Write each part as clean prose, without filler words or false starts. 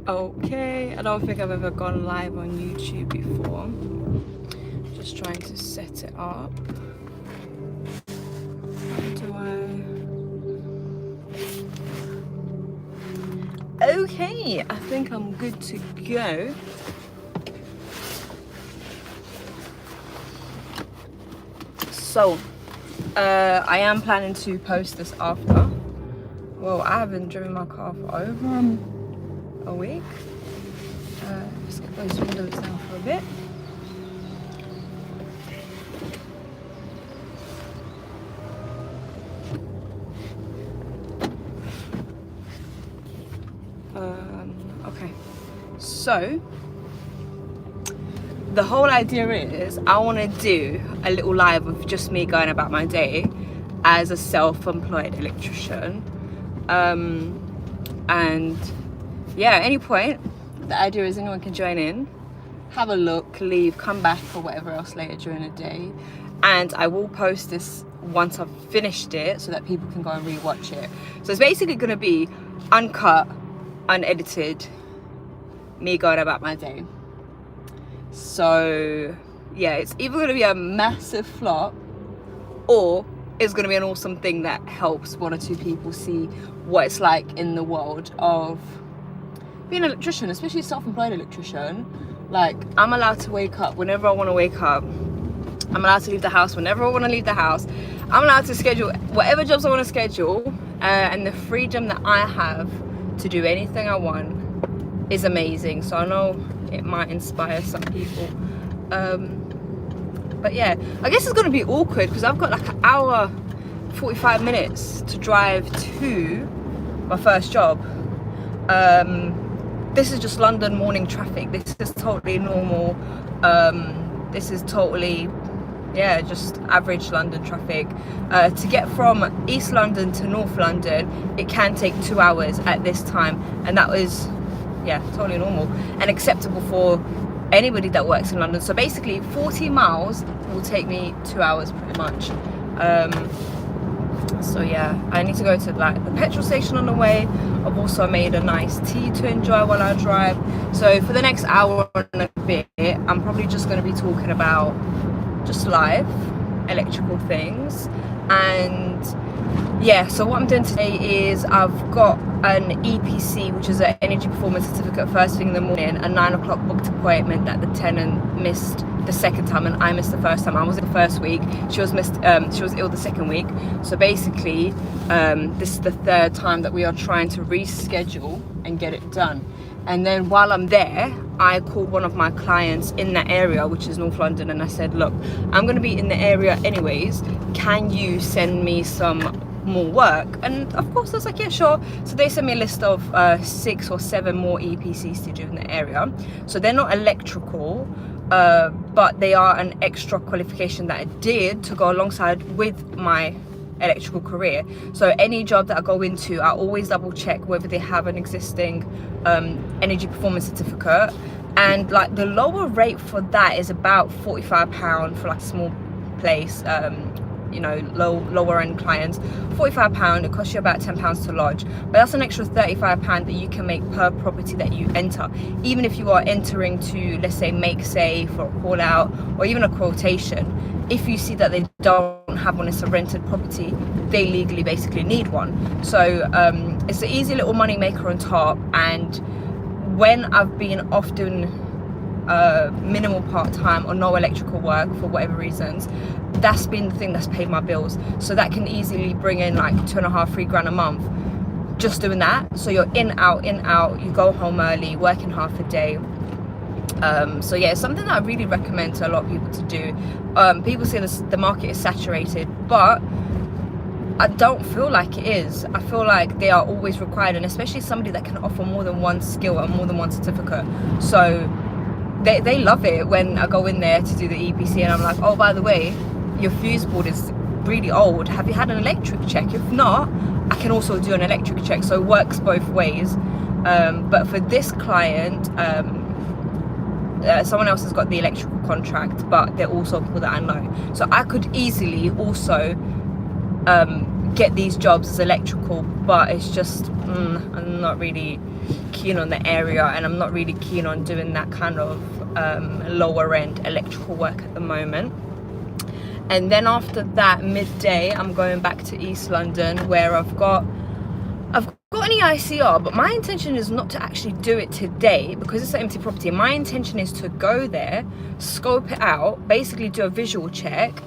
Okay, I don't think I've ever gone live on YouTube before. Just trying to set it up. Okay, I think I'm good to go. So, I am planning to post this after. Well, I haven't driven my car for over a week. Let's get those windows down for a bit. Okay, so the whole idea is I want to do a little live of just me going about my day as a self-employed electrician. And yeah, at any point, the idea is anyone can join in, have a look, leave, come back for whatever else later during the day. And I will post this once I've finished it so that people can go and re-watch it. So it's basically going to be uncut, unedited, me going about my day. So yeah, it's either going to be a massive flop or it's going to be an awesome thing that helps one or two people see what it's like in the world of being an electrician, especially a self-employed electrician. Like, I'm allowed to wake up whenever I want to wake up. I'm allowed to leave the house whenever I want to leave the house. I'm allowed to schedule whatever jobs I want to schedule, and the freedom that I have to do anything I want is amazing. So I know it might inspire some people. But yeah, I guess it's going to be awkward because I've got like an hour 45 minutes to drive to my first job. This is just London morning traffic. This is totally normal. This is totally, yeah, just average London traffic. To get from East London to North London, it can take 2 hours at this time, and that was, yeah, totally normal and acceptable for anybody that works in London. So basically 40 miles will take me 2 hours pretty much. So yeah, I need to go to like the petrol station on the way. I've also made a nice tea to enjoy while I drive. So for the next hour and a bit, I'm probably just going to be talking about just life, electrical things. And yeah, so what I'm doing today is I've got an EPC, which is an energy performance certificate, first thing in the morning, a 9 o'clock booked appointment that the tenant missed the second time and I missed the first time. I was in the first week, she was ill the second week. So basically this is the third time that we are trying to reschedule and get it done. And then while I'm there, I called one of my clients in that area, which is North London, and I said, look, I'm going to be in the area anyways, can you send me some more work? And of course I was like, yeah, sure. So they sent me a list of 6 or 7 more EPCs to do in the area. So they're not electrical, but they are an extra qualification that I did to go alongside with my electrical career. So any job that I go into, I always double check whether they have an existing energy performance certificate. And like the lower rate for that is about £45 for like a small place, you know, lower end clients. £45, it costs you about £10 to lodge, but that's an extra £35 that you can make per property that you enter. Even if you are entering to, let's say, make safe or call out or even a quotation, if you see that they don't have one, it's a rented property, they legally basically need one. So it's an easy little money maker on top. And when I've been off doing minimal part-time or no electrical work for whatever reasons, that's been the thing that's paid my bills. So that can easily bring in like 2.5, 3 grand a month just doing that. So you're in out, you go home early, working half a day. So yeah, it's something that I really recommend to a lot of people to do. People say the market is saturated, but I don't feel like it is. I feel like they are always required, and especially somebody that can offer more than one skill and more than one certificate. So they love it when I go in there to do the EPC and I'm like, oh, by the way, your fuse board is really old. Have you had an electric check? If not, I can also do an electric check. So it works both ways. But for this client, someone else has got the electrical contract, but they're also people that I know. So I could easily also get these jobs as electrical, but it's just I'm not really keen on the area, and I'm not really keen on doing that kind of lower end electrical work at the moment. And then after that, midday, I'm going back to East London, where I've got an EICR, but my intention is not to actually do it today because it's an empty property. My intention is to go there, scope it out, basically do a visual check,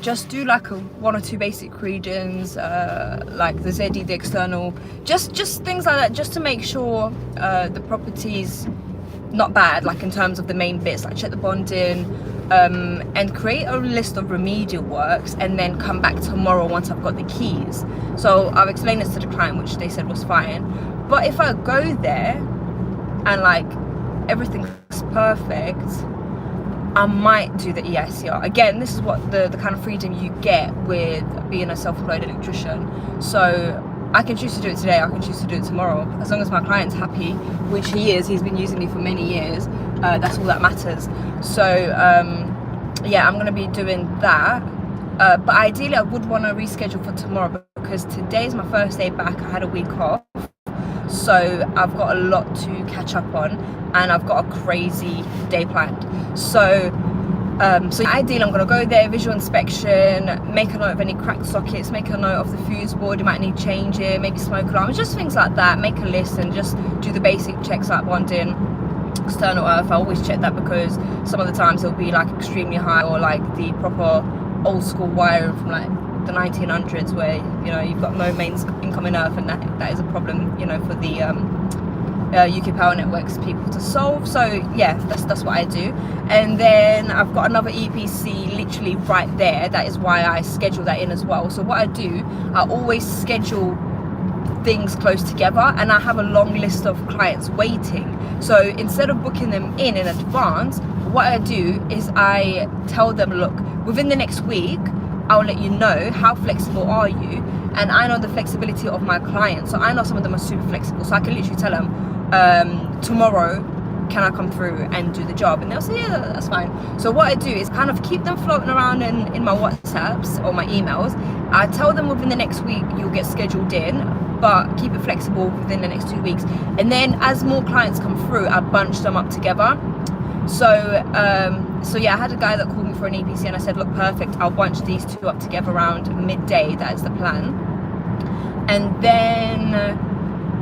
just do like one or two basic readings, like the ZD, the external, just things like that, just to make sure the property's not bad, like in terms of the main bits, like check the bonding, and create a list of remedial works, and then come back tomorrow once I've got the keys. So I've explained this to the client, which they said was fine. But if I go there and like everything's perfect, I might do the EICR. Again, this is what the kind of freedom you get with being a self-employed electrician. So I can choose to do it today, I can choose to do it tomorrow. As long as my client's happy, which he is, he's been using me for many years, that's all that matters. So yeah, I'm going to be doing that. But ideally I would want to reschedule for tomorrow, because today's my first day back. I had a week off, so I've got a lot to catch up on, and I've got a crazy day planned. So ideally I'm going to go there, visual inspection, make a note of any cracked sockets, make a note of the fuse board, you might need changing, maybe smoke alarms, just things like that. Make a list and just do the basic checks like bonding, external earth. I always check that because some of the times it'll be like extremely high, or like the proper old school wiring from like the 1900s, where you know you've got no mains incoming earth, and that is a problem, you know, for the UK Power Networks people to solve. So yeah, that's what I do. And then I've got another EPC literally right there. That is why I schedule that in as well. So what I do, I always schedule things close together, and I have a long list of clients waiting. So instead of booking them in advance, what I do is I tell them, look, within the next week I'll let you know how flexible are you, and I know the flexibility of my clients. So I know some of them are super flexible, so I can literally tell them tomorrow can I come through and do the job, and they'll say yeah, that's fine. So what I do is kind of keep them floating around in my WhatsApps or my emails. I tell them within the next week you'll get scheduled in, but keep it flexible within the next 2 weeks. And then as more clients come through, I bunch them up together. So yeah, I had a guy that called me for an EPC, and I said, look, perfect, I'll bunch these two up together around midday. That is the plan. And then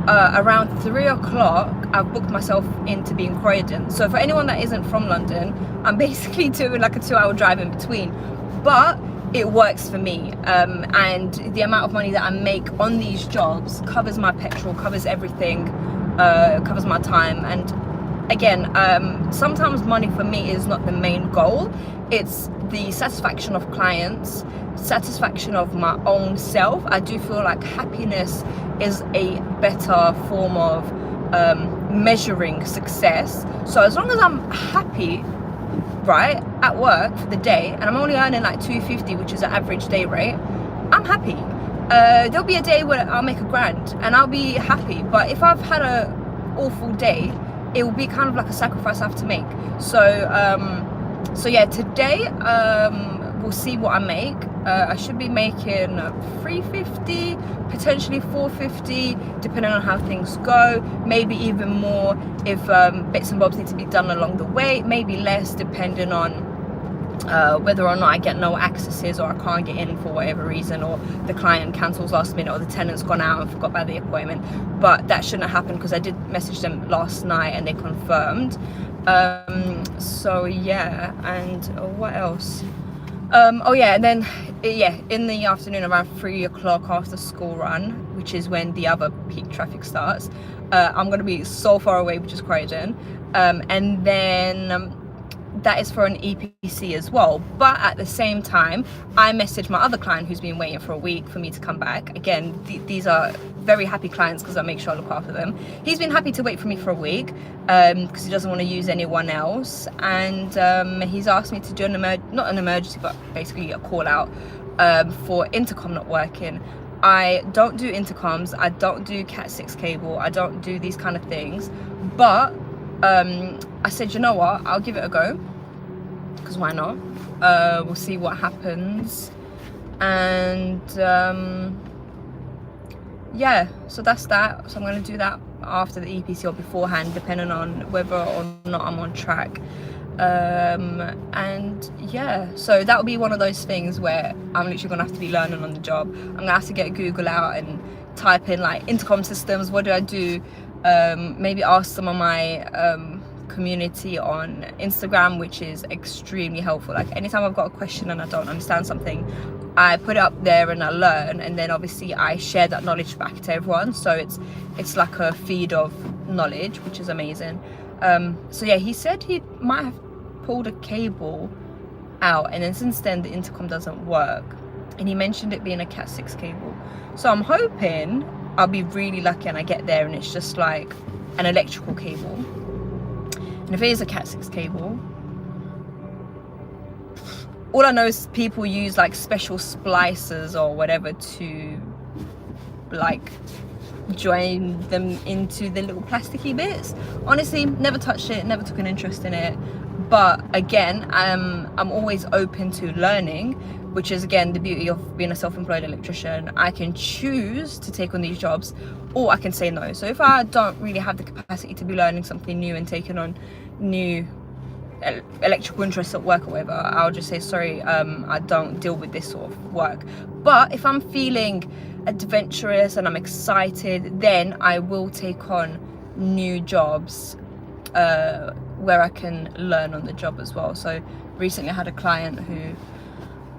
around 3 o'clock, I've booked myself in to be in Croydon. So for anyone that isn't from London, I'm basically doing like a 2-hour drive in between, but it works for me, and the amount of money that I make on these jobs covers my petrol, covers everything, covers my time. And again, sometimes money for me is not the main goal. It's the satisfaction of clients, satisfaction of my own self. I do feel like happiness is a better form of measuring success. So as long as I'm happy, right, at work for the day, and I'm only earning like £250, which is an average day rate, I'm happy. There'll be a day where I'll make £1,000 and I'll be happy, but if I've had a awful day, it will be kind of like a sacrifice I have to make. So yeah, today we'll see what I make. I should be making £350, potentially £450, depending on how things go. Maybe even more if bits and bobs need to be done along the way. Maybe less, depending on whether or not I get no accesses, or I can't get in for whatever reason, or the client cancels last minute, or the tenant's gone out and forgot about the appointment. But that shouldn't happen, because I did message them last night and they confirmed. So yeah, and what else? Oh yeah, and then yeah, in the afternoon around 3 o'clock after school run, which is when the other peak traffic starts, I'm going to be so far away, which is Croydon, and then that is for an EPC as well. But at the same time, I messaged my other client who's been waiting for a week for me to come back. Again, these are very happy clients because I make sure I look after them. He's been happy to wait for me for a week because he doesn't want to use anyone else, and he's asked me to do not an emergency, but basically a call out for intercom not working. I don't do intercoms, I don't do Cat 6 cable, I don't do these kind of things, but I said, you know what, I'll give it a go, because why not? We'll see what happens. And yeah, so that's that. So I'm going to do that after the EPC or beforehand, depending on whether or not I'm on track. And yeah, so that will be one of those things where I'm literally gonna have to be learning on the job. I'm gonna have to get Google out and type in like intercom systems, what do I do, maybe ask some of my community on Instagram, which is extremely helpful. Like anytime I've got a question and I don't understand something, I put it up there and I learn, and then obviously I share that knowledge back to everyone, so it's like a feed of knowledge, which is amazing. So yeah, he said he might have pulled a cable out, and then since then the intercom doesn't work, and he mentioned it being a Cat 6 cable. So I'm hoping I'll be really lucky and I get there and it's just like an electrical cable. And if it is a Cat 6 cable, all I know is people use like special splicers or whatever to like join them into the little plasticky bits. Honestly, never touched it, never took an interest in it. But again, I'm always open to learning, which is again the beauty of being a self-employed electrician. I can choose to take on these jobs, or I can say no. So if I don't really have the capacity to be learning something new and taking on new electrical interests at work or whatever, I'll just say sorry, I don't deal with this sort of work. But if I'm feeling adventurous and I'm excited, then I will take on new jobs where I can learn on the job as well. So recently I had a client who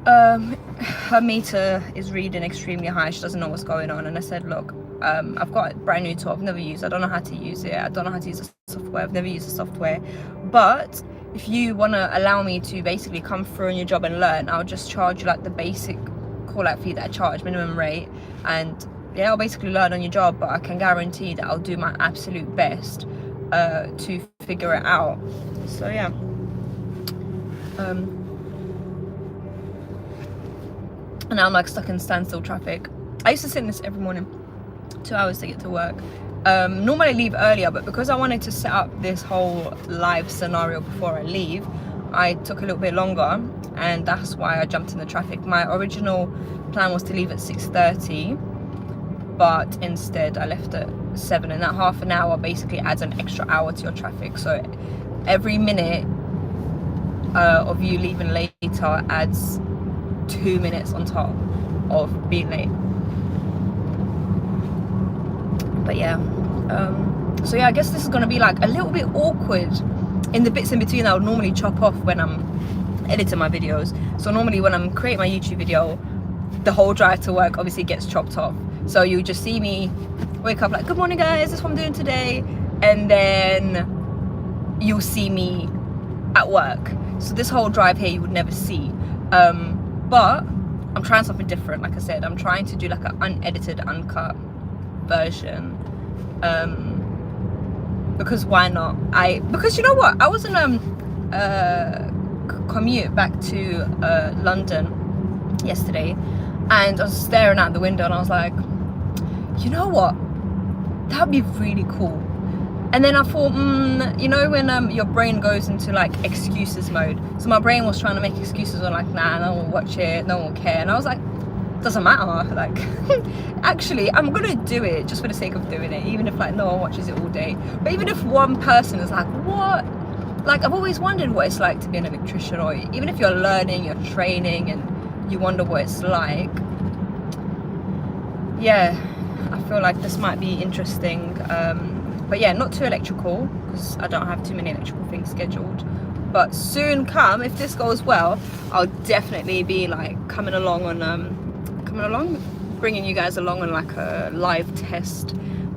her meter is reading extremely high, she doesn't know what's going on, and I said, look, I've got a brand new tool I've never used, I don't know how to use it, I don't know how to use the software, I've never used the software, but if you want to allow me to basically come through on your job and learn, I'll just charge you like the basic call out fee that I charge, minimum rate, and yeah, I'll basically learn on your job, but I can guarantee that I'll do my absolute best to figure it out. So yeah, and now I'm like stuck in standstill traffic. I used to sit in this every morning, 2 hours to get to work. Normally I leave earlier, but because I wanted to set up this whole live scenario before I leave, I took a little bit longer, and that's why I jumped in the traffic. My original plan was to leave at 6:30, but instead I left at 7, and that half an hour basically adds an extra hour to your traffic. So every minute of you leaving later adds 2 minutes on top of being late. But yeah, so yeah, I guess this is gonna be like a little bit awkward in the bits in between that I would normally chop off when I'm editing my videos. So normally when I'm creating my YouTube video, the whole drive to work obviously gets chopped off. So you just see me wake up like, good morning guys, this is what I'm doing today, and then you'll see me at work. So this whole drive here you would never see. But I'm trying something different. Like I said, I'm trying to do like an unedited, uncut version, because why not? Because you know what, I was in commute back to London yesterday, and I was staring out the window and I was like, you know what, that'd be really cool. And then I thought, you know when your brain goes into like excuses mode, so my brain was trying to make excuses on like, nah, no one will watch it, no one will care, and I was like, doesn't matter, like actually I'm gonna do it just for the sake of doing it, even if like no one watches it all day. But even if one person is like, what, like I've always wondered what it's like to be an electrician, or even if you're learning, you're training and you wonder what it's like, yeah, I feel like this might be interesting. But yeah, not too electrical because I don't have too many electrical things scheduled, but soon come, if this goes well, I'll definitely be like coming along, bringing you guys along on like a live test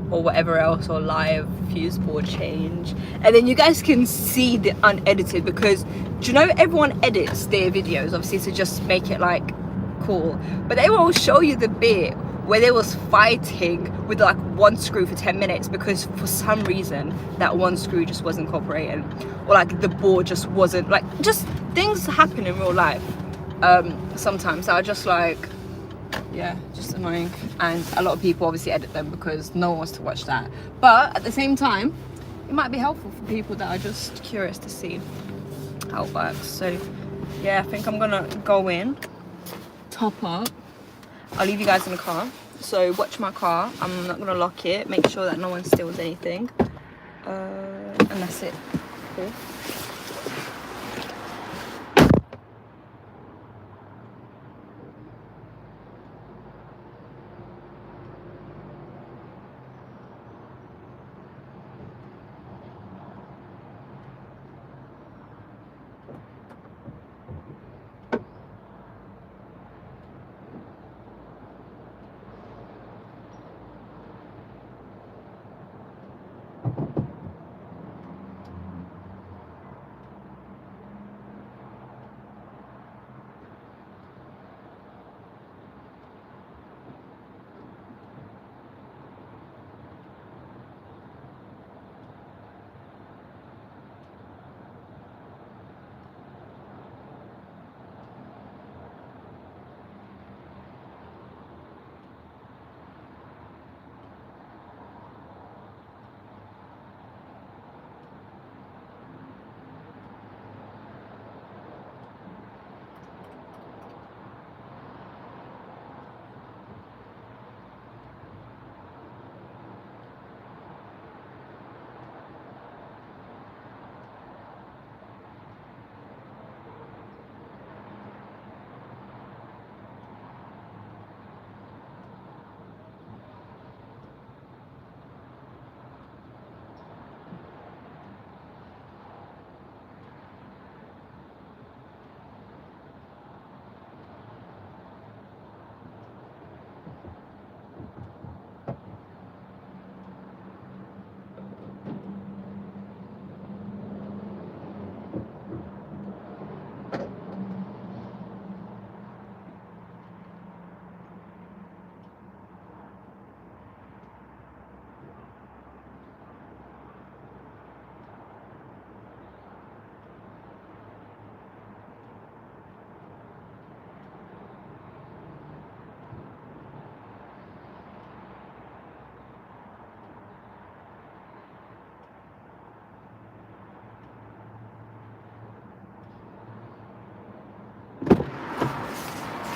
or whatever else, or live fuse board change, and then you guys can see the unedited, because do you know everyone edits their videos obviously to just make it like cool, but they won't show you the bit where they was fighting with like one screw for 10 minutes because for some reason that one screw just wasn't cooperating, or like the board just wasn't, like just things happen in real life sometimes that are just like, yeah, just annoying. And a lot of people obviously edit them because no one wants to watch that, but at the same time it might be helpful for people that are just curious to see how it works. So yeah, I think I'm gonna go in, top up. I'll leave you guys in the car, so watch my car. I'm not gonna lock it, make sure that no one steals anything, and that's it. Cool.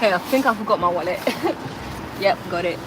Okay, I think I forgot my wallet. Yep, got it.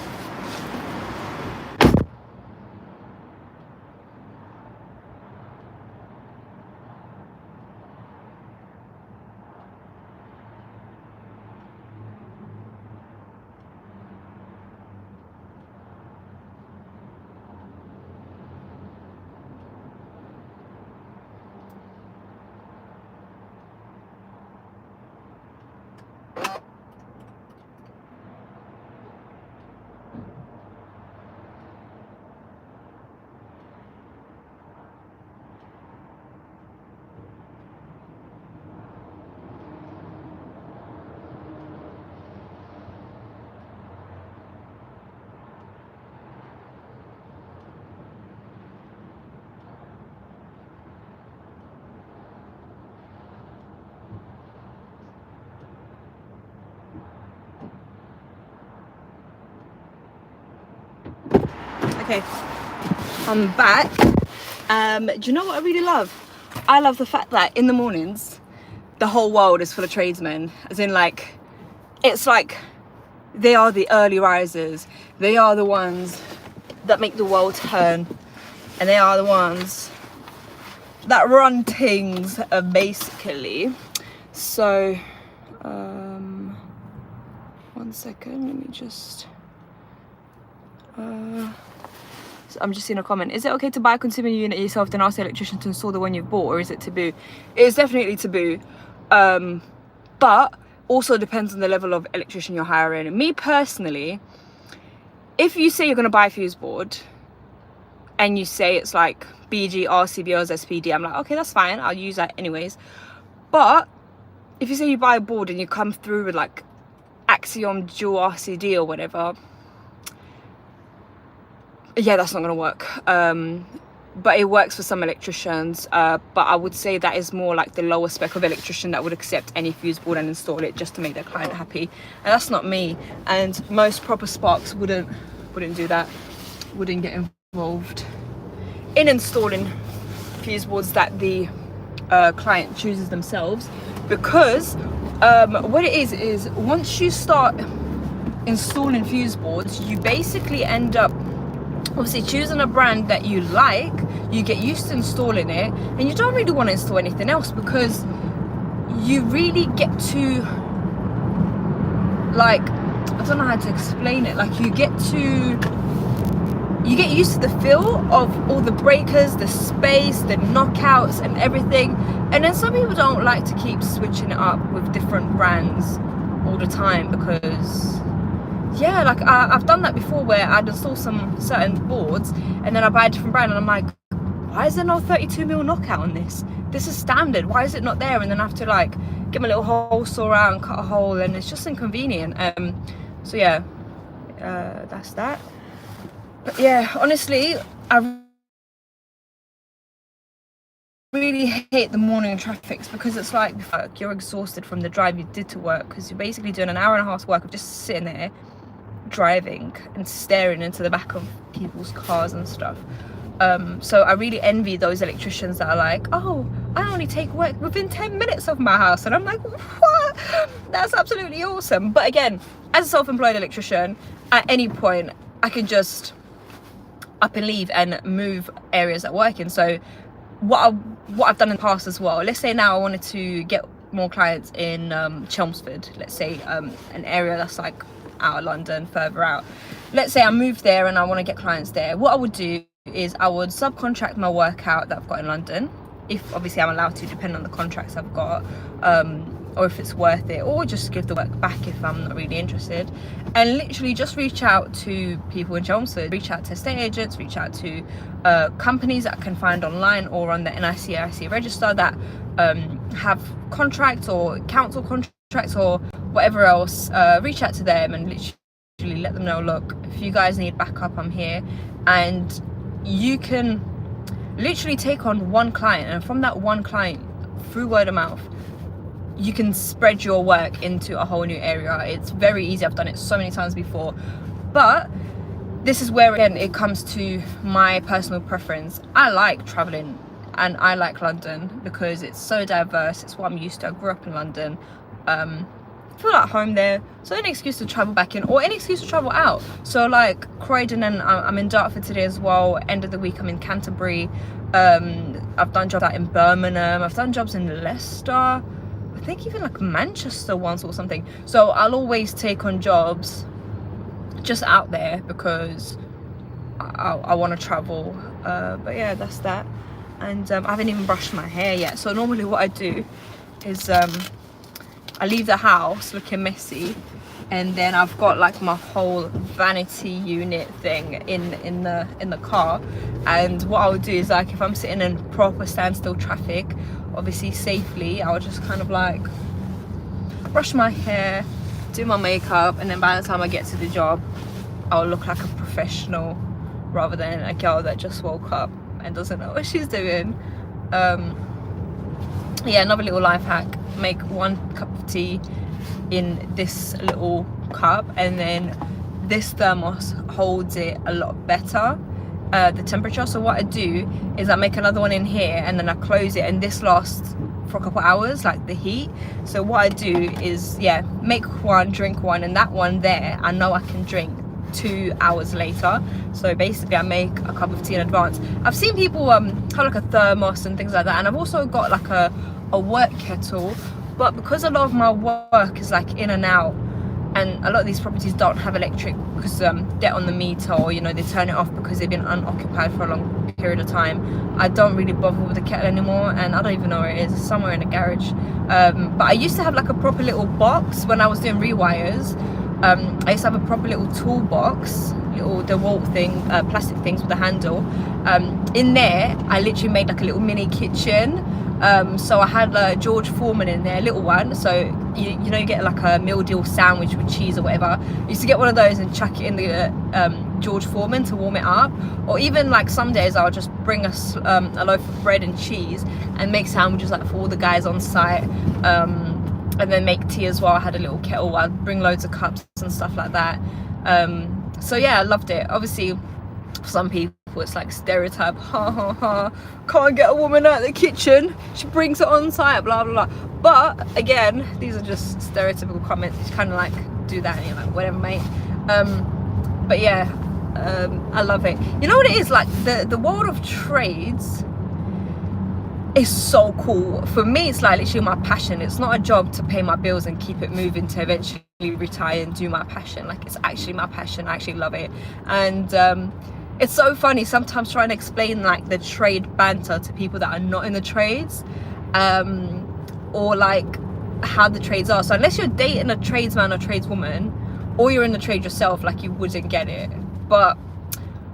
Okay, I'm back. Do you know what I really love? I love the fact that in the mornings the whole world is full of tradesmen, as in like, it's like they are the early risers, they are the ones that make the world turn, and they are the ones that run things, basically. So one second, let me just so I'm just seeing a comment. Is it okay to buy a consumer unit yourself, then ask the electrician to install the one you've bought, or is it taboo? It is definitely taboo, but also depends on the level of electrician you're hiring. Me personally, if you say you're going to buy a fuse board and you say it's like BG, RCB, or SPD, I'm like, okay, that's fine, I'll use that anyways. But if you say you buy a board and you come through with like Axiom dual RCD or whatever, yeah, that's not gonna work. But it works for some electricians, but I would say that is more like the lower spec of electrician that would accept any fuse board and install it just to make their client happy, and that's not me. And most proper sparks wouldn't do that, wouldn't get involved in installing fuse boards that the client chooses themselves, because what it is once you start installing fuse boards, you basically end up obviously choosing a brand that you like, you get used to installing it, and you don't really want to install anything else, because you really get to, like, I don't know how to explain it, like you get used to the feel of all the breakers, the space, the knockouts and everything. And then some people don't like to keep switching it up with different brands all the time, because yeah, like I've done that before, where I'd install some certain boards and then I buy a different brand and I'm like, why is there no 32mm knockout on this? This is standard, why is it not there? And then I have to like get my little hole saw out and cut a hole, and it's just inconvenient. So yeah, that's that. But yeah, honestly, I really hate the morning traffics, because it's like you're exhausted from the drive you did to work, because you're basically doing an hour and a half's work of just sitting there driving and staring into the back of people's cars and stuff. So I really envy those electricians that are like, oh, I only take work within 10 minutes of my house, and I'm like, what? That's absolutely awesome. But again, as a self-employed electrician, at any point I can just up and leave and move areas that I work in. So what I've done in the past as well, let's say now I wanted to get more clients in Chelmsford, let's say an area that's like out of London, further out. Let's say I moved there and I want to get clients there. What I would do is I would subcontract my work out that I've got in London, if obviously I'm allowed to, depending on the contracts I've got, or if it's worth it, or just give the work back if I'm not really interested, and literally just reach out to people in Chelmsford, reach out to estate agents, reach out to companies that I can find online or on the NIC register that have contracts or council contracts or whatever else. Reach out to them and literally let them know, look, if you guys need backup, I'm here. And you can literally take on one client, and from that one client, through word of mouth, you can spread your work into a whole new area. It's very easy. I've done it so many times before. But this is where, again, it comes to my personal preference. I like traveling and I like London because it's so diverse. It's what I'm used to. I grew up in London. I feel at home there, so any excuse to travel back in, or any excuse to travel out. So like Croydon, and I'm in Dartford today as well. End of the week I'm in Canterbury. I've done jobs out in Birmingham. I've done jobs in Leicester, I think even like Manchester once or something. So I'll always take on jobs just out there because I want to travel. But yeah, that's that. And I haven't even brushed my hair yet. So normally what I do is I leave the house looking messy, and then I've got like my whole vanity unit thing in the car. And what I'll do is, like, if I'm sitting in proper standstill traffic, obviously safely, I'll just kind of like brush my hair, do my makeup, and then by the time I get to the job, I'll look like a professional rather than a girl that just woke up and doesn't know what she's doing. Yeah, another little life hack: make one cup of tea in this little cup, and then this thermos holds it a lot better, the temperature. So what I do is I make another one in here, and then I close it, and this lasts for a couple hours, like the heat. So what I do is, yeah, make one, drink one, and that one there I know I can drink 2 hours later. So basically I make a cup of tea in advance. I've seen people have like a thermos and things like that, and I've also got like a work kettle, but because a lot of my work is like in and out, and a lot of these properties don't have electric because they're on the meter, or you know, they turn it off because they've been unoccupied for a long period of time, I don't really bother with the kettle anymore, and I don't even know where it is. It's somewhere in the garage. But I used to have like a proper little box when I was doing rewires. I used to have a proper little toolbox, little DeWalt thing, plastic things with a handle. In there I literally made like a little mini kitchen. So I had a George Foreman in there, a little one. So you know, you get like a meal deal sandwich with cheese or whatever. I used to get one of those and chuck it in the George Foreman to warm it up. Or even like some days I'll just bring a loaf of bread and cheese and make sandwiches like for all the guys on site. And then make tea as well. I had a little kettle. I'd bring loads of cups and stuff like that. So yeah, I loved it. Obviously, for some people example, it's like stereotype, ha ha ha, can't get a woman out of the kitchen, she brings it on site, blah blah blah. But again, these are just stereotypical comments. You kind of like do that and you're like, whatever, mate. But yeah, I love it. You know what it is, like the world of trades is so cool. For me, it's like literally my passion. It's not a job to pay my bills and keep it moving to eventually retire and do my passion. Like, it's actually my passion. I actually love it. And it's so funny sometimes trying to explain like the trade banter to people that are not in the trades, or like how the trades are. So unless you're dating a tradesman or tradeswoman, or you're in the trade yourself, like, you wouldn't get it. But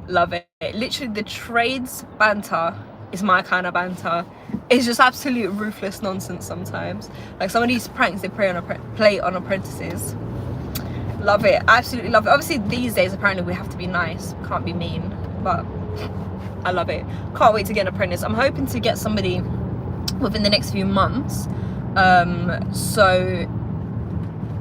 love it. Literally, the trades banter is my kind of banter. It's just absolute ruthless nonsense sometimes. Like some of these pranks they play on apprentices. Love it, absolutely love it. Obviously these days apparently we have to be nice, can't be mean, but I love it. Can't wait to get an apprentice. I'm hoping to get somebody within the next few months. So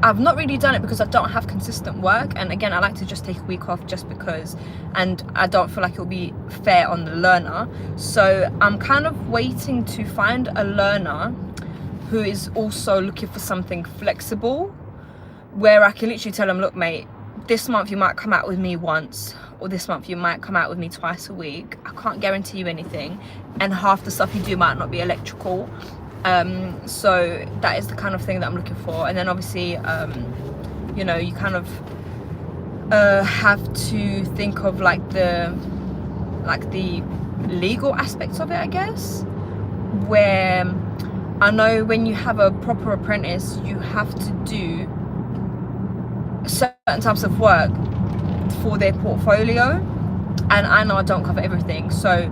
I've not really done it because I don't have consistent work, and again I like to just take a week off just because, and I don't feel like it'll be fair on the learner. So I'm kind of waiting to find a learner who is also looking for something flexible, where I can literally tell them, look mate, this month you might come out with me once, or this month you might come out with me twice a week. I can't guarantee you anything, and half the stuff you do might not be electrical. So that is the kind of thing that I'm looking for. And then obviously you know, you kind of have to think of like the legal aspects of it, I guess, where I know when you have a proper apprentice you have to do certain types of work for their portfolio, and I know I don't cover everything. So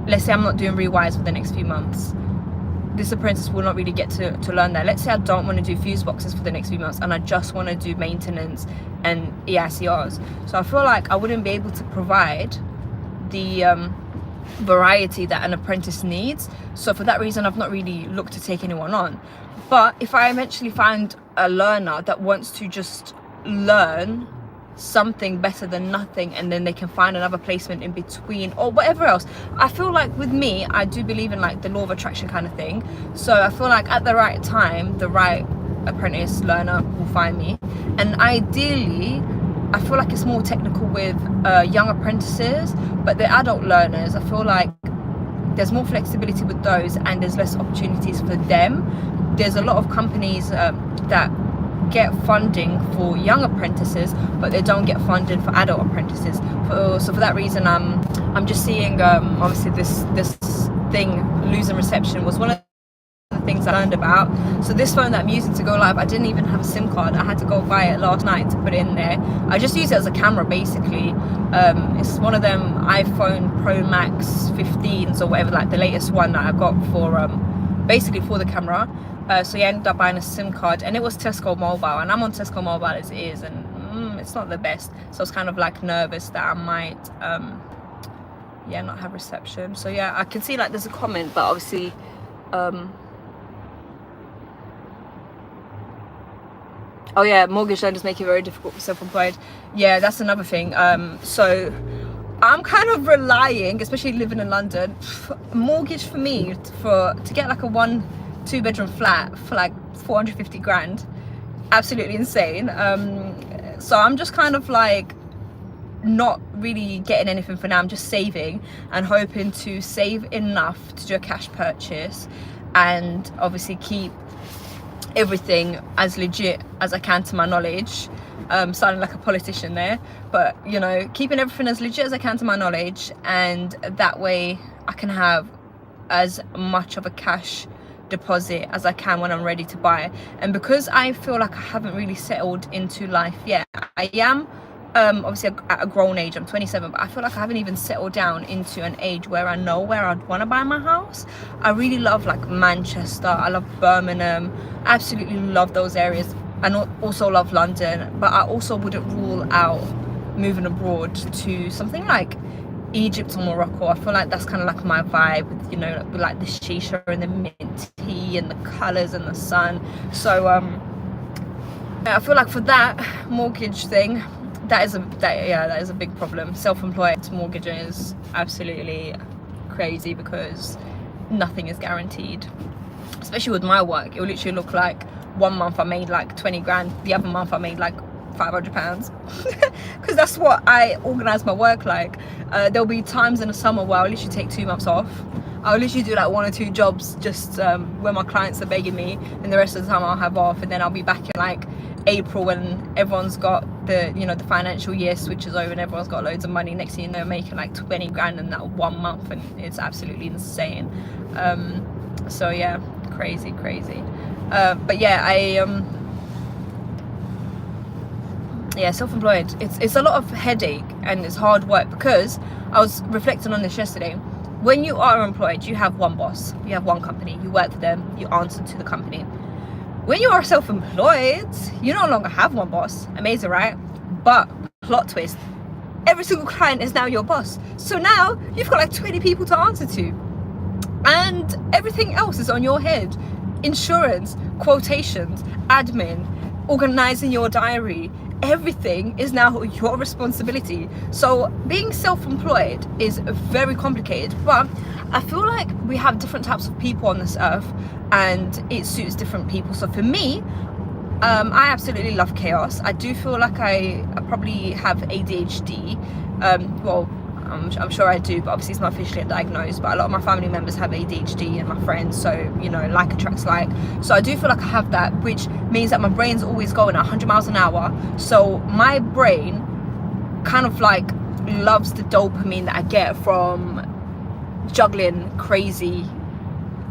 let's say I'm not doing rewires for the next few months, this apprentice will not really get to learn that. Let's say I don't want to do fuse boxes for the next few months and I just want to do maintenance and EICRs. So I feel like I wouldn't be able to provide the variety that an apprentice needs. So for that reason I've not really looked to take anyone on. But if I eventually find a learner that wants to just learn something better than nothing, and then they can find another placement in between or whatever else, I feel like with me, I do believe in like the law of attraction kind of thing. So I feel like at the right time the right apprentice learner will find me. And ideally I feel like it's more technical with young apprentices, but the adult learners, I feel like there's more flexibility with those and there's less opportunities for them. There's a lot of companies that get funding for young apprentices, but they don't get funding for adult apprentices. So for that reason, I'm just seeing obviously this thing, losing reception, was one of the things I learned about. So this phone that I'm using to go live, I didn't even have a SIM card. I had to go buy it last night to put it in there. I just use it as a camera basically. It's one of them iPhone Pro Max 15s or whatever, like the latest one that I got for basically for the camera. So yeah, I ended up buying a SIM card, and it was Tesco Mobile, and I'm on Tesco Mobile as it is, and it's not the best. So I was kind of like nervous that I might yeah, not have reception. So yeah, I can see like there's a comment, but obviously oh yeah, mortgage lenders make it very difficult for self-employed. Yeah, that's another thing. So I'm kind of relying, especially living in London, mortgage for me to get like a 1-2 bedroom flat for like 450 grand, absolutely insane. So I'm just kind of like not really getting anything for now. I'm just saving and hoping to save enough to do a cash purchase, and obviously keep everything as legit as I can to my knowledge. Sounding like a politician there, but you know, keeping everything as legit as I can to my knowledge, and that way I can have as much of a cash deposit as I can when I'm ready to buy. And because I feel like I haven't really settled into life yet, I am obviously at a grown age, I'm 27, but I feel like I haven't even settled down into an age where I know where I'd want to buy my house. I really love like Manchester, I love Birmingham, absolutely love those areas, and also love London. But I also wouldn't rule out moving abroad to something like Egypt or Morocco. I feel like that's kind of like my vibe, with, you know, with like the shisha and the mint tea and the colours and the sun. So I feel like for that mortgage thing, that is a big problem. Self-employed mortgaging is absolutely crazy because nothing is guaranteed, especially with my work. It will literally look like one month I made like 20 grand, the other month I made like £500 because that's what I organize my work like. There'll be times in the summer where I'll literally take 2 months off. I'll literally do like 1 or 2 jobs just when my clients are begging me, and the rest of the time I'll have off, and then I'll be back in like April when everyone's got the, you know, the financial year switches over and everyone's got loads of money. Next thing you know, making like 20 grand in that 1 month, and it's absolutely insane. So yeah, crazy. But yeah, yeah, self-employed, it's a lot of headache and it's hard work, because I was reflecting on this yesterday. When you are employed, you have one boss, you have one company, you work for them, you answer to the company. When you are self-employed, you no longer have one boss. Amazing, right? But plot twist, every single client is now your boss. So now you've got like 20 people to answer to, and everything else is on your head. Insurance, quotations, admin, organizing your diary, everything is now your responsibility. So being self-employed is very complicated, but I feel like we have different types of people on this earth and it suits different people. So for me, I absolutely love chaos. I do feel like I probably have ADHD. Well, I'm sure I do, but obviously it's not officially diagnosed. But a lot of my family members have ADHD and my friends, so you know, like attracts like. So I do feel like I have that, which means that my brain's always going at 100 miles an hour. So my brain kind of like loves the dopamine that I get from juggling crazy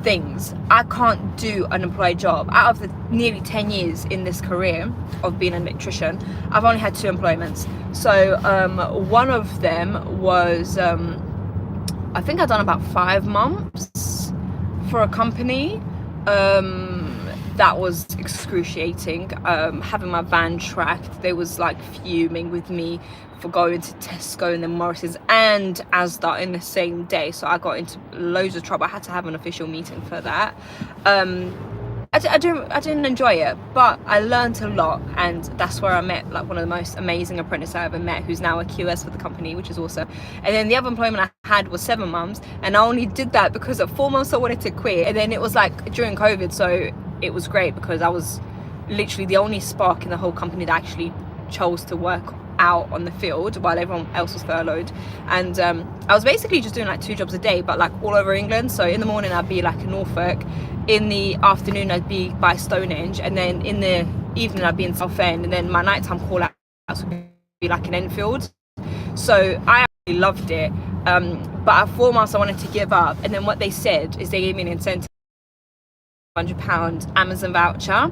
things. I can't do an employed job. Out of the nearly 10 years in this career of being an electrician, I've only had 2 employments. So one of them was I think I'd done about 5 months for a company. That was excruciating. Having my van tracked, they was like fuming with me for going to Tesco and then Morrison's and Asda in the same day. So I got into loads of trouble. I had to have an official meeting for that. I didn't enjoy it, but I learned a lot, and that's where I met like one of the most amazing apprentices I ever met, who's now a QS for the company, which is awesome. And then the other employment I had was 7 months, and I only did that because at 4 months I wanted to quit, and then it was like during COVID, so it was great because I was literally the only spark in the whole company that actually chose to work out on the field while everyone else was furloughed. And I was basically just doing like 2 jobs a day, but like all over England. So in the morning I'd be like in Norfolk, in the afternoon I'd be by Stonehenge, and then in the evening I'd be in Southend, and then my nighttime call outs would be like in Enfield. So I actually loved it, but at 4 months I wanted to give up, and then what they said is they gave me an incentive, £100 Amazon voucher.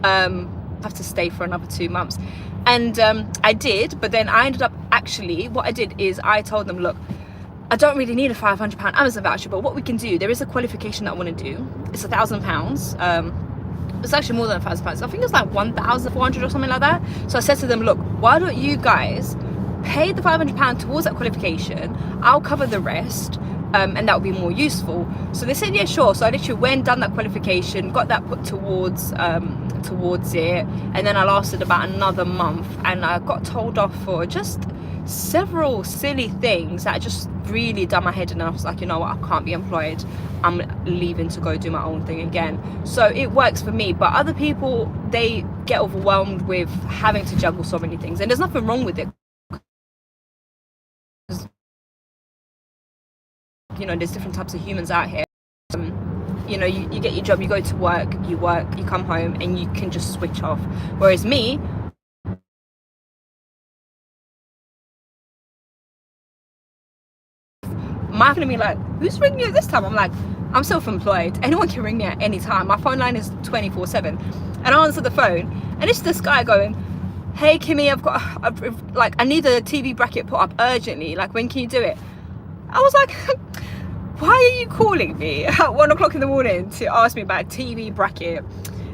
I have to stay for another 2 months, and I did. But then I ended up, actually what I did is I told them, look, I don't really need a £500 Amazon voucher, but what we can do, there is a qualification that I want to do. It's £1,000. It's actually more than £1,000. I think it's like 1,400 or something like that. So I said to them, look, why don't you guys pay the £500 towards that qualification? I'll cover the rest, and that would be more useful. So they said, yeah, sure. So I literally went, done that qualification, got that put towards it, and then I lasted about another month, and I got told off for just several silly things that just really done my head in. And I was like, you know what, I can't be employed, I'm leaving to go do my own thing again. So it works for me, but other people, they get overwhelmed with having to juggle so many things, and there's nothing wrong with it. You know, there's different types of humans out here. You know, you get your job, you go to work, you come home, and you can just switch off. Whereas me, my gonna be like, who's ringing you this time? I'm like, I'm self-employed, anyone can ring me at any time. My phone line is 24/7, and I answer the phone, and it's this guy going, hey Kimmy, I need a TV bracket put up urgently, like when can you do it? I was like, why are you calling me at 1 o'clock in the morning to ask me about a TV bracket?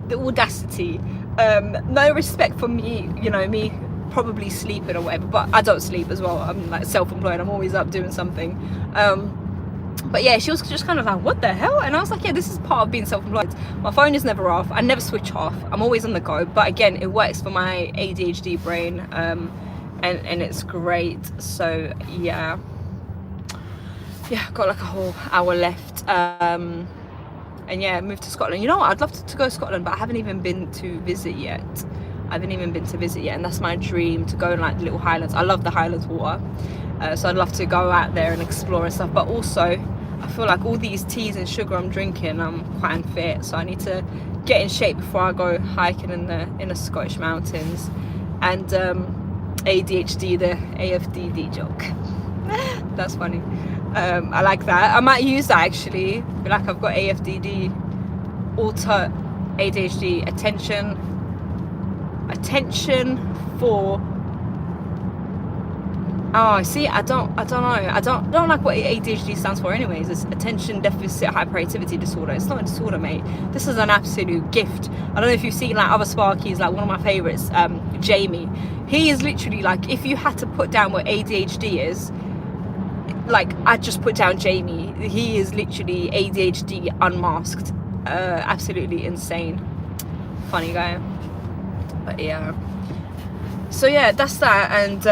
The audacity. No respect for me, you know, me probably sleeping or whatever, but I don't sleep as well. I'm like self-employed, I'm always up doing something. But yeah, she was just kind of like, what the hell? And I was like, yeah, this is part of being self-employed. My phone is never off, I never switch off, I'm always on the go. But again, it works for my ADHD brain, and it's great. So yeah, got like a whole hour left. And yeah, moved to Scotland. You know what, I'd love to go to Scotland, but I haven't even been to visit yet. And that's my dream, to go in like the little Highlands. I love the Highlands water, so I'd love to go out there and explore and stuff. But also I feel like all these teas and sugar I'm drinking, I'm quite unfit, so I need to get in shape before I go hiking in the Scottish mountains. And ADHD, the AFDD joke. That's funny. I like that. I might use that actually. Be like, I've got AFDD, alter ADHD, attention for. Oh, see, I don't know. I don't like what ADHD stands for anyways. It's attention deficit hyperactivity disorder. It's not a disorder, mate. This is an absolute gift. I don't know if you've seen like other Sparkies, like one of my favorites, Jamie. He is literally like, if you had to put down what ADHD is, like, I'd just put down Jamie. He is literally ADHD unmasked. Absolutely insane. Funny guy. But yeah. So yeah, that's that. And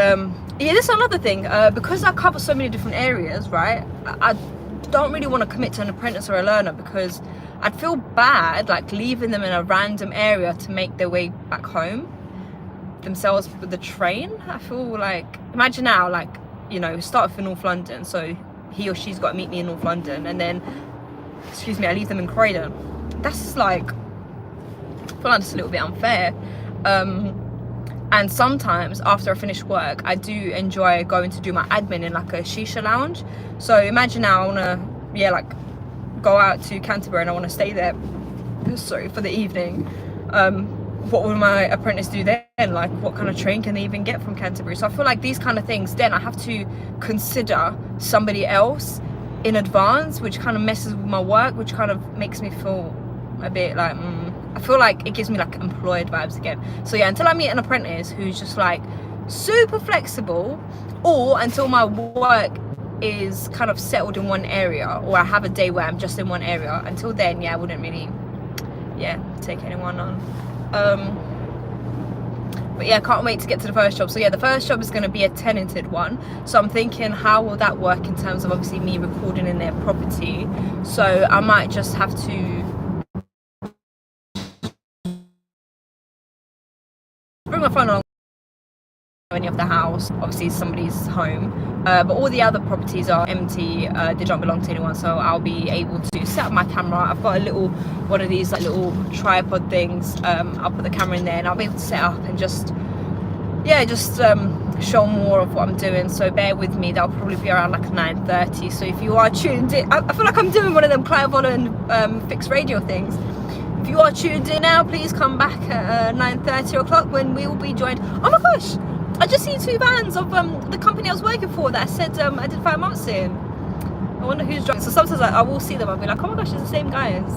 yeah, this is another thing. Because I cover so many different areas, right? I don't really want to commit to an apprentice or a learner, because I'd feel bad like leaving them in a random area to make their way back home themselves with the train. I feel like, imagine now, like, you know, start off in North London, so he or she's got to meet me in North London, and then, excuse me, I leave them in Croydon. That's like, I feel like it's a little bit unfair. And sometimes after I finish work, I do enjoy going to do my admin in like a shisha lounge. So imagine now I want to, yeah, like go out to Canterbury and I want to stay there, sorry, for the evening. What will my apprentice do then? Like, what kind of train can they even get from Canterbury? So I feel like these kind of things, then I have to consider somebody else in advance, which kind of messes with my work, which kind of makes me feel a bit like, I feel like it gives me like employed vibes again. So yeah, until I meet an apprentice who's just like super flexible, or until my work is kind of settled in one area, or I have a day where I'm just in one area, until then, yeah, I wouldn't really, yeah, take anyone on. But yeah, can't wait to get to the first job. So yeah, the first job is going to be a tenanted one, so I'm thinking, how will that work in terms of obviously me recording in their property? So I might just have to bring my phone along any of the house. Obviously somebody's home, but all the other properties are empty. They don't belong to anyone, so I'll be able to set up my camera. I've got a little one of these like little tripod things. I'll put the camera in there and I'll be able to set up and just, yeah, just show more of what I'm doing. So bear with me, that'll probably be around like 9:30. So if you are tuned in, I feel like I'm doing one of them Clive Owen fixed radio things. If you are tuned in now, please come back at 9:30 o'clock when we will be joined. Oh my gosh, I just seen 2 vans of the company I was working for that said I did 5 months in. I wonder who's driving. So sometimes I will see them, I'll be like, oh my gosh, it's the same guys.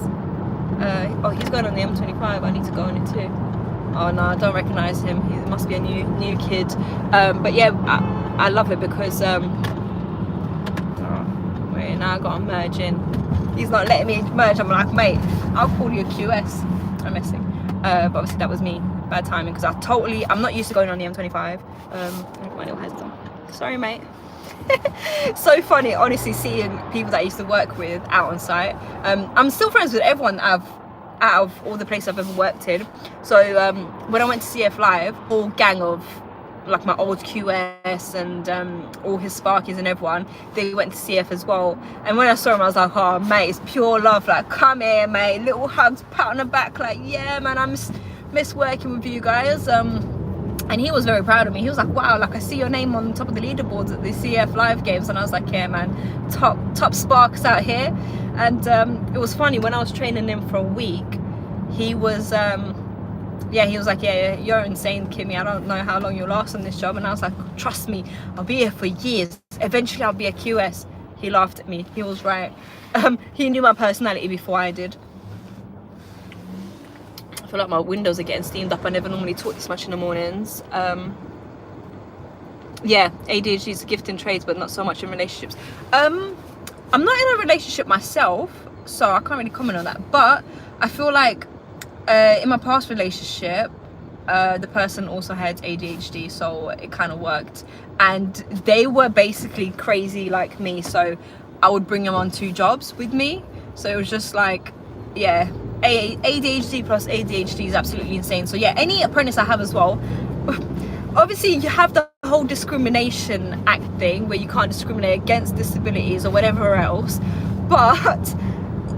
Oh, he's going on the M25, I need to go on it too. Oh no, I don't recognise him. He must be a new kid. But yeah, I love it because oh, wait, now I gotta merge in. He's not letting me merge. I'm like, mate, I'll call you a QS. I'm messing. But obviously that was me. Bad timing, because I'm not used to going on the M25. My little head's on. Sorry, mate. So funny, honestly, seeing people that I used to work with out on site. I'm still friends with everyone out of all the places I've ever worked in. So when I went to CF Live, whole gang of like my old QS and all his Sparkies and everyone, they went to CF as well. And when I saw him, I was like, oh mate, it's pure love. Like, come here, mate. Little hugs, pat on the back, like, yeah, man, I miss working with you guys. And he was very proud of me. He was like, wow, like I see your name on top of the leaderboards at the CF Live games. And I was like, yeah, man, top Sparks out here. And it was funny, when I was training him for a week, he was yeah, he was like, yeah, you're insane, Kimmy. I don't know how long you'll last on this job. And I was like, trust me, I'll be here for years. Eventually I'll be a QS. He laughed at me. He was right. He knew my personality before I did. I feel like my windows are getting steamed up. I never normally talk this much in the mornings. Yeah, ADHD is a gift in trades, but not so much in relationships. I'm not in a relationship myself, so I can't really comment on that. But I feel like in my past relationship, the person also had ADHD, so it kind of worked. And they were basically crazy like me, so I would bring them on 2 jobs with me. So it was just like, yeah, ADHD plus ADHD is absolutely insane. So yeah, any apprentice I have as well, obviously you have the whole discrimination act thing where you can't discriminate against disabilities or whatever else, but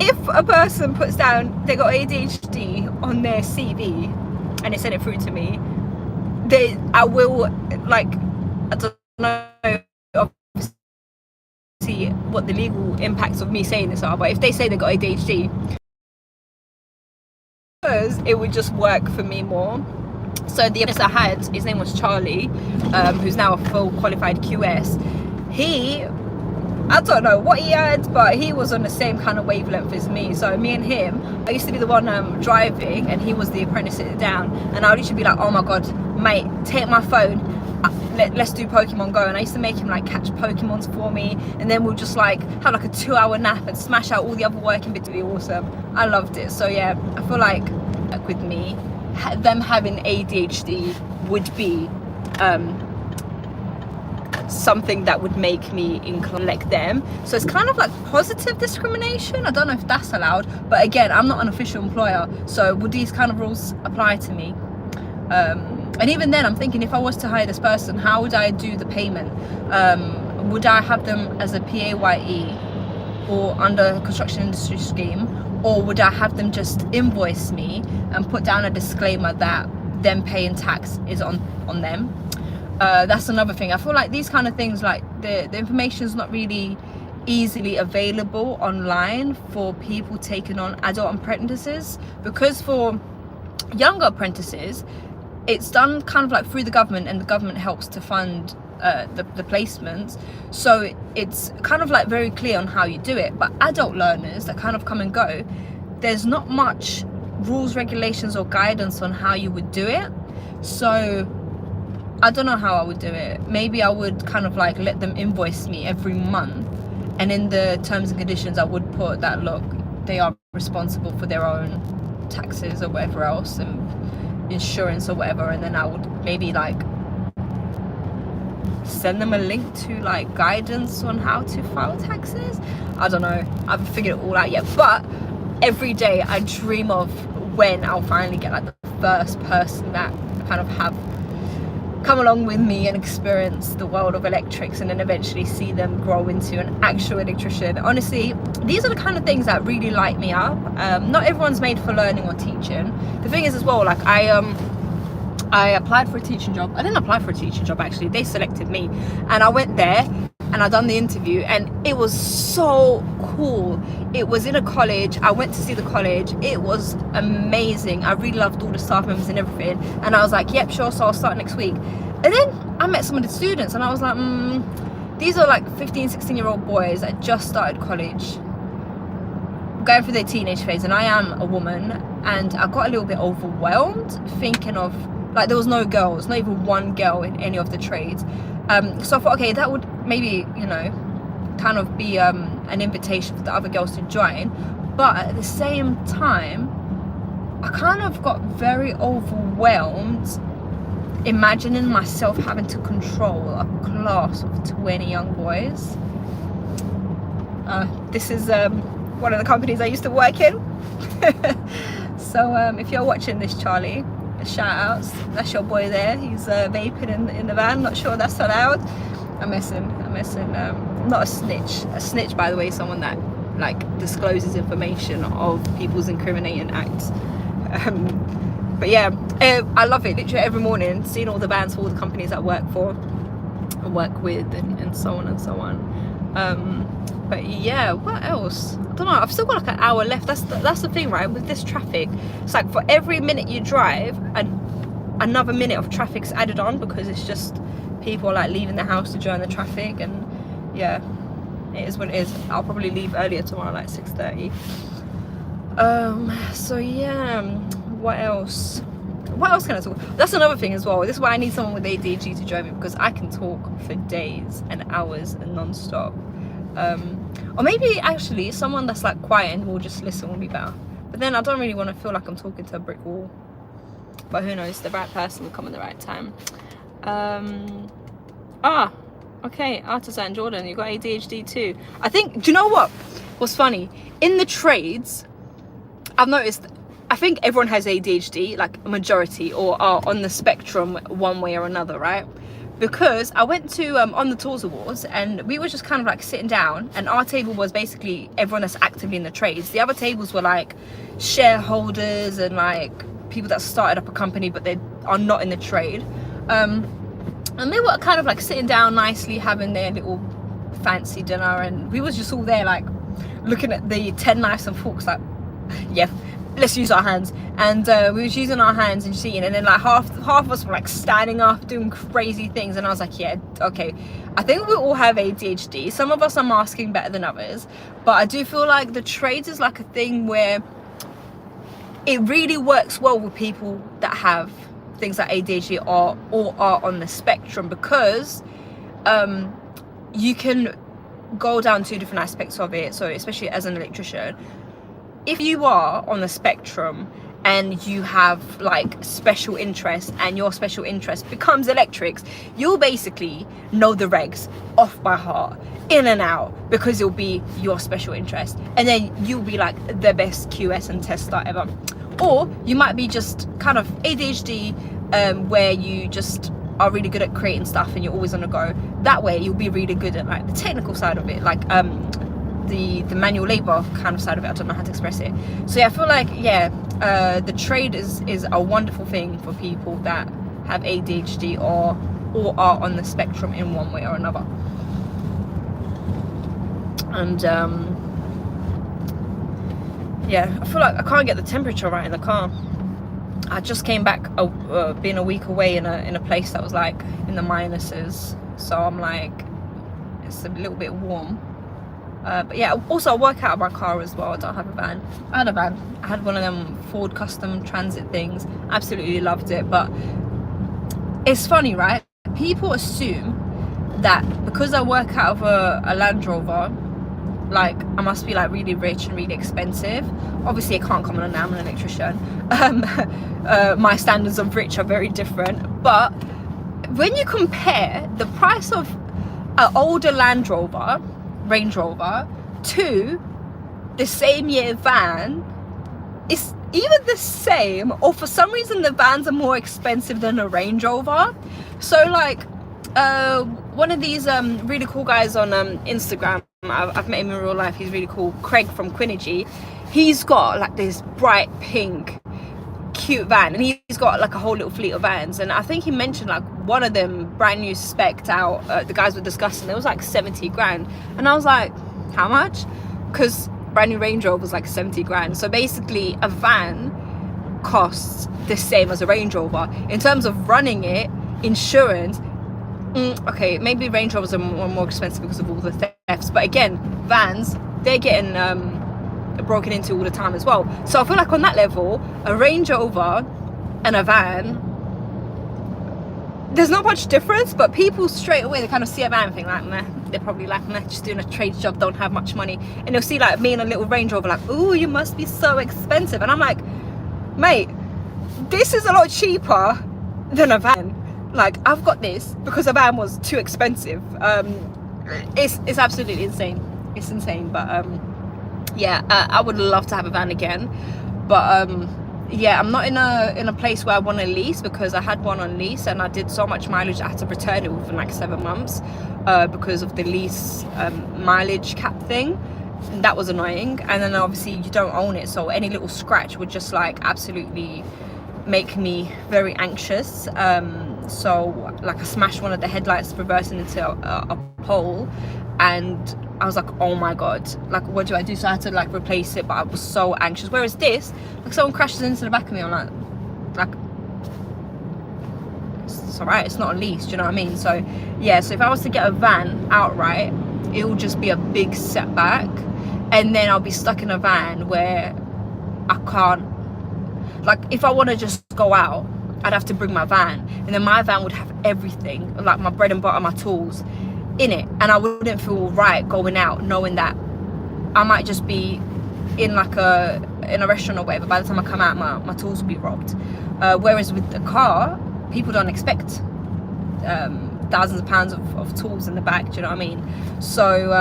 if a person puts down they got ADHD on their CV and they send it through to me, I will, like, I don't know obviously what the legal impacts of me saying this are, but if they say they got ADHD, because it would just work for me more. So the apprentice I had, his name was Charlie, who's now a full qualified QS. I don't know what he had, but he was on the same kind of wavelength as me. So me and him, I used to be the one driving, and he was the apprentice sitting down, and I would literally be like, oh my god, mate, take my phone, let's do Pokemon Go. And I used to make him like catch Pokemons for me, and then we'll just like have like a 2-hour nap and smash out all the other working bits. Would be awesome. I loved it. So yeah, I feel like with me, them having ADHD would be something that would make me inclined like them. So it's kind of like positive discrimination. I don't know if that's allowed, but again, I'm not an official employer, so would these kind of rules apply to me? And even then, I'm thinking, if I was to hire this person, how would I do the payment? Would I have them as a PAYE or under construction industry scheme, or would I have them just invoice me and put down a disclaimer that them paying tax is on them? That's another thing. I feel like these kind of things, like the information is not really easily available online for people taking on adult apprentices, because for younger apprentices it's done kind of like through the government, and the government helps to fund the placements, so it's kind of like very clear on how you do it. But adult learners that kind of come and go, there's not much rules, regulations or guidance on how you would do it. So I don't know how I would do it. Maybe I would kind of like let them invoice me every month, and in the terms and conditions I would put that, look, they are responsible for their own taxes or whatever else, and insurance or whatever. And then I would maybe like send them a link to like guidance on how to file taxes. I don't know, I haven't figured it all out yet, but every day I dream of when I'll finally get like the first person that kind of have come along with me and experience the world of electrics, and then eventually see them grow into an actual electrician. Honestly, these are the kind of things that really light me up. Not everyone's made for learning or teaching. The thing is as well, like I applied for a teaching job. I didn't apply for a teaching job actually, they selected me, and I went there and I done the interview, and it was so cool. It was in a college. I went to see the college. It was amazing. I really loved all the staff members and everything, and I was like, yep, sure, so I'll start next week. And then I met some of the students, and I was like, these are like 15-16-year-old boys that just started college, going through their teenage phase, and I am a woman, and I got a little bit overwhelmed thinking of, like, there was no girls, not even one girl in any of the trades. So I thought, okay, that would maybe, you know, kind of be an invitation for the other girls to join. But at the same time, I kind of got very overwhelmed imagining myself having to control a class of 20 young boys. This is one of the companies I used to work in. So if you're watching this, Charlie, shout outs, that's your boy there. He's vaping in the van. Not sure that's allowed. I'm messing. Not a snitch. A snitch, by the way, is someone that like discloses information of people's incriminating acts. But yeah, I love it. Literally every morning, seeing all the vans for all the companies I work for and work with, and so on and so on. But yeah, what else? I don't know, I've still got like an hour left. That's the thing, right? With this traffic, it's like for every minute you drive, and another minute of traffic's added on, because it's just people like leaving the house to join the traffic. And yeah, it is what it is. I'll probably leave earlier tomorrow, like 6:30. So yeah, what else can I talk? That's another thing as well. This is why I need someone with ADHD to drive me, because I can talk for days and hours and non-stop. Or maybe actually someone that's like quiet and will just listen will be better. But then I don't really want to feel like I'm talking to a brick wall. but who knows, the right person will come at the right time. Okay, Artisan Jordan, you got ADHD too. I think, do you know what's funny, in the trades I've noticed, I think everyone has ADHD, like a majority, or are on the spectrum one way or another, right? Because I went to On the Tools Awards, and we were just kind of like sitting down, and our table was basically everyone that's actively in the trades. The other tables were like shareholders and like people that started up a company but they are not in the trade, and they were kind of like sitting down nicely having their little fancy dinner, and we was just all there like looking at the 10 knives and forks like, yeah, let's use our hands. And we was using our hands and seeing, and then like half of us were like standing up doing crazy things, and I was like, yeah, okay, I think we all have ADHD. Some of us are masking better than others, but I do feel like the trades is like a thing where it really works well with people that have things like ADHD or are on the spectrum, because you can go down two different aspects of it. So especially as an electrician, if you are on the spectrum and you have like special interest, and your special interest becomes electrics, you'll basically know the regs off by heart, in and out, because it'll be your special interest, and then you'll be like the best QS and tester ever. Or you might be just kind of ADHD, where you just are really good at creating stuff and you're always on the go. That way you'll be really good at like the technical side of it, like the manual labor kind of side of it. I don't know how to express it. So yeah, I feel like, yeah, the trade is a wonderful thing for people that have ADHD or are on the spectrum in one way or another. And yeah, I feel like I can't get the temperature right in the car. I just came back being a week away in a place that was like in the minuses, so I'm like, it's a little bit warm. But yeah, also I work out of my car as well. I don't have a van. I had a van. I had one of them Ford Custom Transit things. Absolutely loved it. But it's funny, right? People assume that because I work out of a Land Rover, like I must be like really rich and really expensive. Obviously I can't comment on that, I'm an electrician. My standards of rich are very different. But when you compare the price of an older Range Rover to the same year van, it's either the same, or for some reason the vans are more expensive than a Range Rover. So like one of these really cool guys on Instagram, I've met him in real life, he's really cool, Craig from Quinergy. He's got like this bright pink cute van, and he's got like a whole little fleet of vans, and I think he mentioned like one of them brand new spec'd out, the guys were discussing, it was like 70 grand, and I was like, how much? Because brand new Range Rover was like 70 grand. So basically a van costs the same as a Range Rover in terms of running it, insurance. Okay, maybe Range Rovers are more expensive because of all the thefts, but again, vans, they're getting broken into all the time as well. So I feel like on that level, a Range Rover and a van, there's not much difference, but people straight away, they kind of see a van and think like, meh, they're probably like, meh, just doing a trade job, don't have much money. And they'll see like me in a little Range Rover like, ooh, you must be so expensive. And I'm like, mate, this is a lot cheaper than a van. Like, I've got this because a van was too expensive. It's absolutely insane. It's insane. But yeah, I would love to have a van again. But yeah, I'm not in a place where I want to lease, because I had one on lease and I did so much mileage I had to return it within like 7 months because of the lease mileage cap thing. And that was annoying. And then obviously you don't own it, so any little scratch would just like absolutely make me very anxious. So like I smashed one of the headlights reversing into a pole, and I was like, oh my god, like what do I do? So I had to like replace it, but I was so anxious. Whereas this, like someone crashes into the back of me, I'm like it's alright, it's not a lease, do you know what I mean? So yeah, so if I was to get a van outright, it will just be a big setback, and then I'll be stuck in a van where I can't, like if I want to just go out, I'd have to bring my van, and then my van would have everything, like my bread and butter, my tools in it, and I wouldn't feel right going out knowing that I might just be in like a restaurant or whatever, by the time I come out, my tools will be robbed. Whereas with the car, people don't expect thousands of pounds of tools in the back. Do you know what I mean? So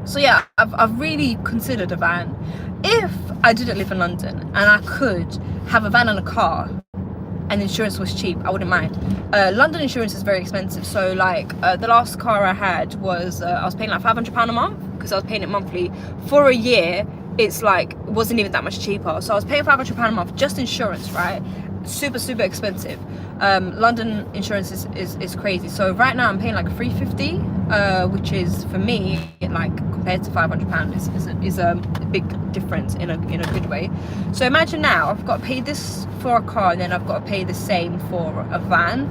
so yeah, I've really considered a van. If I didn't live in London and I could have a van and a car and insurance was cheap, I wouldn't mind. London insurance is very expensive. So like the last car I had was I was paying like £500 a month, because I was paying it monthly. For a year, it's like, it wasn't even that much cheaper. So I was paying £500 a month, just insurance, right? Super expensive. London insurance is crazy. So right now I'm paying like £350, which is, for me, like compared to £500 is a big difference in a good way. So imagine now I've got to pay this for a car, and then I've got to pay the same for a van.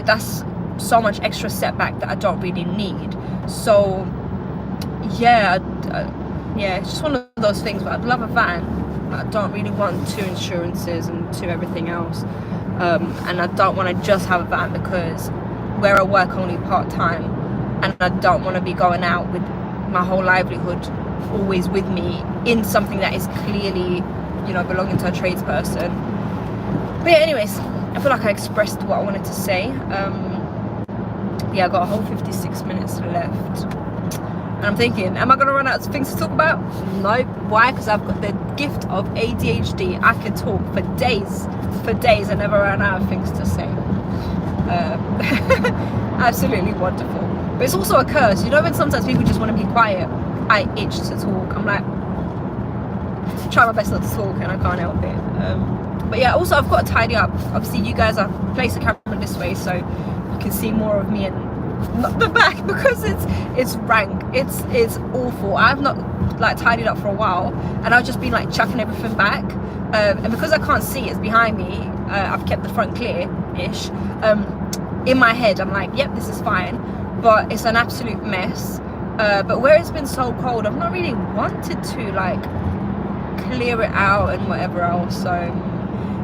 That's so much extra setback that I don't really need. So yeah, it's just one of those things. But I'd love a van. I don't really want 2 insurances and 2 everything else, and I don't want to just have a van, because where I work only part-time, and I don't want to be going out with my whole livelihood always with me in something that is clearly, you know, belonging to a tradesperson. But yeah, anyways, I feel like I expressed what I wanted to say. Yeah, I got a whole 56 minutes left. And I'm thinking, am I going to run out of things to talk about? Nope. Why? Because I've got the gift of ADHD. I can talk for days and never run out of things to say. Absolutely wonderful. But it's also a curse. You know, when sometimes people just want to be quiet, I itch to talk. I'm like, try my best not to talk, and I can't help it. But yeah, also I've got to tidy up. Obviously, you guys have placed the camera this way so you can see more of me and not the back, because it's rank. It's awful. I've not like tidied up for a while, and I've just been like chucking everything back, and because I can't see it's behind me, I've kept the front clear-ish. In my head I'm like, yep, this is fine, but it's an absolute mess. But where it's been so cold, I've not really wanted to like clear it out and whatever else. So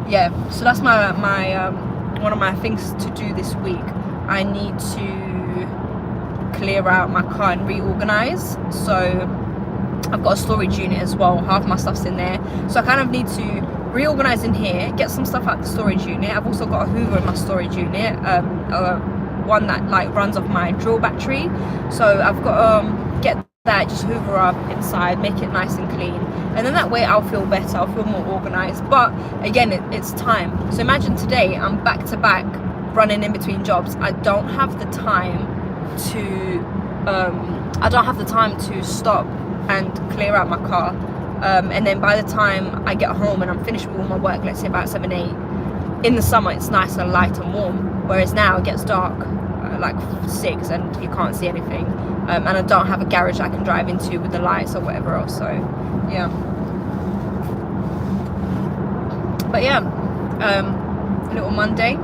yeah, so that's my one of my things to do this week. I need to clear out my car and reorganize. So I've got a storage unit as well, half my stuff's in there, so I kind of need to reorganize in here, get some stuff out the storage unit. I've also got a Hoover in my storage unit, one that like runs off my drill battery, so I've got to get that, just hoover up inside, make it nice and clean, and then that way I'll feel better, I'll feel more organized. But again, it's time. So imagine today I'm back to back running in between jobs. I don't have the time to stop and clear out my car, and then by the time I get home and I'm finished with all my work, let's say about 7-8, in the summer it's nice and light and warm, whereas now it gets dark like 6 and you can't see anything, and I don't have a garage I can drive into with the lights or whatever else. So yeah, but yeah, little Monday.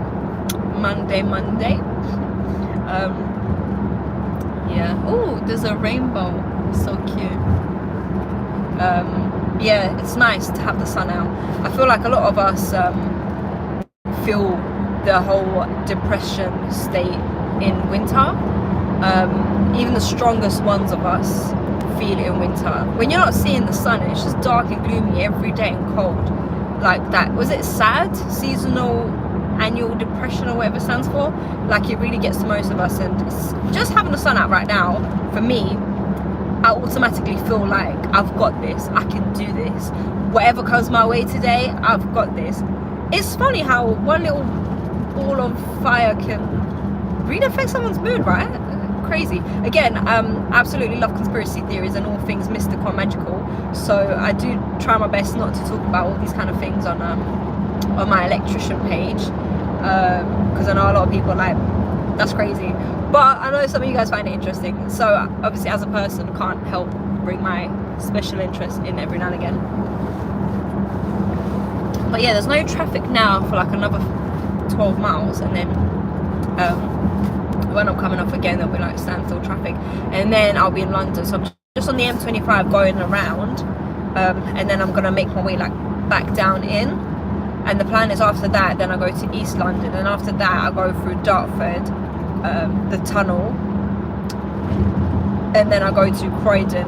Yeah. Oh, there's a rainbow, so cute. Yeah, it's nice to have the sun out. I feel like a lot of us feel the whole depression state in winter. Even the strongest ones of us feel it in winter. When you're not seeing the sun, it's just dark and gloomy every day and cold. Like that, was it SAD? Seasonal annual depression or whatever it stands for. Like, it really gets to most of us, and it's just having the sun out right now, for me, I automatically feel like I've got this, I can do this, whatever comes my way today, I've got this. It's funny how one little ball of fire can really affect someone's mood, right? Crazy. Again, absolutely love conspiracy theories and all things mystical and magical, so I do try my best not to talk about all these kind of things on my Electrician page, because I know a lot of people are like, that's crazy, but I know some of you guys find it interesting. So obviously, as a person, can't help bring my special interest in every now and again. But yeah, there's no traffic now for like another 12 miles, and then when I'm coming off again, there'll be like standstill traffic, and then I'll be in London. So I'm just on the M25 going around, and then I'm gonna make my way like back down in, and the plan is after that then I go to East London, and after that I go through Dartford, the tunnel, and then I go to Croydon,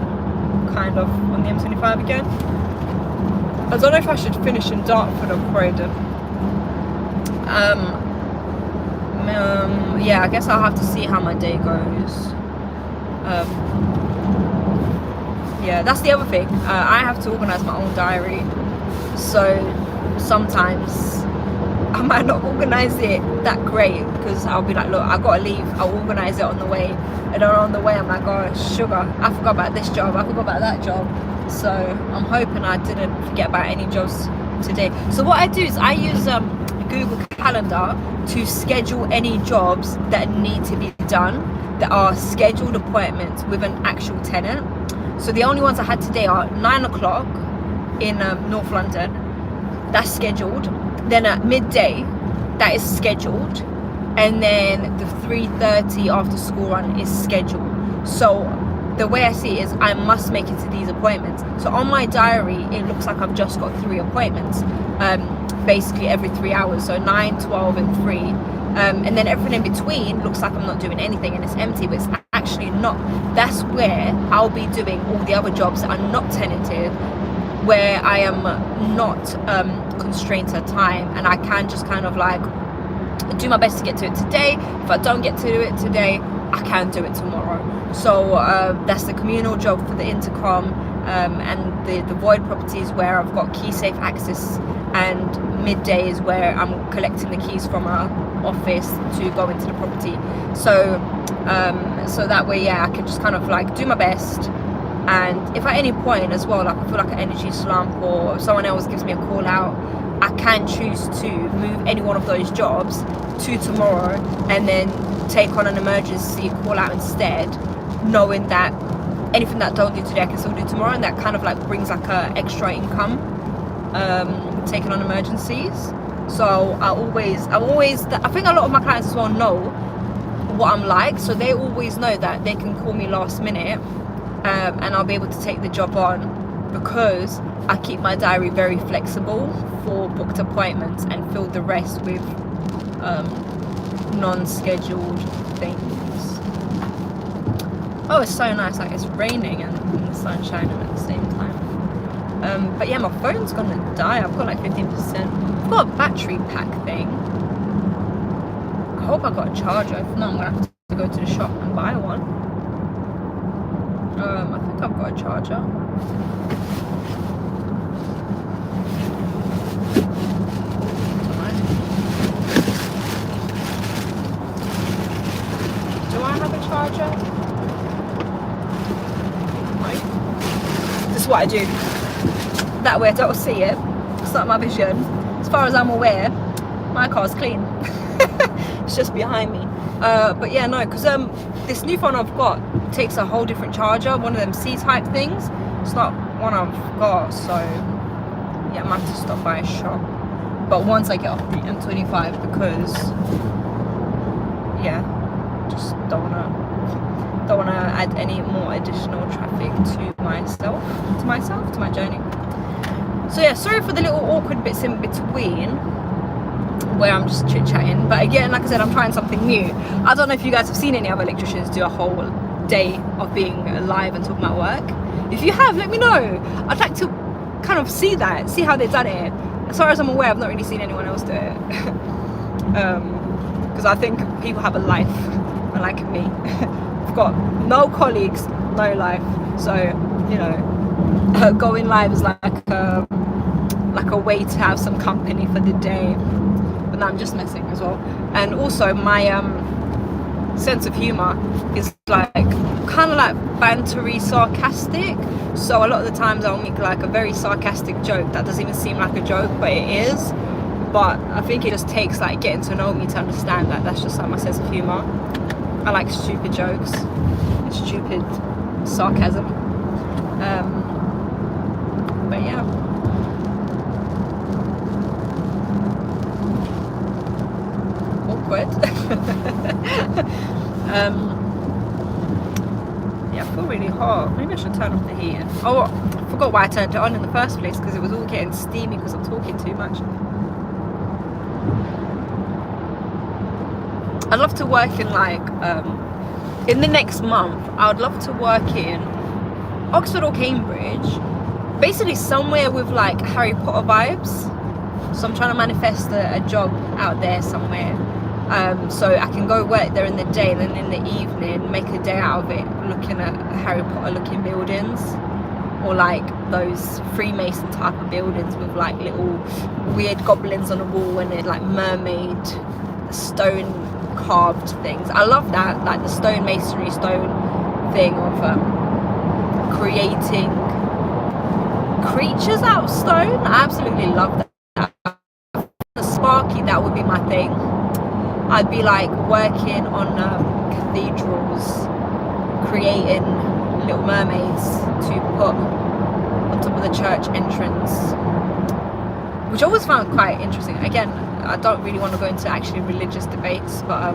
kind of on the M25 again. I don't know if I should finish in Dartford or Croydon. Yeah, I guess I'll have to see how my day goes. Yeah, that's the other thing. I have to organise my own diary, so sometimes I might not organise it that great, because I'll be like, look, I gotta leave, I'll organise it on the way, and then on the way I'm like, oh sugar, I forgot about this job, I forgot about that job. So I'm hoping I didn't forget about any jobs today. So what I do is I use Google Calendar to schedule any jobs that need to be done, that are scheduled appointments with an actual tenant. So the only ones I had today are 9 o'clock in North London, that's scheduled. Then at midday, that is scheduled. And then the 3:30 after school run is scheduled. So the way I see it is I must make it to these appointments. So on my diary, it looks like I've just got 3 appointments, basically every 3 hours. So 9, 12 and 3. And then everything in between looks like I'm not doing anything and it's empty, but it's actually not. That's where I'll be doing all the other jobs that are not tenanted, where I am not constrained to time, and I can just kind of like do my best to get to it today. If I don't get to it today, I can do it tomorrow. So that's the communal job for the intercom, and the void properties where I've got key safe access, and midday is where I'm collecting the keys from our office to go into the property. So so that way, yeah, I can just kind of like do my best. And if at any point as well, like I feel like an energy slump or someone else gives me a call out, I can choose to move any one of those jobs to tomorrow and then take on an emergency call out instead, knowing that anything that I don't do today I can still do tomorrow, and that kind of like brings like a extra income, taking on emergencies. So I think a lot of my clients as well know what I'm like, so they always know that they can call me last minute, and I'll be able to take the job on, because I keep my diary very flexible for booked appointments and fill the rest with non-scheduled things. Oh, it's so nice, like it's raining and the sun's shining at the same time. But yeah, my phone's gonna die. I've got like 15%. I've got a battery pack thing. I hope I got a charger. If not, I'm gonna have to go to the shop and buy one. I think I've got a charger. Do I have a charger? No. This is what I do. That way I don't see it. It's not my vision. As far as I'm aware, my car's clean. It's just behind me. But yeah, no, because this new phone I've got takes a whole different charger, one of them C-type things. It's not one I've got, so yeah, I might have to stop by a shop. But once I get off the M25, because yeah, just don't wanna add any more additional traffic to my journey. So yeah, sorry for the little awkward bits in between where I'm just chit-chatting, but again, like I said, I'm trying something new. I don't know if you guys have seen any other electricians do a whole day of being live and talking about work. If you have, let me know. I'd like to kind of see how they've done it. As far as I'm aware, I've not really seen anyone else do it. Because I think people have a life, unlike me. I've got no colleagues, no life, so you know, going live is like a way to have some company for the day. But no, I'm just messing as well. And also my sense of humor is like kind of like bantery, sarcastic. So a lot of the times I'll make like a very sarcastic joke that doesn't even seem like a joke, but it is. But I think it just takes like getting to know me to understand that that's just like my sense of humor. I like stupid jokes, stupid sarcasm. But yeah. Awkward. Yeah, I feel really hot. Maybe I should turn off the heat. Oh, I forgot why I turned it on in the first place, because it was all getting steamy because I'm talking too much. I'd love to work in like in the next month, I would love to work in Oxford or Cambridge, basically somewhere with like Harry Potter vibes. So I'm trying to manifest a job out there somewhere, so I can go work there in the day, and then in the evening make a day out of it looking at Harry Potter looking buildings, or like those Freemason type of buildings with like little weird goblins on the wall, and they're like mermaid stone carved things. I love that, like the stone masonry stone thing of creating creatures out of stone. I absolutely love that. Sparky, that would be my thing. I'd be like working on cathedrals, creating little mermaids to put on top of the church entrance, which I always found quite interesting. Again, I don't really want to go into actually religious debates, but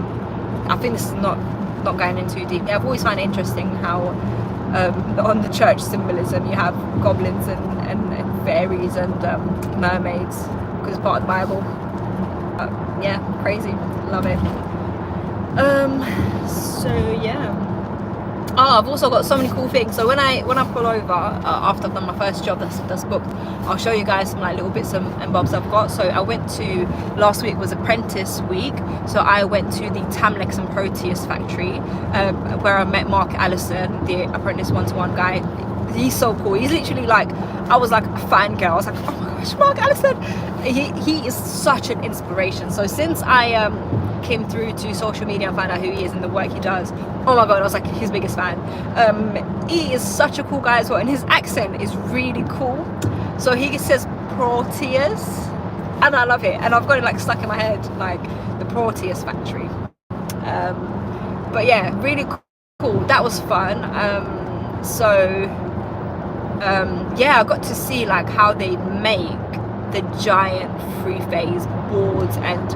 I think this is not going in too deep. Yeah, I've always found it interesting how on the church symbolism you have goblins and fairies and mermaids, because it's part of the Bible. Yeah, crazy, love it. So yeah. Oh, I've also got so many cool things. So when I pull over after I've done my first job that's booked, I'll show you guys some like little bits and bobs I've got. So I went to, last week was apprentice week, so I went to the Tamlex and Proteus factory, where I met Mark Allison, the apprentice 1-to-1 guy. He's so cool. He's literally like, I was like a fangirl. I was like, oh my gosh, Mark Allison. He is such an inspiration. So since I came through to social media and found out who he is and the work he does, oh my god, I was like his biggest fan. He is such a cool guy as well, and his accent is really cool. So he says Proteus, and I love it, and I've got it like stuck in my head, like the Proteus factory. But yeah, really cool. That was fun. Yeah, I got to see like how they make the giant 3-phase boards and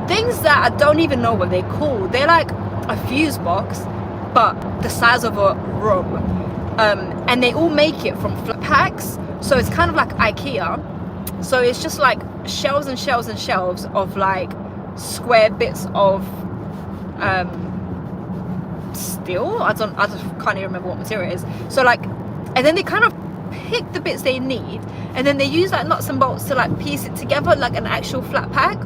things that I don't even know what they're called. They're like a fuse box, but the size of a room, and they all make it from flat packs, so it's kind of like IKEA. So it's just like shelves and shelves and shelves of like square bits of steel. I just can't even remember what material it is. So like, and then they kind of pick the bits they need, and then they use like nuts and bolts to like piece it together like an actual flat pack,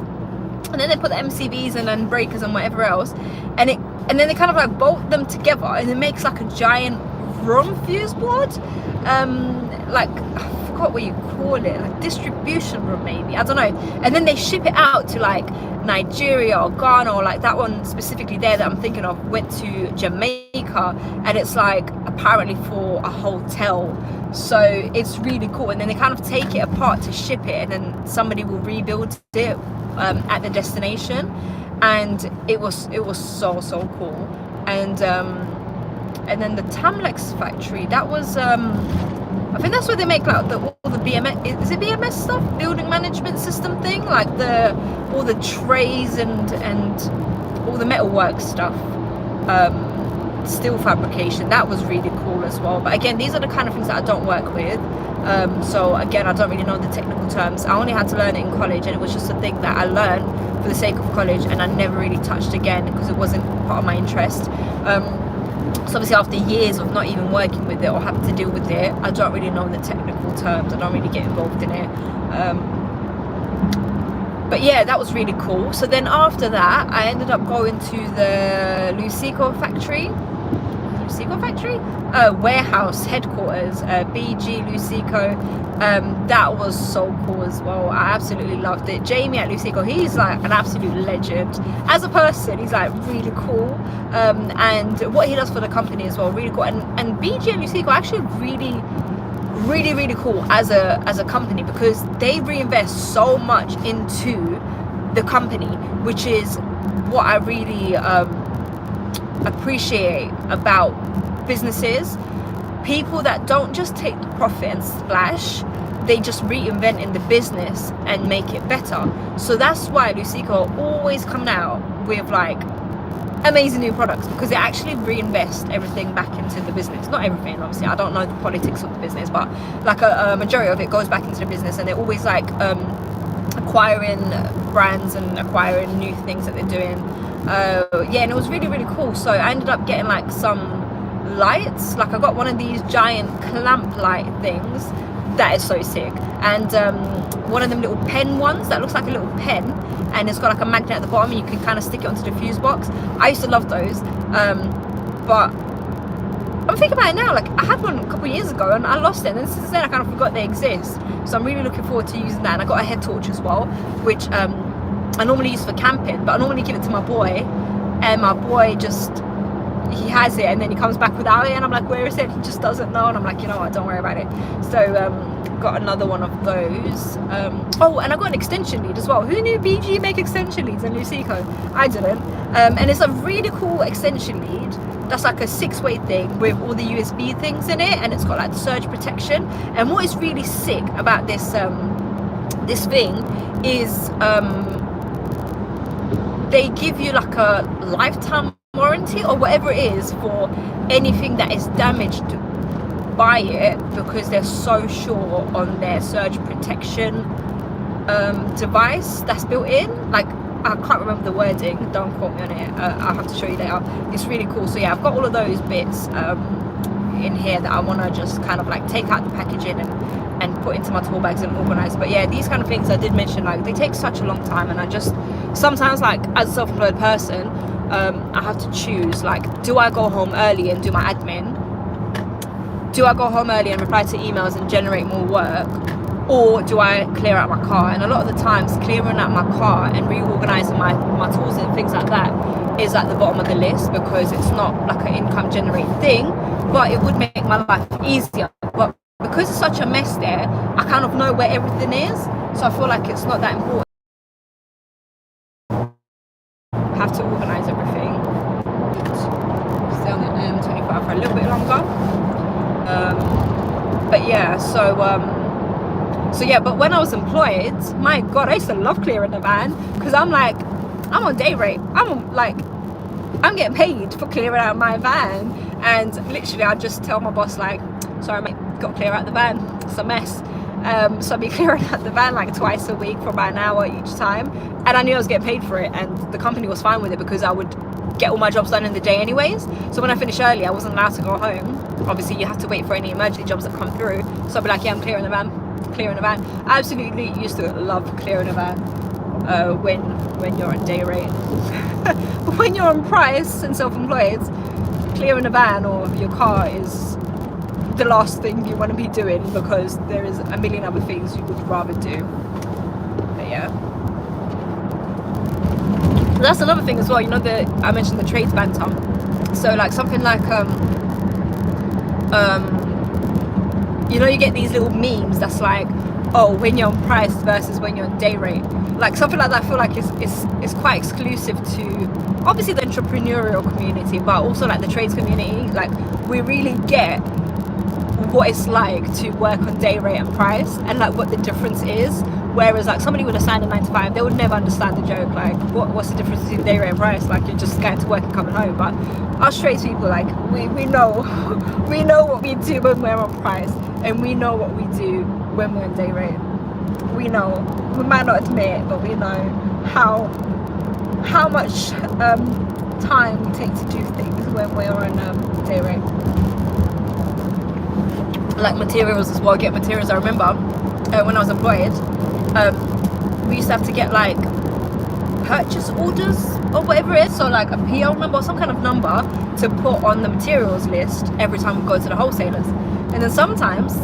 and then they put the MCBs and then breakers and whatever else, and then they kind of like bolt them together, and it makes like a giant room fuse board, like I forgot what you call it, like distribution room maybe, I don't know. And then they ship it out to like Nigeria or Ghana, or like that one specifically there that I'm thinking of went to Jamaica, and it's like apparently for a hotel. So it's really cool, and then they kind of take it apart to ship it, and then somebody will rebuild it at the destination, and it was so cool. And then the Tamlex factory, that was I think that's where they make like all the BMS, is it BMS stuff, building management system thing, like all the trays and all the metalwork stuff, steel fabrication. That was really cool as well. But again, these are the kind of things that I don't work with, so again, I don't really know the technical terms. I only had to learn it in college, and it was just a thing that I learned for the sake of college, and I never really touched again because it wasn't part of my interest. So obviously after years of not even working with it or having to deal with it, I don't really know the technical terms. I don't really get involved in it. But yeah, that was really cool. So then after that, I ended up going to the Luceco factory. Warehouse headquarters, BG Luceco. That was so cool as well. I absolutely loved it. Jamie at Luceco, he's like an absolute legend as a person. He's like really cool, and what he does for the company as well, really cool. And BG at Luceco actually really cool as a company, because they reinvest so much into the company, which is what I really appreciate about businesses. People that don't just take the profit and splash, they just reinvent in the business and make it better. So that's why Luceco always come out with like amazing new products, because they actually reinvest everything back into the business. Not everything, obviously, I don't know the politics of the business, but like a majority of it goes back into the business, and they're always like acquiring brands and acquiring new things that they're doing. Yeah, and it was really, really cool. So I ended up getting like some lights. Like I got one of these giant clamp light things that is so sick, and one of them little pen ones that looks like a little pen, and it's got like a magnet at the bottom, and you can kind of stick it onto the fuse box. I used to love those, but I'm thinking about it now, like I had one a couple of years ago and I lost it, and since then I kind of forgot they exist. So I'm really looking forward to using that. And I got a head torch as well, which I normally use for camping, but I normally give it to my boy, and my boy just, he has it and then he comes back without it, and I'm like, where is it? He just doesn't know, and I'm like, you know what, don't worry about it. So got another one of those. Oh, and I got an extension lead as well. Who knew BG make extension leads in Luceco? I didn't. And it's a really cool extension lead that's like a 6-way thing with all the USB things in it, and it's got like surge protection. And what is really sick about this this thing is they give you like a lifetime warranty or whatever it is for anything that is damaged by it, because they're so sure on their surge protection device that's built in. Like I can't remember the wording, don't quote me on it, I'll have to show you later. It's really cool. So yeah, I've got all of those bits in here that I want to just kind of like take out the packaging and put into my tool bags and organize. But yeah, these kind of things I did mention, like they take such a long time, and I just sometimes, like as a self-employed person, I have to choose, like, do I go home early and do my admin? Do I go home early and reply to emails and generate more work? Or do I clear out my car? And a lot of the times clearing out my car and reorganizing my tools and things like that is at the bottom of the list, because it's not like an income generating thing, but it would make my life easier. But because it's such a mess there, I kind of know where everything is, so I feel like it's not that important. I have to organize everything. Stay on the 25 for a little bit longer. But yeah, so yeah, but when I was employed, my god, I used to love clearing the van, because I'm like, I'm on day rate, I'm getting paid for clearing out my van. And literally I'd just tell my boss, like, sorry mate, got to clear out the van, it's a mess. So I'd be clearing out the van like twice a week for about an hour each time, and I knew I was getting paid for it, and the company was fine with it because I would get all my jobs done in the day anyways. So when I finished early, I wasn't allowed to go home. Obviously you have to wait for any emergency jobs that come through, so I'd be like, yeah, I'm clearing the van. I absolutely used to love clearing a van when you're on day rate. But when you're on price and self-employed, clearing a van or your car is the last thing you want to be doing, because there is a million other things you would rather do. But yeah, that's another thing as well, you know, I mentioned the trades banter. So like something like you know, you get these little memes that's like, oh, when you're on price versus when you're on day rate. Like something like that I feel like is quite exclusive to obviously the entrepreneurial community, but also like the trades community. Like we really get what it's like to work on day rate and price, and like what the difference is. Whereas like somebody would have signed a 9 to 5, they would never understand the joke. Like what's the difference between day rate and price? Like you're just going to work and coming home. But us trades people, like we know we know what we do when we're on price, and we know what we do when we're on day rate. We know, we might not admit it, but we know how much time we take to do things when we're on day rate. Like materials as well, get materials. I remember when I was employed, we used to have to get like purchase orders or whatever it is, so like a PO number or some kind of number to put on the materials list every time we go to the wholesalers. And then sometimes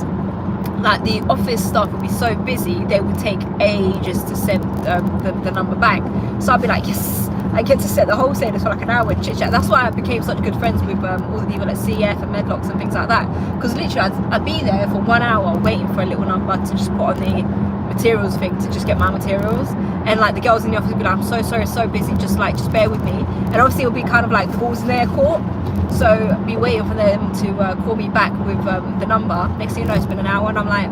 like the office staff would be so busy, they would take ages to send the number back. So I'd be like, yes, I get to set the wholesalers for like an hour and chit chat. That's why I became such good friends with all the people at CF and Medlocks and things like that, because literally I'd be there for 1 hour waiting for a little number to just put on the materials thing to just get my materials. And like the girls in the office would be like, I'm so sorry, so busy, just bear with me. And obviously it would be kind of like the ball's in their court, so I'd be waiting for them to call me back with the number. Next thing you know, it's been an hour, and I'm like,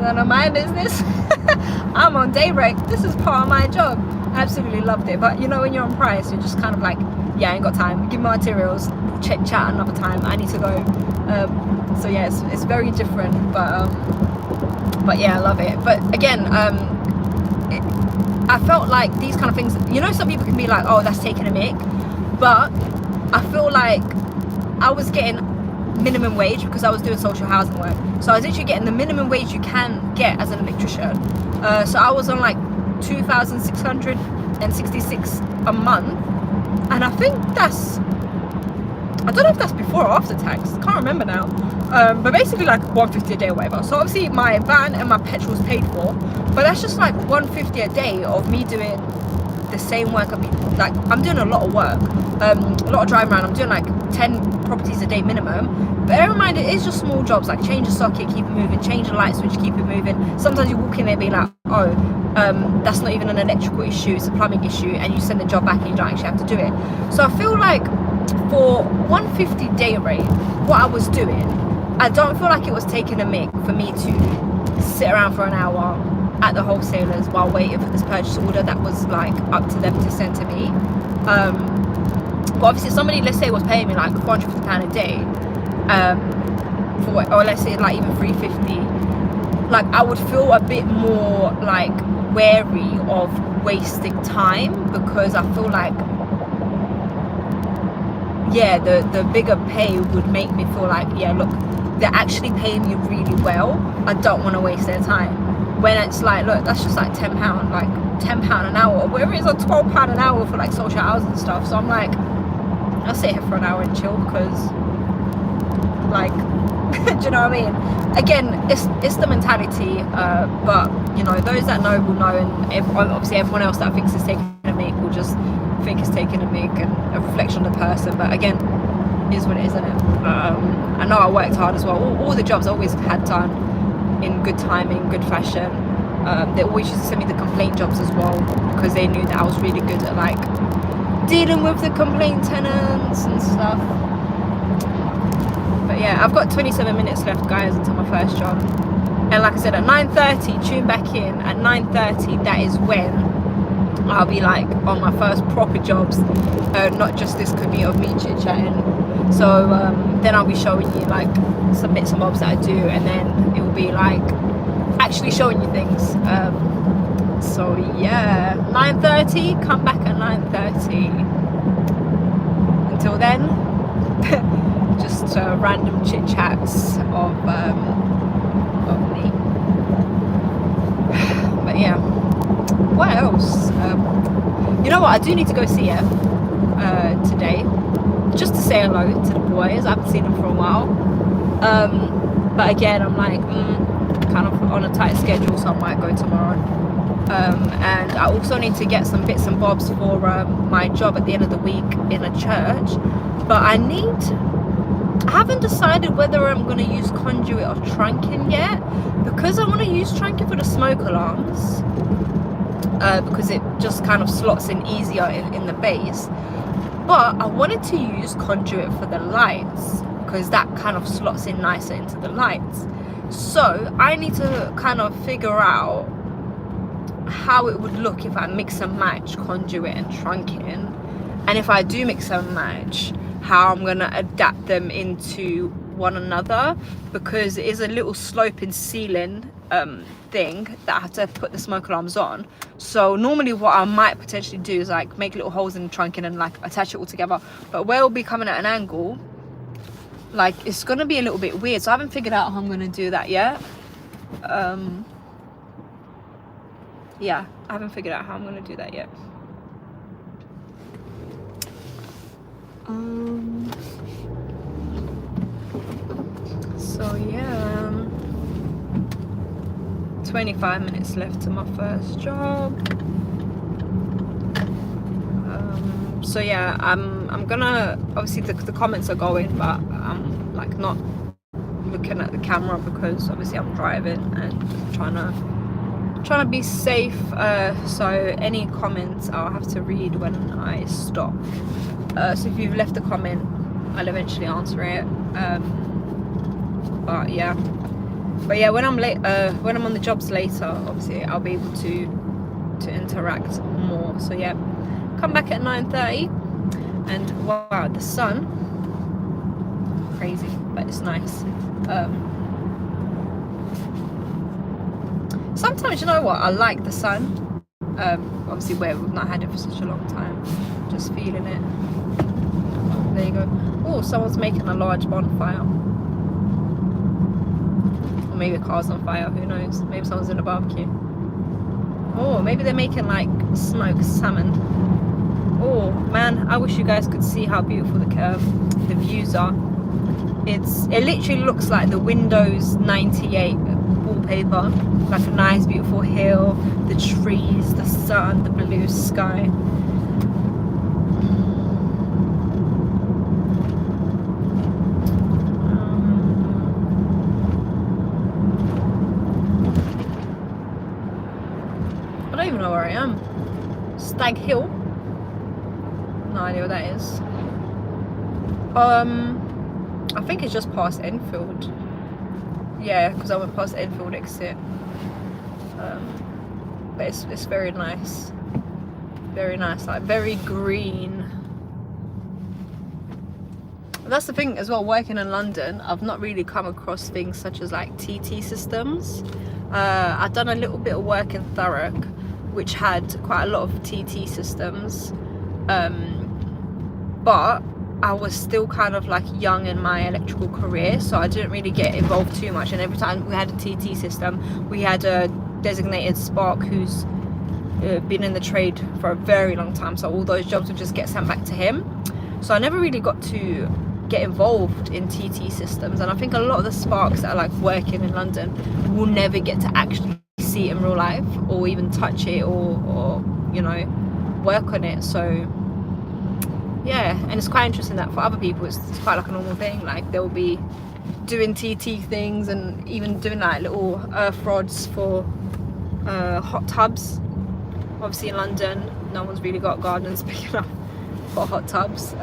none of my business. I'm on day rate, this is part of my job. I absolutely loved it. But you know, when you're on price, you're just kind of like, yeah, I ain't got time, give me my materials, chat another time, I need to go. So yeah, it's very different, but yeah, I love it. But again, I felt like these kind of things, you know, some people can be like, oh, that's taking a mick, but I feel like I was getting minimum wage because I was doing social housing work. So I was literally getting the minimum wage you can get as an electrician. So I was on like 2,666 a month, and I think that's, I don't know if that's before or after tax, can't remember now, but basically like 150 a day or whatever. So obviously my van and my petrol's paid for, but that's just like 150 a day of me doing the same work. I mean, like, I'm doing a lot of work, a lot of driving around. I'm doing like 10 properties a day minimum, but bear in mind it is just small jobs, like change a socket, keep it moving, change a light switch, keep it moving. Sometimes you walk in there and be like, oh, that's not even an electrical issue, it's a plumbing issue, and you send the job back and you don't actually have to do it. So I feel like for 150 day rate, what I was doing, I don't feel like it was taking a mick for me to sit around for an hour at the wholesalers while waiting for this purchase order that was like up to them to send to me. But obviously somebody, let's say, was paying me like £450 a day, for, or let's say like even 350, like I would feel a bit more like wary of wasting time, because I feel like, yeah, the bigger pay would make me feel like, yeah, look, they're actually paying me really well, I don't want to waste their time. When it's like, look, that's just like £10, like £10 an hour, whatever it is, or £12 an hour for like social housing stuff. So I'm like, I'll sit here for an hour and chill, because like do you know what I mean? Again, it's the mentality, but you know, those that know will know, and obviously everyone else that thinks it's taking a mick will just think it's taking a mick and a reflection of the person. But again, it is what it is, isn't it? I know I worked hard as well. All the jobs I always had done in good timing, good fashion. They always used to send me the complaint jobs as well, because they knew that I was really good at like dealing with the complaint tenants and stuff. But yeah, I've got 27 minutes left, guys, until my first job. And like I said, at 9:30, tune back in. At 9:30, that is when I'll be like on my first proper jobs, not just this commute of me chit-chatting. So then I'll be showing you like some bits and bobs that I do, and then it will be like actually showing you things. So yeah, 9:30, come back at 9:30. Until then, just random chit chats of me. But yeah, what else? You know what, I do need to go see it today, just to say hello to the boys. I haven't seen them for a while, but again, I'm like kind of on a tight schedule, so I might go tomorrow. And I also need to get some bits and bobs for my job at the end of the week in a church, but I haven't decided whether I'm going to use conduit or trunking yet, because I want to use trunking for the smoke alarms, because it just kind of slots in easier in the base. But I wanted to use conduit for the lights, because that kind of slots in nicer into the lights. So I need to kind of figure out how it would look if I mix and match conduit and trunking, and if I do mix and match, how I'm gonna adapt them into one another, because it is a little sloping ceiling thing that I have to put the smoke alarms on. So normally what I might potentially do is like make little holes in the trunking and like attach it all together, but where it'll be coming at an angle, like it's gonna be a little bit weird. So I haven't figured out how I'm gonna do that yet. Yeah, I haven't figured out how I'm gonna do that yet. So yeah, 25 minutes left to my first job. So yeah, I'm gonna, obviously the comments are going, but I'm like not looking at the camera because obviously I'm driving and trying to be safe. So any comments I'll have to read when I stop. So if you've left a comment, I'll eventually answer it. But yeah, when I'm on the jobs later, obviously I'll be able to interact more. So yeah, come back at 9:30, and wow, the sun, crazy, but it's nice. Sometimes, you know what, I like the sun, Obviously where we've not had it for such a long time. Just feeling it. There you go. Oh, someone's making a large bonfire. Or maybe a car's on fire, who knows? Maybe someone's in a barbecue. Oh, maybe they're making like smoked salmon. Oh man, I wish you guys could see how beautiful the views are. It literally looks like the Windows 98 wallpaper, like a nice beautiful hill, the trees, the sun, the blue sky. I don't even know where I am. Stag Hill? No idea what that is. I think it's just past Enfield. Yeah, because I went past Enfield exit. But it's very nice. Very nice, like very green. And that's the thing as well, working in London, I've not really come across things such as like TT systems. I've done a little bit of work in Thurrock, which had quite a lot of TT systems. But I was still kind of like young in my electrical career, so I didn't really get involved too much. And every time we had a TT system, we had a designated spark who's been in the trade for a very long time, so all those jobs would just get sent back to him. So I never really got to get involved in TT systems, and I think a lot of the sparks that are like working in London will never get to actually see it in real life or even touch it or you know, work on it. So yeah, and it's quite interesting that for other people it's quite like a normal thing, like they'll be doing TT things and even doing like little earth rods for hot tubs. Obviously in London no one's really got gardens big enough for hot tubs,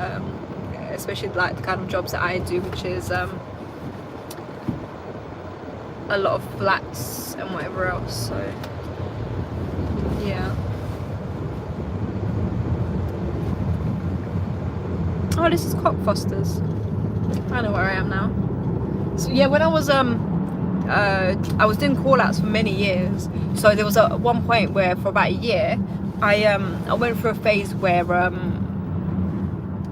especially like the kind of jobs that I do, which is a lot of flats and whatever else. So yeah. Oh, this is Cockfosters. I know where I am now. So yeah, when I was doing call outs for many years, so there was one point where for about a year I went through a phase where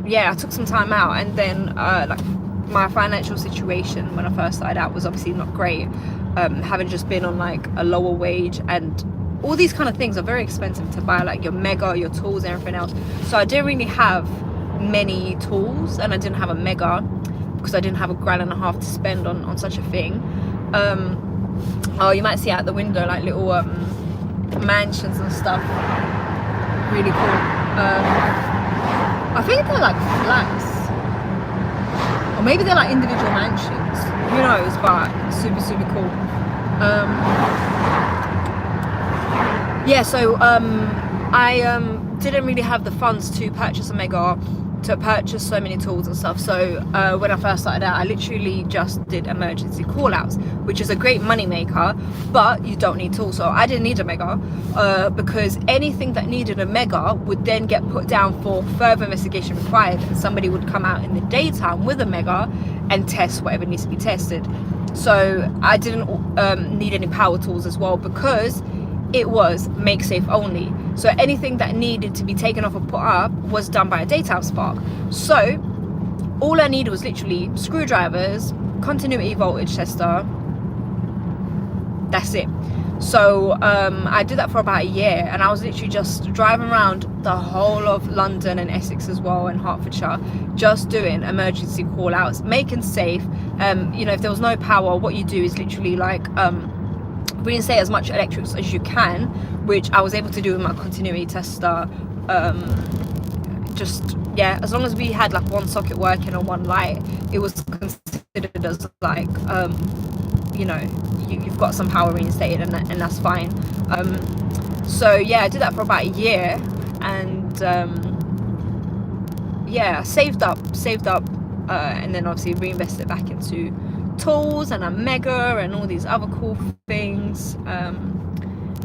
yeah, I took some time out, and then like my financial situation when I first started out was obviously not great, having just been on like a lower wage, and all these kind of things are very expensive to buy, like your Mega, your tools and everything else. So I didn't really have many tools, and I didn't have a Mega because I didn't have £1.5 grand to spend on such a thing. Oh, you might see out the window like little mansions and stuff, really cool. I think they're like flats, or maybe they're like individual mansions, who knows, but super cool. Yeah, so I didn't really have the funds to purchase a Mega, to purchase so many tools and stuff. So when I first started out, I literally just did emergency call outs, which is a great money maker, but you don't need tools. So I didn't need a Mega because anything that needed a Mega would then get put down for further investigation required, and somebody would come out in the daytime with a Mega and test whatever needs to be tested. So I didn't need any power tools as well, because it was make safe only. So anything that needed to be taken off or put up was done by a daytime spark. So all I needed was literally screwdrivers, continuity voltage tester, that's it. So I did that for about a year, and I was literally just driving around the whole of London and Essex as well, and Hertfordshire, just doing emergency call outs, making safe. You know, if there was no power, what you do is literally like reinstate as much electrics as you can, which I was able to do with my continuity tester. Just yeah, as long as we had like one socket working or one light, it was considered as like you know, you've got some power reinstated, and that's fine. So yeah, I did that for about a year, and yeah, saved up, and then obviously reinvested it back into tools and a Mega and all these other cool things.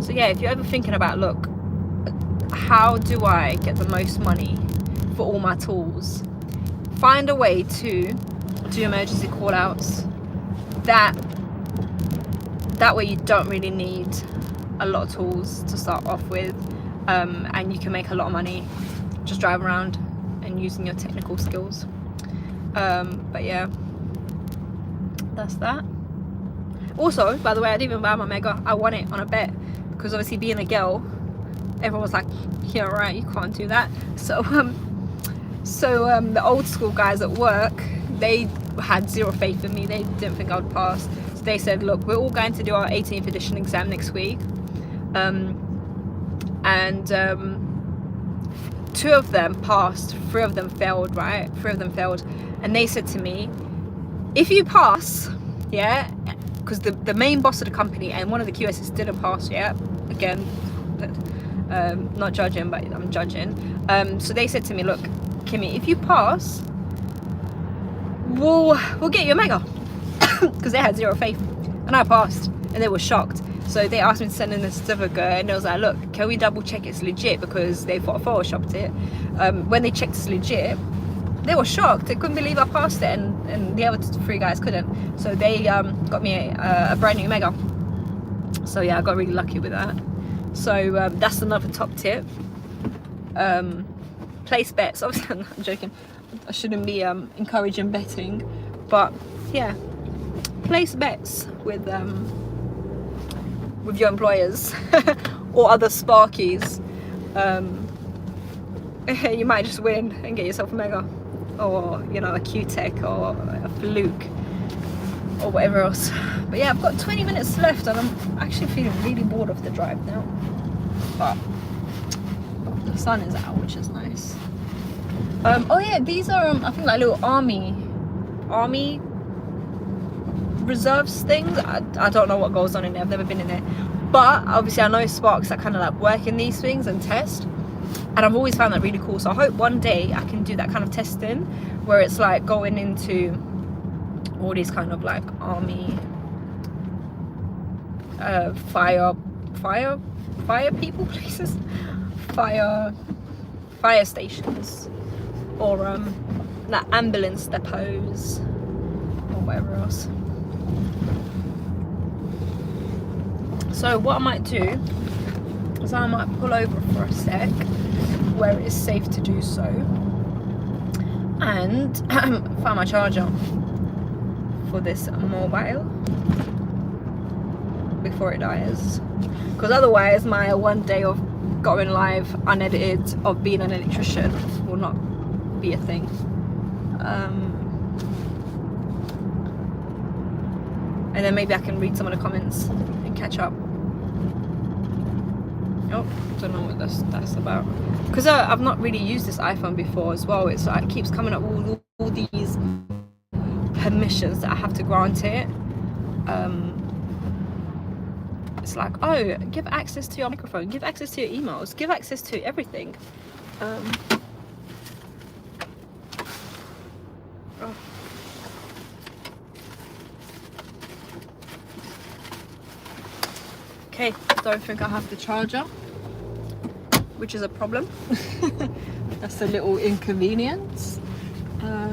So yeah, if you're ever thinking about, look, how do I get the most money for all my tools, find a way to do emergency call outs. That way you don't really need a lot of tools to start off with. and you can make a lot of money just driving around and using your technical skills. But yeah, that's that. Also, by the way, I didn't even buy my Mega. I won it on a bet, because obviously being a girl, everyone was like, yeah, right, you can't do that. So the old school guys at work, they had zero faith in me. They didn't think I would pass. So they said, look, we're all going to do our 18th edition exam next week. Two of them passed, 3 of them failed, right? 3 of them failed. And they said to me, if you pass, yeah, because the main boss of the company and one of the QSs didn't pass yet. Again, not judging, but I'm judging. So they said to me, look, Kimmy, if you pass, we'll get you a Mega. Because they had zero faith. And I passed, and they were shocked. So they asked me to send in the certificate, and they was like, look, can we double check it's legit, because they thought I photoshopped it. When they checked it's legit, they were shocked. They couldn't believe I passed it, and the other 3 guys couldn't. So they got me a brand new Mega. So yeah, I got really lucky with that. So that's another top tip. Place bets. Obviously, I'm joking. I shouldn't be encouraging betting, but yeah, place bets with your employers or other Sparkies. You might just win and get yourself a Mega, or you know, a Q-Tech or a Fluke or whatever else. But yeah, I've got 20 minutes left, and I'm actually feeling really bored of the drive now. But the sun is out, which is nice. Oh yeah, these are I think like little army reserves things. I don't know what goes on in there. I've never been in there, but obviously I know Sparks that kind of like work in these things and test, and I've always found that really cool. So I hope one day I can do that kind of testing, where it's like going into all these kind of like army fire people places, fire stations, or like ambulance depots or whatever else. So what I might do is I might pull over for a sec where it is safe to do so, and find my charger for this mobile before it dies, because otherwise my one day of going live unedited of being an electrician will not be a thing. And then maybe I can read some of the comments and catch up. Oh, don't know what that's about, because I've not really used this iPhone before as well. It's like it keeps coming up all these permissions that I have to grant it. It's like, oh, give access to your microphone, give access to your emails, give access to everything. Oh. Okay, don't think I have the charger, which is a problem. That's a little inconvenience.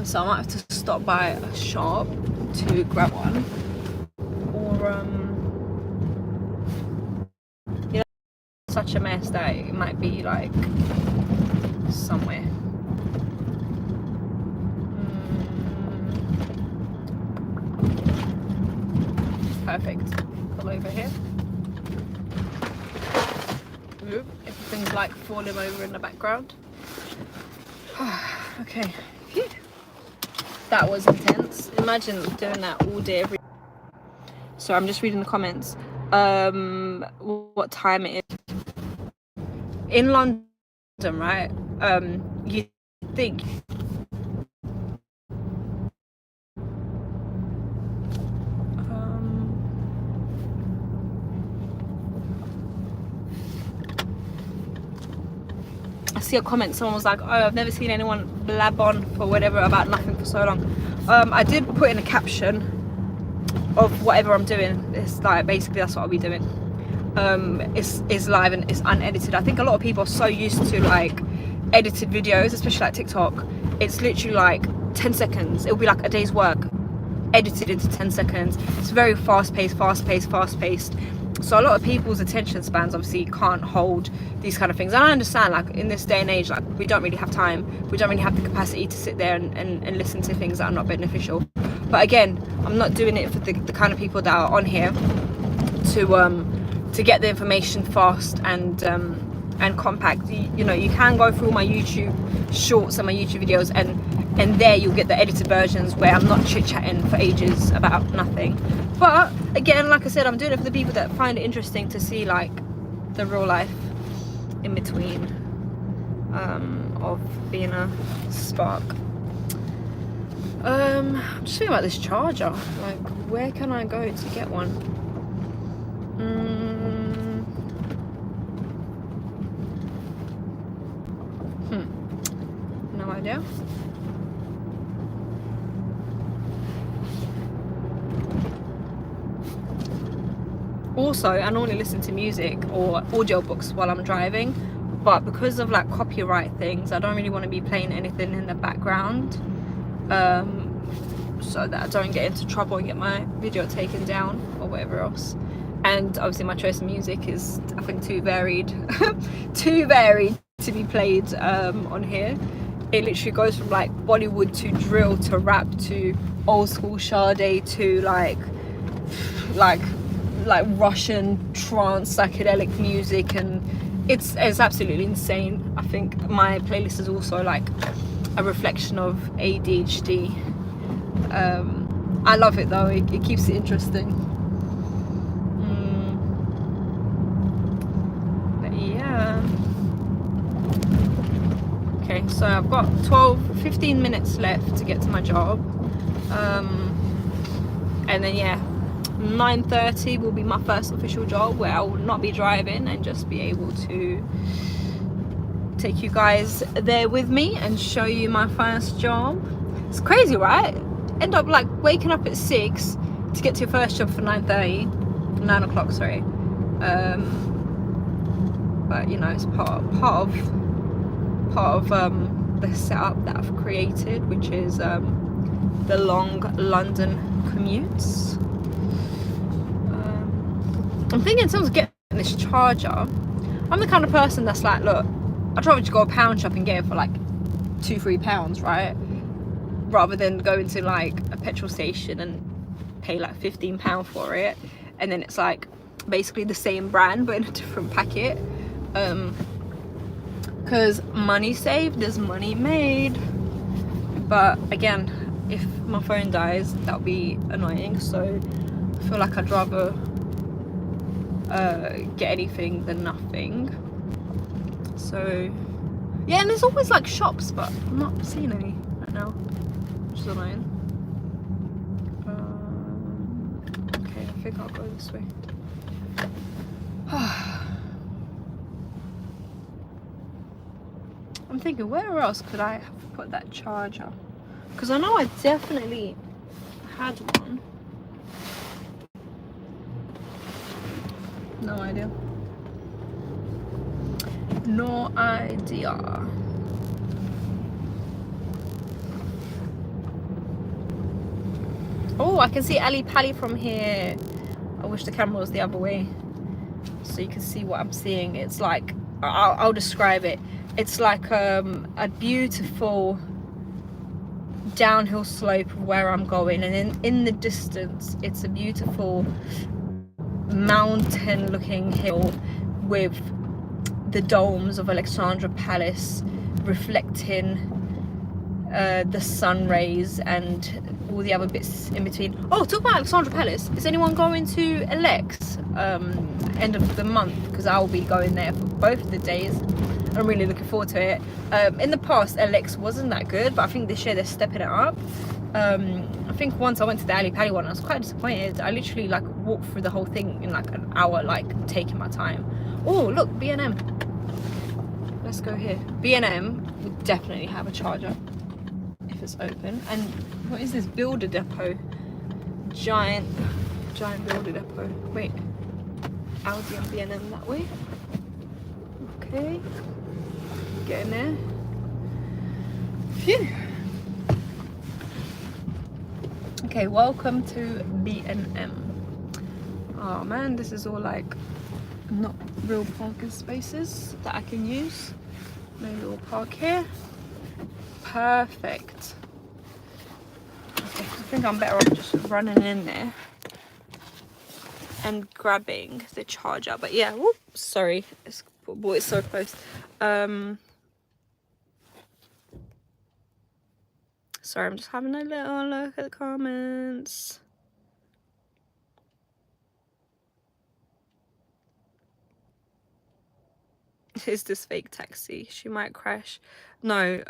So I might have to stop by a shop to grab one, or you know, such a mess that it might be like somewhere. Perfect. Pull over here. Ooh, everything's like falling over in the background. Okay. Phew. That was intense. Imagine doing that all day every. So I'm just reading the comments. What time it is in London, right? You think I see a comment, someone was like, oh, I've never seen anyone blab on for whatever about nothing for so long. I did put in a caption of whatever I'm doing. It's like basically that's what I'll be doing. It's live and it's unedited. I think a lot of people are so used to like edited videos, especially like TikTok. It's literally like 10 seconds. It'll be like a day's work edited into 10 seconds. It's very fast paced. So a lot of people's attention spans obviously can't hold these kind of things, and I understand, like in this day and age, like we don't really have time, we don't really have the capacity to sit there and listen to things that are not beneficial. But again, I'm not doing it for the kind of people that are on here to get the information fast and compact. You know, you can go through my YouTube shorts and my YouTube videos, and there you'll get the edited versions where I'm not chit-chatting for ages about nothing. But again, like I said, I'm doing it for the people that find it interesting to see like the real life in between of being a spark. I'm just thinking about this charger, like where can I go to get one? No idea. Also, I normally listen to music or audiobooks while I'm driving, but because of like copyright things, I don't really want to be playing anything in the background, so that I don't get into trouble and get my video taken down or whatever else. And obviously my choice of music is, I think, too varied too varied to be played on here. It literally goes from like Bollywood to drill to rap to old school Sade to like Russian trance psychedelic music, and it's absolutely insane. I think my playlist is also like a reflection of ADHD. I love it though, it keeps it interesting. But yeah, okay, so I've got 15 minutes left to get to my job, and then yeah, 9:30 will be my first official job where I will not be driving and just be able to take you guys there with me and show you my first job. It's crazy, right? End up like waking up at 6 to get to your first job for 9 o'clock, sorry. But you know, it's part of the setup that I've created, which is the long London commutes. I'm thinking in terms of getting this charger, I'm the kind of person that's like, look, I'd rather just go a pound shop and get it for like £2-3, right? Rather than going to like a petrol station and pay like £15 for it, and then it's like basically the same brand but in a different packet. Because money saved is money made. But again, if my phone dies, that'll be annoying, so I feel like I'd rather get anything than nothing. So yeah, and there's always like shops, but I'm not seeing any right now, which is annoying. Okay, I think I'll go this way. I'm thinking, where else could I have put that charger? Because I know I definitely had one. No idea. No idea. Oh, I can see Ali Pali from here. I wish the camera was the other way so you can see what I'm seeing. It's like, I'll describe it. It's like a beautiful downhill slope of where I'm going, and in the distance it's a beautiful mountain looking hill with the domes of Alexandra Palace reflecting the sun rays and all the other bits in between. Oh, talk about Alexandra Palace. Is anyone going to Alex end of the month? Because I'll be going there for both of the days. I'm really looking forward to it. In the past, Alex wasn't that good, but I think this year they're stepping it up. I think once I went to the Ali Pali one, I was quite disappointed. I literally like walked through the whole thing in like an hour, like taking my time. Oh, look, B&M. Let's go here. B&M would definitely have a charger if it's open. And what is this? Builder depot. Giant builder depot. Wait, Aldi and B&M that way. Okay, get in there. Phew. Okay, welcome to B&M. Oh man, this is all like not real parking spaces that I can use. Maybe we'll park here. Perfect. Okay, I think I'm better off just running in there and grabbing the charger. But yeah, whoops, sorry, it's so close. Sorry, I'm just having a little look at the comments. Is this fake taxi? She might crash. No,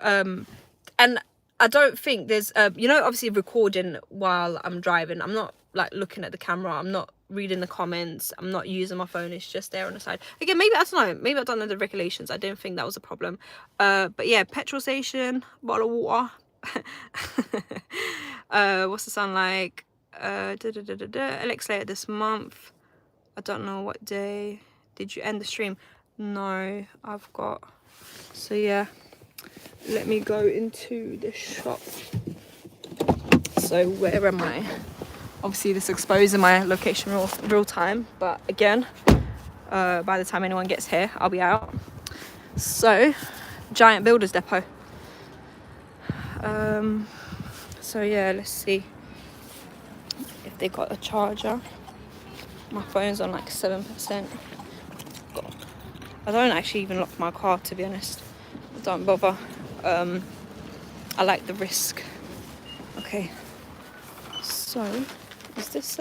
and I don't think there's you know, obviously recording while I'm driving. I'm not like looking at the camera. I'm not reading the comments. I'm not using my phone. It's just there on the side. Again, maybe I don't know. Maybe I don't know the regulations. I didn't think that was a problem. But yeah, petrol station, bottle of water. What's the sun like? Alex later this month. I don't know what day. Did you end the stream? No, I've got. So yeah, let me go into the shop. So where am I? Obviously this exposing my location real time, but again, by the time anyone gets here, I'll be out. So Giant Builders Depot. So yeah, let's see if they got a charger. My phone's on like 7%. I don't actually even lock my car, to be honest. I don't bother. I like the risk. Okay, so is this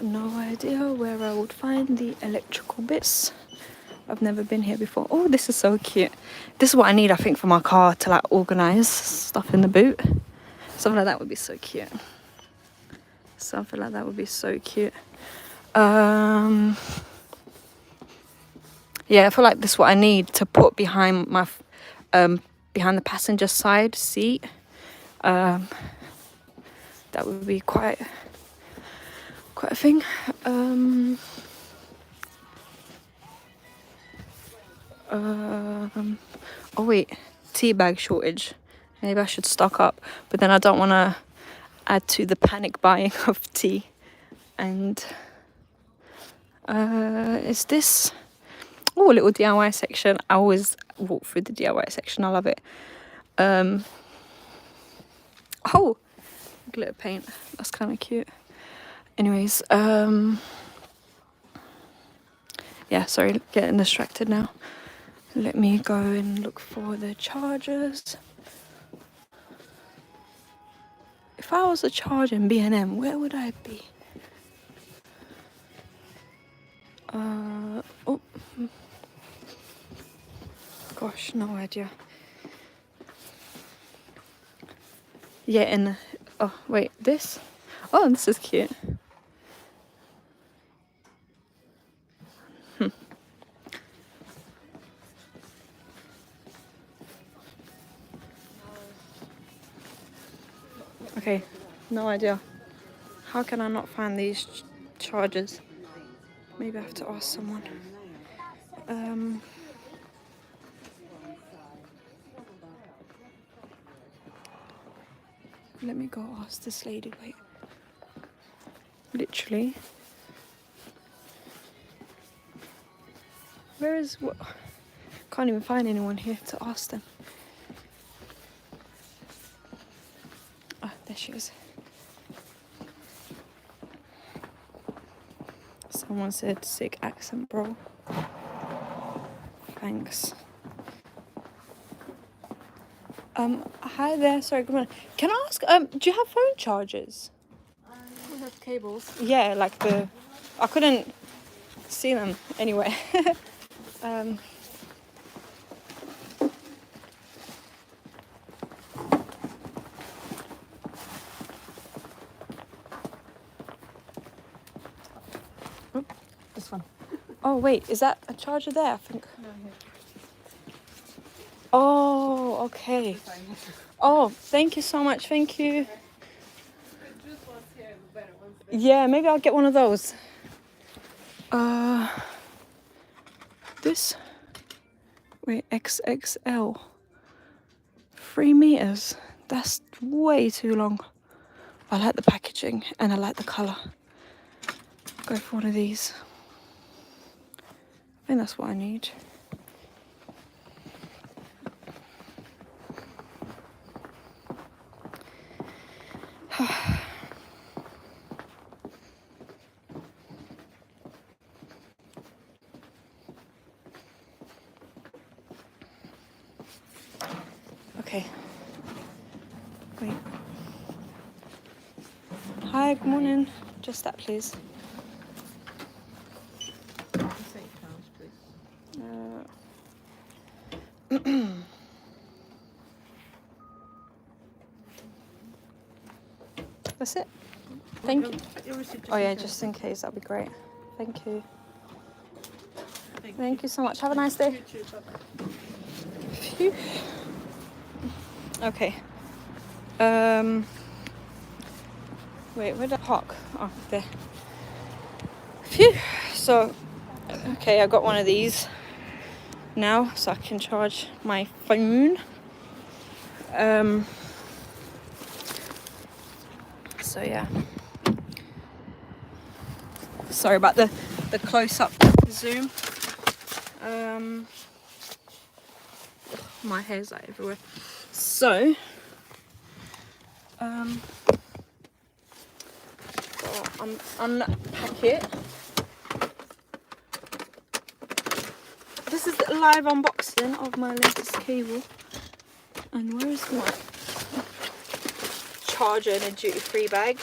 no idea where I would find the electrical bits. I've never been here before. Oh, this is so cute. This is what I need, I think, for my car, to like organize stuff in the boot. Something like that would be so cute. Something like that would be so cute. Yeah, I feel like this is what I need to put behind my behind the passenger side seat. That would be quite a thing. Oh wait, tea bag shortage. Maybe I should stock up, but then I don't want to add to the panic buying of tea. And is this? Oh, a little DIY section. I always walk through the DIY section. I love it. Oh, glitter paint. That's kind of cute. Anyways, yeah, sorry, getting distracted now. Let me go and look for the chargers. If I was a charger in B&M, where would I be? Oh, gosh, no idea. Yeah, and oh wait, this. Oh, this is cute. Okay, no idea. How can I not find these chargers? Maybe I have to ask someone. Let me go ask this lady. Wait. Literally. Where is what? Can't even find anyone here to ask them. Oh, there she is. Someone said sick accent, bro. Thanks. Hi there. Sorry, good morning. Can I ask? Do you have phone chargers? We have cables. Yeah, like I couldn't see them anywhere. This one. Oh wait, is that a charger there? I think. No, here. Oh, okay. Oh, thank you so much. Thank you. Yeah, maybe I'll get one of those. This. Wait, XXL. 3 meters. That's way too long. I like the packaging and I like the colour. Go for one of these. I think that's what I need. Okay. Wait. Hi, good morning. Just that, please. That's it. Thank you. Oh yeah, just in case, that'd be great. Thank you. Thank you so much. Have a nice day. Phew. Okay. Wait, where'd I park? Oh, there. Phew. So, okay, I got one of these now, so I can charge my phone. So yeah. Sorry about the close-up zoom. My hair's like everywhere. So, unpack it. This is the live unboxing of my latest cable. And where is my charger in a duty-free bag?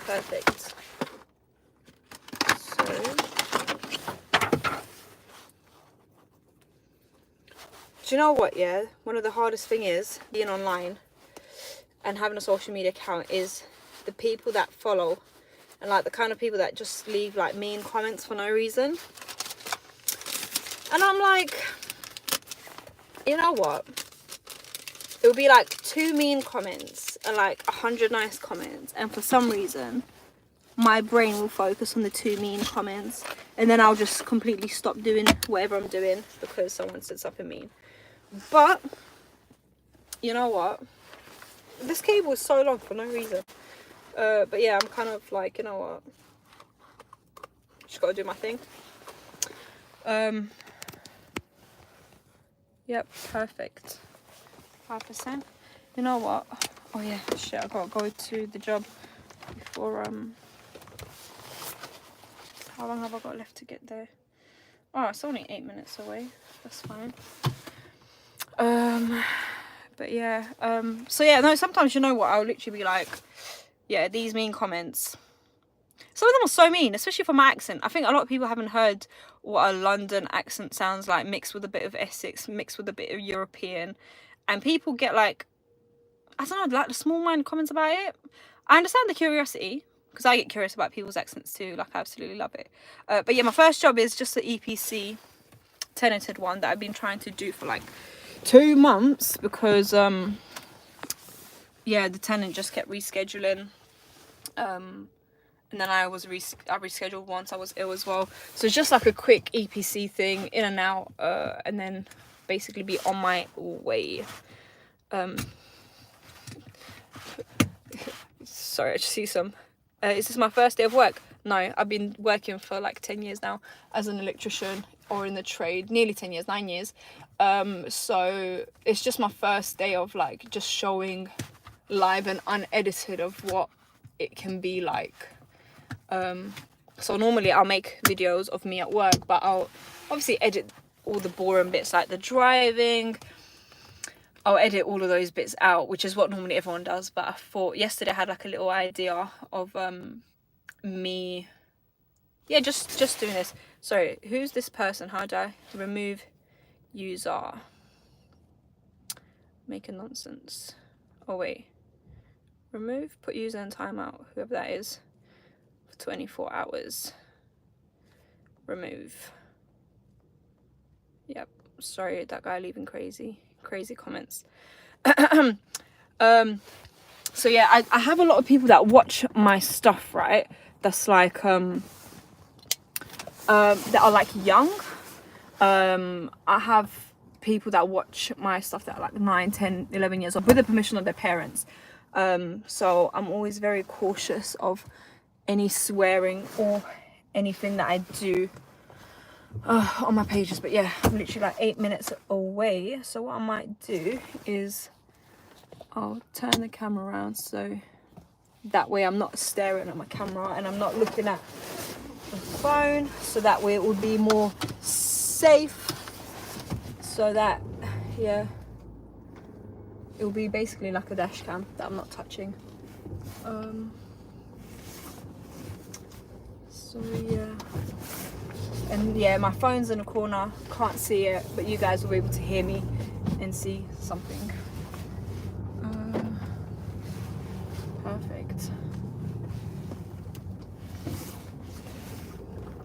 Perfect. So, do you know what, yeah? One of the hardest thing is being online and having a social media account is the people that follow and like the kind of people that just leave like mean comments for no reason. And I'm like, you know what? It would be like 2 mean comments and like 100 nice comments, and for some reason my brain will focus on the 2 mean comments, and then I'll just completely stop doing whatever I'm doing because someone said something mean. But you know what? This cable is so long for no reason. But yeah, I'm kind of like, you know what? Just gotta do my thing. Yep, perfect. 5%. You know what? Oh yeah, shit, I gotta go to the job before how long have I got left to get there? Oh, it's only 8 minutes away. That's fine. But yeah, so yeah, no, sometimes, you know what, I'll literally be like, yeah, these mean comments. Some of them are so mean, especially for my accent. I think a lot of people haven't heard what a London accent sounds like, mixed with a bit of Essex, mixed with a bit of European. And people get like, I don't know, like the small-minded comments about it. I understand the curiosity, because I get curious about people's accents too. Like, I absolutely love it. But yeah, my first job is just the EPC tenanted one that I've been trying to do for like 2 months because, yeah, the tenant just kept rescheduling. And then I rescheduled once I was ill as well. So it's just like a quick EPC thing, in and out, and then basically be on my way. Sorry, I just see some. Is this my first day of work? No, I've been working for like 10 years now as an electrician or in the trade. Nearly 10 years, 9 years. So it's just my first day of like just showing live and unedited of what it can be like. So normally I'll make videos of me at work, but I'll obviously edit all the boring bits like the driving. I'll edit all of those bits out, which is what normally everyone does. But I thought yesterday I had like a little idea of me, yeah, just doing this. Sorry, who's this person? How do I remove user? Making nonsense. Oh wait, remove, put user in timeout, whoever that is. 24 hours. Remove. Yep, sorry, that guy leaving crazy comments. So yeah, I have a lot of people that watch my stuff, right? That's like that are like young. I have people that watch my stuff that are like 9, 10, 11 years old with the permission of their parents. So I'm always very cautious of any swearing or anything that I do on my pages. But yeah, I'm literally like 8 minutes away, so what I might do is I'll turn the camera around so that way I'm not staring at my camera and I'm not looking at the phone, so that way it will be more safe, so that, yeah, it will be basically like a dash cam that I'm not touching. So yeah, and yeah, my phone's in the corner, can't see it, but you guys will be able to hear me and see something. Perfect.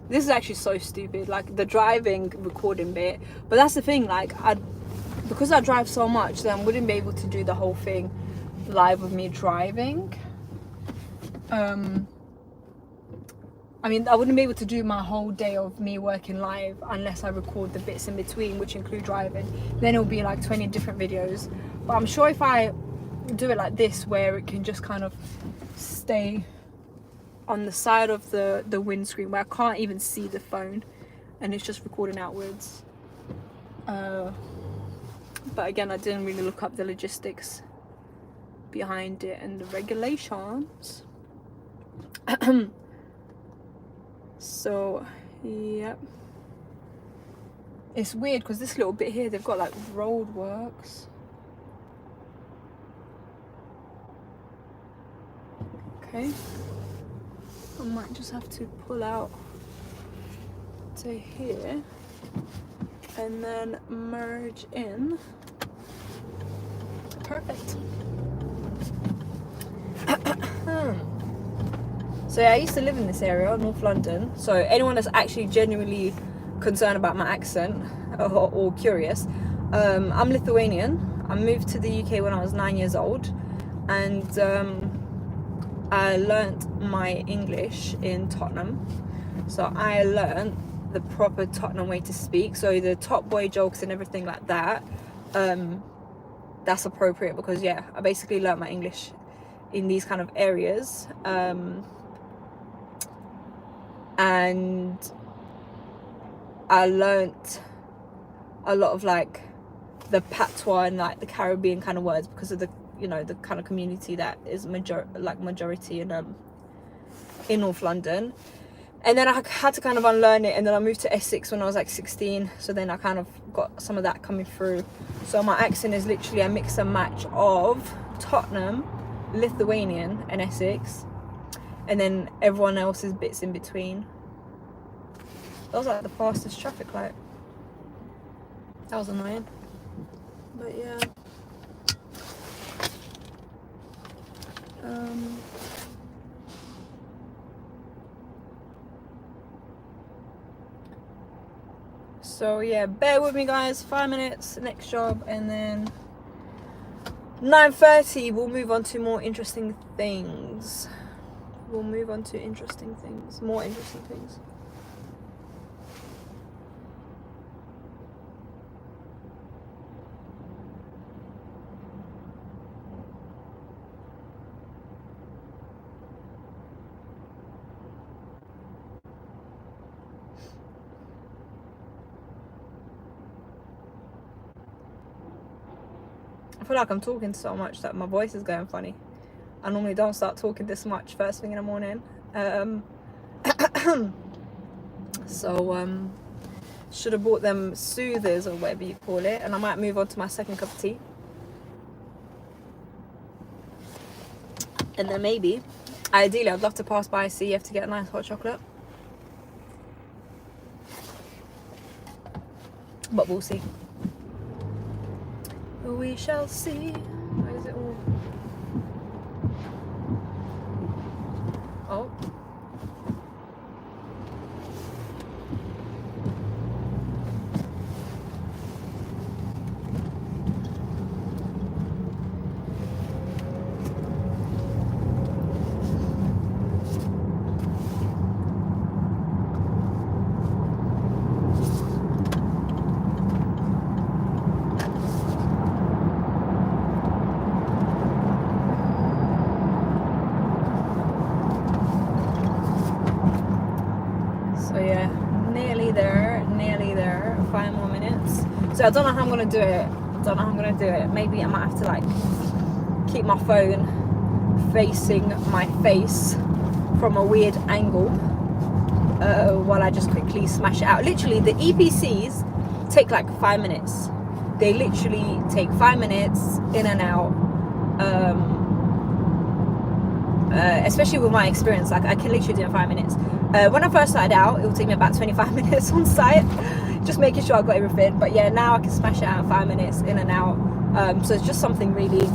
This is actually so stupid, like the driving recording bit, but that's the thing, like because I drive so much, then I wouldn't be able to do the whole thing live with me driving. I mean, I wouldn't be able to do my whole day of me working live unless I record the bits in between, which include driving. Then it'll be like 20 different videos. But I'm sure if I do it like this, where it can just kind of stay on the side of the windscreen where I can't even see the phone and it's just recording outwards. But again, I didn't really look up the logistics behind it and the regulations. So yep, it's weird because this little bit here, they've got like road works. Okay, I might just have to pull out to here and then merge in. Perfect. So yeah, I used to live in this area, North London. So anyone that's actually genuinely concerned about my accent or curious, I'm Lithuanian. I moved to the UK when I was 9 years old, and I learnt my English in Tottenham. So I learnt the proper Tottenham way to speak. So the top boy jokes and everything like that, that's appropriate because yeah, I basically learnt my English in these kind of areas. And I learnt a lot of like the patois and like the Caribbean kind of words because of the, you know, the kind of community that is majority in North London. And then I had to kind of unlearn it, and then I moved to Essex when I was like 16, so then I kind of got some of that coming through. So my accent is literally a mix and match of Tottenham, Lithuanian and Essex, and then everyone else's bits in between. That was like the fastest traffic light. That was annoying. But yeah. So yeah, bear with me guys, 5 minutes, next job, and then 9:30 we'll move on to more interesting things. More interesting things. I feel like I'm talking so much that my voice is going funny. I normally don't start talking this much first thing in the morning. So should have bought them soothers or whatever you call it, and I might move on to my second cup of tea. And then maybe, ideally, I'd love to pass by CF to get a nice hot chocolate. But we'll see. We shall see. Where is it all? Oh. 5 more minutes. So I don't know how I'm going to do it. Maybe I might have to like keep my phone facing my face from a weird angle while I just quickly smash it out. Literally, the EPCs take like 5 minutes. They literally take 5 minutes in and out. Especially with my experience, like I can literally do it in 5 minutes. When I first started out, it would take me about 25 minutes on site, just making sure I got everything. But yeah, now I can smash it out in 5 minutes in and out. So it's just something really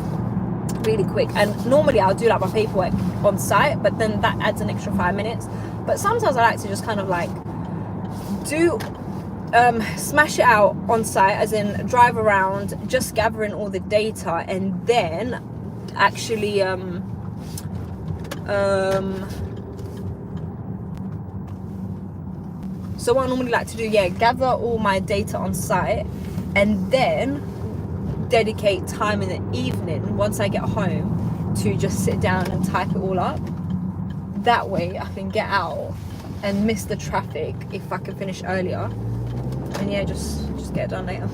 quick. And normally I'll do like my paperwork on site, but then that adds an extra 5 minutes. But sometimes I like to just kind of like do smash it out on site, as in drive around, just gathering all the data, and then actually so what I normally like to do, gather all my data on site and then dedicate time in the evening once I get home to just sit down and type it all up. That way I can get out and miss the traffic if I can finish earlier, and yeah, just get it done later.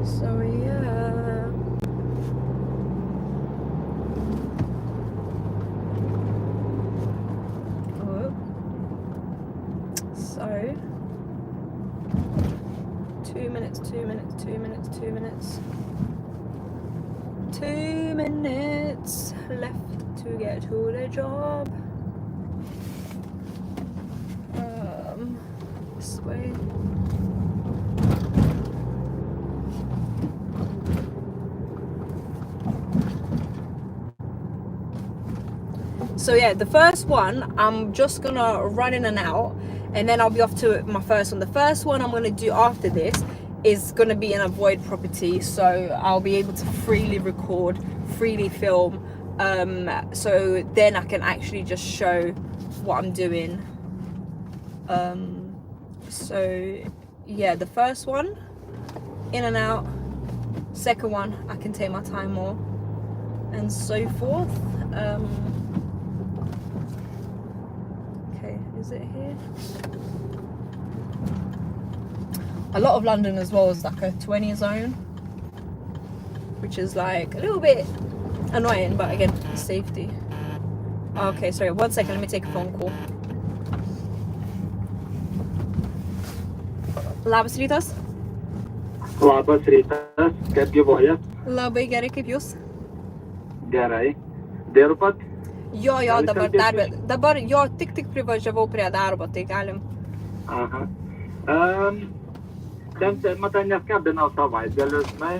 So yeah, so 2 minutes left to get to the job. This way. So yeah, the first one I'm just gonna run in and out, and then I'll be off to my first one. The first one I'm gonna do after this is gonna be in a void property, so I'll be able to freely record, freely film, so then I can actually just show what I'm doing. So yeah, the first one in and out, second one I can take my time more, and so forth. Okay, is it here? A lot of London as well is like a 20 zone, which is like a little bit annoying, but again, safety. Okay, sorry, 1 second, let me take a phone call. Labas rytas. Labas rytas, kaip gyvuojat? Labai gerai, kaip jūs? Gerai. Dirbat? Jo, dabar darbė. Dabar jo, tik privažiavau prie darbo, tai galim. Aha. Ten, matai, neskambinau savaitgalius, žinai.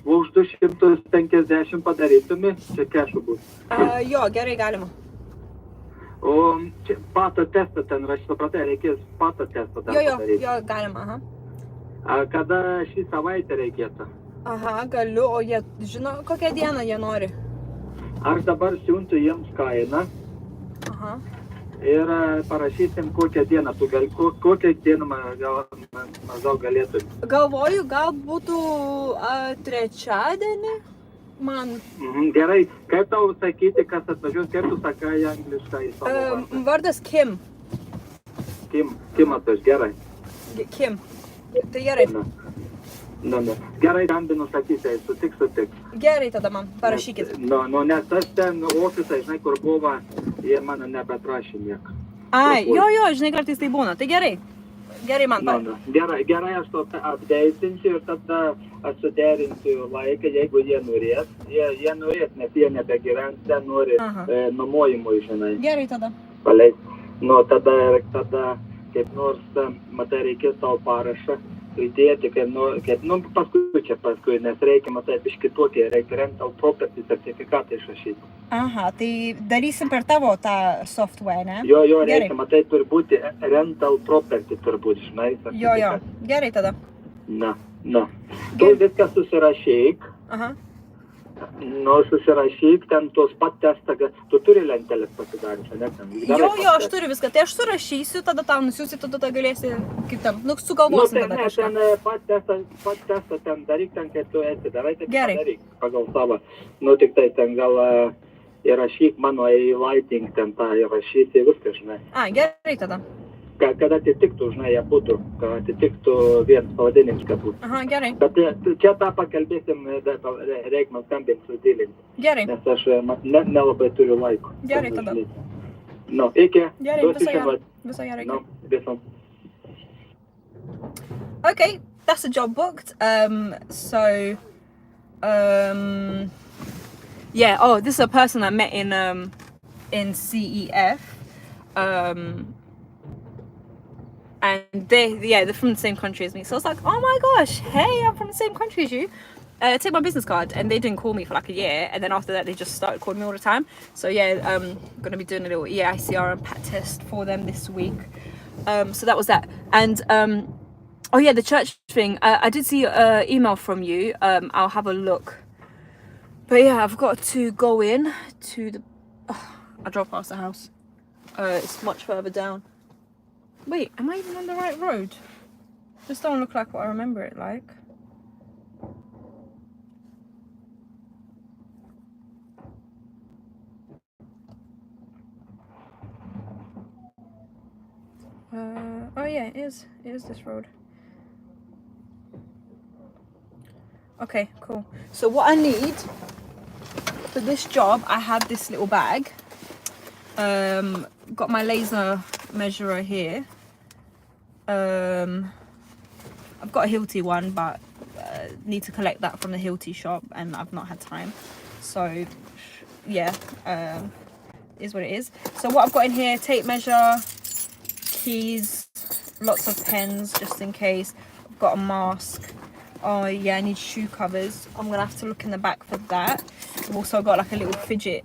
Už 250 padarytumi, čia kešu bus. Jo, gerai, galima. O čia pato testą ten, aš supratai, reikės pato testą dar padaryti. Jo, galima, aha. Kada šį savaitę reikėtų? Aha, galiu, o jie žino, kokią dieną jie nori? Aš dabar siuntu jiems kainą. Aha. Ir parašysim kokią dieną, tu gali, kokią dieną maždaug galėtų. Galvoju, gal būtų trečiadienį man. Gerai, kaip tau sakyti, kas atvažiuos, kaip tu sakai angliškai savo vardą? Vardas Kim. Kimas, aš gerai. Kim. Tai gerai. Gerai, skambinu, sakysi, sutiks. Gerai, tada man parašykit. Nes tas ten ofisai, žinai, kur buvo, jie mano nebeprašė nieko. Ai, jo, žinai, kartais tai būna. Tai gerai. Gerai, man parašykit. Gerai, aš to apdeisinsiu ir tada aš suderinsiu laiką, jeigu jie norės. Jie norės, nes jie nebegyvens, ten nori nuomojimui, žinai. Gerai, tada. Paleis. Tada kaip nors, matai, reikės tavo parašą įdėti, paskui, nes reikia, matai, biškį tokį, reikia rental property sertifikatą išrašyti. Aha, tai darysim per tavo tą software, ne? Jo, reikia, matai, turi būti rental property, turbūt, žinai. Jo, gerai tada. Na. Tu viską susirašyk. Aha. Susirašyk, ten tos pat testą, tu turi lentelės pasidaryti, ne? Jo, aš turiu viską, tai aš surašysiu, tada tau nusiųsiu, tada galėsi, kaip tam, sugalvosim tada kažką. Pat testą ten daryk, ten kaip tu esi, darai, taip padaryk pagal savo. Tik tai ten gal įrašyk mano lighting, ten tą įrašyti, viską, žinai. Gerai tada. kad atitiktų, žinai, jie būtų, kad atitiktų vienas pavadinimas, kad būtų. Aha, gerai. Bet čia tą pakalbėsim, reikia man skambinti su dylinti. Gerai. Nes aš nelabai turiu laiko. Gerai, tada. No, iki. Gerai, viso gero. No, viso. Okay, that's a job booked. Yeah. Oh, this is a person I met in CEF. And they're from the same country as me. So I was like, oh my gosh, hey, I'm from the same country as you. Take my business card. And they didn't call me for like a year. And then after that, they just started calling me all the time. So yeah, I'm going to be doing a little EICR and PAT test for them this week. So that was that. And oh yeah, the church thing. I did see an email from you. I'll have a look. But yeah, I've got to go in to the... Oh, I drove past the house. It's much further down. Wait, am I even on the right road? This don't look like what I remember it like. Oh yeah, it is this road. Okay, cool. So what I need for this job, I have this little bag. Got my laser measurer here. I've got a Hilti one, but need to collect that from the Hilti shop, and I've not had time. So yeah, is what it is. So what I've got in here: tape measure, keys, lots of pens just in case. I've got a mask. Oh yeah, I need shoe covers. I'm gonna have to look in the back for that. I've also got like a little fidget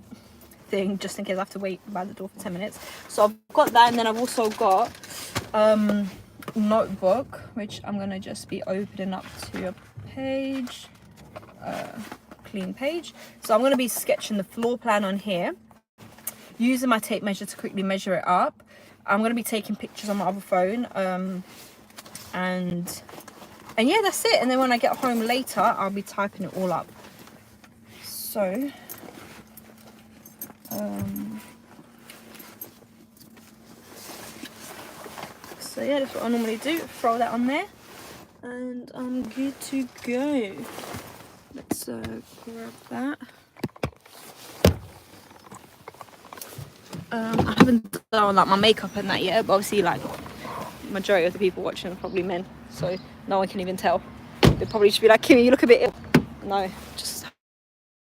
thing just in case I have to wait by the door for 10 minutes. So I've got that, and then I've also got notebook, which I'm gonna just be opening up to a page, clean page. So I'm gonna be sketching the floor plan on here, using my tape measure to quickly measure it up. I'm gonna be taking pictures on my other phone, and yeah, that's it. And then when I get home later, I'll be typing it all up. So so yeah, that's what I normally do. Throw that on there, and I'm good to go. Let's grab that. I haven't done like my makeup and that yet, but obviously like majority of the people watching are probably men, so no one can even tell. They'd probably just be like, Kimmy, you look a bit ill. No, just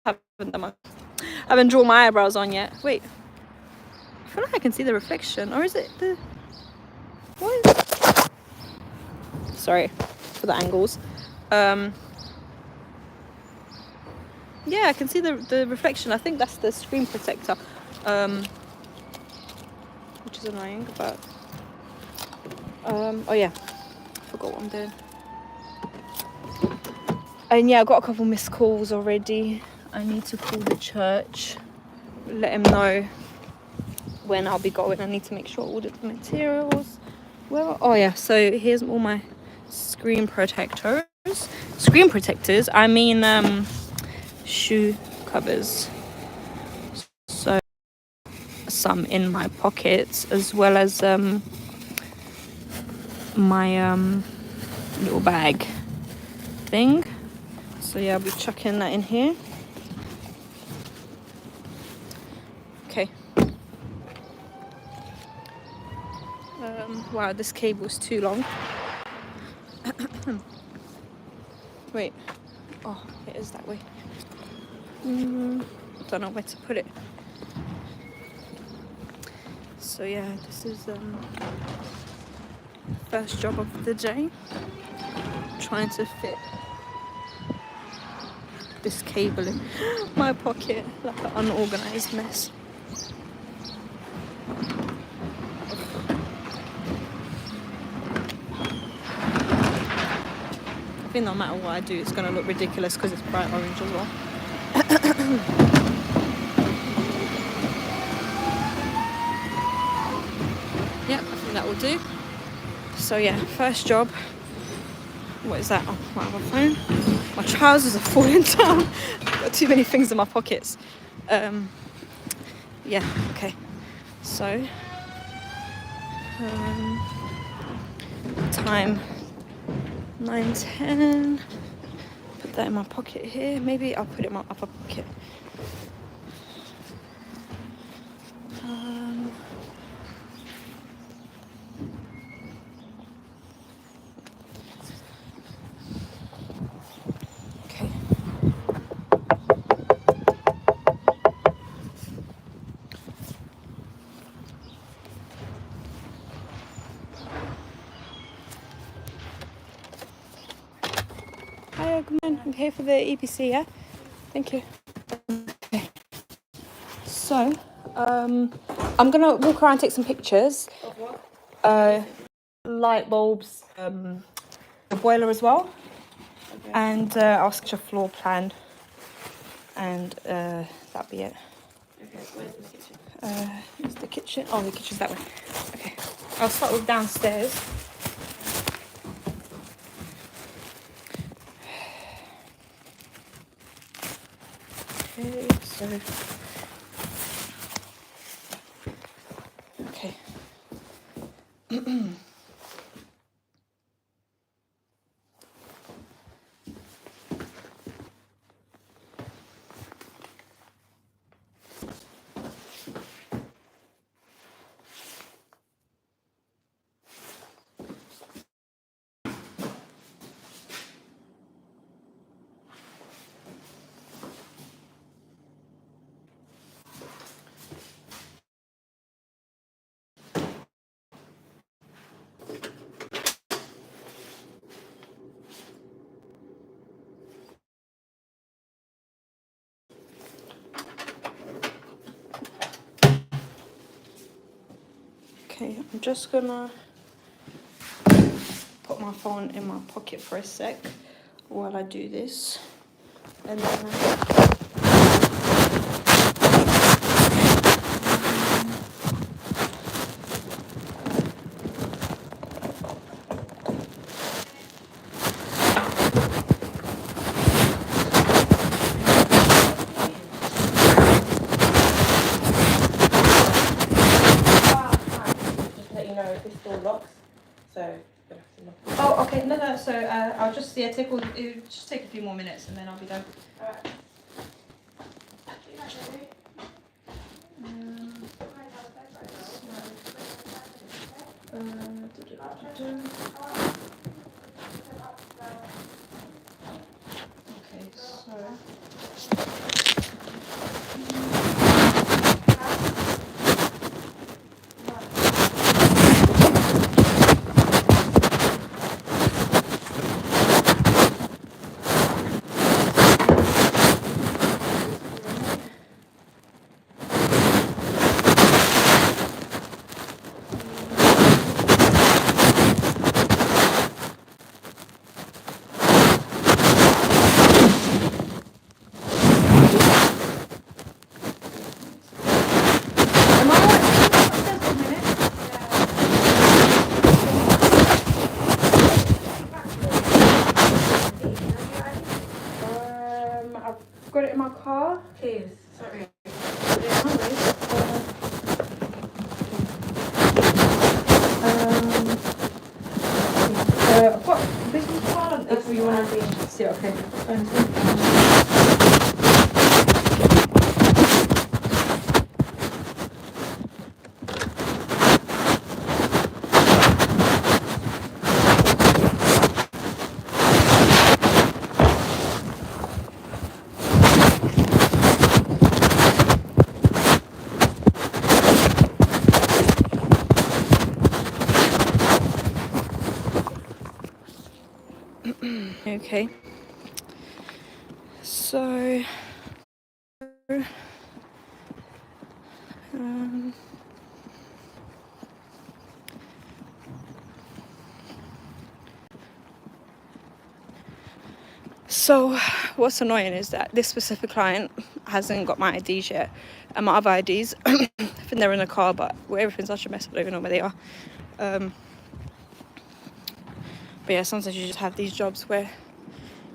haven't done my, I haven't drawn my eyebrows on yet. Wait, I feel like I can see the reflection, or is it the... What is it? Sorry for the angles. Yeah, I can see the reflection. I think that's the screen protector, which is annoying, but oh yeah, I forgot what I'm doing. And yeah, I got a couple missed calls already. I need to call the church, let them know when I'll be going. I need to make sure all the materials. Well, oh yeah, so here's all my screen protectors. Screen protectors, I mean shoe covers. So some in my pockets, as well as my little bag thing. So yeah, I'll be chucking that in here. Okay. Wow, this cable's too long. Wait. Oh, it is that way. Don't know where to put it. So yeah, this is first job of the day. Trying to fit this cable in my pocket like an unorganized mess. I think no matter what I do, it's going to look ridiculous because it's bright orange as well. Yep, I think that will do. So yeah, first job. What is that? Oh, my other phone. My trousers are falling down. I've got too many things in my pockets. Yeah, okay. So Time 9:10. Put that in my pocket here. Maybe I'll put it in my upper pocket. Okay. Hi, good morning. I'm here for the EPC, yeah? Thank you. Okay. So, I'm gonna walk around and take some pictures. Of what? Light bulbs, the boiler as well. Okay. And I'll sketch a floor plan. And that'll be it. Okay, where's the kitchen? Where's the kitchen? Oh, the kitchen's that way. Okay. I'll start with downstairs. Okay, so okay. Okay, I'm just gonna put my phone in my pocket for a sec while I do this, and then oh, okay, no, so I'll just, it'll just take a few more minutes and then I'll be done. Alright. Okay, so I've got it in my car. Please, sorry. I've got a business card if you want to be interested. Okay. Okay. So so what's annoying is that this specific client hasn't got my IDs yet, and my other IDs I think they're in the car, but everything's such a mess I don't even know where they are. But yeah, sometimes you just have these jobs where it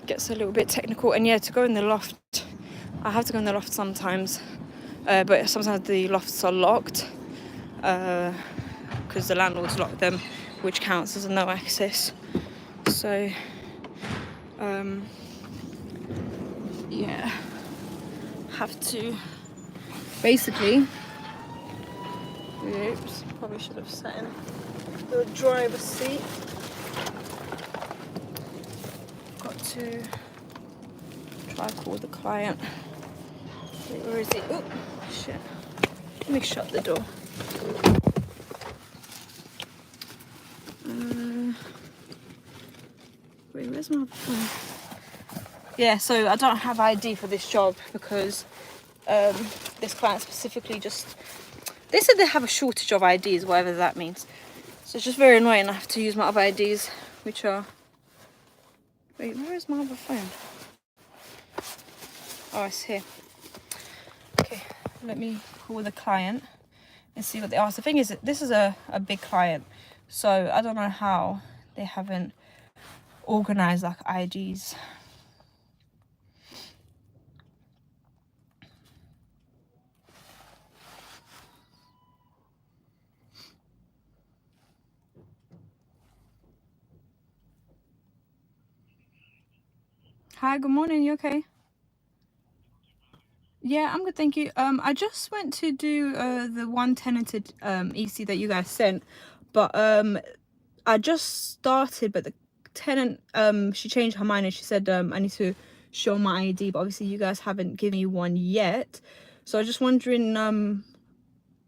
gets a little bit technical, and yeah, to go in the loft, I have to go in the loft sometimes, but sometimes the lofts are locked because the landlord's locked them, which counts as a no access. So yeah, have to basically, oops, probably should have sat in the driver's seat. Got to try to call the client. Wait, where is he? Oh shit, let me shut the door. Wait, where's my phone? Yeah, so I don't have ID for this job because this client specifically just, they said they have a shortage of IDs, whatever that means. So it's just very annoying. I have to use my other IDs, which are, wait, where is my other phone? Oh, it's here. Okay, let me call the client and see what they ask. The thing is, this is a big client, so I don't know how they haven't organized like IDs. Hi, good morning, you okay? Yeah, I'm good, thank you. I just went to do the one tenanted EC that you guys sent, but I just started, but the tenant she changed her mind and she said I need to show my ID, but obviously you guys haven't given me one yet. So I was just wondering,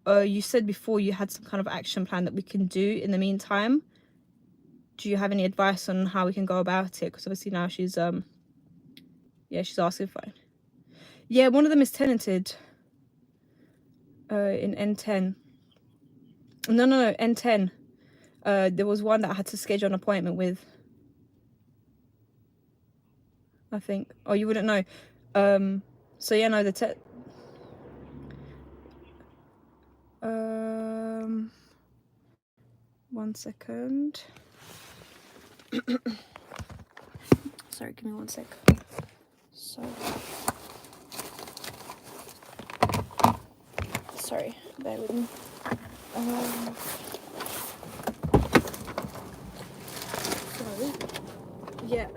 you said before you had some kind of action plan that we can do in the meantime. Do you have any advice on how we can go about it? Because obviously now she's yeah, she's asking for it. Yeah, one of them is tenanted in N10. No, N10. There was one that I had to schedule an appointment with, I think. Oh, you wouldn't know. So yeah, no, the one second. Sorry, give me one sec. So sorry, bear with me. Sorry. Yeah.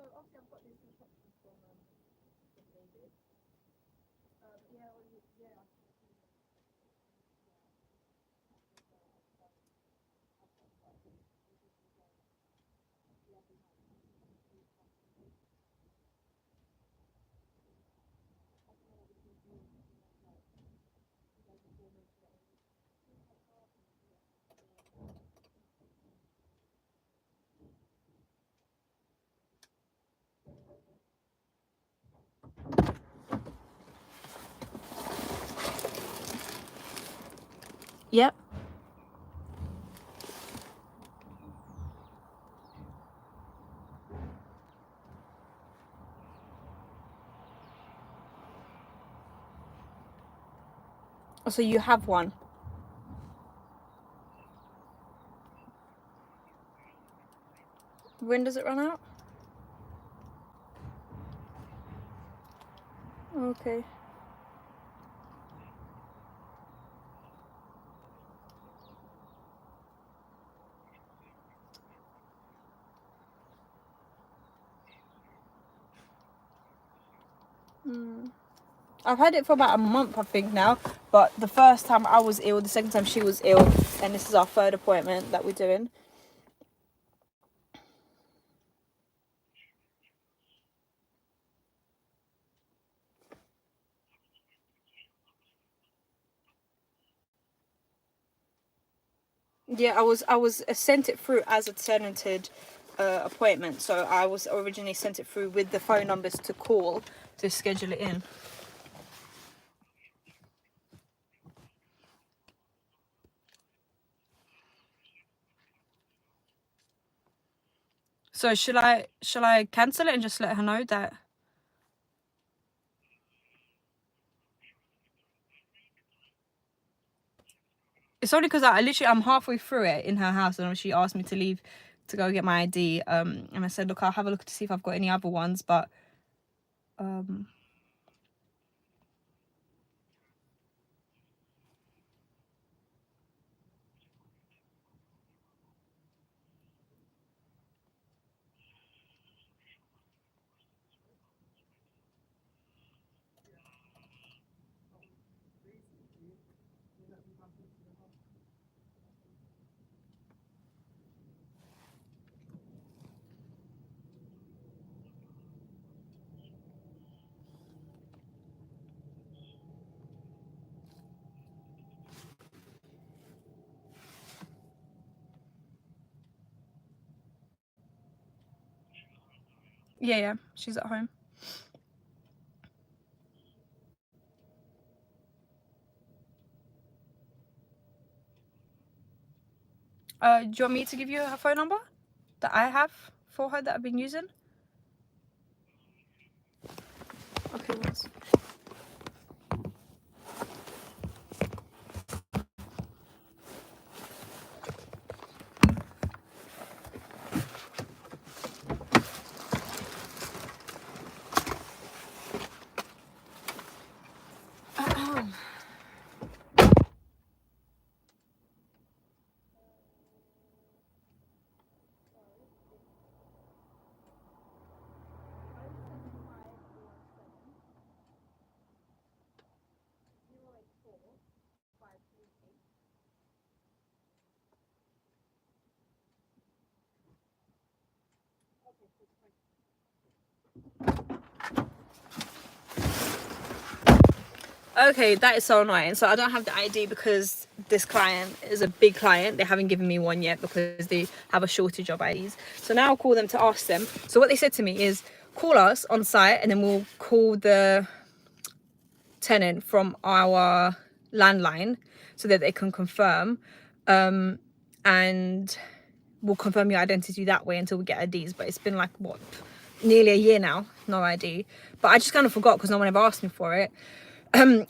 So obviously I've got these instructions from David. Yeah. Yep. So you have one. When does it run out? Okay. I've had it for about a month, I think now. But the first time I was ill, the second time she was ill, and this is our third appointment that we're doing. Yeah, I was sent it through as a tenanted appointment. So I was originally sent it through with the phone numbers to call to schedule it in. So shall I cancel it and just let her know that? It's only because I'm halfway through it in her house, and she asked me to leave to go get my ID. And I said, look, I'll have a look to see if I've got any other ones, but yeah, she's at home. Do you want me to give you her phone number that I have for her that I've been using? Okay, once. Okay, that is so annoying. So I don't have the ID because this client is a big client. They haven't given me one yet because they have a shortage of IDs. So now I'll call them to ask them. So what they said to me is, call us on site and then we'll call the tenant from our landline so that they can confirm. And we'll confirm your identity that way until we get IDs. But it's been like, what, nearly a year now, no ID. But I just kind of forgot because no one ever asked me for it.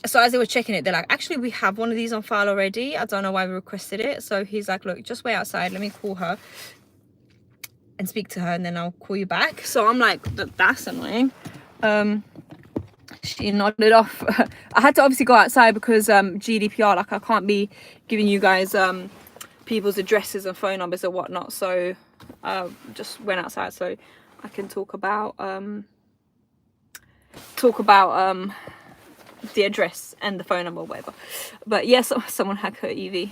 So as they were checking it, they're like, actually we have one of these on file already. I don't know why we requested it. So he's like, look, just wait outside, let me call her and speak to her and then I'll call you back. So I'm like, that's annoying. She nodded off. I had to obviously go outside because GDPR, like I can't be giving you guys people's addresses and phone numbers and whatnot. So just went outside so I can talk about the address and the phone number or whatever. But yes, someone hacked her EV.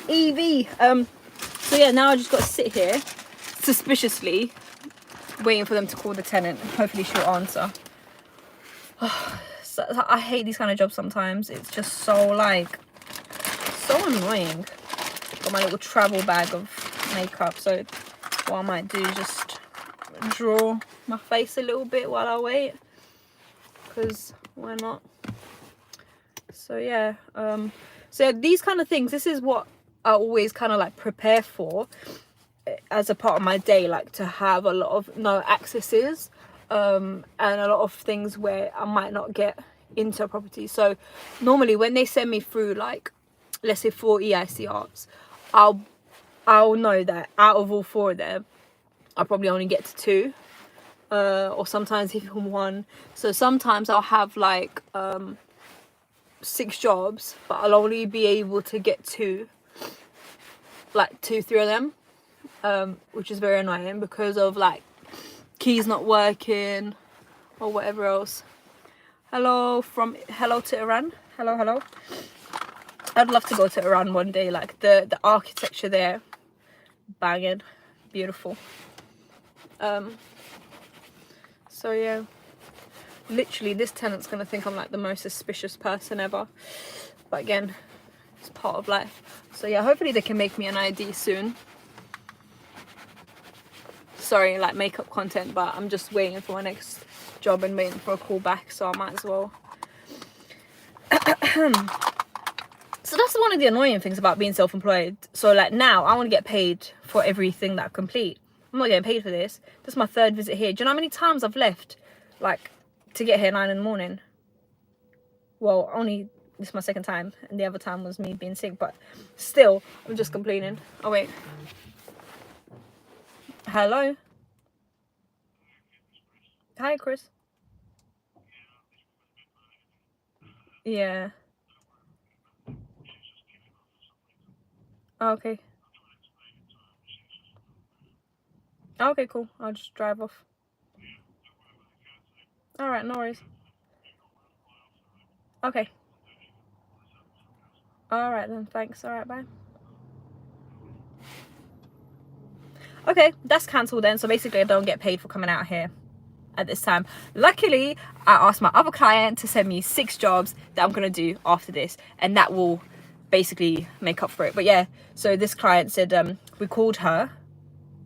So yeah, now I just got to sit here suspiciously waiting for them to call the tenant. Hopefully she'll answer. So, I hate these kind of jobs sometimes. It's just so like so annoying. Got my little travel bag of makeup, so what I might do is just draw my face a little bit while I wait, because why not? So yeah, so these kind of things, this is what I always kind of like prepare for as a part of my day, like to have a lot of no accesses and a lot of things where I might not get into a property. So normally when they send me through, like let's say 4 EICRs, I'll know that out of all 4 of them I'll probably only get to 2 or sometimes even 1. So sometimes I'll have like 6 jobs, but I'll only be able to get 2, like 2-3 of them, which is very annoying because of like keys not working or whatever else. Hello to Iran. Hello. I'd love to go to Iran one day. Like the architecture there, banging, beautiful. So yeah, literally this tenant's gonna think I'm like the most suspicious person ever, but again, it's part of life. So yeah, hopefully they can make me an ID soon. Sorry, like makeup content, but I'm just waiting for my next job and waiting for a call back, so I might as well. So that's one of the annoying things about being self-employed. So like now I want to get paid for everything that I complete. I'm not getting paid for this. This is my 3rd visit here. Do you know how many times I've left, like, to get here 9 in the morning? Well, only this is my 2nd time, and the other time was me being sick, but still, I'm just complaining. Oh, wait. Hello? Hi, Chris. Yeah. Oh, okay. Oh, okay, cool. I'll just drive off. Alright, no worries. Okay. Alright then, thanks. Alright, bye. Okay, that's cancelled then. So basically I don't get paid for coming out here at this time. Luckily, I asked my other client to send me 6 jobs that I'm gonna do after this, and that will basically make up for it. But yeah, so this client said we called her,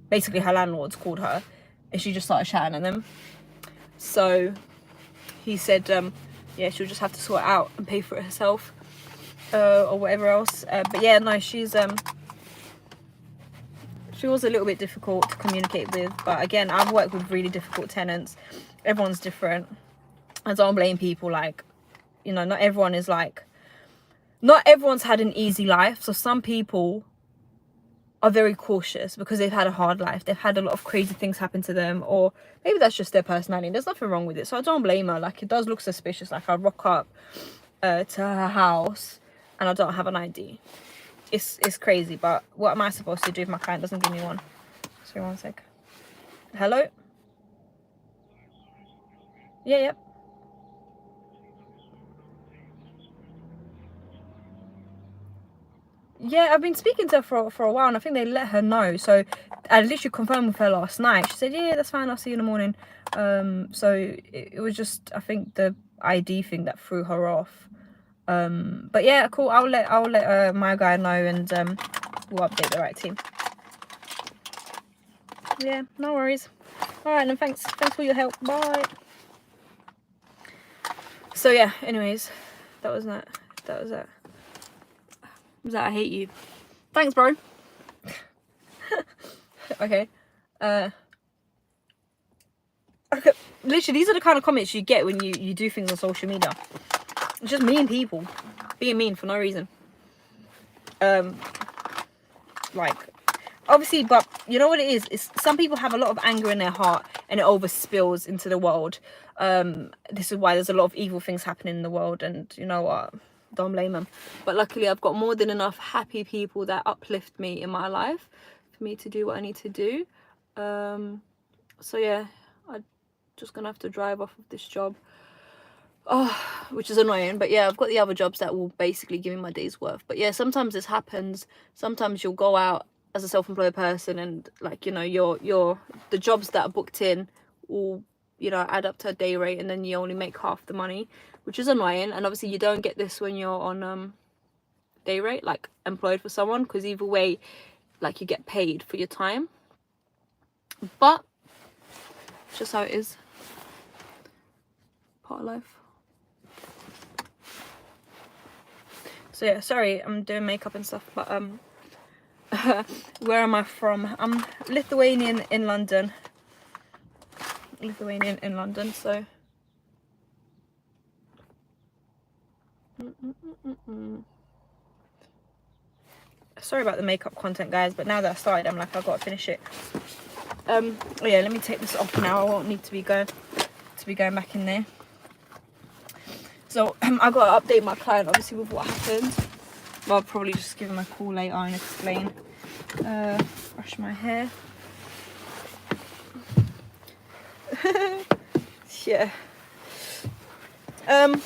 basically her landlords called her, and she just started shouting at them. So he said yeah, she'll just have to sort it out and pay for it herself, or whatever else. But yeah, no, she was a little bit difficult to communicate with, but again, I've worked with really difficult tenants. Everyone's different. I don't blame people. Like, you know, not everyone's had an easy life. So some people are very cautious because they've had a hard life. They've had a lot of crazy things happen to them, or maybe that's just their personality. There's nothing wrong with it. So I don't blame her. Like, it does look suspicious. Like, I rock up to her house and I don't have an ID. It's crazy, but what am I supposed to do if my client doesn't give me one? Sorry, one sec. Hello? Yeah, yep. Yeah, I've been speaking to her for a while, and I think they let her know. So I literally confirmed with her last night. She said, yeah, that's fine, I'll see you in the morning. So it was just, I think, the ID thing that threw her off. But yeah, cool. I'll let my guy know, and we'll update the right team. Yeah, no worries. All right, then, thanks for your help. Bye. So yeah, anyways, that was that. Was that I hate you. Thanks, bro. Okay. Okay. Literally, these are the kind of comments you get when you do things on social media. It's just mean people being mean for no reason. Like, obviously, but you know what it is? It's some people have a lot of anger in their heart, and it overspills into the world. This is why there's a lot of evil things happening in the world, and you know what? Don't blame them. But luckily, I've got more than enough happy people that uplift me in my life for me to do what I need to do. So yeah, I'm just gonna have to drive off of this job. Oh, which is annoying, but yeah, I've got the other jobs that will basically give me my day's worth. But yeah, sometimes this happens. Sometimes you'll go out as a self-employed person, and like, you know, the jobs that are booked in will, you know, add up to a day rate, and then you only make half the money, which is annoying. And obviously you don't get this when you're on day rate, like employed for someone, because either way, like, you get paid for your time. But it's just how it is. Part of life. So yeah, sorry, I'm doing makeup and stuff, but where am I from? I'm Lithuanian in London. So sorry about the makeup content, guys, but now that I started, I'm like, I've got to finish it. Oh yeah, let me take this off now. I won't need to be going back in there. So I got to update my client, obviously, with what happened. Well, I'll probably just give him a call later and explain. Brush my hair. Yeah. I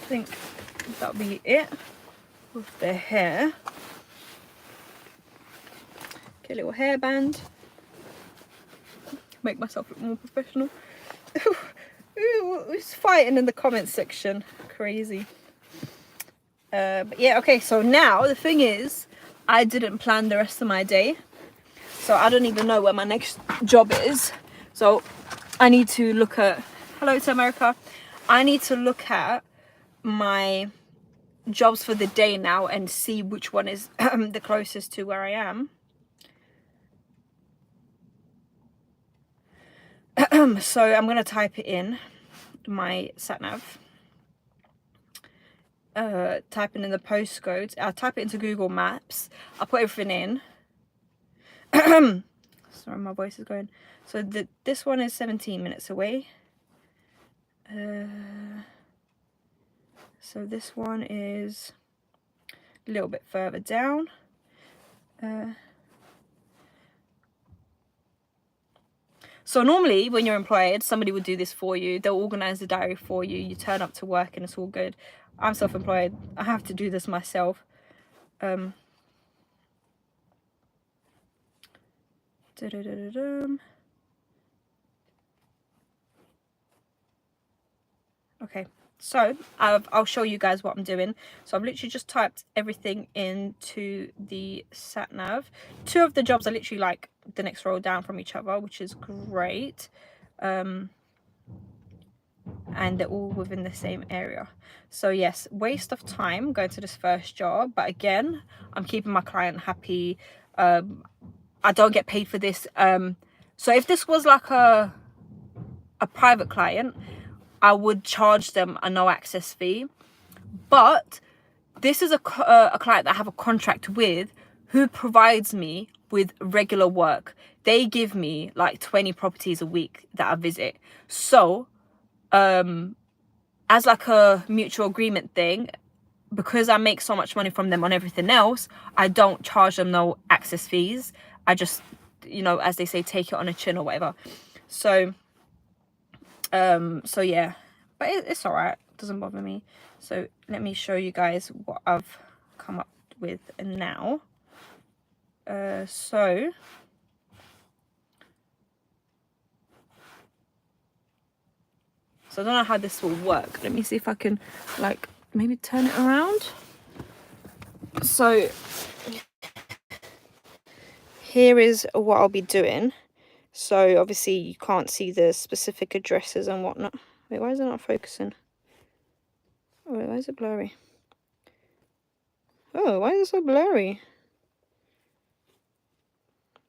think that'll be it with the hair. Okay, little hairband. Make myself look more professional. Who's fighting in the comments section? Crazy. But yeah, okay, so now the thing is, I didn't plan the rest of my day, so I don't even know where my next job is. So I need to look at, hello to America, I need to look at my jobs for the day now and see which one is the closest to where I am. So I'm going to type it in my sat nav. Typing in the postcodes. I'll type it into Google Maps. I'll put everything in. Sorry, my voice is going. So this one is 17 minutes away. So this one is a little bit further down. So normally when you're employed, somebody would do this for you. They'll organize the diary for you. You turn up to work and it's all good. I'm self-employed. I have to do this myself. Okay, so I'll show you guys what I'm doing. So I've literally just typed everything into the sat nav. 2 of the jobs are literally like the next row down from each other, which is great. And they're all within the same area. So yes, waste of time going to this first job, but again, I'm keeping my client happy. I don't get paid for this. So if this was like a private client, I would charge them a no access fee, but this is a client that I have a contract with, who provides me with regular work. They give me like 20 properties a week that I visit. So as like a mutual agreement thing, because I make so much money from them on everything else, I don't charge them no access fees. I just, you know, as they say, take it on a chin or whatever. So so yeah, but it's all right, it doesn't bother me. So let me show you guys what I've come up with now. So I don't know how this will work. Let me see if I can like maybe turn it around. So here is what I'll be doing. So obviously you can't see the specific addresses and whatnot. Wait, why is it not focusing? Oh, wait, why is it blurry? Oh, why is it so blurry?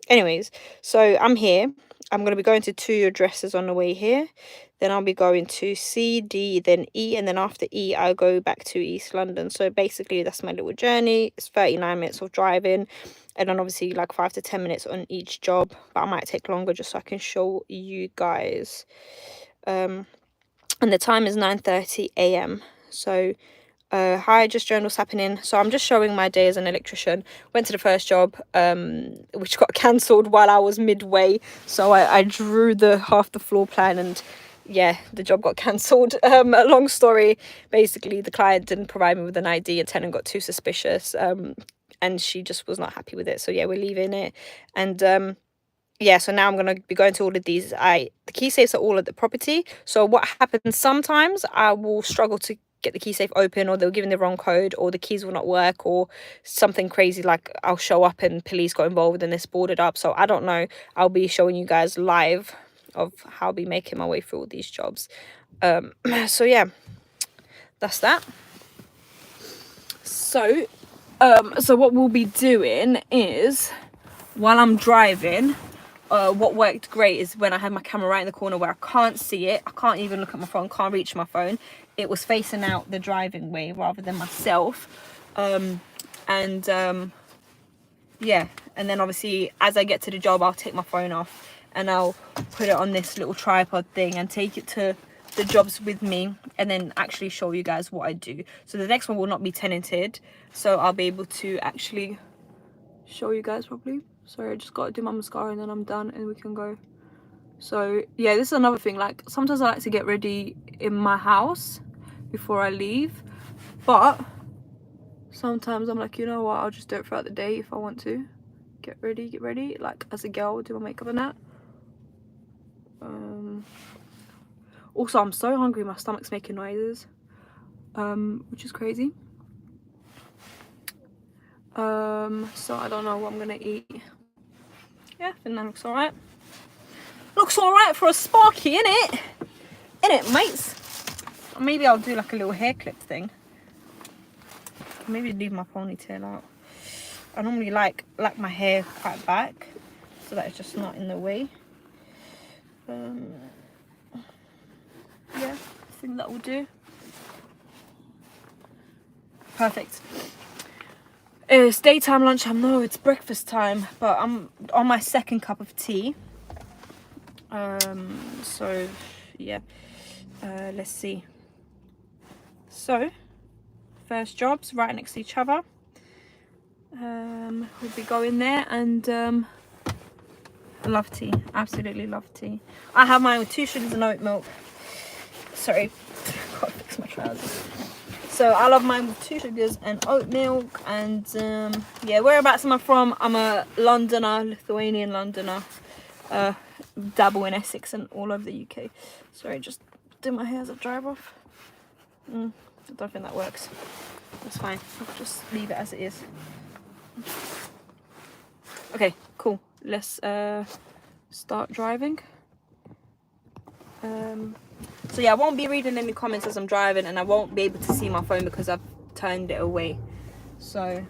Anyways, so I'm here. I'm going to be going to 2 addresses on the way here. Then I'll be going to C, D, then E. And then after E, I'll go back to East London. So basically, that's my little journey. It's 39 minutes of driving. And then obviously like 5 to 10 minutes on each job. But I might take longer just so I can show you guys. And the time is 9:30 a.m. So hi, just joined what's happening. So I'm just showing my day as an electrician. Went to the first job, which got cancelled while I was midway. So I drew half the floor plan, and yeah, the job got cancelled. A long story. Basically, the client didn't provide me with an ID, and tenant got too suspicious. And she just was not happy with it. So yeah, we're leaving it. And yeah, so now I'm going to be going to all of these. The key safes are all at the property. So what happens sometimes, I will struggle to get the key safe open, or they'll give me the wrong code, or the keys will not work, or something crazy like I'll show up and police got involved and it's boarded up. So I don't know. I'll be showing you guys live of how I'll be making my way through all these jobs. So yeah, that's that. So what we'll be doing is, while I'm driving, what worked great is when I had my camera right in the corner where I can't see it. I can't even look at my phone, can't reach my phone. It was facing out the driving way rather than myself. Yeah, and then obviously as I get to the job, I'll take my phone off and I'll put it on this little tripod thing and take it to the jobs with me, and then actually show you guys what I do. So the next one will not be tenanted, so I'll be able to actually show you guys properly. Sorry, I just got to do my mascara and then I'm done and we can go. So yeah, this is another thing, like sometimes I like to get ready in my house before I leave, but sometimes I'm like, you know what, I'll just do it throughout the day if I want to. Get ready, like as a girl, do my makeup and that. Also, I'm so hungry, my stomach's making noises, which is crazy. So I don't know what I'm gonna eat. Yeah, I think that looks alright. Looks alright for a Sparky, innit? Innit, mates? Or maybe I'll do like a little hair clip thing. Maybe leave my ponytail out. I normally like my hair quite back, so that it's just not in the way. Yeah, I think that will do. Perfect. It's daytime, lunchtime. No, it's breakfast time, but I'm on my second cup of tea. So yeah, let's see. So first jobs right next to each other. We'll be going there, and I love tea, absolutely love tea. I have mine with 2 sugars and oat milk. Sorry, gotta fix my trousers. So I love mine with 2 sugars and oat milk. And yeah, whereabouts am I from? I'm a Londoner, Lithuanian Londoner. Dabble in Essex and all over the UK. Sorry, just do my hair as I drive off. I don't think that works. That's fine, I'll just leave it as it is. Okay, cool. Let's start driving. So yeah, I won't be reading any comments as I'm driving, and I won't be able to see my phone because I've turned it away. So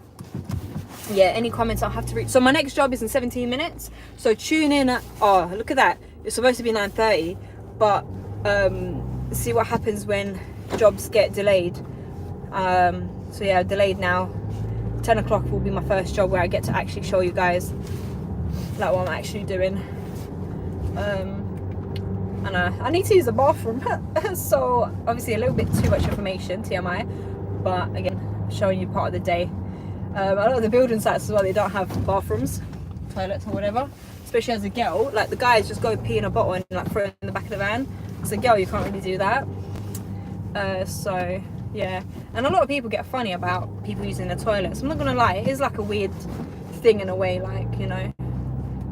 yeah, any comments I'll have to read. So my next job is in 17 minutes. So tune in at, oh, look at that. It's supposed to be 9:30, but see what happens when jobs get delayed. So yeah, delayed now. 10 o'clock will be my first job where I get to actually show you guys like what I'm actually doing. And I need to use the bathroom. So obviously a little bit too much information, TMI, but again, showing you part of the day. A lot of the building sites as well, they don't have bathrooms, toilets or whatever, especially as a girl. Like the guys just go pee in a bottle and like throw it in the back of the van. As a girl, you can't really do that. So yeah, and a lot of people get funny about people using the toilets. I'm not gonna lie, it is like a weird thing in a way, like, you know,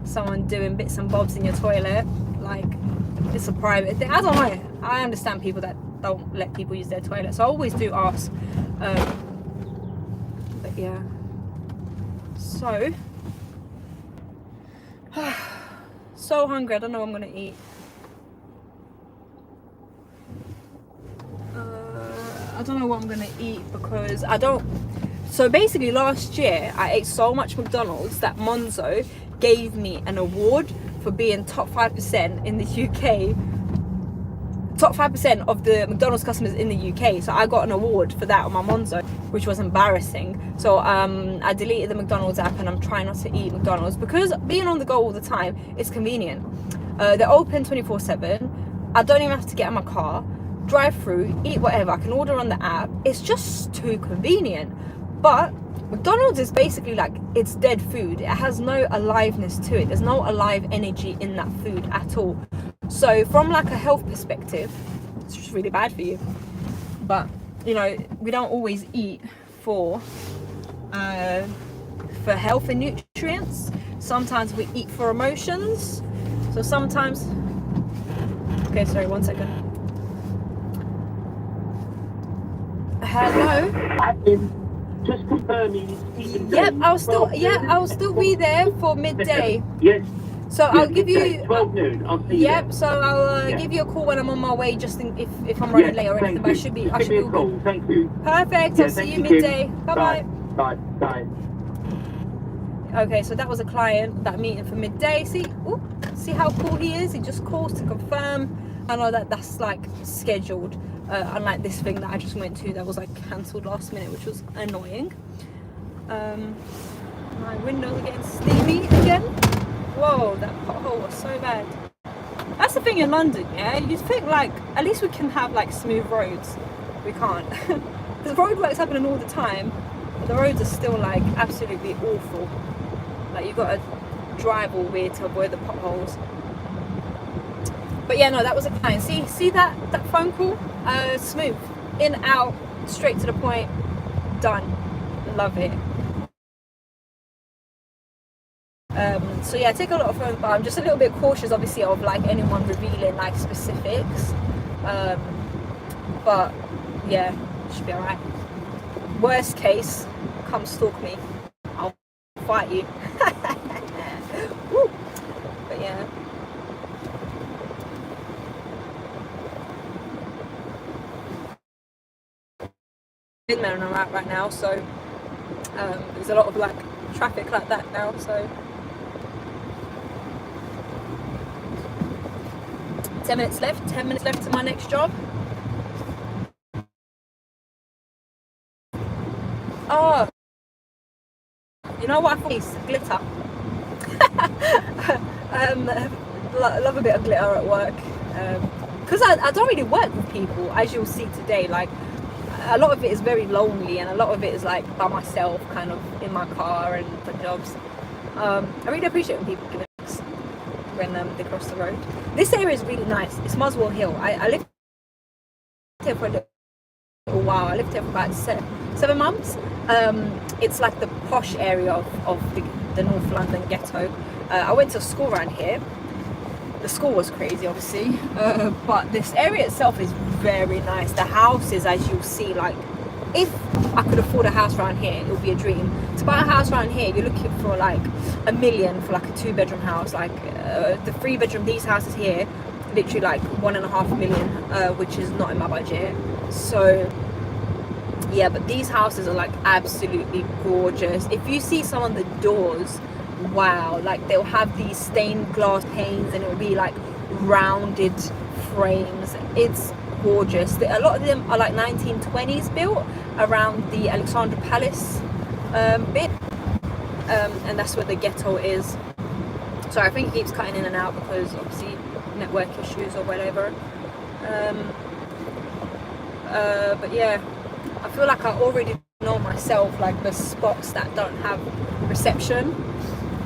someone doing bits and bobs in your toilet, like it's a private thing. I don't know, I understand people that don't let people use their toilet, so I always do ask. But yeah, so so hungry, I don't know what I'm gonna eat. I don't know what I'm gonna eat because I don't. So basically last year I ate so much McDonald's that Monzo gave me an award for being top 5% in the UK, top 5% of the McDonald's customers in the UK. So I got an award for that on my Monzo, which was embarrassing. So I deleted the McDonald's app and I'm trying not to eat McDonald's because being on the go all the time is convenient. They're open 24/7. I don't even have to get in my car, drive through, eat whatever. I can order on the app. It's just too convenient. But McDonald's is basically like, it's dead food. It has no aliveness to it. There's no alive energy in that food at all. So from like a health perspective, it's just really bad for you. But you know, we don't always eat for health and nutrients. Sometimes we eat for emotions. So sometimes, okay, sorry, 1 second. Hello. Just confirming. Yep, I'll still be there for midday. Yes. So I'll give you 12 noon. I'll see you. Yep. So I'll give you a call when I'm on my way, just if I'm running late or anything. But I should be. Give me a call. Thank you. Perfect. I'll see you midday. Bye bye. Bye. Okay, so that was a client, that meeting for midday. See how cool he is. He just calls to confirm. I know that's like scheduled. Unlike this thing that I just went to that was like cancelled last minute, which was annoying. My windows are getting steamy again. Whoa, that pothole was so bad. That's the thing in London, yeah? You think like, at least we can have like smooth roads. We can't. The road work's happening all the time, but the roads are still like absolutely awful. Like you've got to drive all weird to avoid the potholes. But yeah, no, that was a client. See that phone call? Smooth. In, out, straight to the point. Done. Love it. So yeah, I take a lot of phone, but I'm just a little bit cautious, obviously, of like anyone revealing like specifics. But yeah, should be alright. Worst case, come stalk me. I'll fight you. Woo. But yeah. In there and around right now, so there's a lot of like traffic like that now, so 10 minutes left. 10 minutes left to my next job. Oh, you know what I thought? Glitter. Love a bit of glitter at work. Because I don't really work with people, as you'll see today. Like, a lot of it is very lonely, and a lot of it is like by myself, kind of in my car and for jobs. I really appreciate when people give it when they cross the road. This area is really nice. It's Muswell Hill. I lived here for a little while. I lived here for about 7 months. It's like the posh area of the North London ghetto. I went to school around here. The school was crazy, obviously, but this area itself is very nice. The houses, as you'll see, like, if I could afford a house around here, it would be a dream. To buy a house around here, you're looking for like $1 million for like a 2-bedroom house. Like the 3-bedroom, these houses here, literally like $1.5 million, which is not in my budget. So yeah, but these houses are like absolutely gorgeous. If you see some of the doors, wow, like they'll have these stained glass panes and it'll be like rounded frames. It's gorgeous. A lot of them are like 1920s built around the Alexandra Palace bit, and that's where the ghetto is. So I think it keeps cutting in and out because obviously network issues or whatever. But yeah, I feel like I already know myself, like the spots that don't have reception.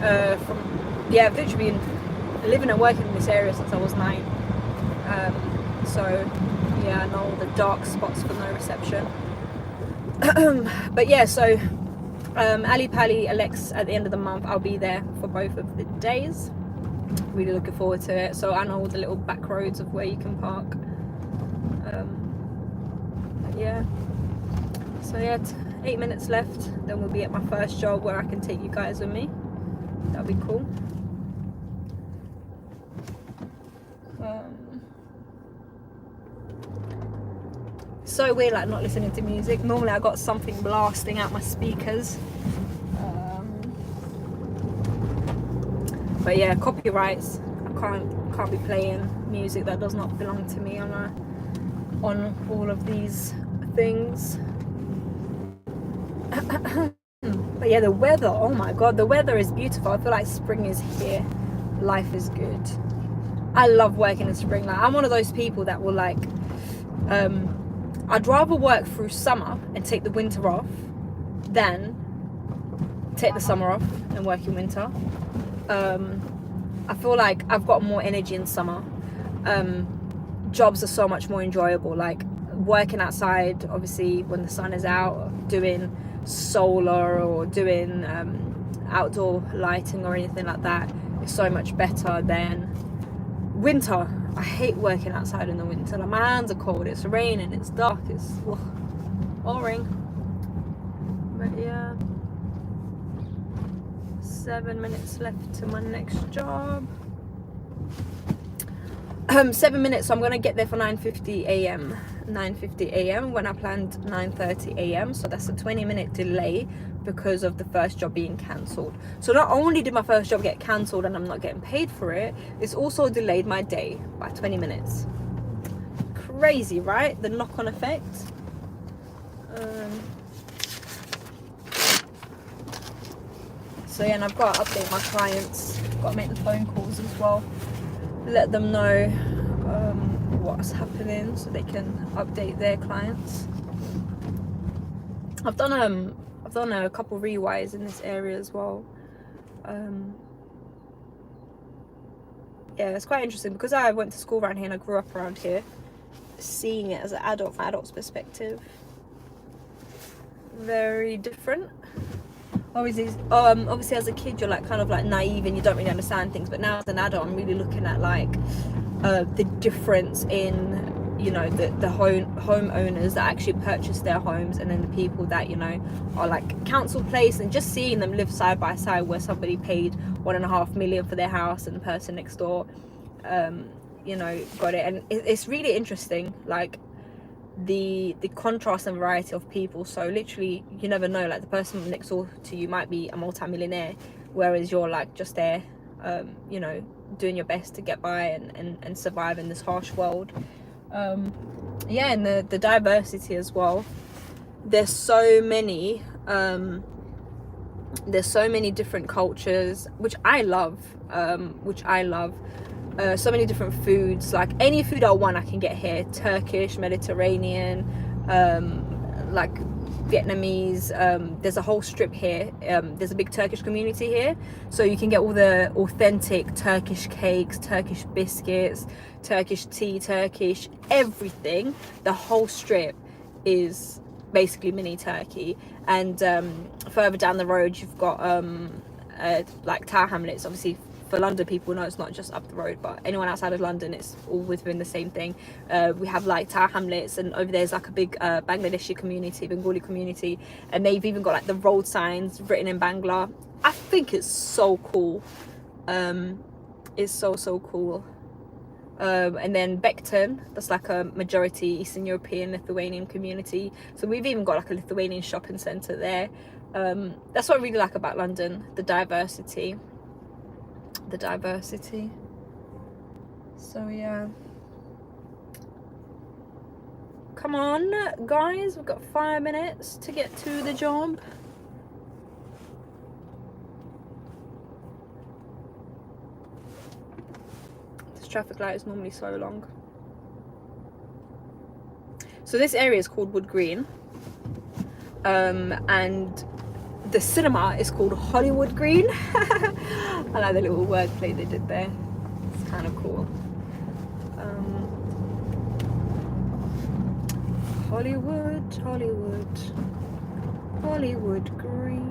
I've literally been living and working in this area since I was 9. So yeah, I know all the dark spots for no reception. But yeah, so Ali Pali Alex at the end of the month, I'll be there for both of the days. Really looking forward to it. So I know all the little back roads of where you can park. Yeah. So yeah, 8 minutes left. Then we'll be at my first job where I can take you guys with me. That'll be cool. So weird, like not listening to music. Normally I got something blasting out my speakers. But yeah, copyrights. I can't be playing music that does not belong to me on all of these things. But yeah, the weather, oh my god, the weather is beautiful. I feel like spring is here. Life is good. I love working in spring. Like, I'm one of those people that will like I'd rather work through summer and take the winter off than take the summer off and work in winter. I feel like I've got more energy in summer. Jobs are so much more enjoyable, like working outside, obviously when the sun is out, doing solar or doing outdoor lighting or anything like that is so much better than winter. I hate working outside in the winter. Like, my hands are cold, it's raining, it's dark, it's boring. But yeah, 7 minutes left to my next job. 7 minutes, so I'm gonna get there for 9:50 a.m. 9:50 a.m. when I planned 9:30 a.m. so that's a 20-minute delay because of the first job being cancelled. So not only did my first job get cancelled and I'm not getting paid for it, it's also delayed my day by 20 minutes. Crazy, right? The knock-on effect. So yeah, and I've got to update my clients, got to make the phone calls as well, let them know what's happening so they can update their clients. I've done a couple rewires in this area as well. Yeah, it's quite interesting because I went to school around here and I grew up around here. Seeing it as an adult, from an adult's perspective, very different. Obviously as a kid you're like kind of like naive and you don't really understand things, but now as an adult I'm really looking at like the difference in, you know, the homeowners that actually purchase their homes, and then the people that, you know, are like council place, and just seeing them live side by side where somebody paid $1.5 million for their house and the person next door you know, got it. And it's really interesting, like the contrast and variety of people. So literally you never know, like the person next door to you might be a multi-millionaire, whereas you're like just there you know, doing your best to get by and survive in this harsh world. Yeah, and the diversity as well. There's so many different cultures, which I love. So many different foods, like any food I want I can get here. Turkish, Mediterranean, like Vietnamese. There's a whole strip here. There's a big Turkish community here, so you can get all the authentic Turkish cakes, Turkish biscuits, Turkish tea, Turkish everything. The whole strip is basically mini Turkey. And further down the road you've got like Tower Hamlets. Obviously for London people know it's not just up the road, but anyone outside of London, it's all within the same thing. We have like Tower Hamlets, and over there's like a big Bangladeshi community, Bengali community, and they've even got like the road signs written in Bangla. I think it's so cool. It's so cool. And then Beckton, that's like a majority Eastern European Lithuanian community, so we've even got like a Lithuanian shopping centre there. That's what I really like about London, the diversity. So yeah, come on guys, we've got 5 minutes to get to the job. This traffic light is normally so long. So this area is called Wood Green, and the cinema is called Hollywood Green. I like the little wordplay they did there. It's kind of cool. Hollywood Green.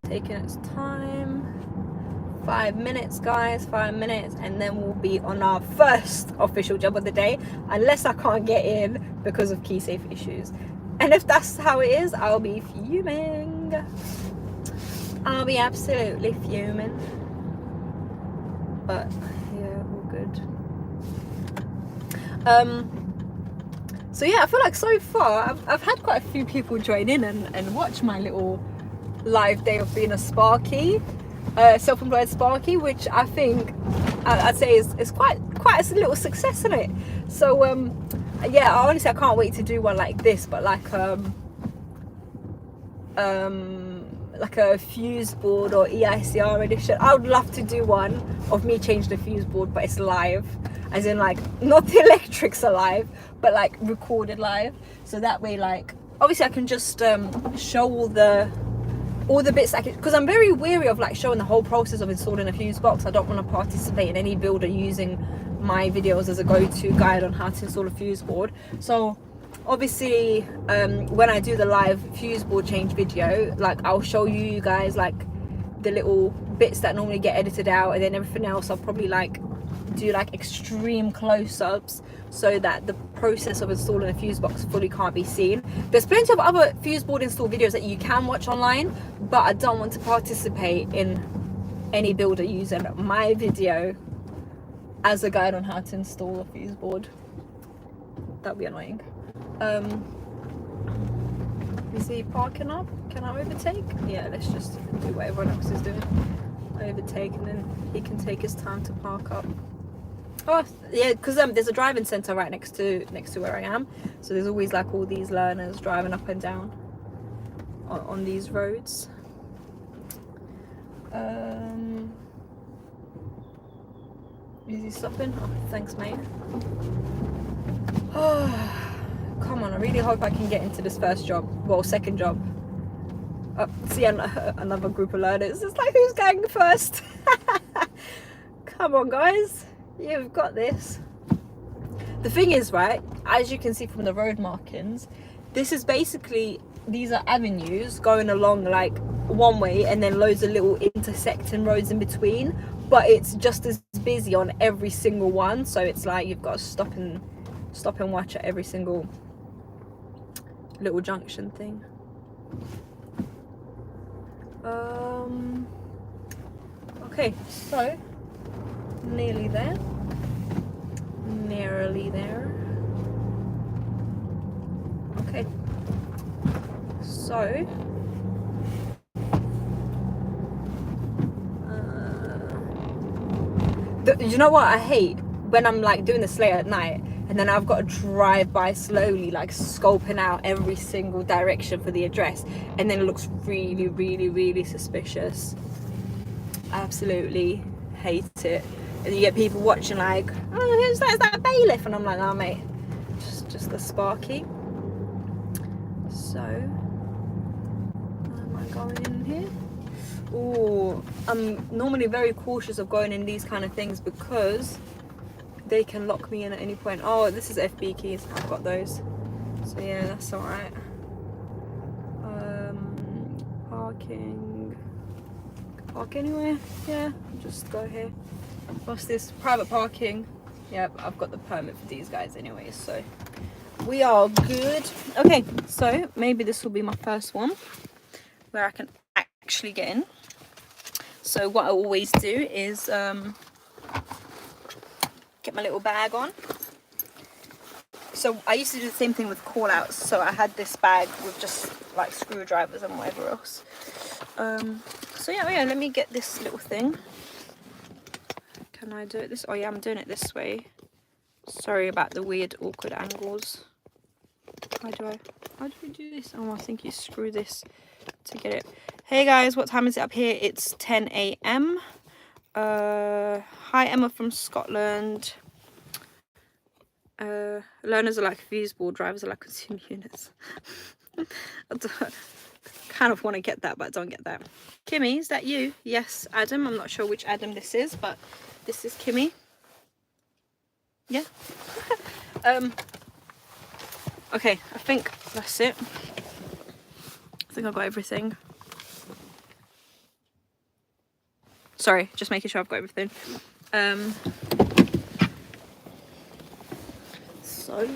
Taking its time. 5 minutes guys, 5 minutes, and then we'll be on our first official job of the day, unless I can't get in because of key safe issues. And if that's how it is, I'll be fuming. I'll be absolutely fuming. But yeah, all good. So yeah, I feel like so far I've had quite a few people join in and watch my little live day of being a Sparky, self-employed Sparky, which I think I'd say is quite a little success in it. So yeah, honestly I can't wait to do one like this, but like a fuse board or EICR edition. I would love to do one of me changing the fuse board, but it's live, as in like not the electrics are live, but like recorded live, so that way like obviously I can just show all the bits, because I'm very weary of like showing the whole process of installing a fuse box. I don't want to participate in any builder using my videos as a go-to guide on how to install a fuse board. So obviously when I do the live fuse board change video, like I'll show you guys like the little bits that normally get edited out, and then everything else I'll probably like do like extreme close-ups so that the process of installing a fuse box fully can't be seen. There's plenty of other fuse board install videos that you can watch online, but I don't want to participate in any builder using my video as a guide on how to install a fuse board. That'd be annoying. Is he parking up? Can I overtake? Yeah, let's just do what everyone else is doing. Overtake, and then he can take his time to park up. Oh yeah, because there's a driving centre right next to where I am, so there's always like all these learners driving up and down on these roads. Is he stopping? Oh, thanks mate. Oh, come on, I really hope I can get into this first job, well, second job. See another group of learners. It's like, who's going first? Come on guys, you've got this. The thing is, right, as you can see from the road markings, this is basically, these are avenues going along like one way, and then loads of little intersecting roads in between, but it's just as busy on every single one. So it's like you've got to stop and stop and watch at every single little junction thing. Okay, so nearly there. Okay, so you know what I hate when I'm like doing this late at night and then I've got to drive by slowly, like scoping out every single direction for the address, and then it looks really, really, really suspicious. I absolutely hate it. And you get people watching like, oh, who's that? Is that a bailiff? And I'm like, oh mate, just the Sparky. So, am I going in here? Oh, I'm normally very cautious of going in these kind of things because they can lock me in at any point. Oh, this is FB keys. I've got those. So yeah, that's alright. Parking. Park anywhere? Yeah, just go here. What's this? Private parking. Yep, I've got the permit for these guys anyway, so we are good. Okay, so maybe this will be my first one where I can actually get in. So what I always do is get my little bag on. So I used to do the same thing with call outs. So I had this bag with just like screwdrivers and whatever else. So yeah, let me get this little thing. Can I do it this? Oh yeah, I'm doing it this way. Sorry about the weird awkward angles. How do we do this? Oh, I think you screw this to get it. Hey guys, what time is it up here? It's 10 a.m. Hi Emma from Scotland. Learners are like fuse board, drivers are like consumer units. I kind of want to get that, but I don't get that. Kimmy, is that you? Yes, Adam. I'm not sure which Adam this is, but this is Kimmy. Yeah. Okay, I think that's it. I think I've got everything. Sorry, just making sure I've got everything. So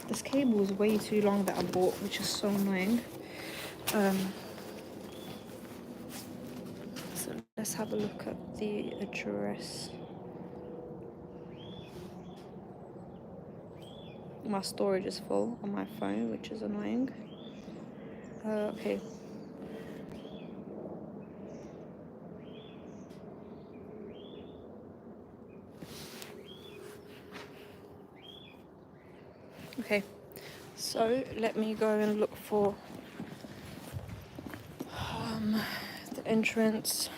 this cable is way too long that I bought, which is so annoying. So let's have a look at the address. My storage is full on my phone, which is annoying. Okay. Okay, so let me go and look for the entrance.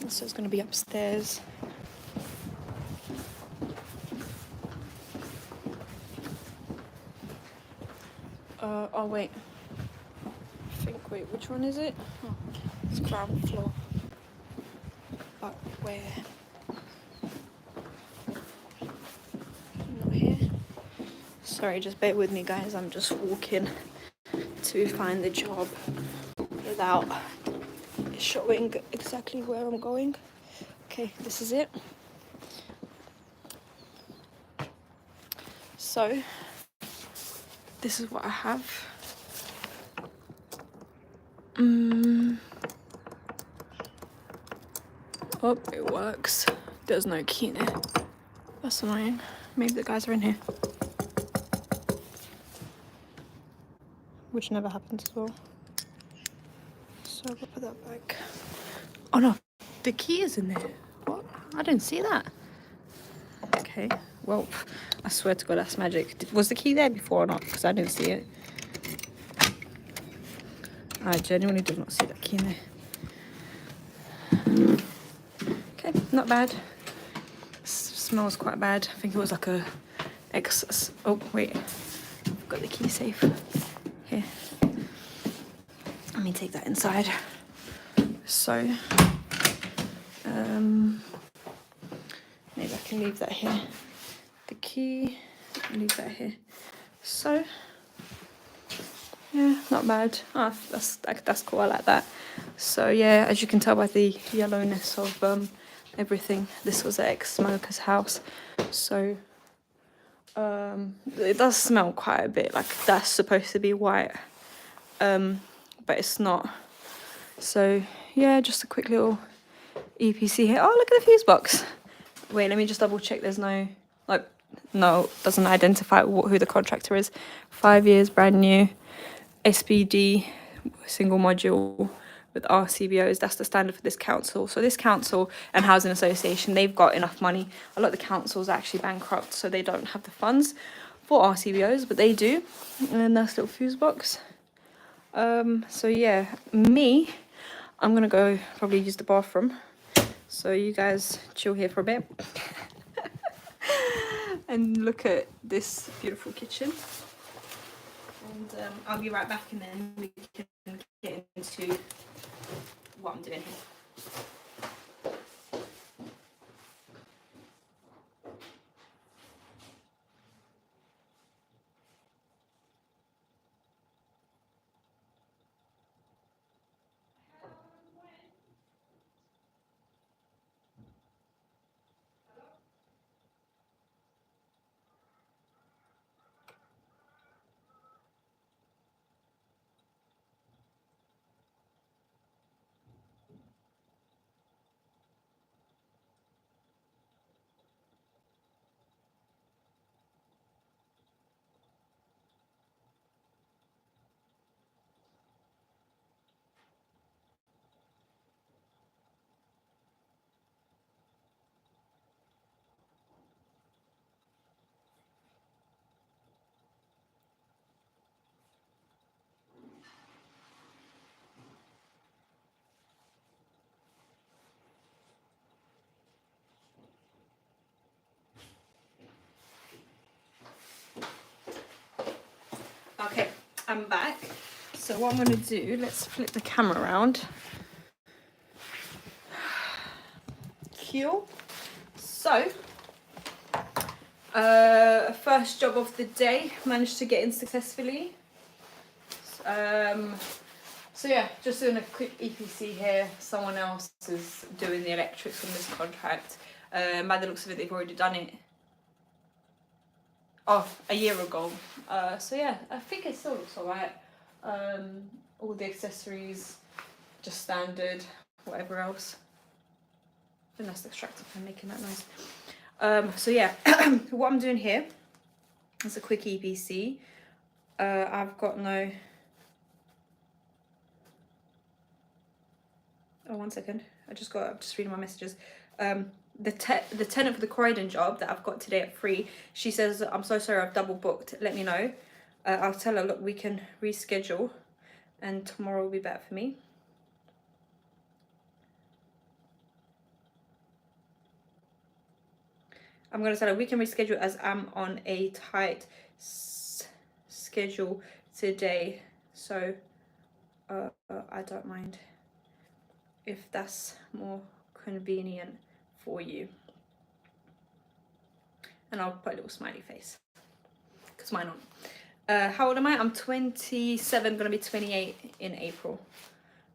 So it's going to be upstairs. Oh wait, wait, which one is it? Oh, it's ground floor. But where? Not here. Sorry, just bear with me guys, I'm just walking to find the job without showing exactly where I'm going. Okay, this is it. So this is what I have. Oh, it works. There's no key there. That's annoying. Maybe the guys are in here. Which never happens as well. So I'll put that back. Oh no, the key is in there. What? I didn't see that. Okay, well, I swear to God, that's magic. Was the key there before or not? Because I didn't see it. I genuinely did not see that key in there. Okay, not bad. Smells quite bad. I think it was like a excess. Oh wait, I've got the key safe here. Let me take that inside. So maybe I can leave that here. The key, leave that here. So yeah, not bad. Oh, that's cool. I like that. So yeah, as you can tell by the yellowness of everything. This was an ex-smoker's house, so it does smell quite a bit like that's supposed to be white, but it's not. So yeah, just a quick little EPC here. Oh, look at the fuse box. Wait, let me just double check. There's no, like, no, doesn't identify who the contractor is. 5 years, brand new, SPD, single module with RCBOs. That's the standard for this council. So this council and housing association, they've got enough money. A lot of the councils are actually bankrupt, so they don't have the funds for RCBOs, but they do. And then that's little fuse box. So yeah, I'm gonna go probably use the bathroom. So you guys chill here for a bit. And look at this beautiful kitchen. And I'll be right back, and then we can get into what I'm doing here. Okay, I'm back. So what I'm going to do, let's flip the camera around. Cool. So, first job of the day, managed to get in successfully. So yeah, just doing a quick EPC here. Someone else is doing the electrics on this contract. By the looks of it, they've already done it a year ago. So yeah, I think it still looks alright. All the accessories, just standard, whatever else. I think that's the extractor fan making that noise. So yeah, what I'm doing here is a quick EPC. I've got no... Oh, 1 second. I'm just reading my messages. The tenant for the Croydon job that I've got today at 3, she says, I'm so sorry, I've double booked, let me know. I'll tell her, look, we can reschedule and tomorrow will be better for me. I'm going to tell her we can reschedule as I'm on a tight schedule today. So I don't mind if that's more convenient for you. And I'll put a little smiley face because mine aren't. How old am I? I'm 27, gonna be 28 in April.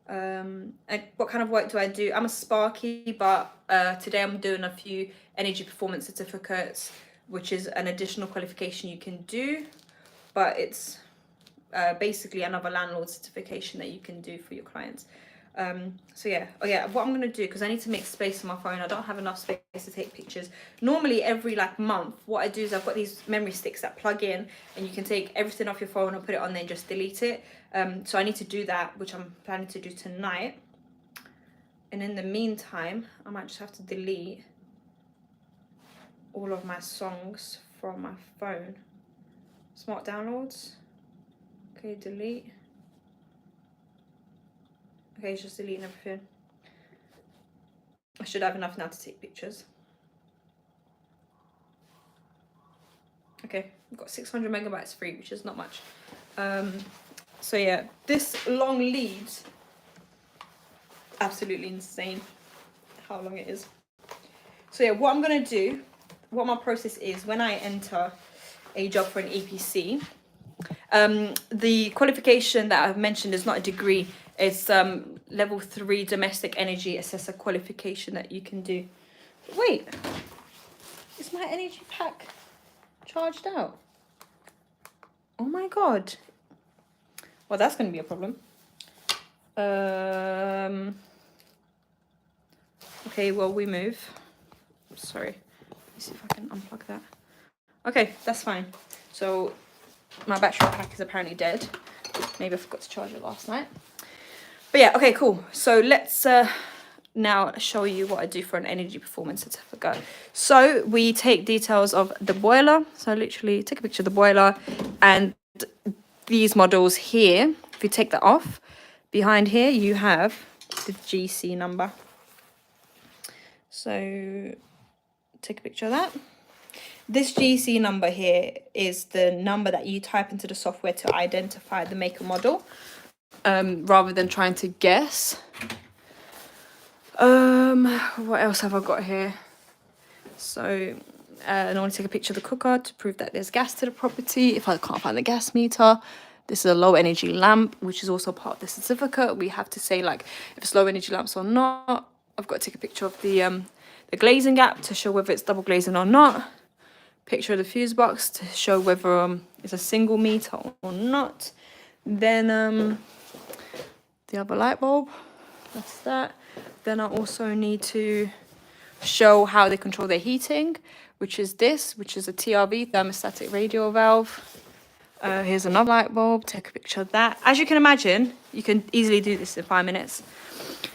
And what kind of work do I do? I'm a Sparky, but today I'm doing a few energy performance certificates, which is an additional qualification you can do, but it's basically another landlord certification that you can do for your clients. So yeah, what I'm gonna do, because I need to make space on my phone, I don't have enough space to take pictures. Normally every like month, what I do is I've got these memory sticks that plug in and you can take everything off your phone and put it on there and just delete it. So I need to do that, which I'm planning to do tonight. And in the meantime, I might just have to delete all of my songs from my phone. Smart downloads. Okay, delete. Okay, it's just deleting everything. I should have enough now to take pictures. Okay, I've got 600 megabytes free, which is not much. So yeah, this long lead, absolutely insane how long it is. So yeah, what I'm gonna do, what my process is when I enter a job for an EPC, the qualification that I've mentioned is not a degree. It's level 3 domestic energy assessor qualification that you can do. Wait, is my energy pack charged out? Oh my god. Well, that's going to be a problem. Okay, well, we move. Sorry. Let me see if I can unplug that. Okay, that's fine. So my battery pack is apparently dead. Maybe I forgot to charge it last night. But yeah, okay, cool. So let's now show you what I do for an energy performance certificate. So we take details of the boiler. So literally take a picture of the boiler, and these models here, if you take that off, behind here you have the GC number. So take a picture of that. This GC number here is the number that you type into the software to identify the make and model, rather than trying to guess. What else have I got here? So I normally take a picture of the cooker to prove that there's gas to the property. If I can't find the gas meter, this is a low energy lamp, which is also part of the certificate. We have to say like if it's low energy lamps or not. I've got to take a picture of the glazing gap to show whether it's double glazing or not. Picture of the fuse box to show whether it's a single meter or not. Then the other light bulb, that's that. Then I also need to show how they control their heating, which is this, which is a TRV, thermostatic radial valve. Here's another light bulb, take a picture of that. As you can imagine, you can easily do this in 5 minutes.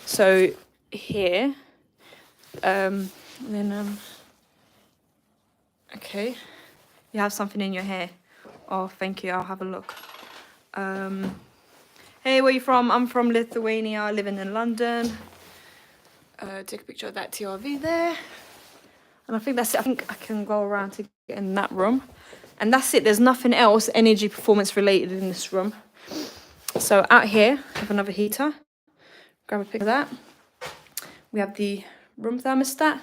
So here, okay, you have something in your hair. Oh, thank you, I'll have a look. Hey, where are you from? I'm from Lithuania, living in London. Take a picture of that TRV there. And I think that's it. I think I can go around to get in that room. And that's it. There's nothing else energy performance related in this room. So out here, I have another heater. Grab a pic of that. We have the room thermostat.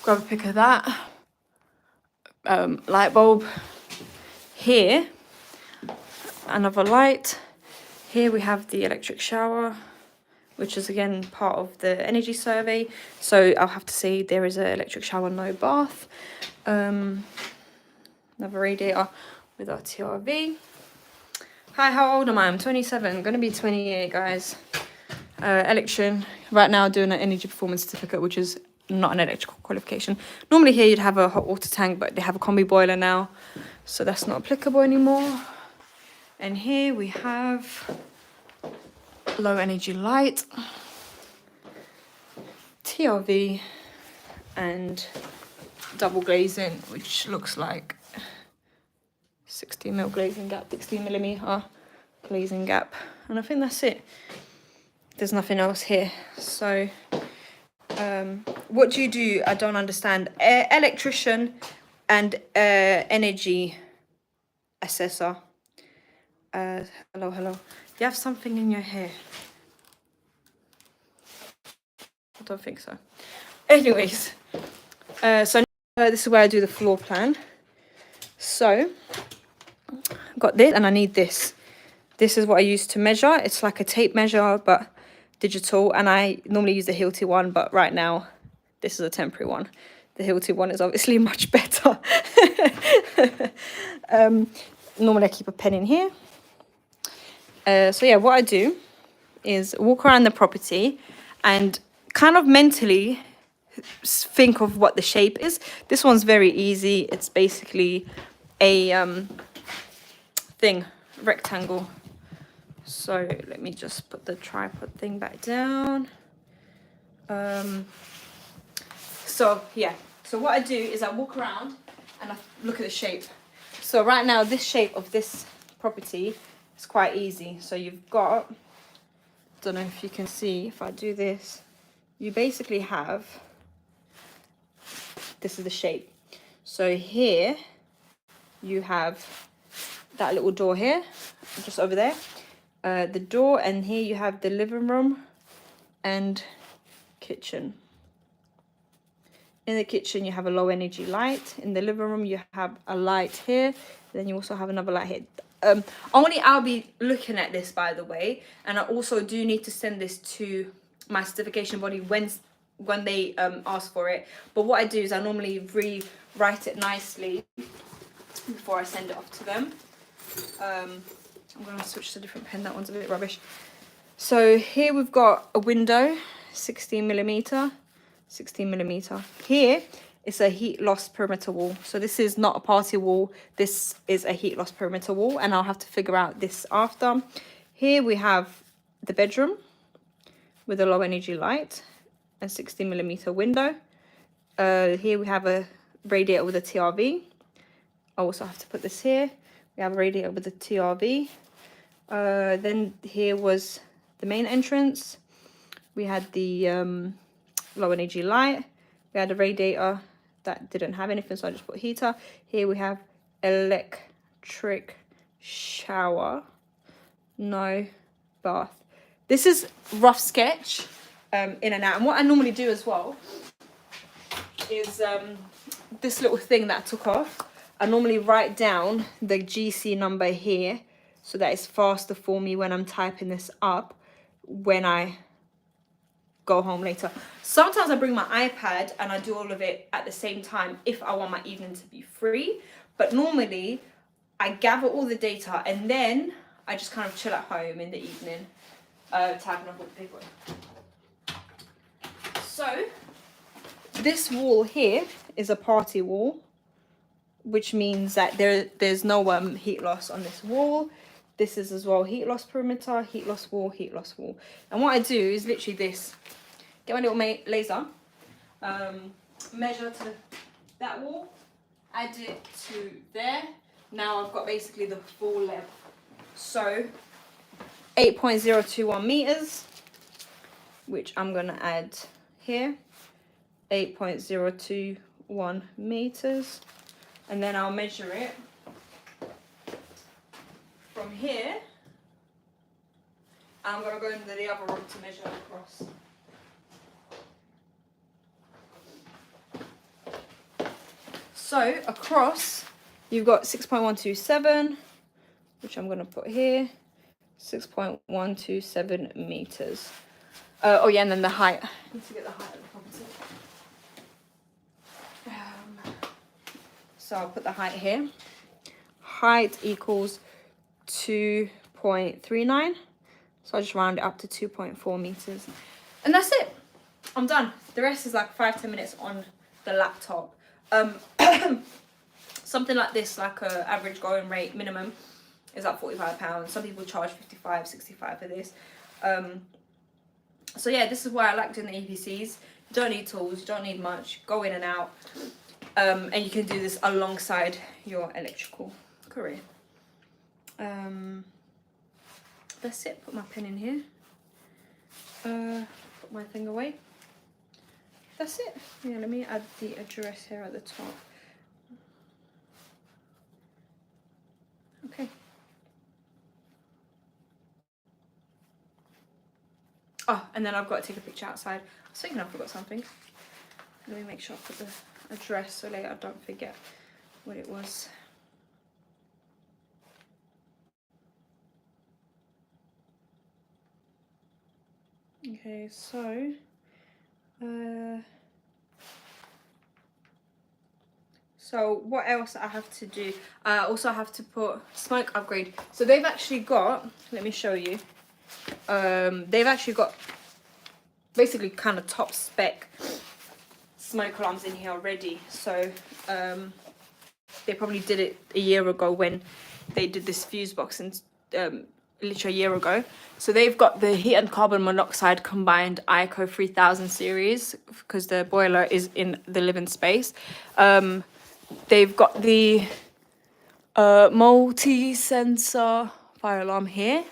Grab a pic of that. Light bulb. Here, another light. Here we have the electric shower, which is again part of the energy survey. So I'll have to say there is an electric shower, no bath. Another radiator with our TRV. Hi, how old am I? I'm 27, gonna be 28, guys. Electrician, right now doing an energy performance certificate, which is not an electrical qualification. Normally here you'd have a hot water tank, but they have a combi boiler now, so that's not applicable anymore. And here we have low energy light, TRV, and double glazing, which looks like 16mm glazing gap, 16mm glazing gap, and I think that's it. There's nothing else here. So what do you do? I don't understand. Electrician and energy assessor. Hello. You have something in your hair. I don't think so. Anyways, so this is where I do the floor plan. So I've got this and I need this. This is what I use to measure. It's like a tape measure, but digital. And I normally use the Hilti one, but right now this is a temporary one. The Hilti one is obviously much better. Normally I keep a pen in here. So yeah, what I do is walk around the property and kind of mentally think of what the shape is. This one's very easy. It's basically a rectangle. So let me just put the tripod thing back down. So yeah, so what I do is I walk around and I look at the shape. So right now this shape of this property is quite easy. So you've got, don't know if you can see, if I do this, you basically have, this is the shape. So here you have that little door here, just over there, the door, and here you have the living room and kitchen. In the kitchen you have a low energy light. In the living room you have a light here, then you also have another light here. Only I'll be looking at this, by the way, and I also do need to send this to my certification body ask for it. But what I do is I normally rewrite it nicely before I send it off to them. I'm going to switch to a different pen. That one's a bit rubbish. So here we've got a window, 16mm. Here it's a heat loss perimeter wall. So this is not a party wall. This is a heat loss perimeter wall, and I'll have to figure out this after. Here we have the bedroom with a low energy light and 16mm window. Here we have a radiator with a TRV. I also have to put this here. We have a radiator with a TRV. Then here was the main entrance. We had the low energy light. We had a radiator that didn't have anything, so I just put heater. Here we have electric shower, no bath. This is rough sketch, in and out. And what I normally do as well is this little thing that I took off. I normally write down the GC number here so that it's faster for me when I'm typing this up when I go home later. Sometimes I bring my iPad and I do all of it at the same time if I want my evening to be free. But normally I gather all the data and then I just kind of chill at home in the evening, typing up all the paperwork. So this wall here is a party wall, which means that there's no heat loss on this wall. This is as well heat loss perimeter, heat loss wall, heat loss wall. And what I do is literally this. Get my little laser, measure to that wall, add it to there. Now I've got basically the full length. So 8.021 meters, which I'm gonna add here, 8.021 meters. And then I'll measure it from here. I'm going to go into the other room to measure across. So across, you've got 6.127, which I'm going to put here, 6.127 meters. Oh yeah, and then the height. I need to get the height of the property. So I'll put the height here. Height equals 2.39. So I'll just round it up to 2.4 meters. And that's it. I'm done. The rest is like 5-10 minutes on the laptop. Something like this, like a average going rate minimum, is like £45. Some people charge 55, 65 for this. So yeah, this is why I like doing the EPCs. You don't need tools, you don't need much. Go in and out. And you can do this alongside your electrical career. That's it. Put my pen in here. Put my thing away. That's it. Yeah, let me add the address here at the top. Okay. Oh, and then I've got to take a picture outside. I was thinking I forgot something. Let me make sure I put the address so later I don't forget what it was. Okay, so what else I have to do? Also I have to put smoke upgrade. So they've actually got, let me show you. They've actually got basically kind of top spec smoke alarms in here already. So they probably did it a year ago when they did this fuse box, and literally a year ago. So they've got the heat and carbon monoxide combined ICO 3000 series because the boiler is in the living space. They've got the multi-sensor fire alarm here,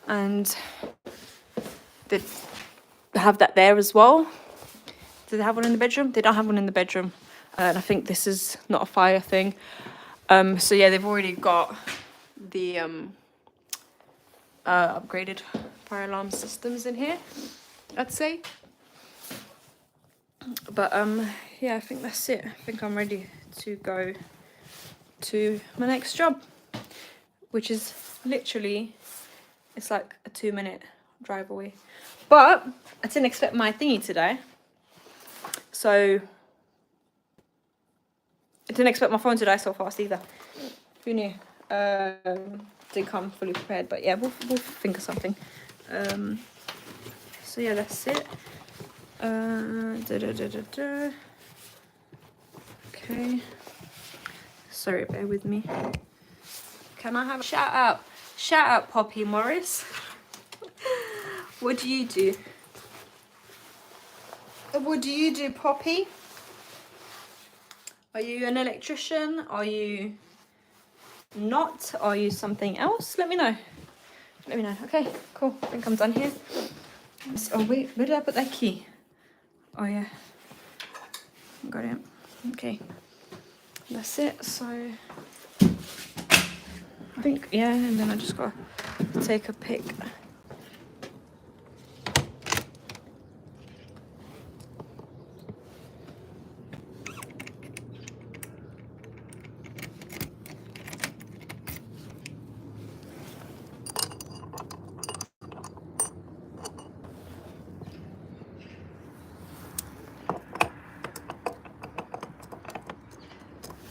and they have that there as well. Do they have one in the bedroom? They don't have one in the bedroom. And I think this is not a fire thing. So yeah, they've already got the upgraded fire alarm systems in here, I'd say. But yeah, I think that's it. I think I'm ready to go to my next job, which is literally, it's like a 2-minute drive away. But I didn't expect my thingy today. So I didn't expect my phone to die so fast either. Who knew? Didn't come fully prepared, but yeah, we'll think of something. So yeah, that's it. Okay. Sorry, bear with me. Can I have a shout out? Shout out, Poppy Morris. What do you do? What do you do, Poppy? Are you an electrician? Are you not? Are you something else? Let me know. Let me know. Okay, cool. I think I'm done here. Oh wait, where did I put that key? Oh yeah. Got it. Okay. That's it. So I think, yeah, and then I just gotta take a pic.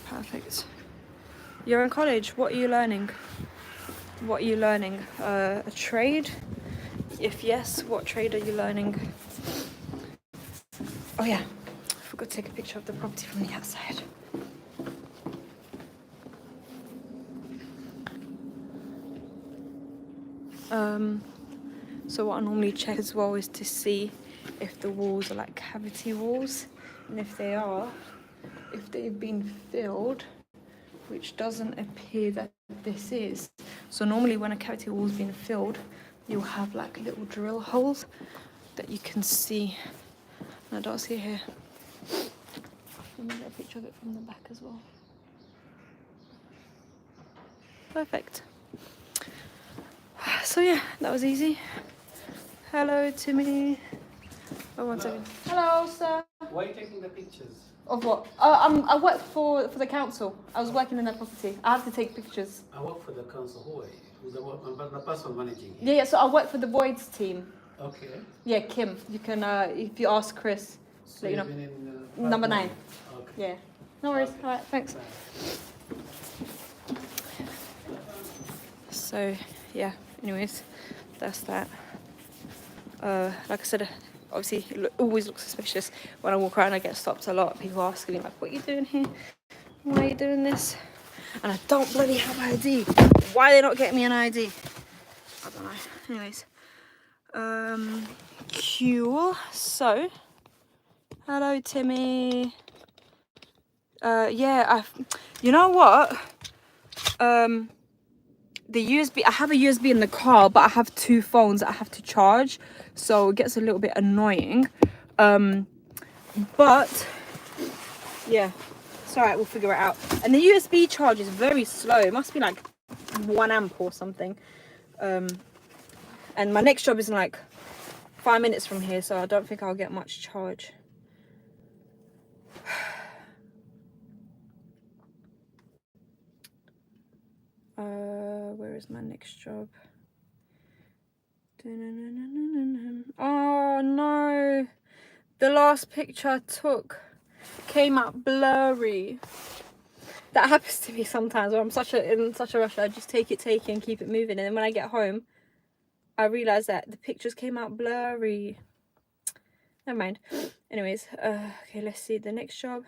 Perfect. You're in college. What are you learning? What are you learning? A trade? If yes, what trade are you learning? Oh yeah, I forgot to take a picture of the property from the outside. So what I normally check as well is to see if the walls are like cavity walls, and if they are, if they've been filled, which doesn't appear that this is. So normally when a cavity wall's been filled, you'll have like little drill holes that you can see. And I don't see it here. Let me get a picture of it from the back as well. Perfect. So yeah, that was easy. Hello, Timmy. Oh, 1 second. Hello, sir. Why are you taking the pictures? Of what? I work for the council. I was working in that property. I have to take pictures. I work for the council. Who are you? The person managing here. Yeah, so I work for the Voids team. Okay. Yeah, Kim. You can, if you ask Chris, So let you you've know. been in Number 9. Okay. Yeah. No worries. Okay. All right, thanks. So, yeah, anyways, that's that. Like I said, obviously it always looks suspicious when I walk around. I get stopped a lot. People asking me like, what are you doing here? Why are you doing this? And I don't bloody have ID. Why are they not getting me an ID? I don't know. Anyways, cool. So, hello Timmy. Yeah, you know what? The USB, I have a USB in the car, but I have 2 phones that I have to charge, so it gets a little bit annoying. But yeah, it's alright, we'll figure it out. And the USB charge is very slow. It must be like 1 amp or something. And my next job is in like 5 minutes from here, so I don't think I'll get much charge. Where is my next job? Oh no, the last picture I took came out blurry. That happens to me sometimes when I'm in such a rush. I just take it and keep it moving, and then when I get home I realize that the pictures came out blurry. Never mind. Anyways, okay, let's see the next job.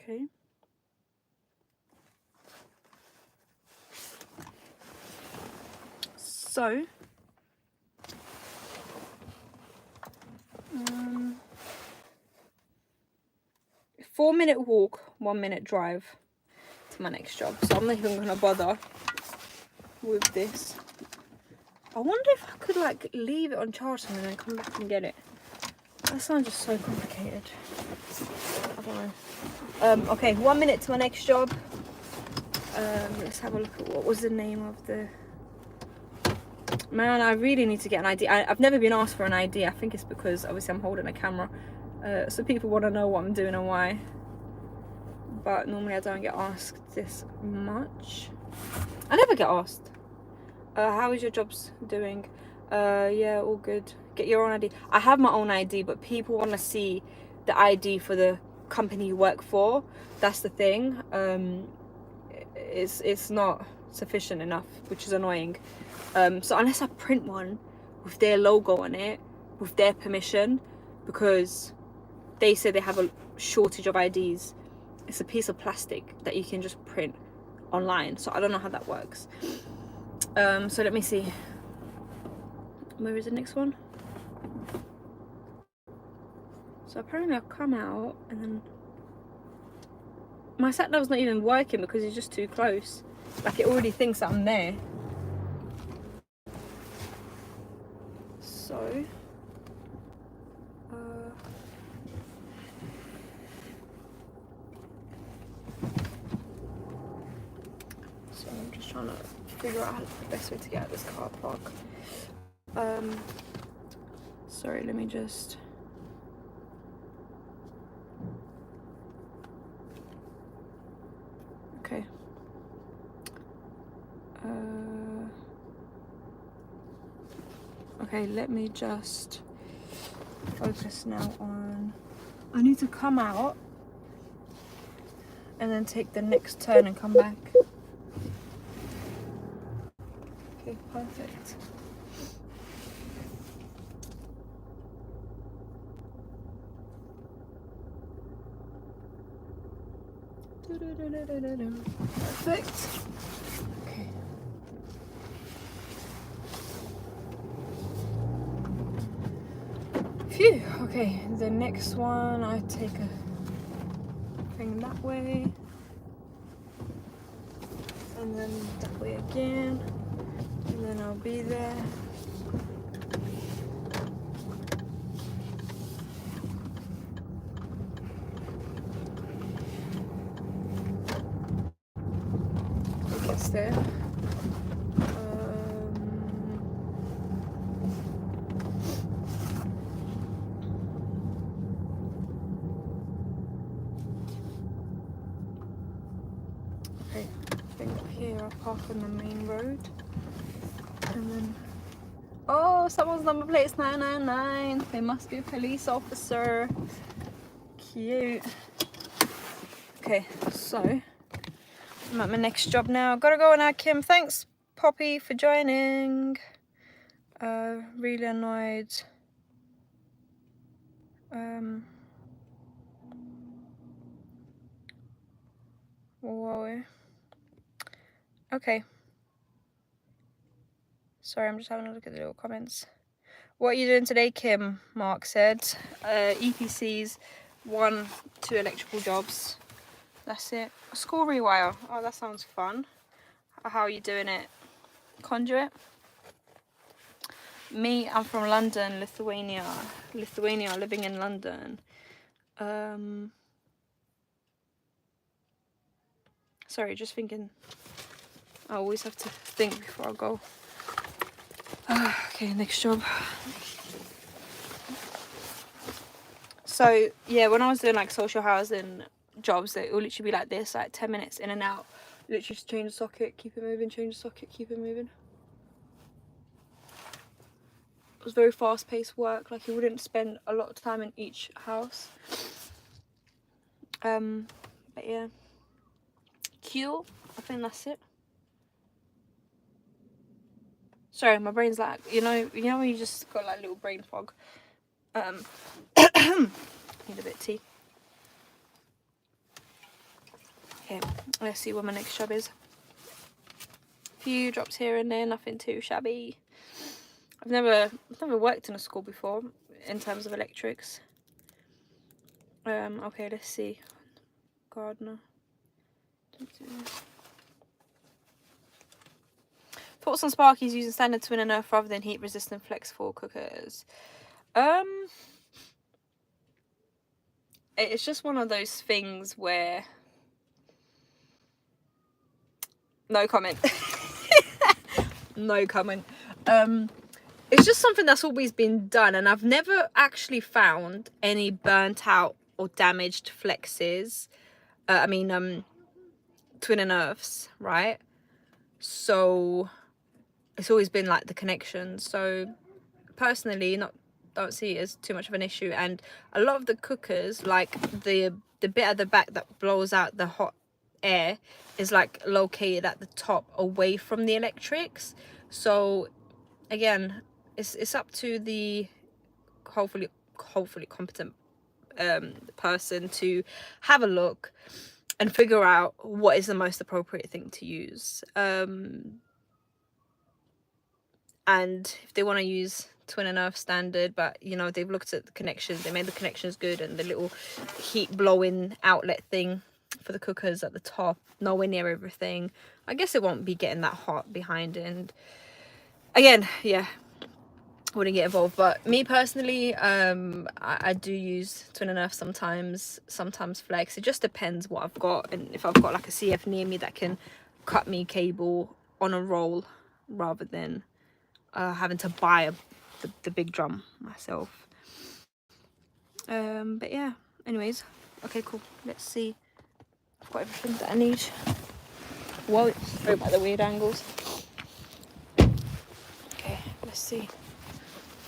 Okay. So, 4-minute walk, 1-minute drive to my next job. So I'm not even gonna bother with this. I wonder if I could like leave it on charge and then come back and get it. That sounds just so complicated. I don't know. Okay, 1 minute to my next job. Let's have a look at what was the name of the... Man, I really need to get an ID. I've never been asked for an ID. I think it's because obviously I'm holding a camera. So people want to know what I'm doing and why. But normally I don't get asked this much. I never get asked. How is your jobs doing? Yeah, all good. Get your own ID. I have my own ID, but people want to see the ID for the company you work for. That's the thing. It's not sufficient enough, which is annoying. So unless I print one with their logo on it, with their permission, because they say they have a shortage of IDs. It's a piece of plastic that you can just print online. So I don't know how that works. So let me see. Where is the next one? So apparently I've come out and then my sat nav's not even working because it's just too close. Like it already thinks that I'm there. So I'm just trying to figure out the best way to get out of this car park. Sorry, let me just. Okay. Okay, let me just focus now on. I need to come out and then take the next turn and come back. Okay, perfect. Perfect. Okay. Phew. Okay, the next one I take a thing that way, and then that way again, and then I'll be there. Gets there. Okay, I think here I'll park on the main road, and then oh, someone's number plate's 999. They must be a police officer. Cute. Okay, so I'm at my next job now. Gotta go now, Kim. Thanks, Poppy, for joining. Really annoyed. Whoa. Okay. Sorry, I'm just having a look at the little comments. What are you doing today, Kim? Mark said. EPCs, 1-2 electrical jobs. That's it. School rewire. Oh, that sounds fun. How are you doing it? Conduit? Me, I'm from London, Lithuania. Lithuania, living in London. Sorry, just thinking. I always have to think before I go. Okay, next job. So yeah, when I was doing like social housing jobs, it will literally be like this, like 10 minutes in and out. Literally just change the socket, keep it moving, change the socket, keep it moving. It was very fast-paced work. Like you wouldn't spend a lot of time in each house. But yeah, cool. I think that's it. Sorry, my brain's like, you know when you just got like little brain fog. Need a bit of tea. Okay, let's see what my next job is. Few drops here and there, nothing too shabby. I've never worked in a school before in terms of electrics. Okay, let's see. Gardener. Thoughts on Sparkies using standard twin and earth rather than heat resistant flex 4 cookers. It's just one of those things where no comment. No comment. It's just something that's always been done, and I've never actually found any burnt out or damaged flexes. Twin and earths, right? So it's always been like the connection. So personally don't see it as too much of an issue. And a lot of the cookers, like the bit at the back that blows out the hot air, is like located at the top away from the electrics. So again, it's up to the hopefully competent person to have a look and figure out what is the most appropriate thing to use. And if they want to use twin and earth standard, but you know, they've looked at the connections, they made the connections good, and the little heat blowing outlet thing for the cookers at the top nowhere near everything, I guess it won't be getting that hot behind it. And again, yeah, wouldn't get involved. But me personally, I do use twin and earth sometimes flex. It just depends what I've got, and if I've got like a CF near me that can cut me cable on a roll rather than having to buy the big drum myself. But yeah, anyways, okay, cool, let's see. I've got everything that I need. Whoa, sorry about the weird angles. Okay, let's see.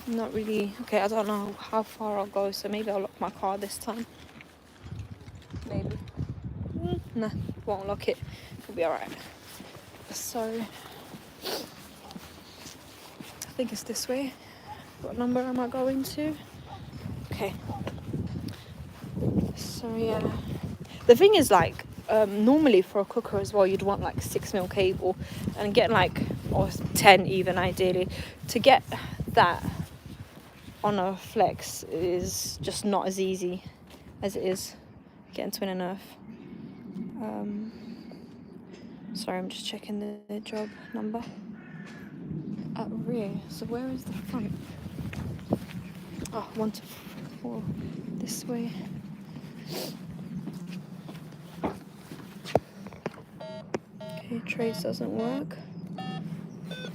Not really. Okay, I don't know how far I'll go, so maybe I'll lock my car this time. Maybe. Nah, won't lock it. It'll be alright. So I think it's this way. What number am I going to? Okay. So yeah, the thing is, like, normally for a cooker as well, you'd want like 6mm cable, and getting like, or 10 even ideally, to get that on a flex is just not as easy as it is getting twin and earth. Sorry, I'm just checking the job number at rear. So where is the front? Oh, 1 to 4 this way. Okay, trace doesn't work.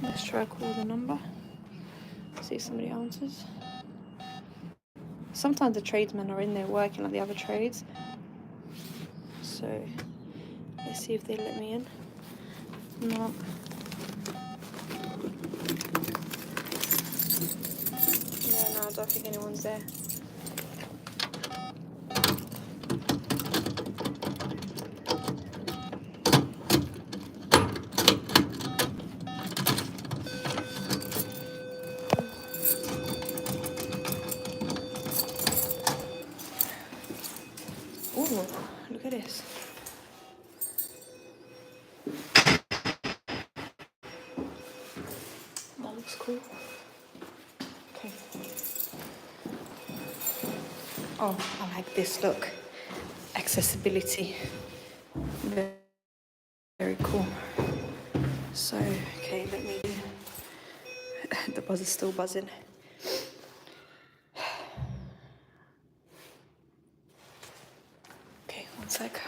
Let's try call the number. See if somebody answers. Sometimes the tradesmen are in there working like the other trades. So let's see if they let me in. No. No, I don't think anyone's there. Ooh, look at this. That looks cool. Okay. Oh, I like this look. Accessibility. Very, very cool. So, okay, let me... The buzz is still buzzing. Okay, 1 sec.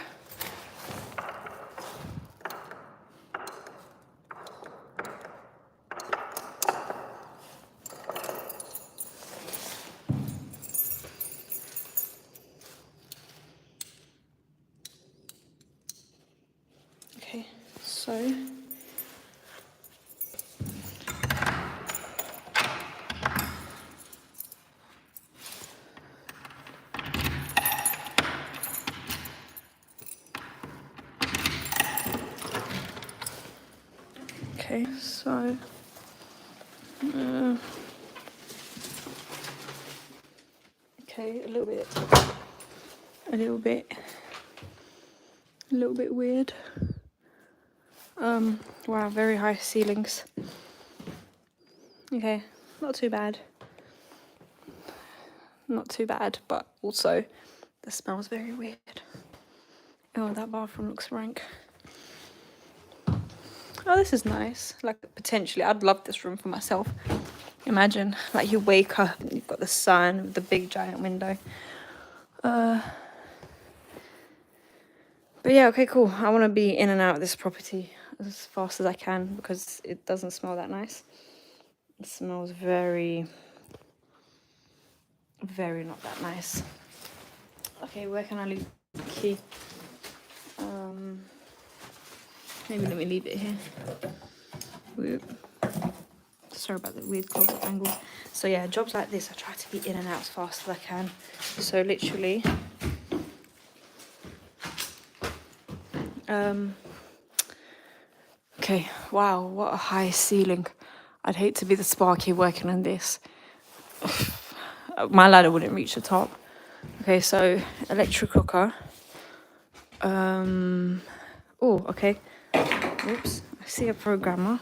Okay, so okay, a little bit weird. Wow, very high ceilings. Okay, not too bad, but also the smell's very weird. Oh, that bathroom looks rank. Oh, this is nice. Like, potentially, I'd love this room for myself. Imagine, like, you wake up and you've got the sun with the big giant window. But yeah, okay, cool. I want to be in and out of this property as fast as I can because it doesn't smell that nice. It smells very, very not that nice. Okay, where can I leave the key? Maybe let me leave it here. Whoop. Sorry about the weird close-up angles. So yeah, jobs like this, I try to be in and out as fast as I can. So literally, okay, wow, what a high ceiling. I'd hate to be the Sparky working on this. My ladder wouldn't reach the top. Okay, so electric cooker. Oh, okay. Oops, I see a programmer.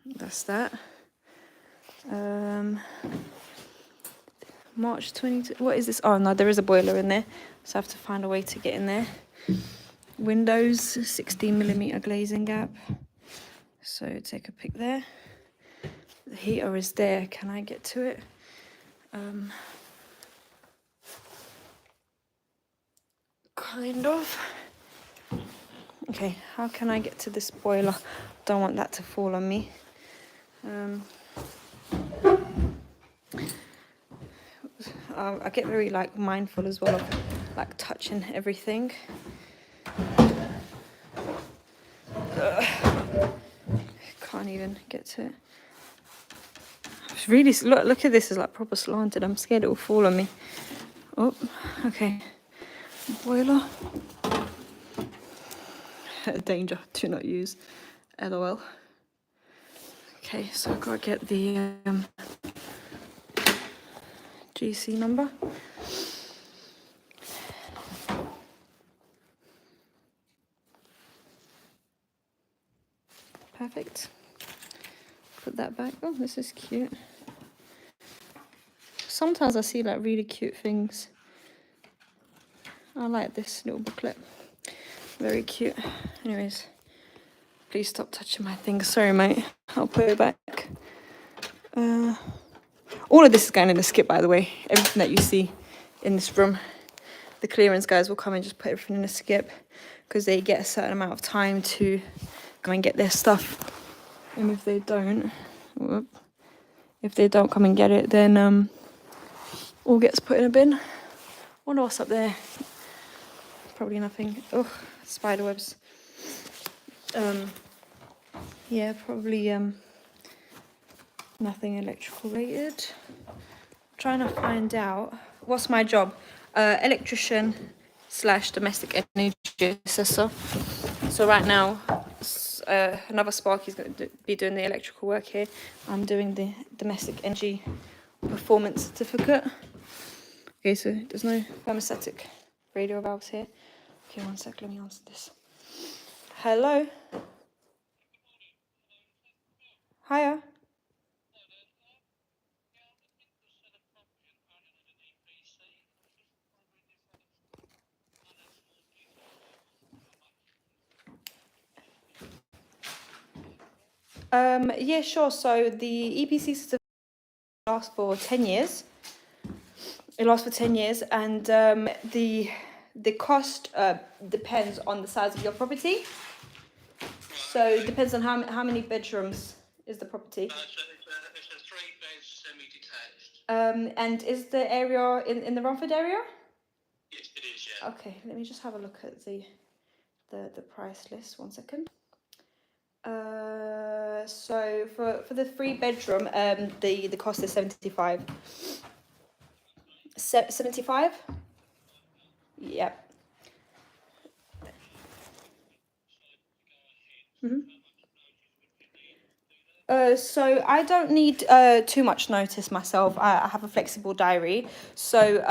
That's that. March 22. What is this? Oh no, there is a boiler in there, so I have to find a way to get in there. Windows, 16mm glazing gap. So take a pic there. The heater is there. Can I get to it? Kind of. Okay, how can I get to this boiler? Don't want that to fall on me. I get very like mindful as well of like touching everything. Can't even get to it. It's really look at this, is like proper slanted. I'm scared it will fall on me. Oh, okay. Boiler. Danger, do not use. LOL. Okay, so I've got to get the GC number. Perfect. Put that back. Oh, this is cute. Sometimes I see like really cute things. I like this little booklet. Very cute. Anyways, please stop touching my things. Sorry, mate. I'll put it back. All of this is going in the skip, by the way. Everything that you see in this room, the clearance guys will come and just put everything in the skip because they get a certain amount of time to go and get their stuff. And if they don't, come and get it, then all gets put in a bin. Wonder what's up there. Probably nothing. Oh, spider webs. Yeah, probably nothing electrical related. Trying to find out what's my job. Electrician / domestic energy assessor. So right now, another Sparky's going to be doing the electrical work here. I'm doing the domestic energy performance certificate. Okay, so there's no thermostatic radio valves here. Okay, one sec, let me answer this. Hello? Hiya. Yeah, sure. So the EPC certificate lasts for 10 years. It lasts for 10 years, and the cost depends on the size of your property. So it depends on how many bedrooms is the property. It's a 3-bed semi-detached. And is the area in the Romford area? Yes, it is, yeah. Okay, let me just have a look at the price list. 1 second. So for the 3-bedroom, the cost is 75. 75? Yep. So I don't need too much notice myself. I have a flexible diary, so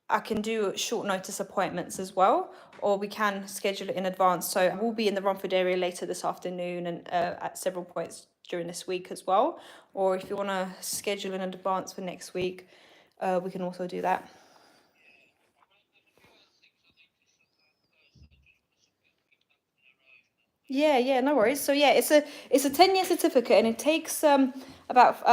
I can do short notice appointments as well, or we can schedule it in advance. So I will be in the Romford area later this afternoon and at several points during this week as well. Or if you want to schedule in advance for next week, we can also do that. Yeah, no worries. So yeah, it's a 10-year certificate, and it takes about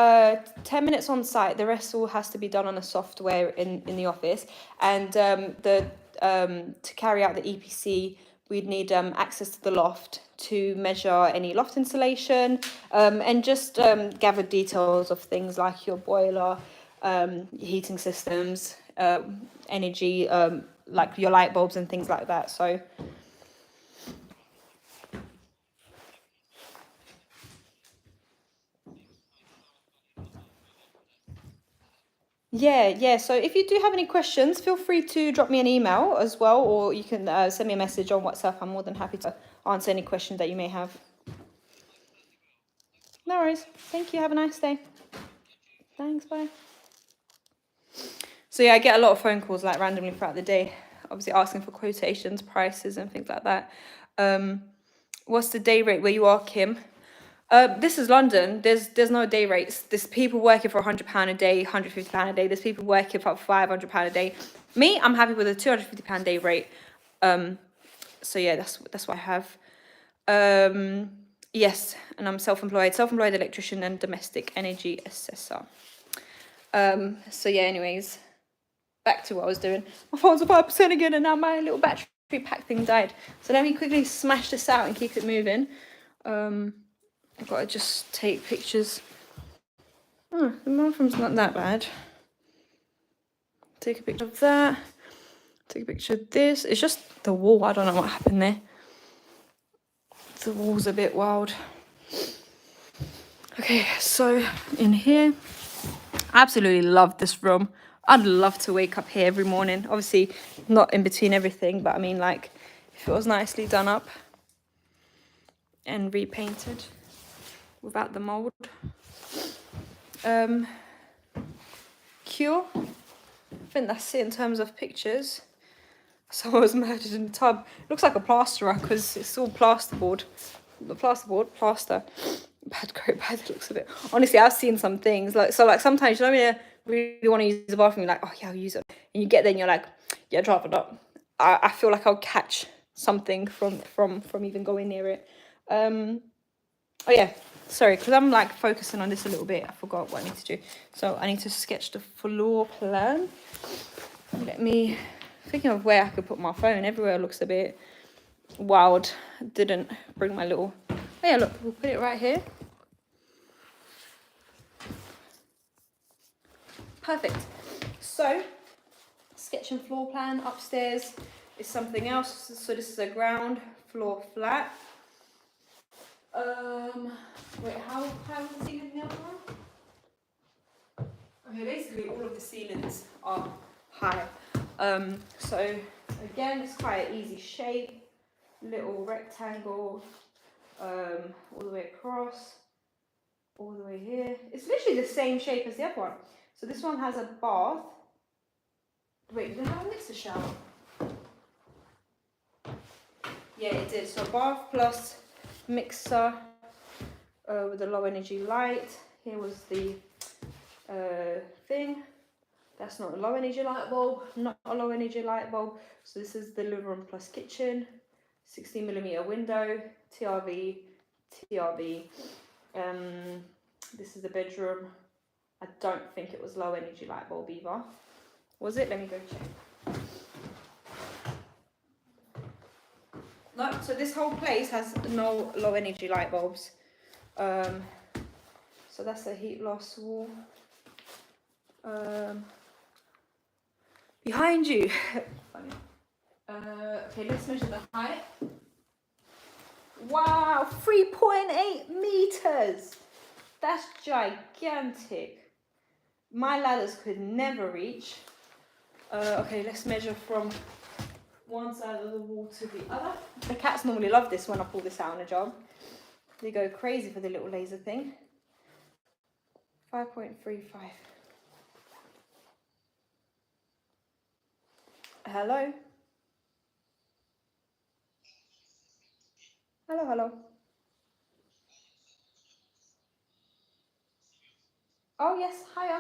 10 minutes on site. The rest all has to be done on a software in the office. And to carry out the EPC, we'd need access to the loft to measure any loft insulation, and just gather details of things like your boiler, heating systems, energy, like your light bulbs and things like that. So Yeah. So if you do have any questions, feel free to drop me an email as well, or you can send me a message on WhatsApp. I'm more than happy to answer any questions that you may have. No worries. Thank you. Have a nice day. Thanks. Bye. So yeah, I get a lot of phone calls like randomly throughout the day, obviously asking for quotations, prices, and things like that. What's the day rate where you are, Kim? This is London. There's no day rates. There's people working for £100 a day, £150 a day. There's people working for £500 a day. Me, I'm happy with a £250 day rate. So yeah, that's what I have. Yes, and I'm self-employed electrician and domestic energy assessor. So yeah, anyways, back to what I was doing. My phone's at 5% again, and now my little battery pack thing died. So let me quickly smash this out and keep it moving. I've got to just take pictures. Oh, the bathroom's not that bad. Take a picture of that. Take a picture of this. It's just the wall. I don't know what happened there. The wall's a bit wild. Okay, so in here, I absolutely love this room. I'd love to wake up here every morning. Obviously, not in between everything, but I mean, like, if it was nicely done up and repainted without the mold. Cure. I think that's it in terms of pictures. Someone was murdered in the tub. Looks like a plasterer because it's all plasterboard. The plaster. Bad looks of it. Honestly, I've seen some things like sometimes you know when you really want to use the bathroom, you're like, oh yeah, I'll use it, and you get there and you're like, yeah, I'd rather not. I feel like I'll catch something from even going near it. Oh yeah, sorry, because I'm like focusing on this a little bit. I forgot what I need to do. So I need to sketch the floor plan. Let me thinking of where I could put my phone. Everywhere looks a bit wild. Didn't bring my little. Oh yeah, look, we'll put it right here. Perfect. So, sketching floor plan upstairs is something else. So this is a ground floor flat. Wait, how is the ceiling in the other one? Okay, basically all of the ceilings are high. So again, it's quite an easy shape. Little rectangle, all the way across, all the way here. It's literally the same shape as the other one. So this one has a bath. Wait, did it have a mixer shower? Yeah, it did. So bath plus mixer with a low energy light. Here was the thing. That's not a low energy light bulb, not a low energy light bulb. So this is the living room plus kitchen. 16mm window, TRV. This is the bedroom. I don't think it was low energy light bulb either. Was it? Let me go check. No, so this whole place has no low energy light bulbs. So that's the heat loss wall. Behind you. Funny. Okay, let's measure the height. Wow, 3.8 meters. That's gigantic. My ladders could never reach. Okay, let's measure from one side of the wall to the other. The cats normally love this when I pull this out on a job. They go crazy for the little laser thing. 5.35. Hello? Hello. Oh yes, hiya.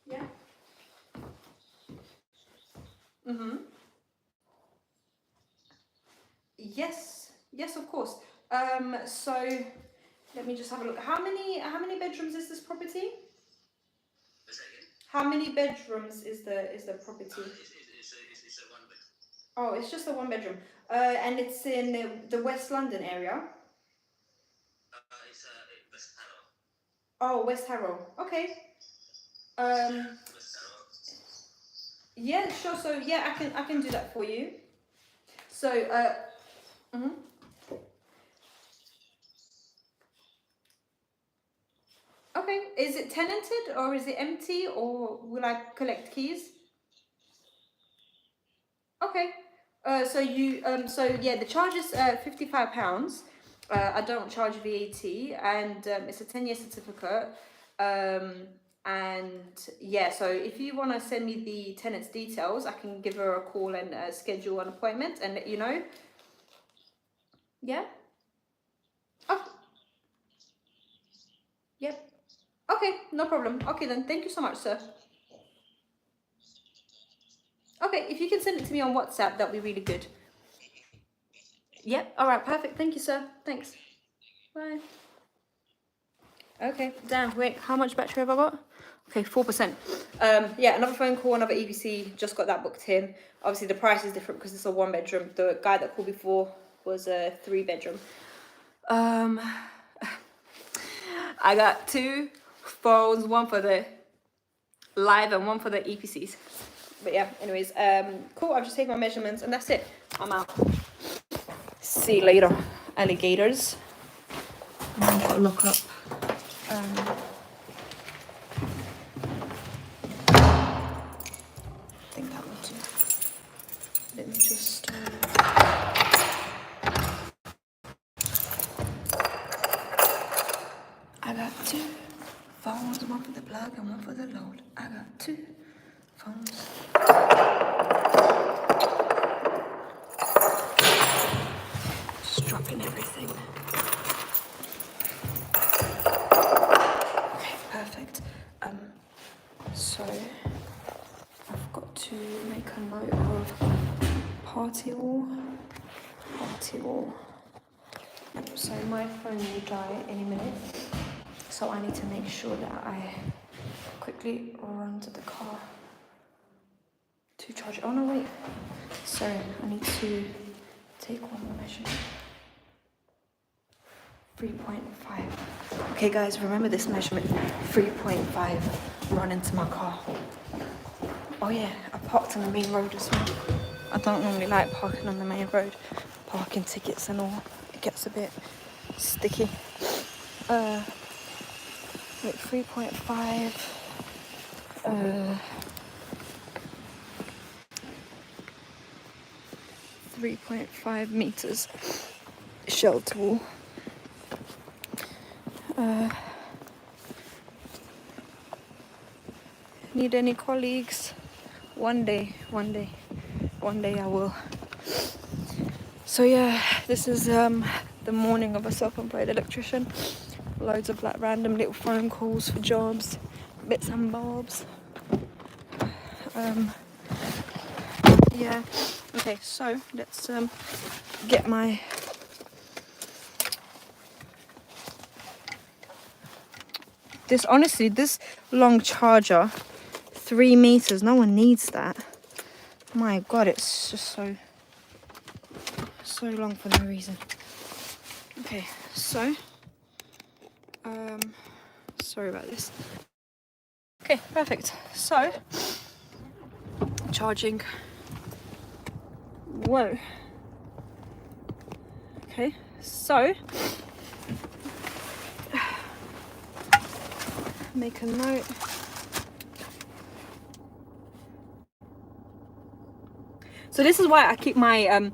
Yeah. Yes, of course. So let me just have a look. How many bedrooms is this property? How many bedrooms is the property? It's a one bed. Oh, it's just a one bedroom. And it's in the West London area. It's West Harrow. Oh, West Harrow. Okay. West Harrow. Yeah, sure. So yeah, I can do that for you. So Is it tenanted or is it empty, or will I collect keys? Okay. So you so yeah, the charge is £55. I don't charge VAT, and it's a 10-year certificate. And yeah, so if you want to send me the tenant's details, I can give her a call and schedule an appointment and let you know. Yeah. Oh. Yep. Okay, no problem. Okay then, thank you so much, sir. Okay, if you can send it to me on WhatsApp, that'd be really good. Yep. All right. Perfect. Thank you, sir. Thanks. Bye. Okay. Damn. Wait. How much battery have I got? Okay, 4%. Yeah. Another phone call. Another EPC. Just got that booked in. Obviously, the price is different because it's a 1-bedroom. The guy that called before was a 3-bedroom. I got 2 phones. One for the live and one for the EPCs. But yeah. Anyways. Cool. I've just taken my measurements and that's it. I'm out. See you later, alligators. I've got to look up. I think that will do. Let me just. I got 2 phones, one for the plug and one for the load. I got 2 phones. Just dropping everything. Okay, perfect. So I've got to make a note of party wall. So my phone will die any minute. So I need to make sure that I quickly run to the car to charge it. Oh no, wait. Sorry, I need to take one more measurement. 3.5. Okay guys, remember this measurement. 3.5. Run into my car. Oh yeah, I parked on the main road as well. I don't normally like parking on the main road. Parking tickets and all. It gets a bit sticky. Wait, 3.5. 3.5 meters shelter wall. Need any colleagues? One day I will. So yeah, this is the morning of a self-employed electrician. Loads of like random little phone calls for jobs, bits and bobs. Yeah. Okay, so let's get my this long charger, 3 meters. No one needs that. My God, it's just so long for no reason. Okay, so sorry about this. Okay, perfect. So charging. Whoa. Okay, so make a note. So this is why I keep my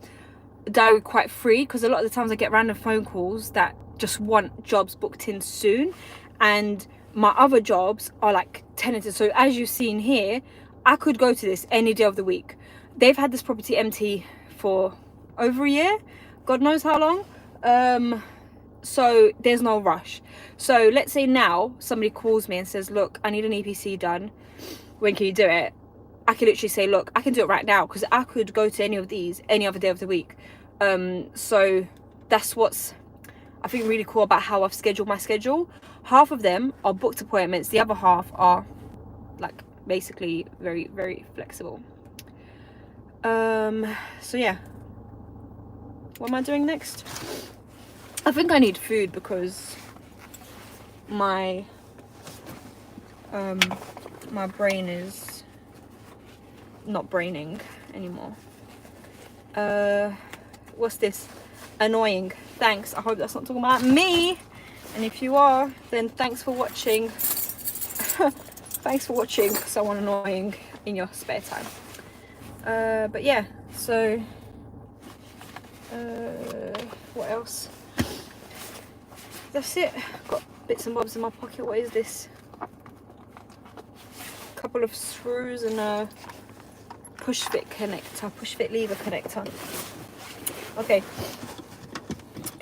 diary quite free, because a lot of the times I get random phone calls that just want jobs booked in soon, and my other jobs are like tenanted. So as you've seen here, I could go to this any day of the week. They've had this property empty for over a year, God knows how long. So there's no rush. So let's say now somebody calls me and says, look, I need an EPC done, when can you do it? I can literally say, look, I can do it right now, because I could go to any of these any other day of the week. So that's what's I think really cool about how I've scheduled my schedule. Half of them are booked appointments, the other half are like basically very, very flexible. So yeah, what am I doing next? I think I need food because my my brain is not braining anymore. What's this? Annoying. Thanks. I hope that's not talking about me, and if you are, then thanks for watching. Thanks for watching someone annoying in your spare time. But yeah, so what else? That's it. Got bits and bobs in my pocket. What is this? Couple of screws and a push fit lever connector. Okay,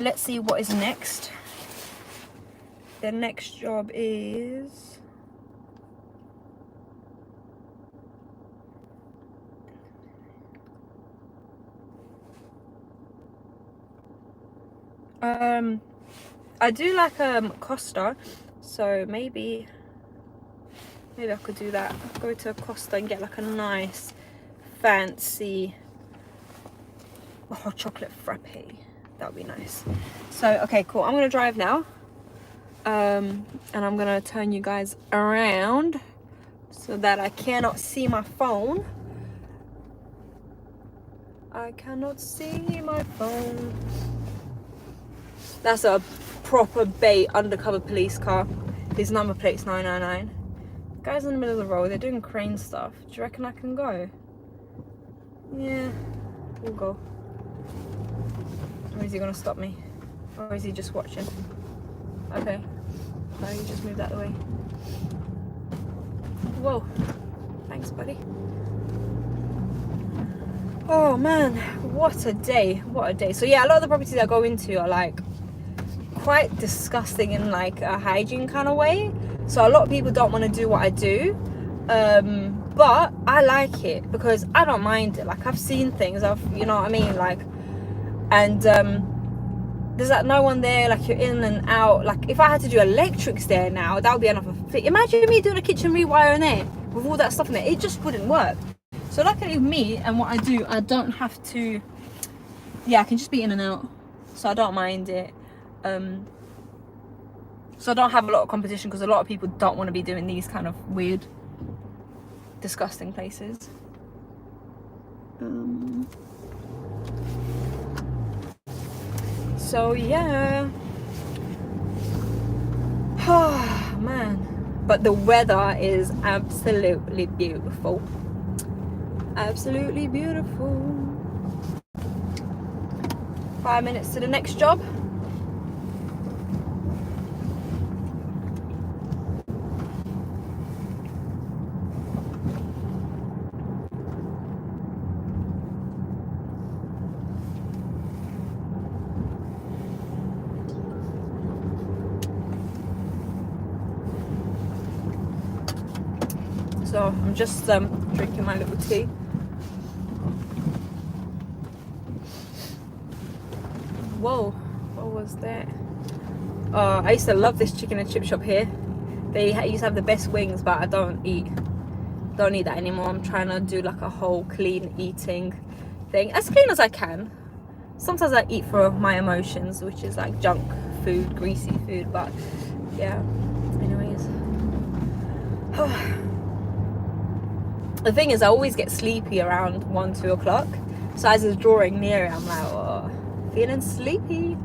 let's see what is next. The next job is I do like Costa, so maybe I could do that. Go to Costa and get like a nice fancy hot chocolate frappe. That would be nice. So okay, cool, I'm gonna drive now, and I'm gonna turn you guys around so that I cannot see my phone. I cannot see my phone. That's a proper bait undercover police car. His number plate's 999. Guys in the middle of the road, they're doing crane stuff. Do you reckon I can go? Yeah, we'll go. Or is he gonna stop me? Or is he just watching? Okay. No, you just moved out of the way. Whoa. Thanks, buddy. Oh man, what a day. What a day. So yeah, a lot of the properties I go into are like quite disgusting in like a hygiene kind of way. So a lot of people don't want to do what I do. But I like it because I don't mind it. Like I've seen things, you know what I mean? Like, and there's like no one there, like you're in and out. Like if I had to do electrics there now, that would be another thing. Imagine me doing a kitchen rewire in there with all that stuff in there. It just wouldn't work. So luckily with me and what I do, I don't have to, yeah, I can just be in and out. So I don't mind it. So I don't have a lot of competition because a lot of people don't want to be doing these kind of weird, disgusting places. So yeah. Oh man, but the weather is absolutely beautiful. Absolutely beautiful. 5 minutes to the next job. So I'm just drinking my little tea. Whoa, what was that? I used to love this chicken and chip shop here. They used to have the best wings, but I don't eat that anymore. I'm trying to do like a whole clean eating thing, as clean as I can. Sometimes I eat for my emotions, which is like junk food, greasy food, but yeah, anyways. The thing is, I always get sleepy around 1-2 o'clock. So as it's drawing near, I'm like, oh, feeling sleepy.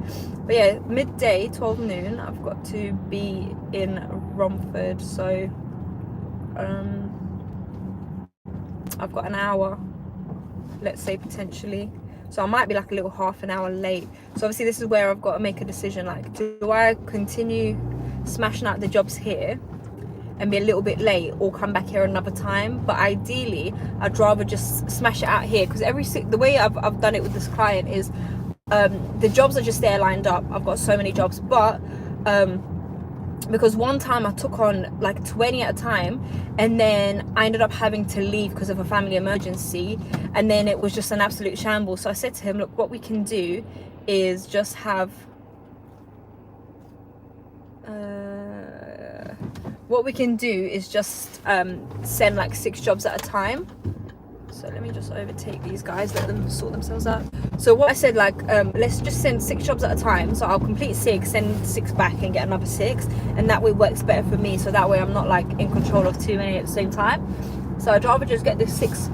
But yeah, midday, 12 noon, I've got to be in Romford. So I've got an hour, let's say, potentially. So I might be like a little half an hour late. So obviously this is where I've got to make a decision. Like, do I continue smashing out the jobs here and be a little bit late, or come back here another time? But ideally I'd rather just smash it out here, because the way I've done it with this client is the jobs are just there lined up. I've got so many jobs, but because one time I took on like 20 at a time, and then I ended up having to leave because of a family emergency, and then it was just an absolute shambles. So I said to him, look, what we can do is just have send like 6 jobs at a time. So let me just overtake these guys, let them sort themselves out. So what I said, like, let's just send 6 jobs at a time. So I'll complete 6, send 6 back and get another 6, and that way works better for me. So that way I'm not like in control of too many at the same time. So I'd rather just get this 6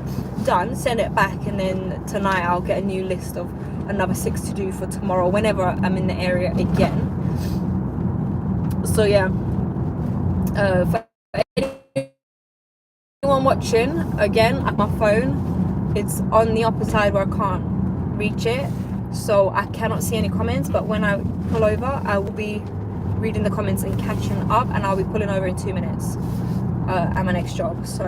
done, send it back, and then tonight I'll get a new list of another 6 to do for tomorrow whenever I'm in the area again. So yeah, for watching, again, at my phone, it's on the opposite side where I can't reach it, so I cannot see any comments. But when I pull over, I will be reading the comments and catching up, and I'll be pulling over in 2 minutes at my next job. So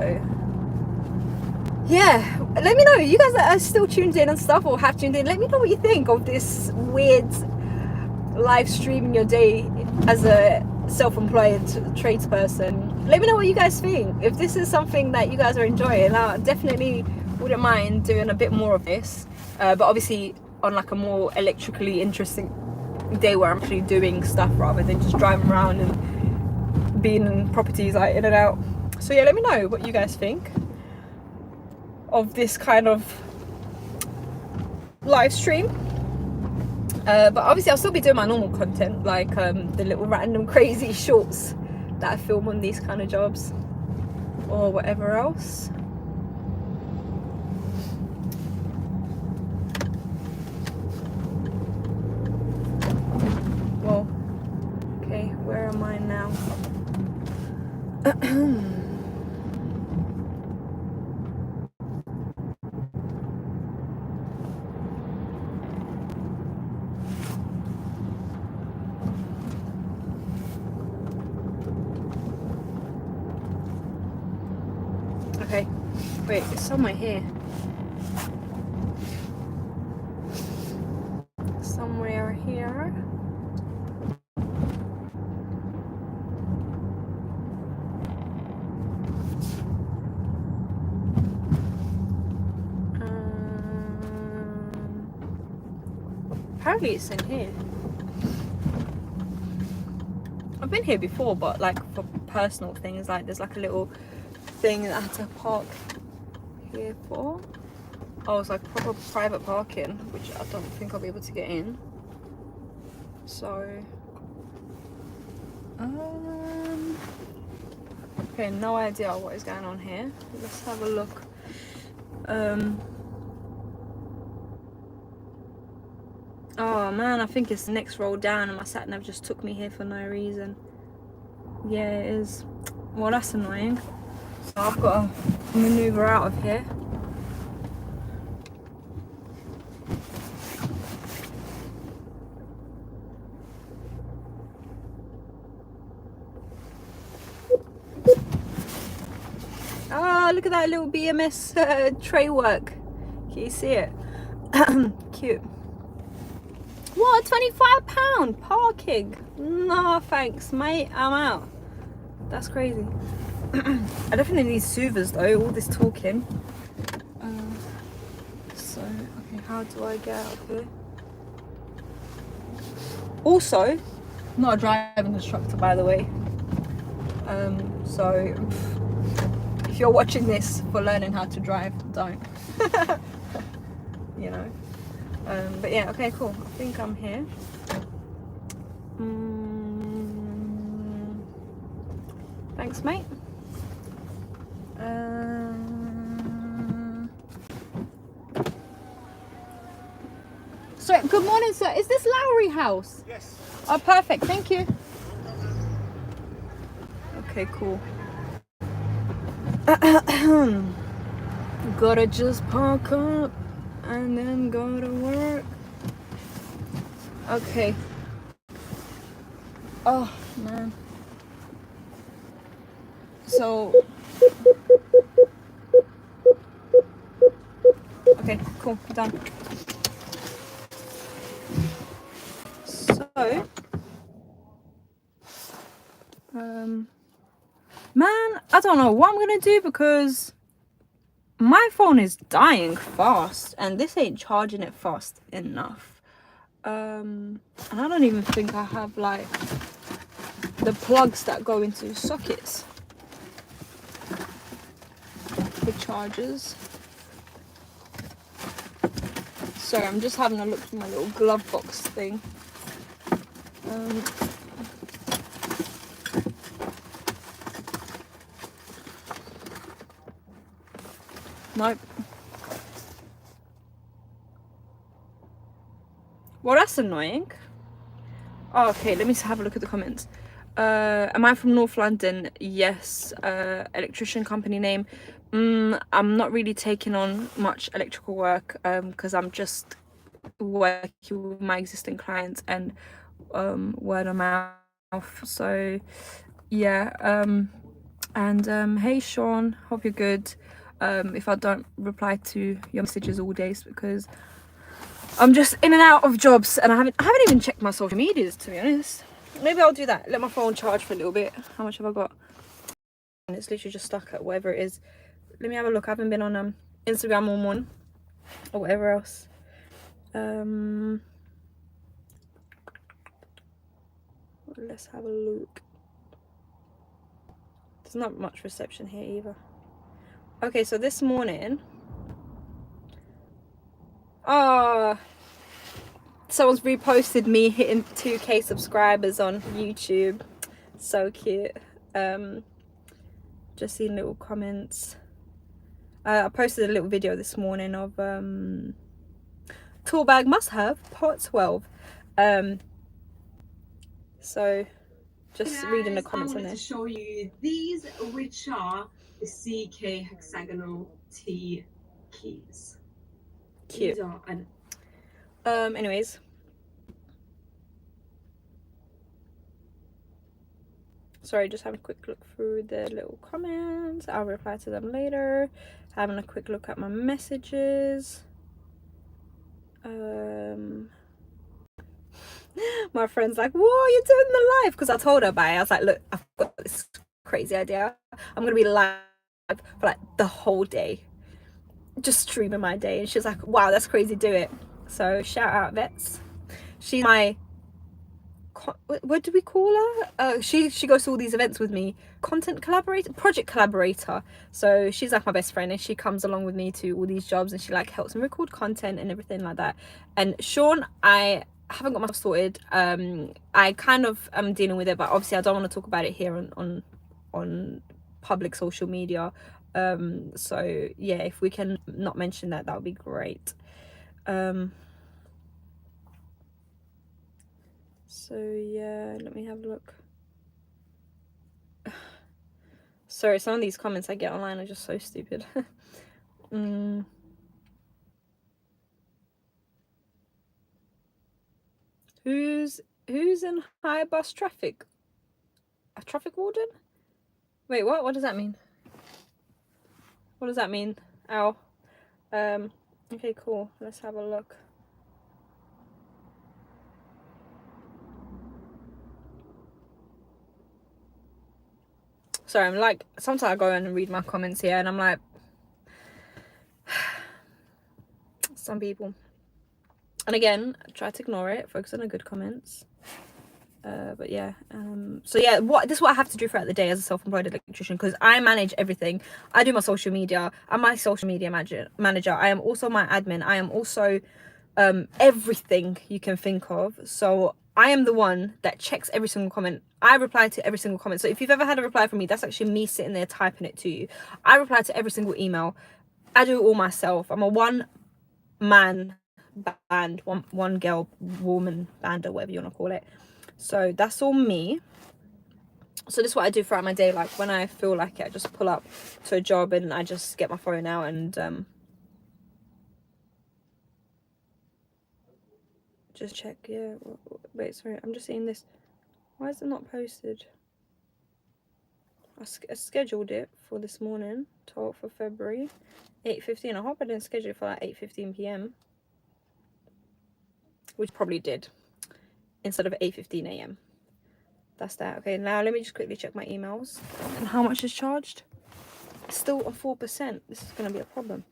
yeah, let me know, you guys that are still tuned in and stuff, or have tuned in, let me know what you think of this weird live streaming your day as a self-employed tradesperson. Let me know what you guys think. If this is something that you guys are enjoying, I definitely wouldn't mind doing a bit more of this, but obviously on like a more electrically interesting day where I'm actually doing stuff rather than just driving around and being in properties like in and out. So yeah, let me know what you guys think of this kind of live stream. But obviously I'll still be doing my normal content, like the little random crazy shorts that I film on these kind of jobs or whatever else. Well, okay, where am I now? Okay, wait, it's somewhere here. Somewhere here. Apparently it's in here. I've been here before, but like for personal things, like there's like a little thing that I had to park here for. Oh, it's like proper private parking, which I don't think I'll be able to get in. So okay, no idea what is going on here. Let's have a look. Oh man, I think it's the next roll down and my sat nav just took me here for no reason. Yeah, it is. Well, that's annoying. So I've got to maneuver out of here. Oh, look at that little BMS tray work. Can you see it? Cute. What, £25 parking? No thanks mate, I'm out. That's crazy. I definitely need soothers though, all this talking. So, okay, how do I get out of here? Also, I'm not a driving instructor by the way. So, if you're watching this for learning how to drive, don't. You know. But yeah, okay, cool. I think I'm here. Thanks, mate. So, good morning, sir. Is this Lowry House? Yes. Oh, perfect. Thank you. Okay, cool. Gotta just park up and then go to work. Okay. Oh man. So okay, cool, done. So man, I don't know what I'm gonna do because my phone is dying fast and this ain't charging it fast enough. And I don't even think I have like the plugs that go into sockets for chargers. Sorry, I'm just having a look through my little glove box thing. Nope. Well, that's annoying. Oh, okay, let me have a look at the comments. Am I from North London? Yes. Electrician company name. I'm not really taking on much electrical work because I'm just working with my existing clients and word of mouth. So yeah, and hey Sean, hope you're good. If I don't reply to your messages all days because I'm just in and out of jobs and I haven't even checked my social medias, to be honest. Maybe I'll do that, let my phone charge for a little bit. How much have I got? And it's literally just stuck at whatever it is. Let me have a look. I haven't been on Instagram or one or whatever else. Let's have a look. There's not much reception here either. Okay, so this morning, someone's reposted me hitting 2k subscribers on YouTube. So cute. Just seeing little comments. I posted a little video this morning of tool bag must have part 12. So just reading the comments in there. I wanted to show you these, which are the CK hexagonal T keys. Cute. These are Anyways, sorry, just having a quick look through the little comments. I'll reply to them later. Having a quick look at my messages. My friend's like, whoa, you're doing the live, because I told her about it. I was like, look, I've got this crazy idea. I'm gonna be live for like the whole day, just streaming my day. And she was like, wow, that's crazy, do it. So shout out Vets. She's my, what do we call her? She goes to all these events with me. Content collaborator, project collaborator. So she's like my best friend, and she comes along with me to all these jobs, and she like helps me record content and everything like that. And Sean, I haven't got myself sorted. I kind of am dealing with it, but obviously I don't want to talk about it here on public social media. So yeah, if we can not mention that, that would be great. So yeah, let me have a look. Sorry, some of these comments I get online are just so stupid. Who's in high bus traffic? A traffic warden? Wait, what? What does that mean? What does that mean? Ow. Okay, cool. Let's have a look. Sorry, I'm like, sometimes I go in and read my comments here and I'm like, some people. And again, I try to ignore it, focus on the good comments. But yeah, so yeah, this is what I have to do throughout the day as a self-employed electrician, because I manage everything. I do my social media. I'm my social media manager. I am also my admin. I am also everything you can think of. So I am the one that checks every single comment. I reply to every single comment. So if you've ever had a reply from me, that's actually me sitting there typing it to you. I reply to every single email. I do it all myself. I'm a one-man band, one girl, woman band, or whatever you want to call it. So that's all me. So this is what I do throughout my day. Like when I feel like it, I just pull up to a job and I just get my phone out and just check. Yeah, wait, sorry, I'm just seeing this. Why is it not posted? I scheduled it for this morning, 12th of February, 8:15. I hope I didn't schedule it for like 8:15 p.m, which probably did, instead of 8:15 a.m. That's that. Okay, now let me just quickly check my emails. And how much is charged? Still a 4%. This is going to be a problem.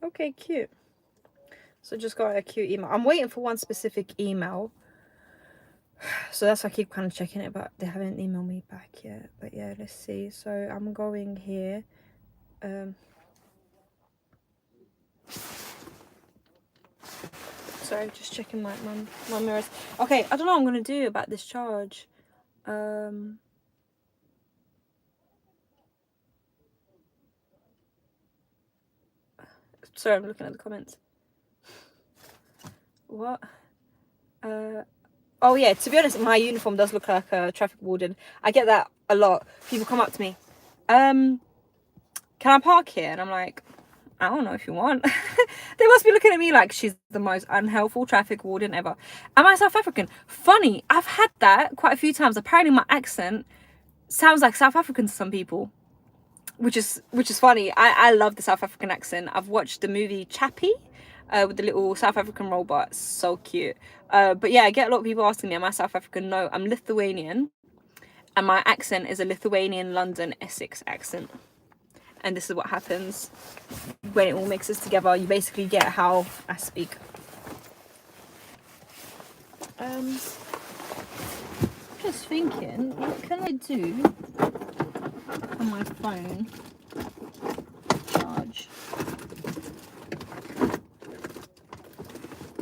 Okay, cute. So just got a cute email. I'm waiting for one specific email, so that's why I keep kind of checking it, but they haven't emailed me back yet. But yeah, let's see. So I'm going here. Sorry, just checking my mirrors. Okay, I don't know what I'm gonna do about this charge. Sorry, I'm looking at the comments. What? Oh yeah, to be honest, my uniform does look like a traffic warden. I get that a lot. People come up to me, can I park here? And I'm like, I don't know if you want. They must be looking at me like she's the most unhelpful traffic warden ever. Am I South African? Funny, I've had that quite a few times. Apparently my accent sounds like South African to some people, which is funny. I love the South African accent. I've watched the movie Chappie with the little South African robot. So cute. But yeah, I get a lot of people asking me, am I South African? No, I'm Lithuanian, and my accent is a Lithuanian London Essex accent. And this is what happens when it all mixes together. You basically get how I speak. Just thinking, what can I do on my phone? Charge.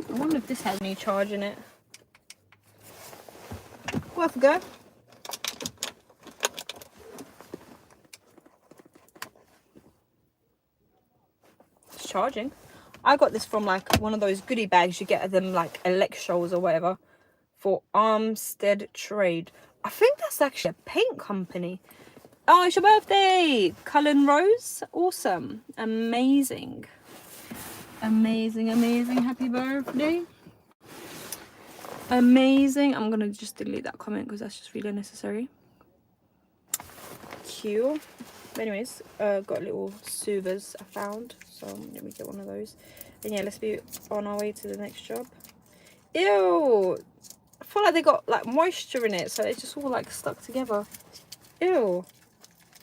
I wonder if this has any charge in it. Worth a go. Charging. I got this from like one of those goodie bags you get at them like Electros or whatever for Armstead Trade. I think that's actually a paint company. Oh, it's your birthday, Cullen Rose. Awesome, amazing, amazing, amazing. Happy birthday. Amazing. I'm gonna just delete that comment because that's just really unnecessary. Cute. But anyways, got little soothers I found, so let me get one of those. And yeah, let's be on our way to the next job. Ew, I feel like they got like moisture in it, so it's just all like stuck together. Ew,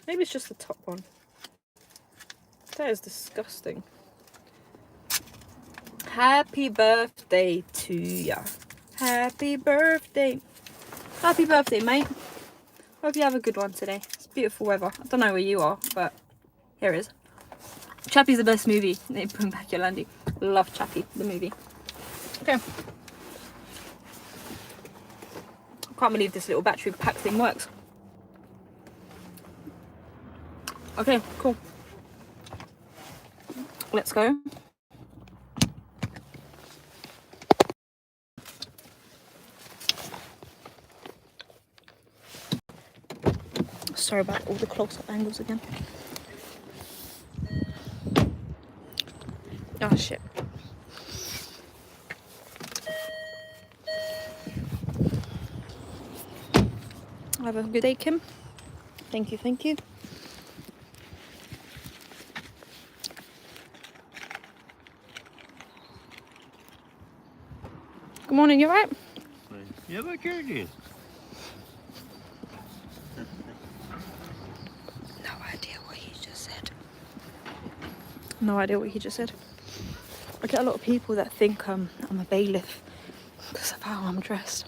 maybe it's just the top one. That is disgusting. Happy birthday to ya. Happy birthday. Happy birthday, mate. Hope you have a good one today. It's beautiful weather. I don't know where you are, but here it is. Chappie's the best movie. They bring back Yolandi. Love Chappie, the movie. Okay. I can't believe this little battery pack thing works. Okay, cool. Let's go. Sorry about all the close-up angles again. Oh shit. Have a good day, Kim. Thank you, thank you. Good morning, you alright? Yeah, but curious. No idea what he just said. No idea what he just said. I get a lot of people that think I'm a bailiff because of how I'm dressed.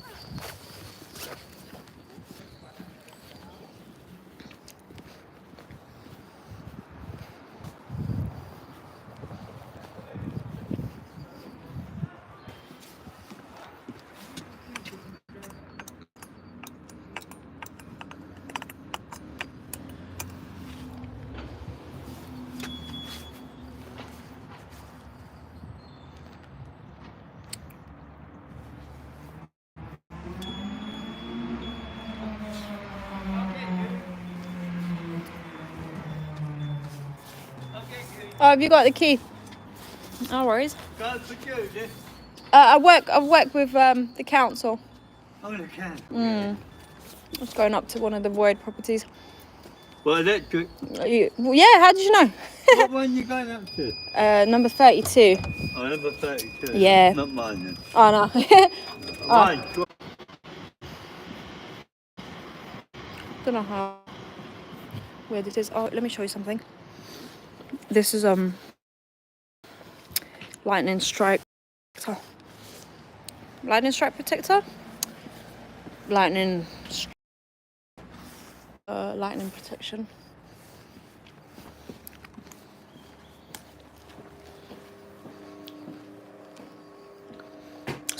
Oh, have you got the key? No worries. Got security. I work with the council. Oh, the can. I was going up to one of the void properties. Well, electric. Yeah, how did you know? What one you going up to? Number 32. Oh, number 32. Yeah. Not mine then. Oh no. Mine. Don't know how weird it is. Oh, let me show you something. This is lightning strike protector. Lightning strike protector. Lightning protection.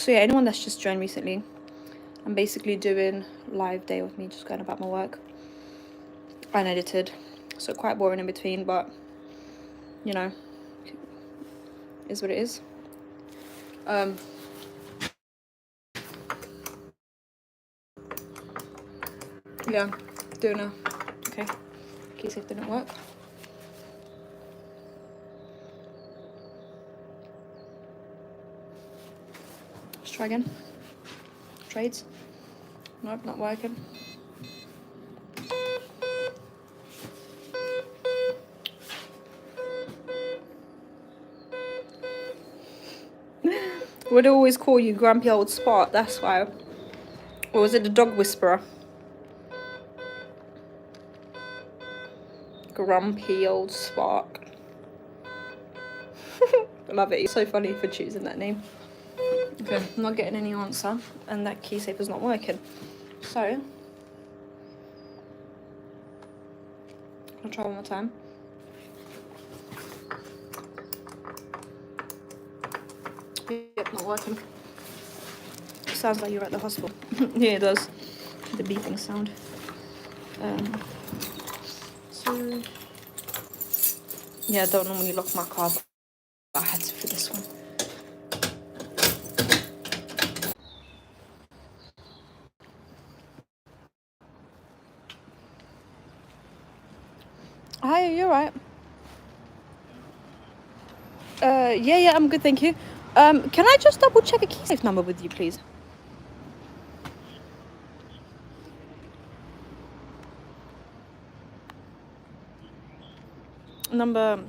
So yeah, anyone that's just joined recently, I'm basically doing live day with me just going about my work, unedited, so quite boring in between, but you know, is what it is. Yeah, doing a okay, key safe didn't work. Let's try again. Trades. Nope, not working. Would always call you grumpy old Spark, that's why. Or was it the dog whisperer? Grumpy old Spark. I love it. You're so funny for choosing that name. Okay, I'm not getting any answer, and that key safe is not working. So, I'll try one more time. Yep, not working. Sounds like you're at the hospital. Yeah, it does. The beeping sound. So, yeah, I don't normally lock my car, but I had to for this one. Hi, you're right. Yeah, I'm good, thank you. Can I just double check a key safe number with you, please? Number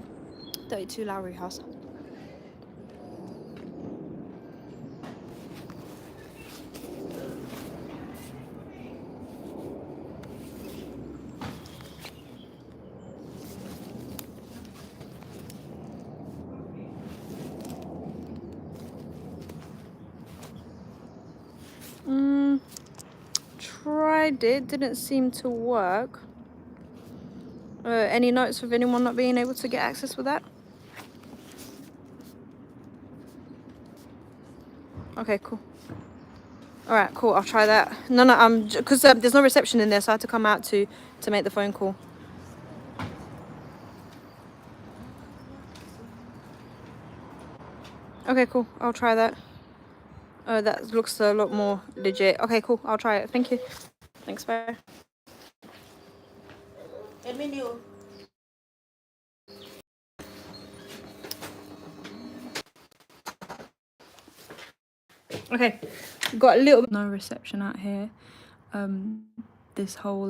32 Lowry House. Tried it, didn't seem to work. Any notes of anyone not being able to get access with that? Okay, cool. All right, cool. I'll try that. No, because there's no reception in there, so I had to come out to make the phone call. Okay, cool. I'll try that. That looks a lot more legit. Okay, cool. I'll try it. Thank you. Thanks, bye. Okay, got a little no reception out here. This whole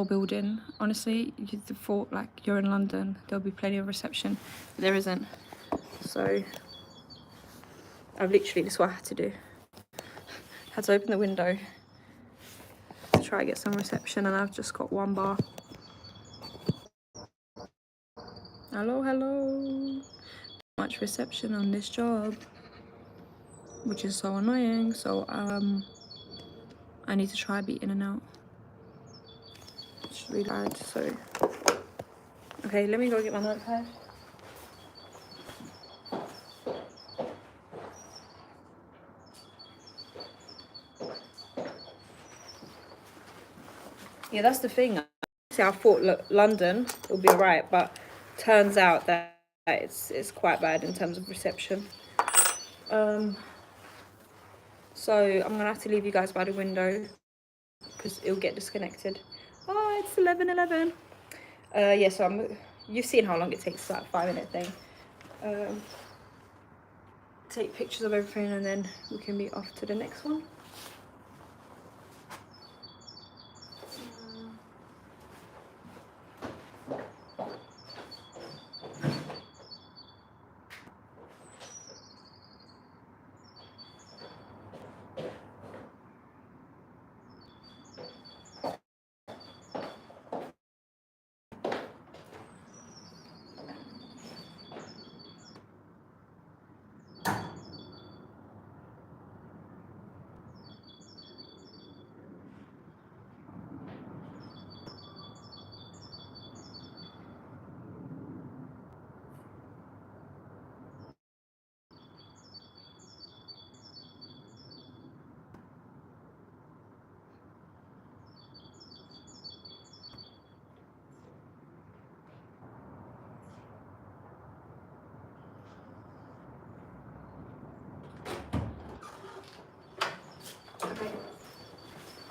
building. Honestly, you'd thought like you're in London, there'll be plenty of reception. There isn't. So I've literally, this is what I had to do. Had to open the window to try and get some reception, and I've just got one bar. Hello, hello. Much reception on this job, which is so annoying. So I need to try be in and out. It's really bad. So okay, let me go get my notepad. Yeah, that's the thing. See, I thought London will be alright, but turns out that it's quite bad in terms of reception. So I'm gonna have to leave you guys by the window because it'll get disconnected. Oh, it's 11:11. Yeah, so you've seen how long it takes, that 5-minute thing. Take pictures of everything, and then we can be off to the next one.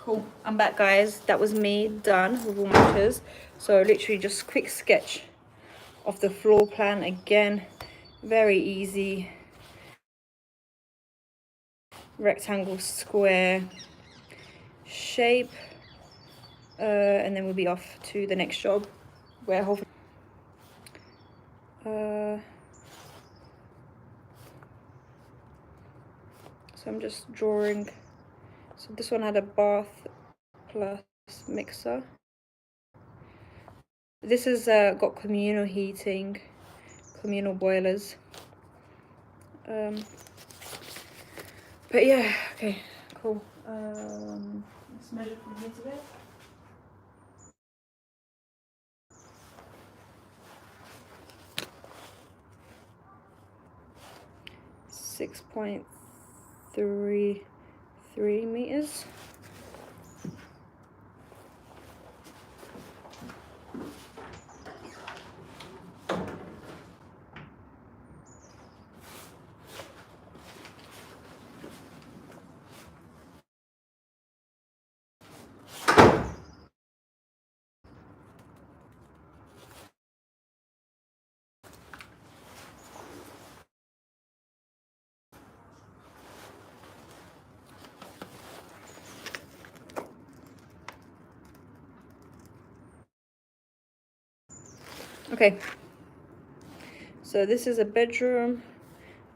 Cool, I'm back guys. That was me done with all my pictures. So literally just quick sketch of the floor plan again. Very easy. Rectangle, square shape. And then we'll be off to the next job where hopefully so I'm just drawing. So this one had a bath plus mixer. This has got communal heating, communal boilers. But yeah, okay, cool. Let's measure from here to there. 6.33 meters. Okay, so this is a bedroom,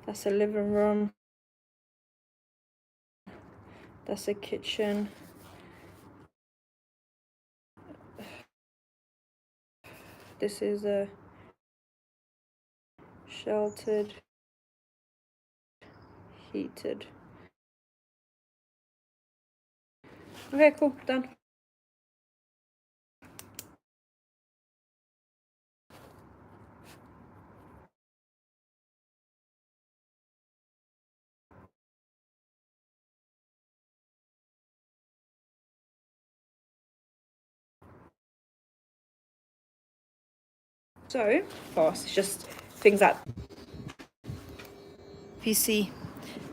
that's a living room, that's a kitchen, this is a sheltered, heated. Okay, cool, done. So fast, it's just things that EPC.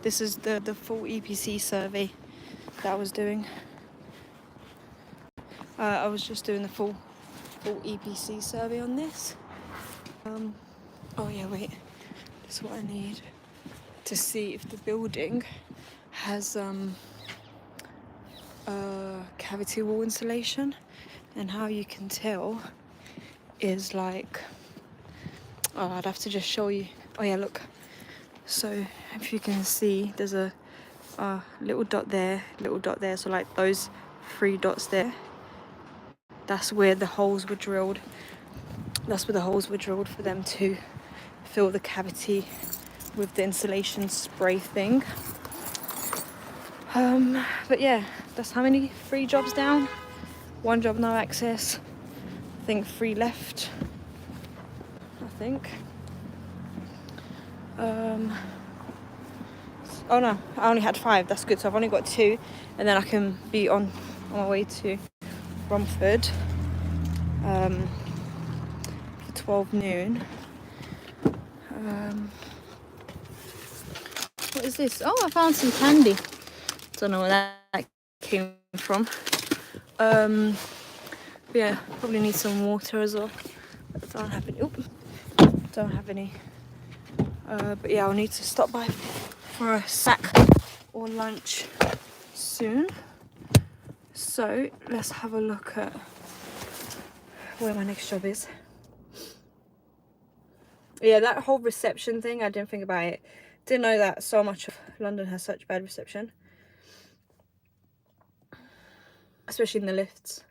This is the full EPC survey that I was doing. I was just doing the full EPC survey on this. Oh yeah, wait. This is what I need to see if the building has cavity wall insulation, and how you can tell is like, oh, I'd have to just show you. Oh yeah, look. So if you can see, there's a little dot there, so like those 3 dots there, that's where the holes were drilled. That's where the holes were drilled for them to fill the cavity with the insulation spray thing. But yeah, that's how many? 3 jobs down, 1 job no access, I think 3 left, I think. Oh no, I only had 5, that's good. So I've only got 2, and then I can be on my way to Romford for 12 noon. What is this? Oh, I found some candy. Don't know where that came from. But yeah, probably need some water as well. Don't have any. Oops, don't have any. But yeah, I'll need to stop by for a snack or lunch soon. So let's have a look at where my next job is. Yeah, that whole reception thing, I didn't think about it. Didn't know that so much of London has such bad reception, especially in the lifts.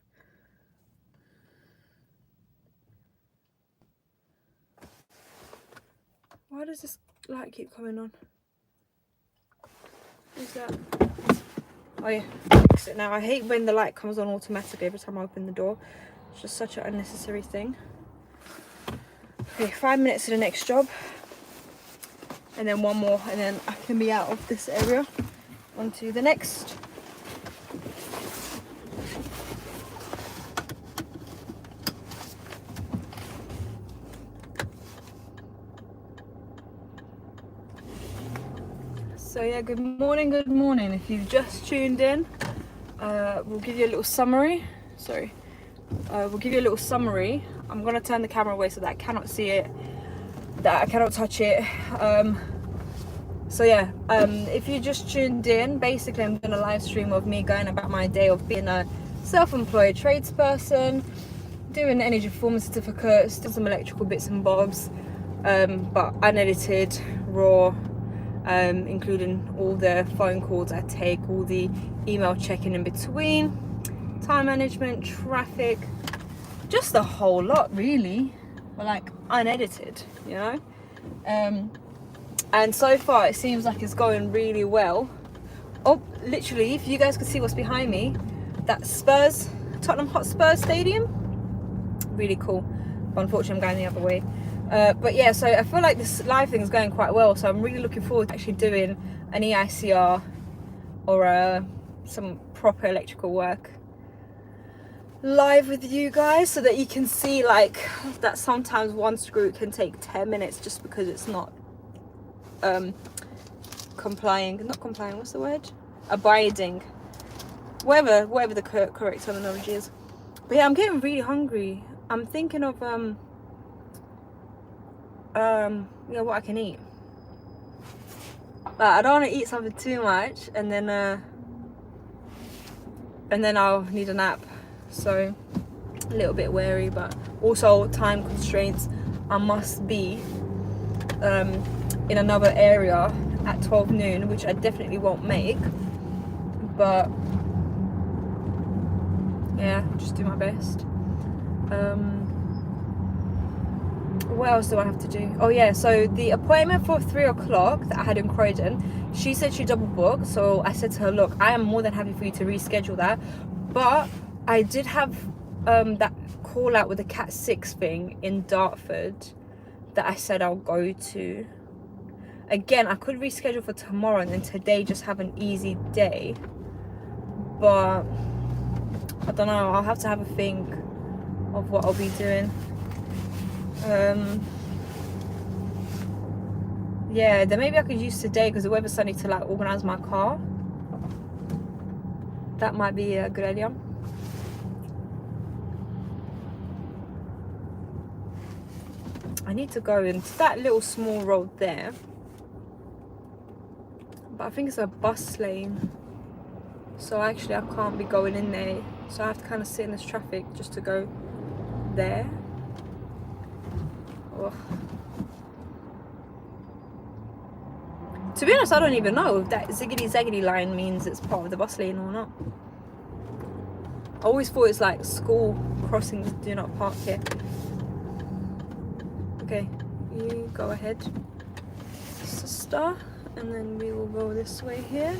Why does this light keep coming on? What's that? Oh yeah, fix it now. I hate when the light comes on automatically every time I open the door. It's just such an unnecessary thing. Okay, 5 minutes to the next job, and then 1 more, and then I can be out of this area onto the next. So yeah, good morning. If you've just tuned in, we'll give you a little summary. Sorry. We'll give you a little summary. I'm gonna turn the camera away so that I cannot see it, that I cannot touch it. So yeah, if you just tuned in, basically I'm doing a live stream of me going about my day of being a self-employed tradesperson, doing energy performance certificates, doing some electrical bits and bobs, but unedited, raw, including all the phone calls I take, all the email checking in between, time management, traffic, just a whole lot really, but like unedited, you know. And so far it seems like it's going really well. Oh, literally, if you guys could see what's behind me, that Spurs, Tottenham Hotspur Stadium, really cool. But unfortunately I'm going the other way. But yeah, so I feel like this live thing is going quite well, so I'm really looking forward to actually doing an EICR or some proper electrical work live with you guys, so that you can see like that sometimes one screw can take 10 minutes just because it's not what's the word, abiding, whatever the correct terminology is. But yeah, I'm getting really hungry. I'm thinking of yeah, what I can eat, but I don't want to eat something too much and then I'll need a nap, so a little bit wary, but also time constraints. I must be in another area at 12 noon, which I definitely won't make, but yeah, just do my best. What else do I have to do? Oh yeah, so the appointment for 3 o'clock that I had in Croydon, she said she double booked, so I said to her, look, I am more than happy for you to reschedule that, but I did have that call out with the Cat 6 thing in Dartford that I said I'll go to. Again, I could reschedule for tomorrow and then today just have an easy day, but I don't know, I'll have to have a think of what I'll be doing. Yeah, then maybe I could use today because the weather's sunny to like organize my car. That might be a good idea. I need to go into that little small road there, but I think it's a bus lane, so actually I can't be going in there, so I have to kind of sit in this traffic just to go there. Ugh. To be honest, I don't even know if that ziggity zaggity line means it's part of the bus lane or not. I always thought it's like school crossings do not park here. Okay, you go ahead, sister, and then we will go this way here.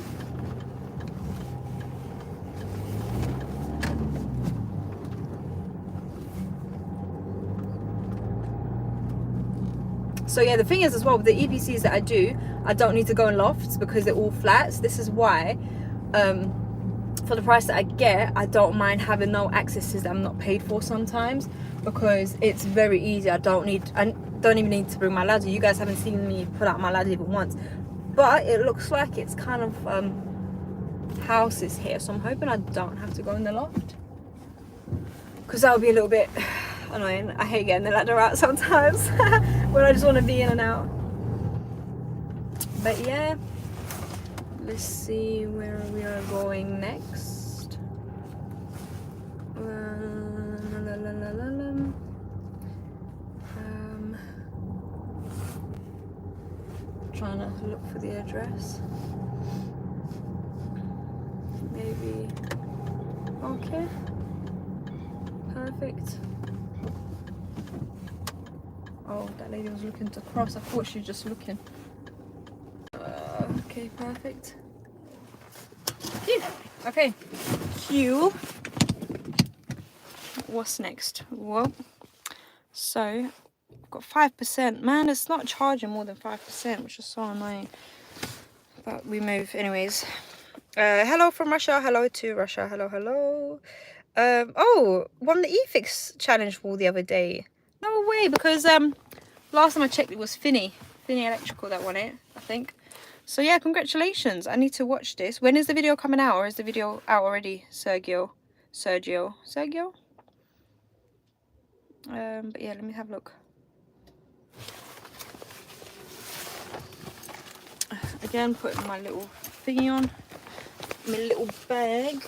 So yeah, the thing is as well, with the EPCs that I do, I don't need to go in lofts because they're all flats. This is why, for the price that I get, I don't mind having no accesses that I'm not paid for sometimes, because it's very easy. I don't even need to bring my ladder. You guys haven't seen me put out my ladder even once, but it looks like it's kind of houses here, so I'm hoping I don't have to go in the loft, because that would be a little bit annoying. I hate getting the ladder out sometimes when I just want to be in and out. But yeah, let's see where we are going next. Trying to look for the address. Maybe. Okay. Perfect. Oh, that lady was looking to cross. I thought she was just looking. Okay, perfect. Phew. Okay. Q. What's next? Well, so I've got 5%. Man, it's not charging more than 5%, which is so annoying. But we move anyways. Hello from Russia. Hello to Russia. Hello, hello. Oh, won the eFix challenge wall the other day. No way, because last time I checked it was Finny Electrical that won it, I think. So yeah, congratulations. I need to watch this. When is the video coming out, or is the video out already, Sergio? But yeah, let me have a look. Again, putting my little thingy on, my little bag.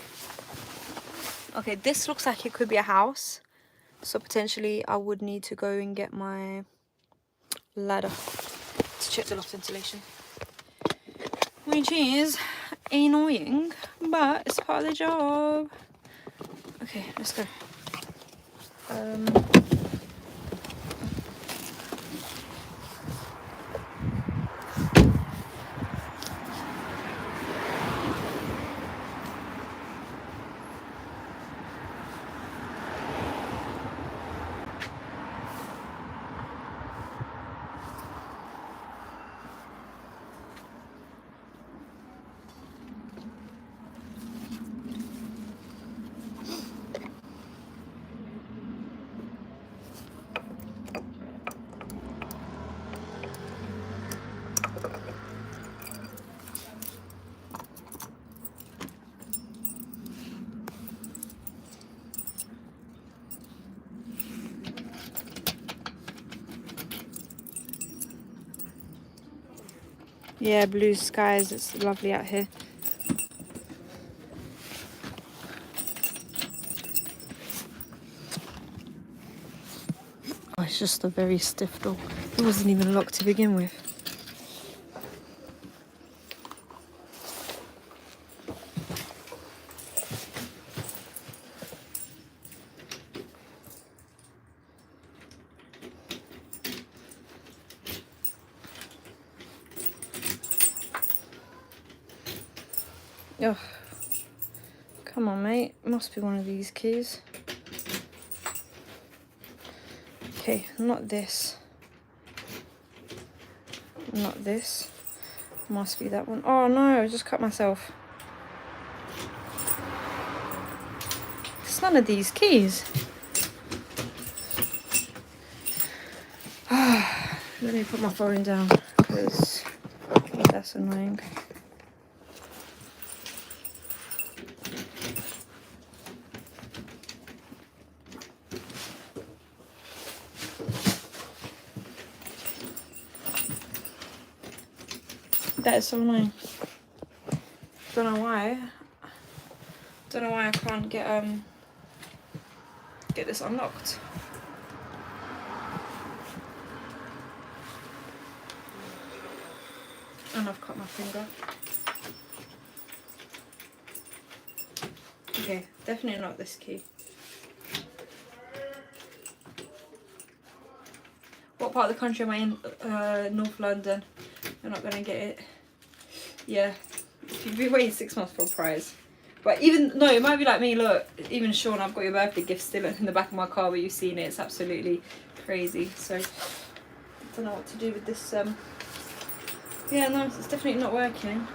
Okay, this looks like it could be a house, so potentially I would need to go and get my ladder to check the loft ventilation, which is annoying, but it's part of the job. Okay, let's go. Yeah, blue skies, it's lovely out here. Oh, it's just a very stiff door. It wasn't even locked to begin with. Oh, come on, mate. Must be one of these keys. Okay, not this. Not this. Must be that one. Oh no, I just cut myself. It's none of these keys. Let me put my phone down because that's annoying. That is so annoying. Don't know why. Don't know why I can't get this unlocked. And I've cut my finger. Okay, definitely not this key. What part of the country am I in? North London. You're not gonna get it. Yeah, you've been waiting 6 months for a prize. But even, no, it might be like me, look, even Sean, I've got your birthday gift still in the back of my car where you've seen it. It's absolutely crazy. So, I don't know what to do with this. Yeah, no, it's definitely not working.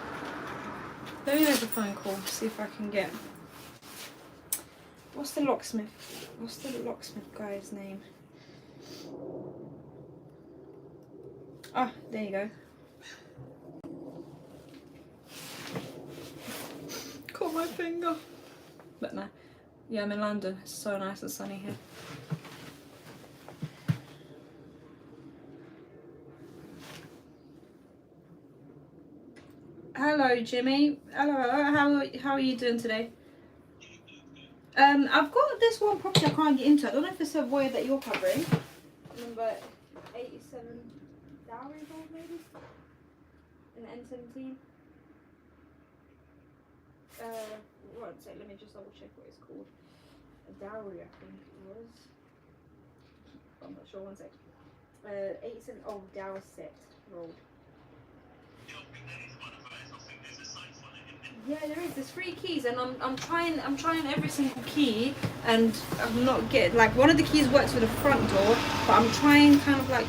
Let me make a phone call, see if I can get... What's the locksmith guy's name? Ah, there you go. Caught my finger. But no. Yeah, I'm in London. It's so nice and sunny here. Hello, Jimmy. Hello. How are you doing today? I've got this one property I can't get into. I don't know if it's a void that you're covering. Number 87 Dowry Road, maybe? In N17. One sec, let me just double check what it's called. A dowry, I think it was. I'm not sure, one sec. 87, oh, Dorset Road. Yeah, there is. There's 3 keys, and I'm trying every single key, and I'm not getting, like, one of the keys works for the front door, but I'm trying kind of like,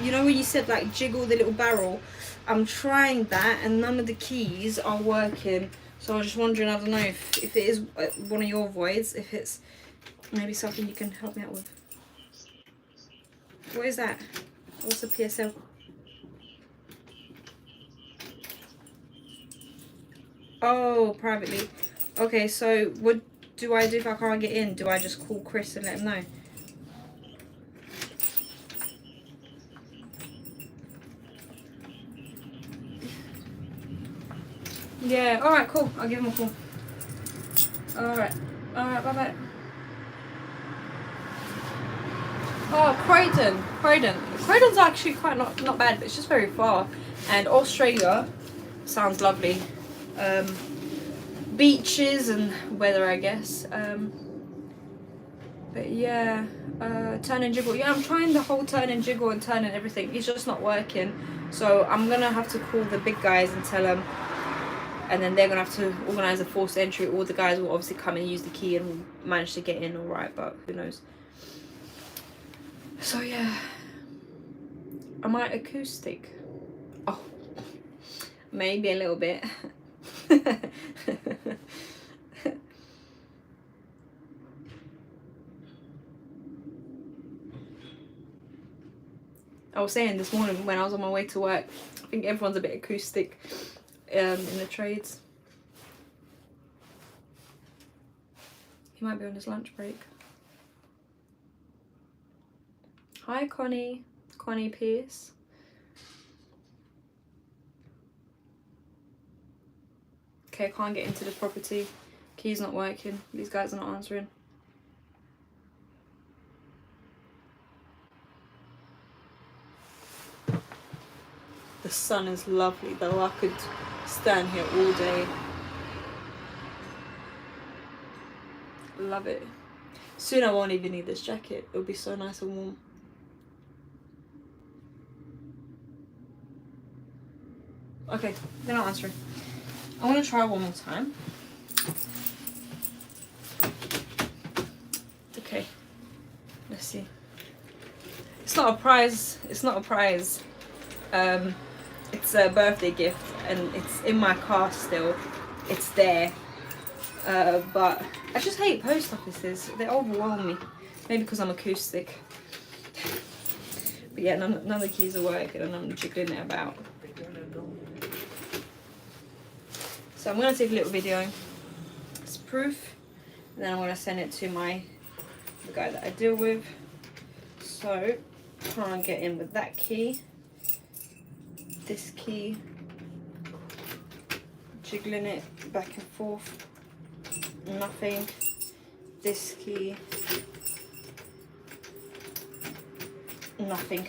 you know when you said like jiggle the little barrel, I'm trying that, and none of the keys are working. So I was just wondering, I don't know if it is one of your voids, if it's maybe something you can help me out with. What is that? What's the PSL? Oh, privately. Okay, so what do I do if I can't get in? Do I just call Chris and let him know? Yeah, alright, cool. I'll give him a call. Alright. Alright, bye-bye. Oh, Croydon's actually quite not bad, but it's just very far. And Australia sounds lovely. Beaches and weather, I guess. But yeah, turn and jiggle. Yeah, I'm trying the whole turn and jiggle and turn and everything. It's just not working. So I'm gonna have to call the big guys and tell them, and then they're gonna have to organize a forced entry. All the guys will obviously come and use the key and will manage to get in all right, but who knows. So yeah, am I acoustic? Oh, maybe a little bit. I was saying this morning when I was on my way to work, I think everyone's a bit acoustic in the trades. He might be on his lunch break. Hi Connie Pierce. Okay, I can't get into the property. Key's not working. These guys are not answering. The sun is lovely though. I could stand here all day. Love it. Soon I won't even need this jacket. It'll be so nice and warm. Okay, they're not answering. I want to try one more time. Okay, let's see. It's not a prize. It's not a prize. It's a birthday gift and it's in my car still. It's there. But I just hate post offices. They overwhelm me. Maybe because I'm acoustic. But yeah, none of the keys are working and I'm jiggling it about. So I'm going to take a little video as proof. And then I'm going to send it to the guy that I deal with. So, can't get in with that key. This key. Jiggling it back and forth. Nothing. This key. Nothing.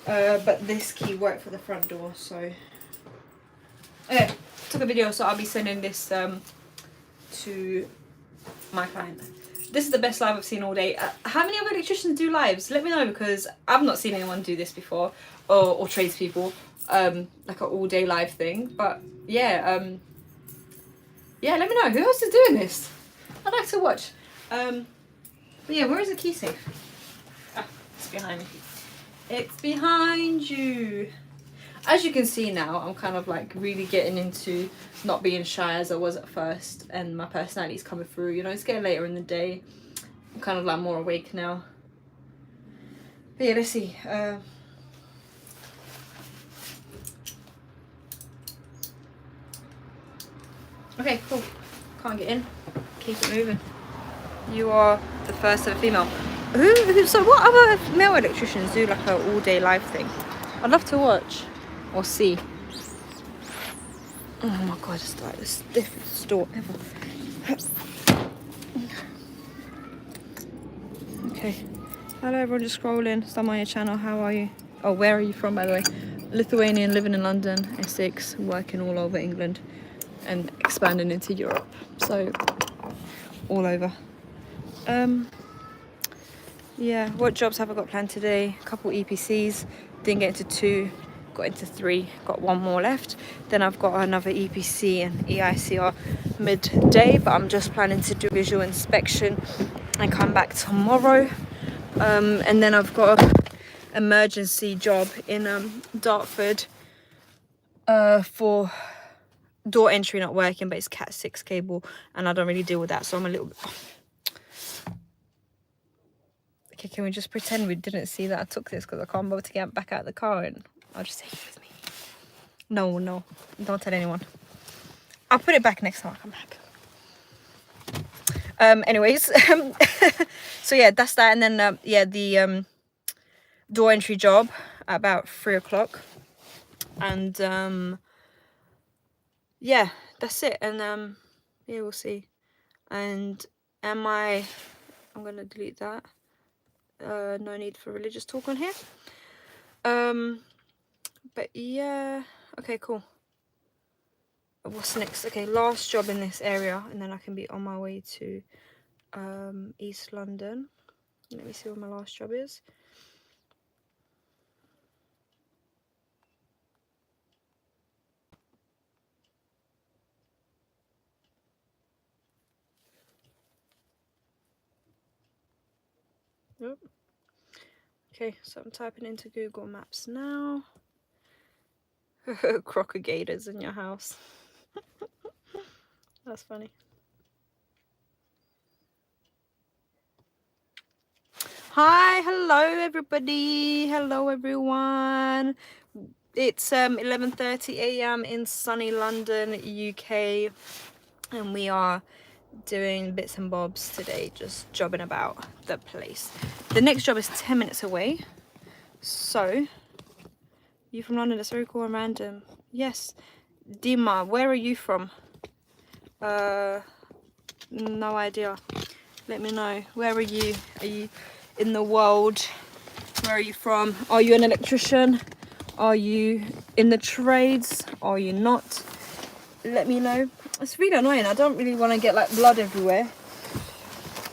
But this key worked for the front door, so... Okay, took a video, so I'll be sending this to my client. This is the best live I've seen all day. How many other electricians do lives? Let me know, because I've not seen anyone do this before, or tradespeople, like an all day live thing. But yeah, yeah, let me know. Who else is doing this? I'd like to watch. But yeah, where is the key safe? Ah, it's behind me. It's behind you. As you can see now, I'm kind of like really getting into not being shy as I was at first, and my personality is coming through. You know, it's getting later in the day. I'm kind of like more awake now. But yeah, let's see. Okay, cool. Can't get in. Keep it moving. You are the first ever female. So what other male electricians do like a all day live thing? I'd love to watch or see. Oh my god, it's like the stiffest store ever. Okay. Hello everyone, just scrolling. So I'm on your channel. How are you? Oh, where are you from, by the way? Lithuanian, living in London, Essex, working all over England and expanding into Europe. So all over. Yeah, what jobs have I got planned today? A couple EPCs, didn't get into 2, got into 3, got 1 more left. Then I've got another EPC and EICR midday, but I'm just planning to do visual inspection and come back tomorrow. And then I've got an emergency job in Dartford for door entry not working, but it's Cat 6 cable and I don't really deal with that, so I'm a little bit... Okay, can we just pretend we didn't see that I took this, because I can't bother to get back out of the car and I'll just take it with me. No, don't tell anyone. I'll put it back next time I come back. Anyways, so yeah, that's that. And then yeah, the door entry job at about 3 o'clock. And yeah, that's it. And yeah, we'll see. And I'm gonna delete that. No need for religious talk on here. But yeah, okay, cool. What's next? Okay, last job in this area, and then I can be on my way to East London. Let me see what my last job is. Yep. Okay, so I'm typing into Google Maps now. Crocodiles in your house. That's funny. Hi, hello everybody. Hello everyone. It's 11:30 a.m. in sunny London, UK, and we are doing bits and bobs today, just jobbing about the place. The next job is 10 minutes away. So, you from London? That's very cool and random. Yes. Dima, where are you from? No idea. Let me know. Where are you? Are you in the world? Where are you from? Are you an electrician? Are you in the trades? Are you not? Let me know. It's really annoying. I don't really want to get like blood everywhere.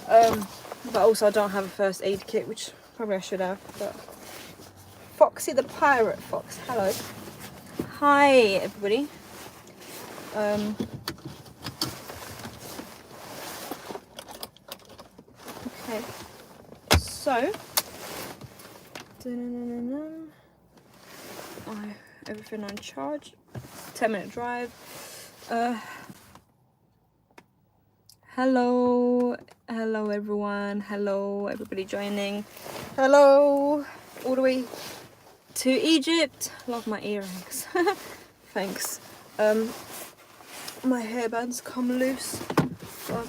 But also I don't have a first aid kit, which probably I should have. But Foxy the Pirate Fox, hello. Hi everybody. Okay. So everything on charge. 10-minute drive. Hello everyone. Hello everybody joining. Hello all the way to Egypt. Love my earrings. Thanks. My hairbands come loose. But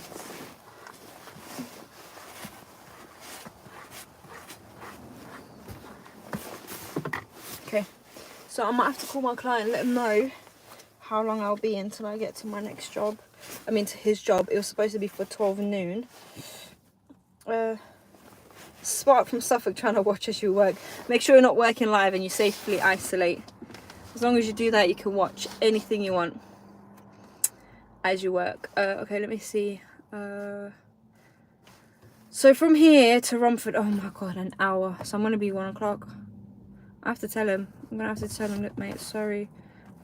okay, so I might have to call my client, let him know how long I'll be until I get to my next job. I mean to his job. It was supposed to be for 12 noon. Spark from Suffolk trying to watch as you work. Make sure you're not working live and you safely isolate. As long as you do that, you can watch anything you want as you work. Okay, let me see. So from here to Romford, oh my god, an hour. So I'm gonna be 1 o'clock. I have to tell him. I'm gonna have to tell him, look mate, sorry,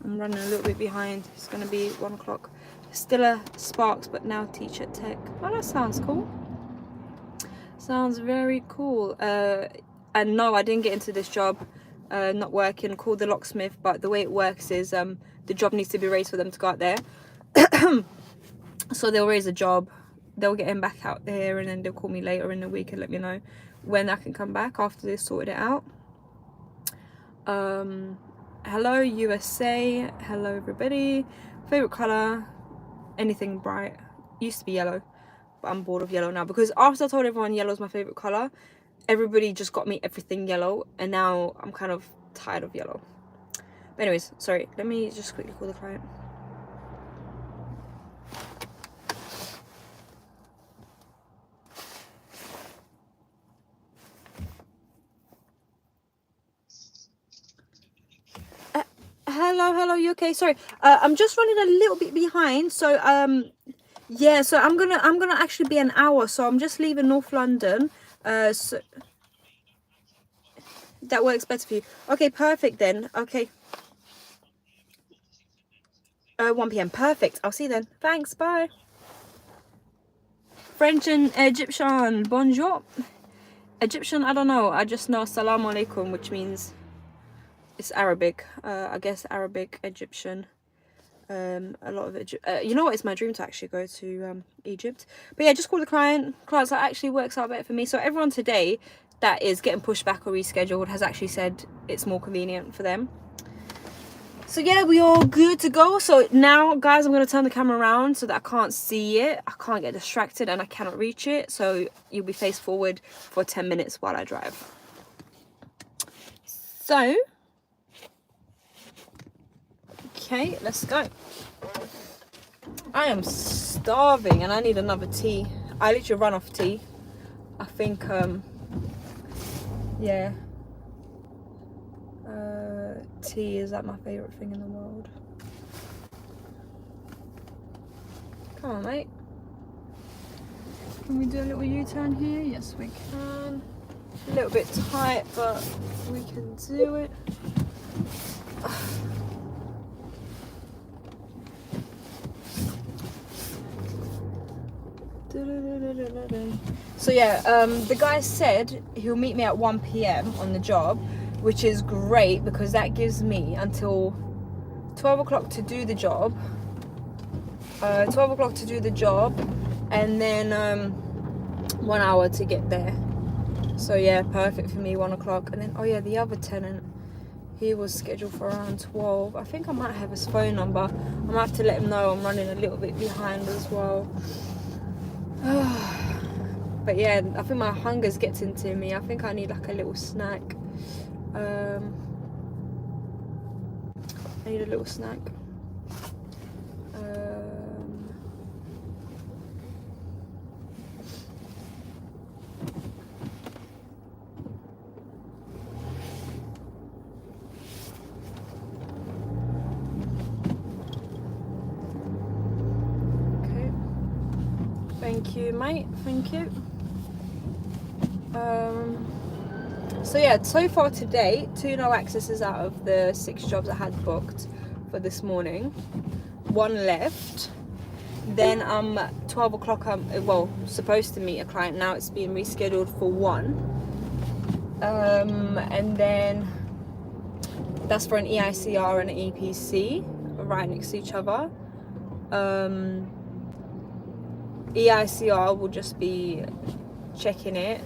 I'm running a little bit behind. It's gonna be 1 o'clock. Still a Sparks, but now teach at Tech. Oh, that sounds cool. Sounds very cool. And no, I didn't get into this job not working, called the locksmith, but the way it works is the job needs to be raised for them to go out there. So they'll raise a job, they'll get him back out there, and then they'll call me later in the week and let me know when I can come back after they've sorted it out. Hello USA, hello everybody. Favorite color? Anything bright. Used to be yellow, but I'm bored of yellow now, because after I told everyone yellow is my favorite color, everybody just got me everything yellow, and now I'm kind of tired of yellow. But anyways, sorry, let me just quickly call the client. Hello, you okay? Sorry, I'm just running a little bit behind, so yeah, so I'm gonna actually be an hour, so I'm just leaving North London. So that works better for you. Okay, perfect then. Okay, 1 p.m. perfect. I'll see you then. Thanks, bye. French and Egyptian, bonjour. Egyptian, I don't know, I just know assalamu alaikum, which means it's Arabic. I guess Arabic, Egyptian. A lot of you know what, it's my dream to actually go to Egypt. But yeah, just call the client. Clients, that actually works out better for me. So everyone today that is getting pushed back or rescheduled has actually said it's more convenient for them. So yeah, we all good to go. So now, guys, I'm going to turn the camera around so that I can't see it. I can't get distracted and I cannot reach it. So you'll be face forward for 10 minutes while I drive. So, okay, let's go. I am starving and I need another tea. I literally run off tea. I think, yeah. Tea is like my favourite thing in the world. Come on, mate. Can we do a little U-turn here? Yes, we can. A little bit tight, but we can do it. So yeah, the guy said he'll meet me at 1 PM on the job, which is great because that gives me until 12 o'clock to do the job. 12 o'clock to do the job, and then 1 hour to get there. So yeah, perfect for me, 1 o'clock. And then, oh yeah, the other tenant, he was scheduled for around 12. I think I might have his phone number. I might have to let him know I'm running a little bit behind as well. But yeah, I think my hunger's getting to me. I think I need like a little snack. I need a little snack. Okay. Thank you, mate. Thank you. So yeah, so far today, 2 no accesses out of the 6 jobs I had booked for this morning. 1 left. Then 12 o'clock, well, supposed to meet a client. Now it's being rescheduled for 1. And then that's for an EICR and an EPC right next to each other. EICR will just be checking it.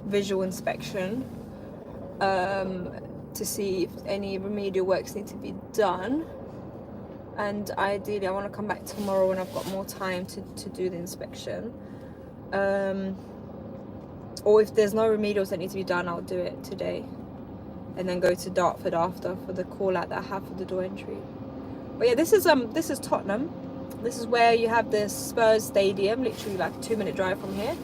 Visual inspection to see if any remedial works need to be done, and ideally I want to come back tomorrow when I've got more time to do the inspection, or if there's no remedials that need to be done, I'll do it today and then go to Dartford after for the call out that I have for the door entry. But yeah, this is Tottenham. This is where you have the Spurs stadium, literally like a 2-minute drive from here.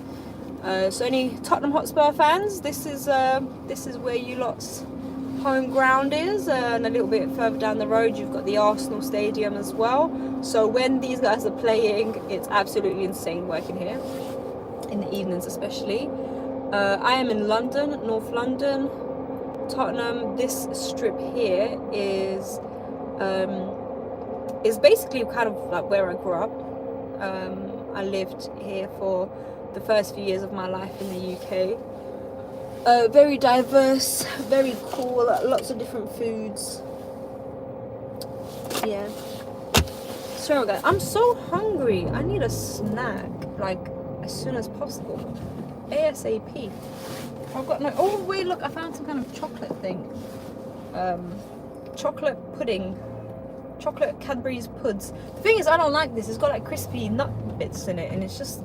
So any Tottenham Hotspur fans, this is where you lot's home ground is, and a little bit further down the road you've got the Arsenal stadium as well. So when these guys are playing, it's absolutely insane working here, in the evenings especially. I am in London, North London, Tottenham. This strip here is basically kind of like where I grew up. I lived here for the first few years of my life in the UK. Very diverse, very cool, lots of different foods. Yeah. So guys, I'm so hungry. I need a snack like as soon as possible. ASAP. I've got no, oh wait, look, I found some kind of chocolate thing. Chocolate pudding. Chocolate Cadbury's puds. The thing is, I don't like this. It's got like crispy nut bits in it, and it's just,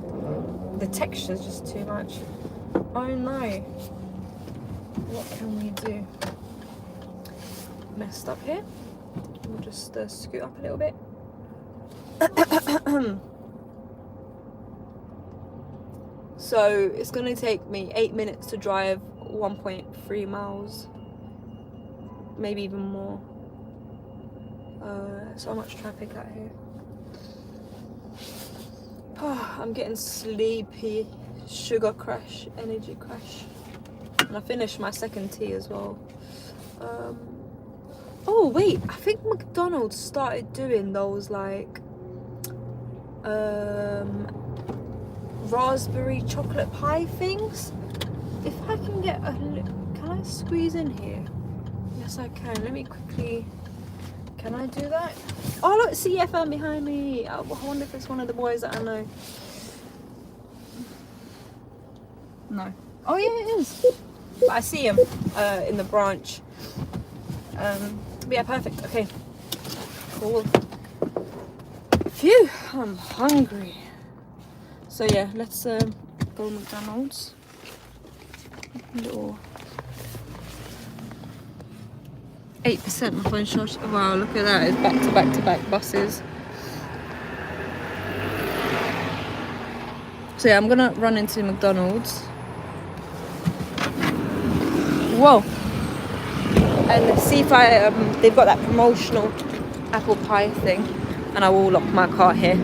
the texture is just too much. Oh no. What can we do? Messed up here. We'll just scoot up a little bit. So it's going to take me 8 minutes to drive 1.3 miles, maybe even more. So much traffic out here. Oh, I'm getting sleepy. Sugar crash, energy crash. And I finished my second tea as well. Oh wait, I think McDonald's started doing those like raspberry chocolate pie things. If I can get a little, can I squeeze in here? Yes I can. Let me quickly, can I do that? Oh look, CFM behind me. I wonder if it's one of the boys that I know. No. Oh yeah, it is. But I see him in the branch. But yeah, perfect. Okay, cool. Phew, I'm hungry. So yeah, let's go to McDonald's. Little 8% my phone charge. Wow, look at that. It's back to back to back buses. So yeah, I'm gonna run into McDonald's. Whoa. And see if they've got that promotional apple pie thing. And I will lock my car here.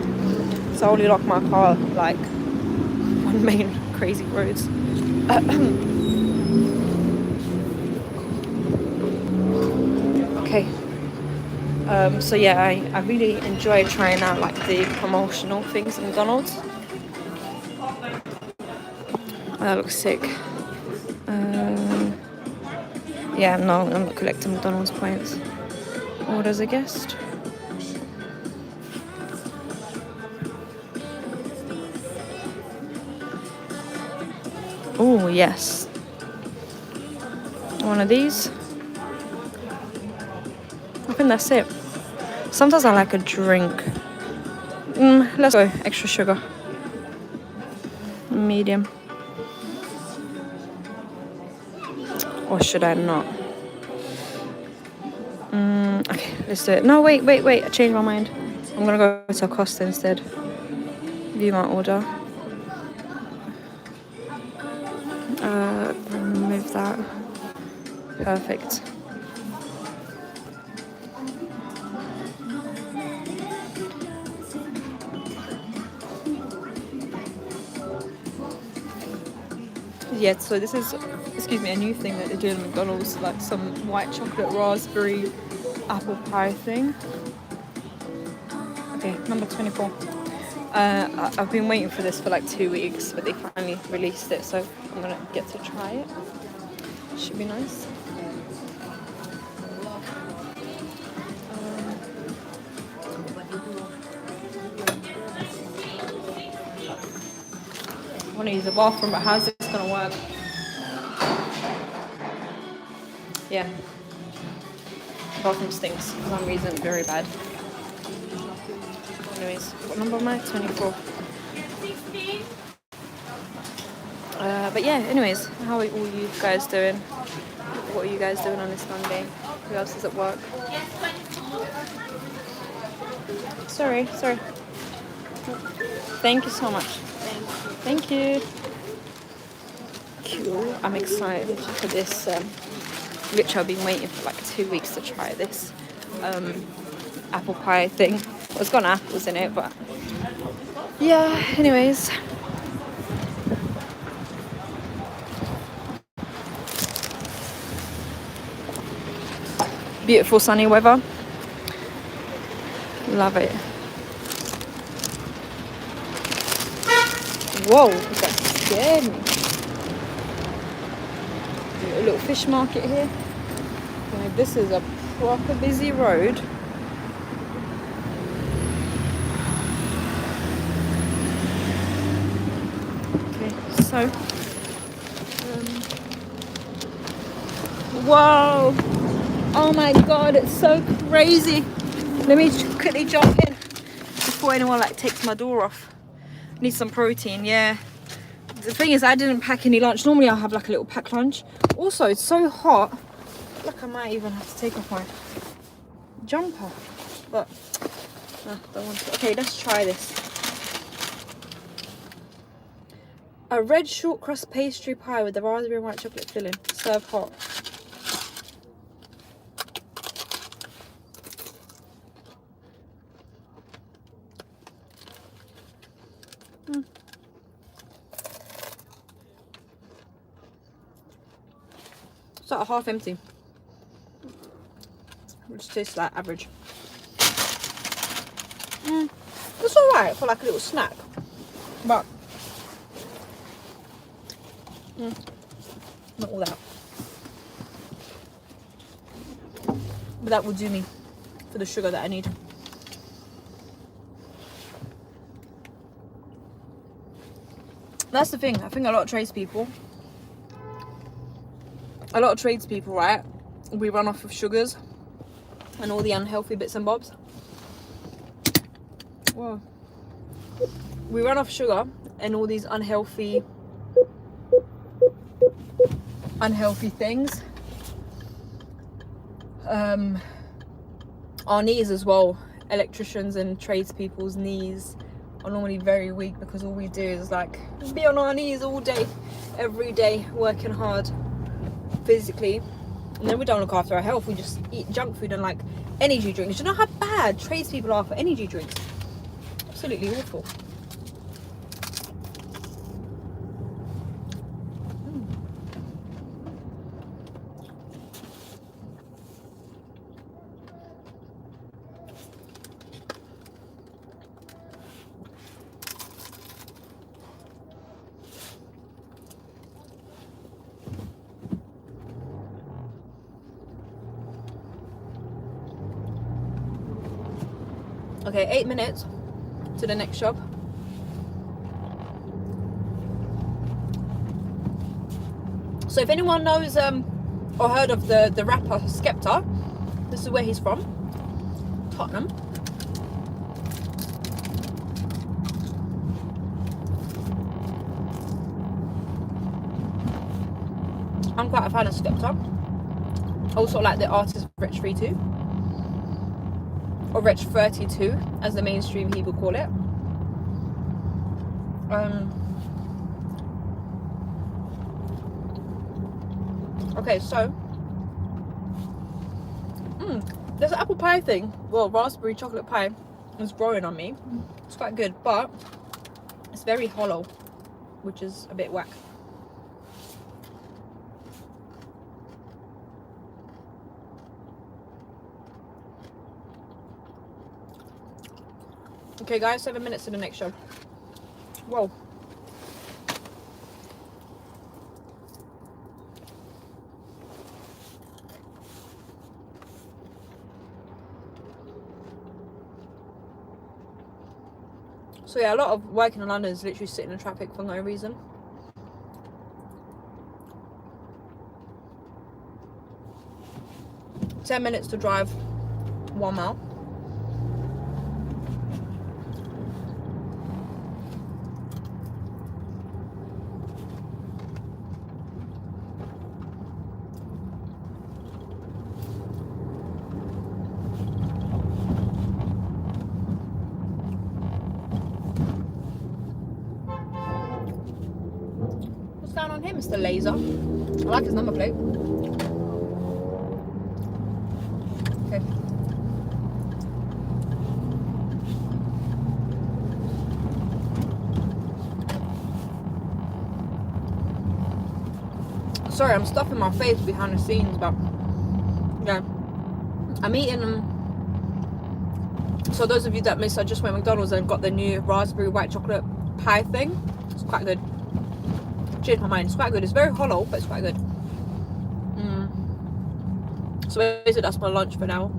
So I only lock my car like on main crazy roads. Okay. So yeah, I really enjoy trying out like the promotional things at McDonald's. That looks sick. Yeah, no, I'm not collecting McDonald's points. Order as a guest. Oh yes. One of these. I think that's it. Sometimes I like a drink. Let's go extra sugar. Medium. Or should I not? Okay, let's do it. No, wait. I changed my mind. I'm gonna go to Costa instead. View my order. Remove that. Perfect. Yeah, so this is, excuse me, a new thing that they're doing at McDonald's, like some white chocolate raspberry apple pie thing. Okay, number 24. I've been waiting for this for like 2 weeks, but they finally released it, so I'm gonna get to try it. Should be nice. I want to use the bathroom, but how's this gonna work? Yeah. Bathroom stinks for some reason, very bad. Anyways, what number am I? 24. But yeah, anyways, how are all you guys doing? What are you guys doing on this Monday? Who else is at work? Sorry. Thank you so much. Thank you. Cool. I'm excited for this. Literally, I've been waiting for like 2 weeks to try this apple pie thing. Well, it's got apples in it, but yeah. Anyways. Beautiful sunny weather. Love it. Whoa, that scared me. A little fish market here. Okay, this is a proper busy road. Okay, so whoa. Oh my god, it's so crazy. Let me quickly jump in before anyone like takes my door off. Need some protein, yeah. The thing is, I didn't pack any lunch. Normally I'll have like a little packed lunch. Also, it's so hot. I feel like I might even have to take off my jumper. But don't want to. Okay, let's try this. A red short crust pastry pie with the raspberry and white chocolate filling. Serve hot. It's like half empty, which tastes like average. It's alright for like a little snack, but not all that. But that will do me for the sugar that I need. That's the thing. I think a lot of tradespeople, right, we run off of sugars and all the unhealthy bits and bobs. Whoa. We run off sugar and all these unhealthy things. Our knees as well, electricians and tradespeople's knees are normally very weak because all we do is like be on our knees all day, every day, working hard physically, and then we don't look after our health. We just eat junk food and like energy drinks. Do you know how bad tradespeople are for energy drinks? Absolutely awful. Okay, 8 minutes to the next shop. So if anyone knows or heard of the rapper Skepta, this is where he's from, Tottenham. I'm quite a fan of Skepta. I also like the artist Wretch 32. Or Wretch 32, as the mainstream people call it. Okay, so there's an apple pie thing. Well, raspberry chocolate pie is growing on me. It's quite good, but it's very hollow, which is a bit whack. Okay guys, 7 minutes to the next show. Whoa. So yeah, a lot of working in London is literally sitting in traffic for no reason. "10 minutes to drive 1 mile. On him, Mr. Laser. I like his number plate. Okay. Sorry, I'm stuffing my face behind the scenes, but yeah, I'm eating them. So those of you that missed, I just went to McDonald's and got the new raspberry white chocolate pie thing. It's quite good. Changed my mind. It's quite good. It's very hollow, but it's quite good. So basically that's my lunch for now.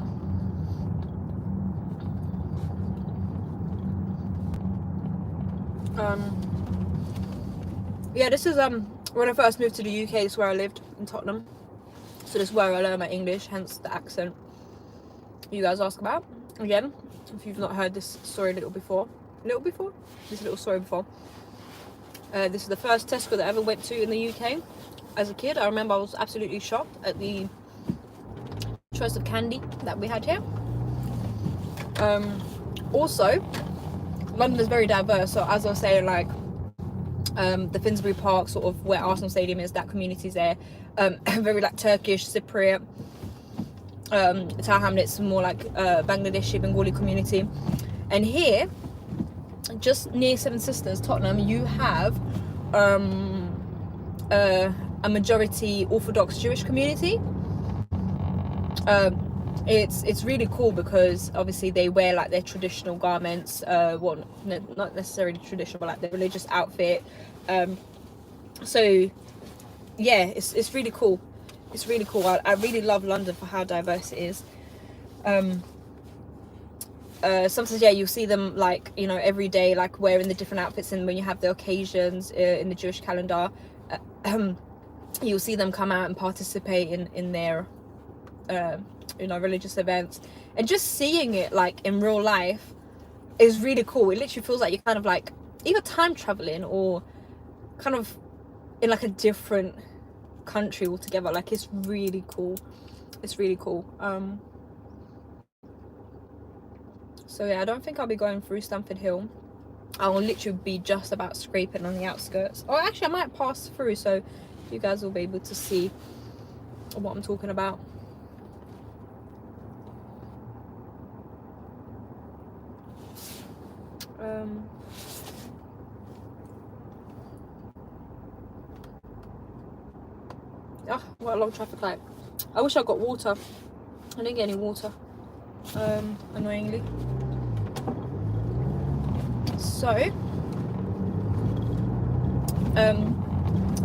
Yeah, this is when I first moved to the UK. This is where I lived, in Tottenham. So this is where I learned my English, hence the accent you guys ask about. Again, if you've not heard this story this little story before. This is the first Tesco that I ever went to in the UK as a kid. I remember I was absolutely shocked at the choice of candy that we had here. Also, London is very diverse. So as I was saying, like the Finsbury Park, sort of where Arsenal Stadium is, that community's there. Very like Turkish, Cypriot. Tower Hamlets, more like Bangladeshi, Bengali community. And here, just near Seven Sisters, Tottenham, you have a majority Orthodox Jewish community. It's really cool because obviously they wear like their traditional garments, well, not necessarily traditional, but like their religious outfit. So yeah, it's really cool. It's really cool. I really love London for how diverse it is. Sometimes, yeah, you'll see them like, you know, every day, like wearing the different outfits, and when you have the occasions in the Jewish calendar, you'll see them come out and participate in their you know, religious events, and just seeing it like in real life is really cool. It literally feels like you're kind of like either time traveling or kind of in like a different country altogether. Like it's really cool. It's really cool. So yeah, I don't think I'll be going through Stamford Hill. I will literally be just about scraping on the outskirts. Or actually I might pass through, so you guys will be able to see what I'm talking about. Oh, what a long traffic light. I wish I got water. I didn't get any water, annoyingly. So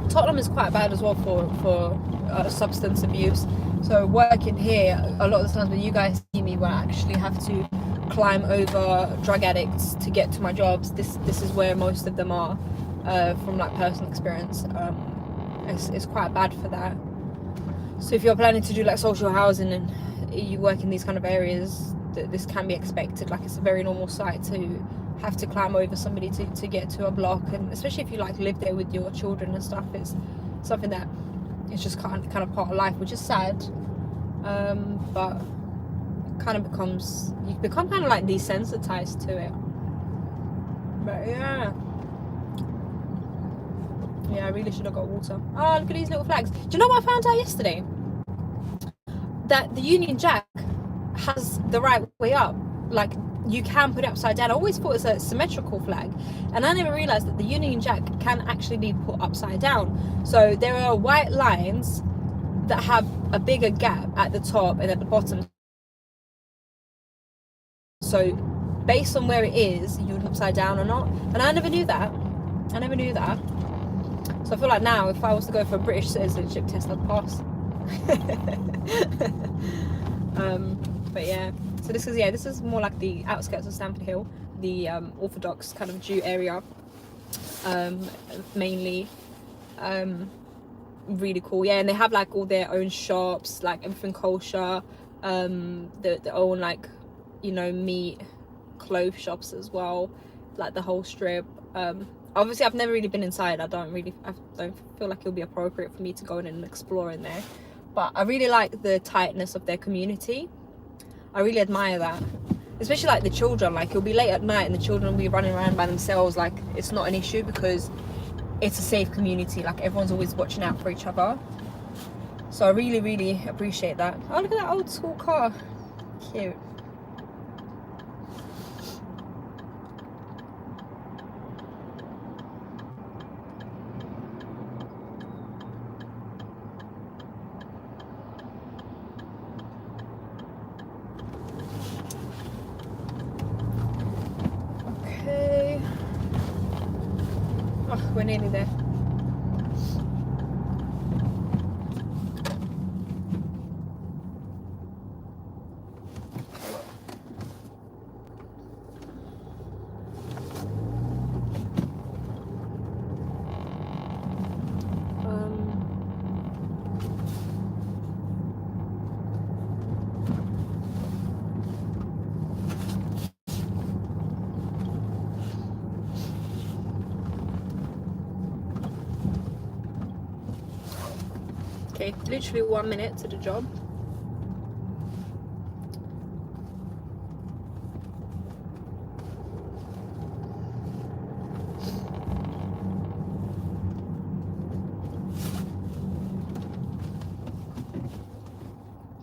Tottenham is quite bad as well for substance abuse. So working here, a lot of the times when you guys see me, where I actually have to climb over drug addicts to get to my jobs, this is where most of them are, from like personal experience. It's quite bad for that. So if you're planning to do like social housing and you work in these kind of areas, this can be expected. Like it's a very normal sight to have to climb over somebody to get to a block, and especially if you like live there with your children and stuff, it's something that it's just kind of part of life, which is sad. But it kind of you become kind of like desensitized to it. But yeah, I really should have got water. Oh, look at these little flags. Do you know what I found out yesterday? That the Union Jack has the right way up. Like you can put it upside down. I always thought it's a symmetrical flag, and I never realized that the Union Jack can actually be put upside down. So there are white lines that have a bigger gap at the top and at the bottom. So based on where it is, you would upside down or not. And I never knew that. So I feel like now, if I was to go for a British citizenship test, I'd pass. But yeah, so this is more like the outskirts of Stamford Hill, the Orthodox kind of Jew area, mainly. Really cool. Yeah, and they have like all their own shops, like everything kosher, their own like, you know, meat, clothes shops as well, like the whole strip. Obviously I've never really been inside. I don't feel like it'll be appropriate for me to go in and explore in there, but I really like the tightness of their community. I really admire that, especially like the children. Like it'll be late at night and the children will be running around by themselves. Like it's not an issue because it's a safe community. Like everyone's always watching out for each other. So I really appreciate that. Oh, look at that old school car, cute. We're nearly there. Okay, literally 1 minute to the job.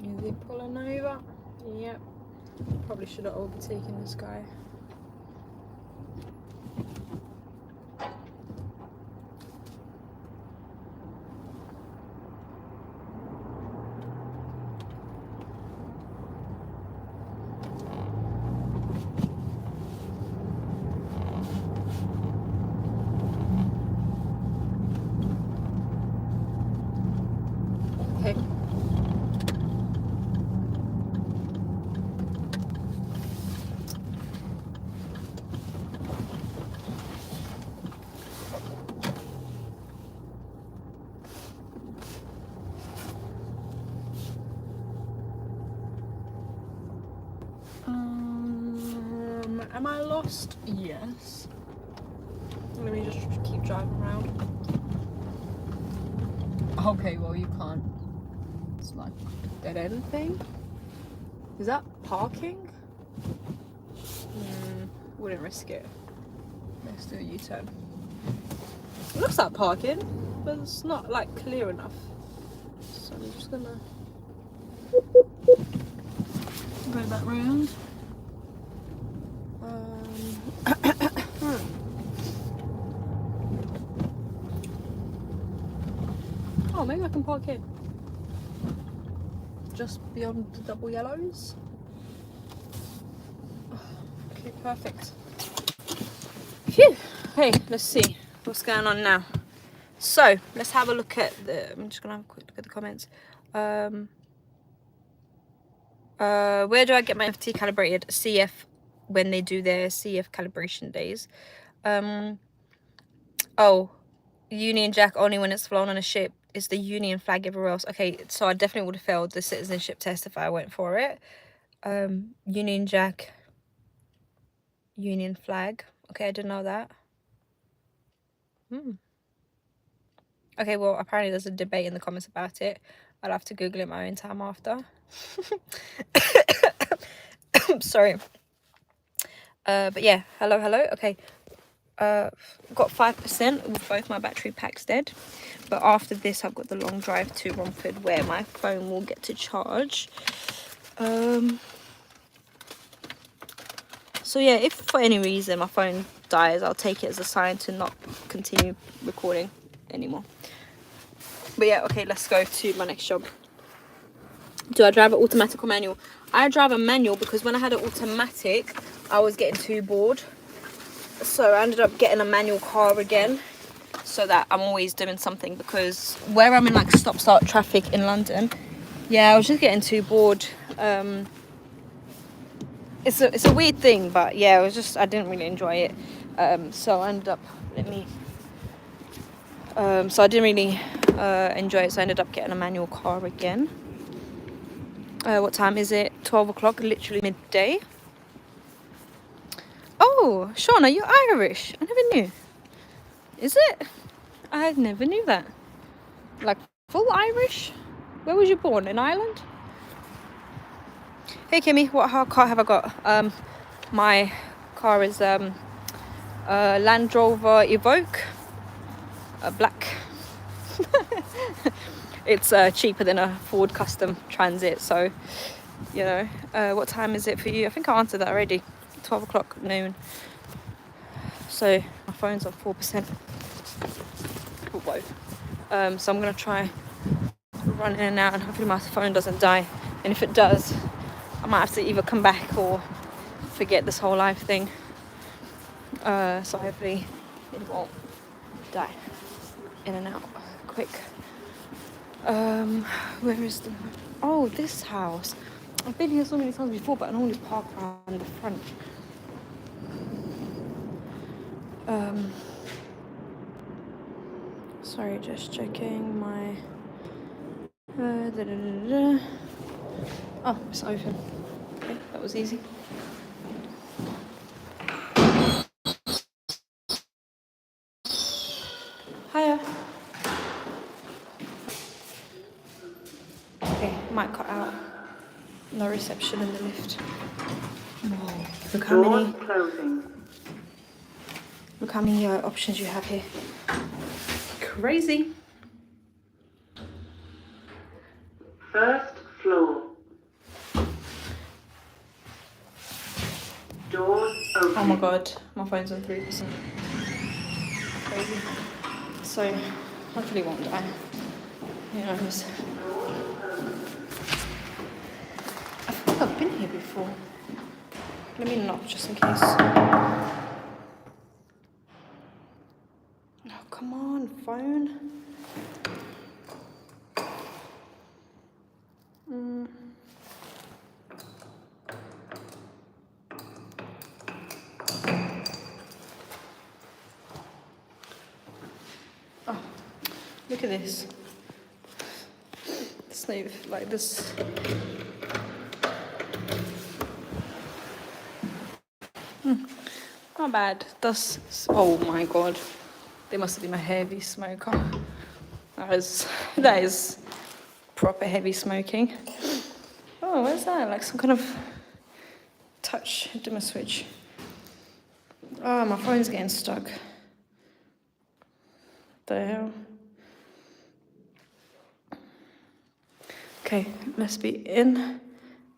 Is he pulling over? Yep. Probably should have overtaken this guy. Am I lost? Yes. Let me just keep driving around. Okay, well you can't. It's like a dead end thing. Is that parking? Wouldn't risk it. Let's do a U-turn. It looks like parking, but it's not like clear enough. So I'm just gonna go back round. Oh, maybe I can park here. Just beyond the double yellows. Okay, perfect. Phew. Hey, let's see what's going on now. So let's have a look at the. I'm just gonna have a quick look at the comments. Where do I get my FT calibrated? CF, when they do their CF calibration days. Oh, Union Jack only when it's flown on a ship. It's the Union flag everywhere else. Okay, so I definitely would have failed the citizenship test if I went for it. Union Jack, Union flag. Okay, I didn't know that. Okay, well, apparently there's a debate in the comments about it. I'll have to Google it my own time after. Sorry. But yeah, hello. Okay. Got 5% with both my battery packs dead. But after this, I've got the long drive to Romford where my phone will get to charge. So yeah, if for any reason my phone dies, I'll take it as a sign to not continue recording anymore. But yeah, okay, let's go to my next job. Do I drive an automatic or manual? I drive a manual because when I had an automatic, I was getting too bored. So I ended up getting a manual car again, so that I'm always doing something, because where I'm in like stop-start traffic in London, yeah, I was just getting too bored. It's a weird thing, but yeah, I didn't really enjoy it. So I ended up, so I didn't really enjoy it, so I ended up getting a manual car again. What time is it? 12 o'clock, literally midday. Oh, Sean, are you Irish? I never knew. Is it? I never knew that. Like, full Irish? Where was you born? In Ireland? Hey, Kimmy, what car have I got? My car is Land Rover Evoque. Black. It's cheaper than a Ford Custom Transit, so, you know. What time is it for you? I think I answered that already. 12 o'clock noon. So my phone's on 4% for both. So I'm gonna try run in and out, and hopefully my phone doesn't die. And if it does, I might have to either come back or forget this whole life thing. So hopefully it won't die. In and out quick. Where is the... Oh, this house. I've been here so many times before, but I normally park around the front. Sorry, just checking my... Oh, it's open. Okay, that was easy. Hiya. Okay, might cut out. No reception in the lift. Whoa, look how many... Look how many options you have here. Crazy. First floor. Doors open. Oh my god, my phone's on 3%. Crazy. So, hopefully it won't die. Who knows? I feel like I've been here before. Let me knock just in case. Oh, come on, phone. Oh, look at this. It's not even like this. Not bad. That's, oh my god. They must have been a heavy smoker. That is proper heavy smoking. Oh, what's that? Like some kind of touch dimmer switch. Oh, my phone's getting stuck. What the hell? Okay, let's be in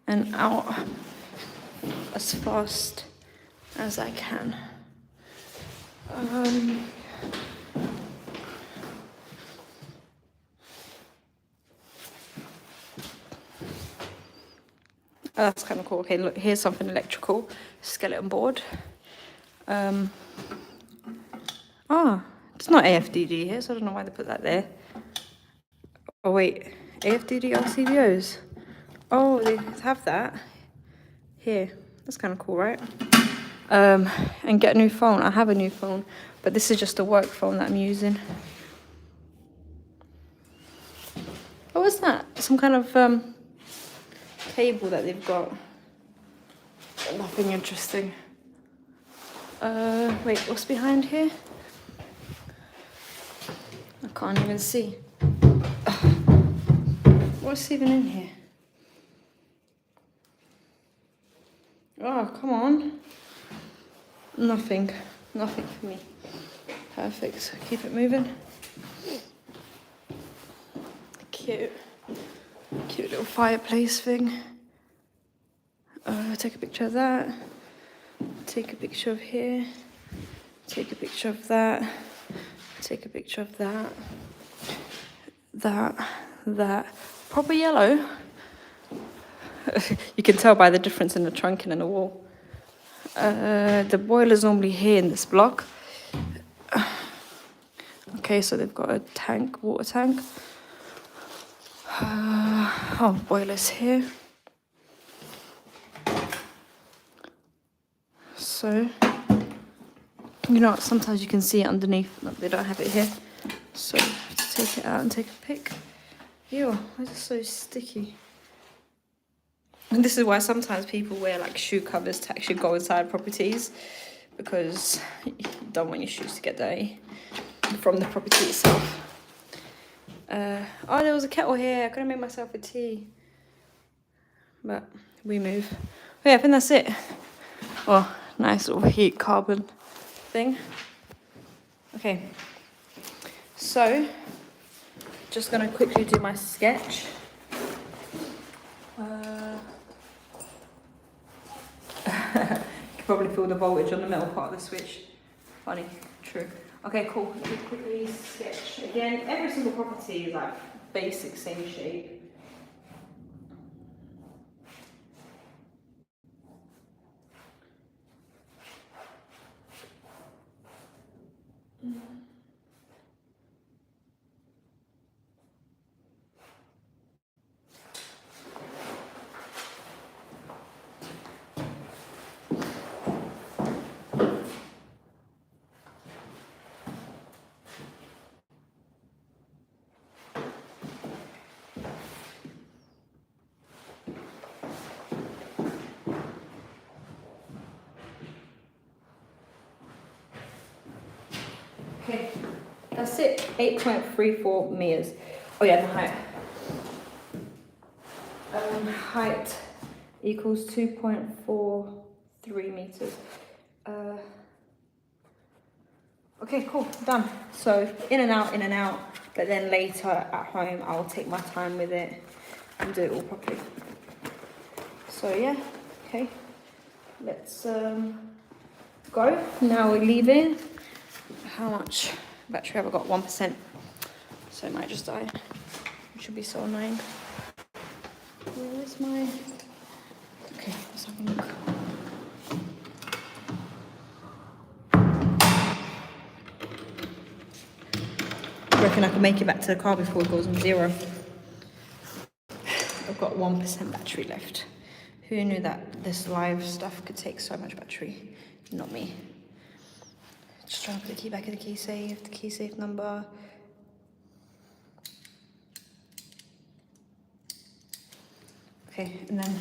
and out as fast as I can. Oh, that's kind of cool. Okay, look, here's something electrical. Skeleton board. Oh, it's not AFDD here, so I don't know why they put that there. Oh wait, AFDD LCBOs. Oh, they have that here. That's kind of cool, right? And get a new phone. I have a new phone, but this is just a work phone that I'm using. What was that? Some kind of cable that they've got. Nothing interesting. Wait, what's behind here? I can't even see. What's even in here? Oh, come on. Nothing for me. Perfect, keep it moving. Cute little fireplace thing. Take a picture of that. Take a picture of here. Take a picture of that. Take a picture of that. That. Proper yellow. You can tell by the difference in the trunking and the wall. The boiler's normally here in this block. Okay, so they've got a tank, water tank. Oh, boiler's here. So, you know, sometimes you can see it underneath. Look, they don't have it here. So, you have to take it out and take a pic. Ew, why is it so sticky? And this is why sometimes people wear like shoe covers to actually go inside properties, because you don't want your shoes to get dirty from the property itself. Oh, there was a kettle here. I could have made myself a tea. But we move. Oh, yeah, I think that's it. Oh, nice little heat carbon thing. Okay. So, just gonna quickly do my sketch. You can probably feel the voltage on the metal part of the switch. Funny, true. Okay, cool. Let me quickly sketch. Again, every single property is like basic, same shape. Okay, that's it. 8.34 meters. Oh yeah, the height. Height equals 2.43 meters. Okay, cool, done. So in and out, but then later at home I'll take my time with it and do it all properly. So yeah, okay, let's go. Now we're leaving. How much battery have I got? 1%. So it might just die. It should be so annoying. Where is my... Okay, let's have a look. I reckon I can make it back to the car before it goes on 0. I've got 1% battery left. Who knew that this live stuff could take so much battery? Not me. Just trying to put the key back in the key safe number. Okay, and then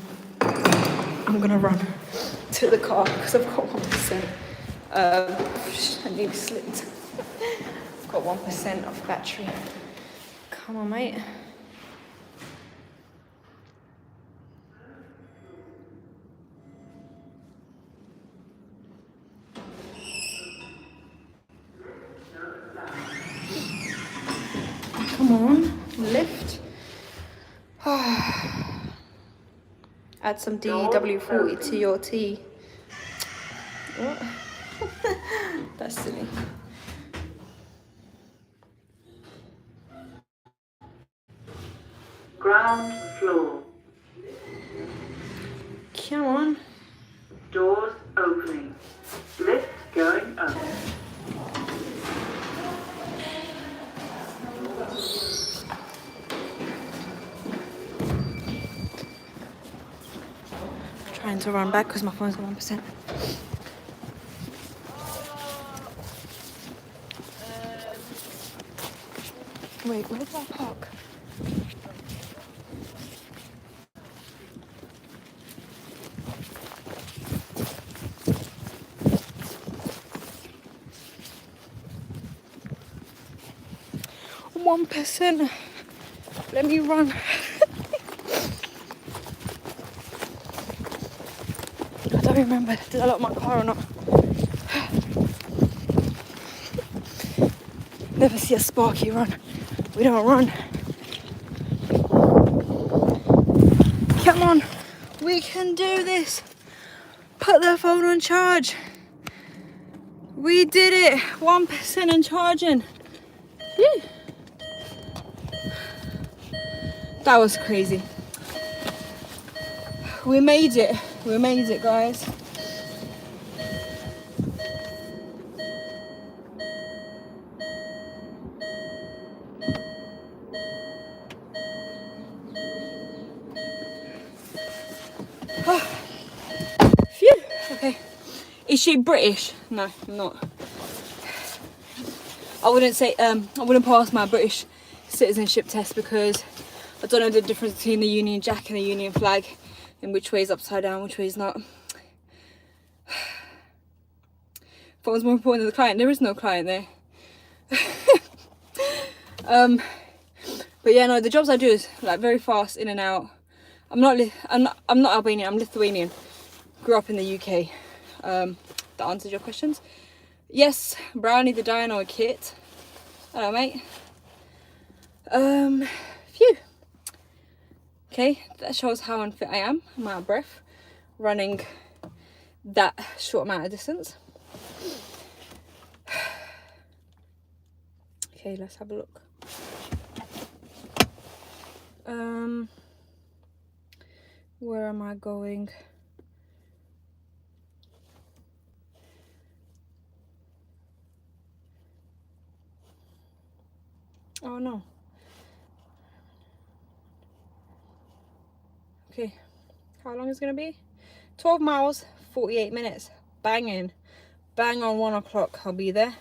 I'm gonna run to to the car because I've got 1%. I nearly slipped. I've got 1% of battery. Come on, mate. Come on, lift. Add some DW40 to your tea. What? That's silly. Ground floor. Come on. Doors opening. Lift going up. Trying to run back because my phone's got 1%. Wait, where did I park? %. Let me run. I don't remember. Did I lock my car or not? Never see a Sparky run. We don't run. Come on. We can do this. Put the phone on charge. We did it. 1% and charging. Woo. That was crazy. We made it. We made it, guys. Phew. Okay. Is she British? No, I'm not. I wouldn't say I wouldn't pass my British citizenship test because I don't know the difference between the Union Jack and the Union flag, and which way is upside down, which way is not. What was more important than the client? There is no client there. But yeah, no, the jobs I do is like very fast, in and out. I'm not Albanian. I'm Lithuanian. Grew up in the UK. That answers your questions. Yes, Brownie the Dino Kit. Hello, mate. Phew. Okay, that shows how unfit I am. I'm out of breath running that short amount of distance. Okay, let's have a look. Where am I going? Oh no. Okay, how long is it gonna be? 12 miles, 48 minutes. Banging. Bang on 1 o'clock, I'll be there.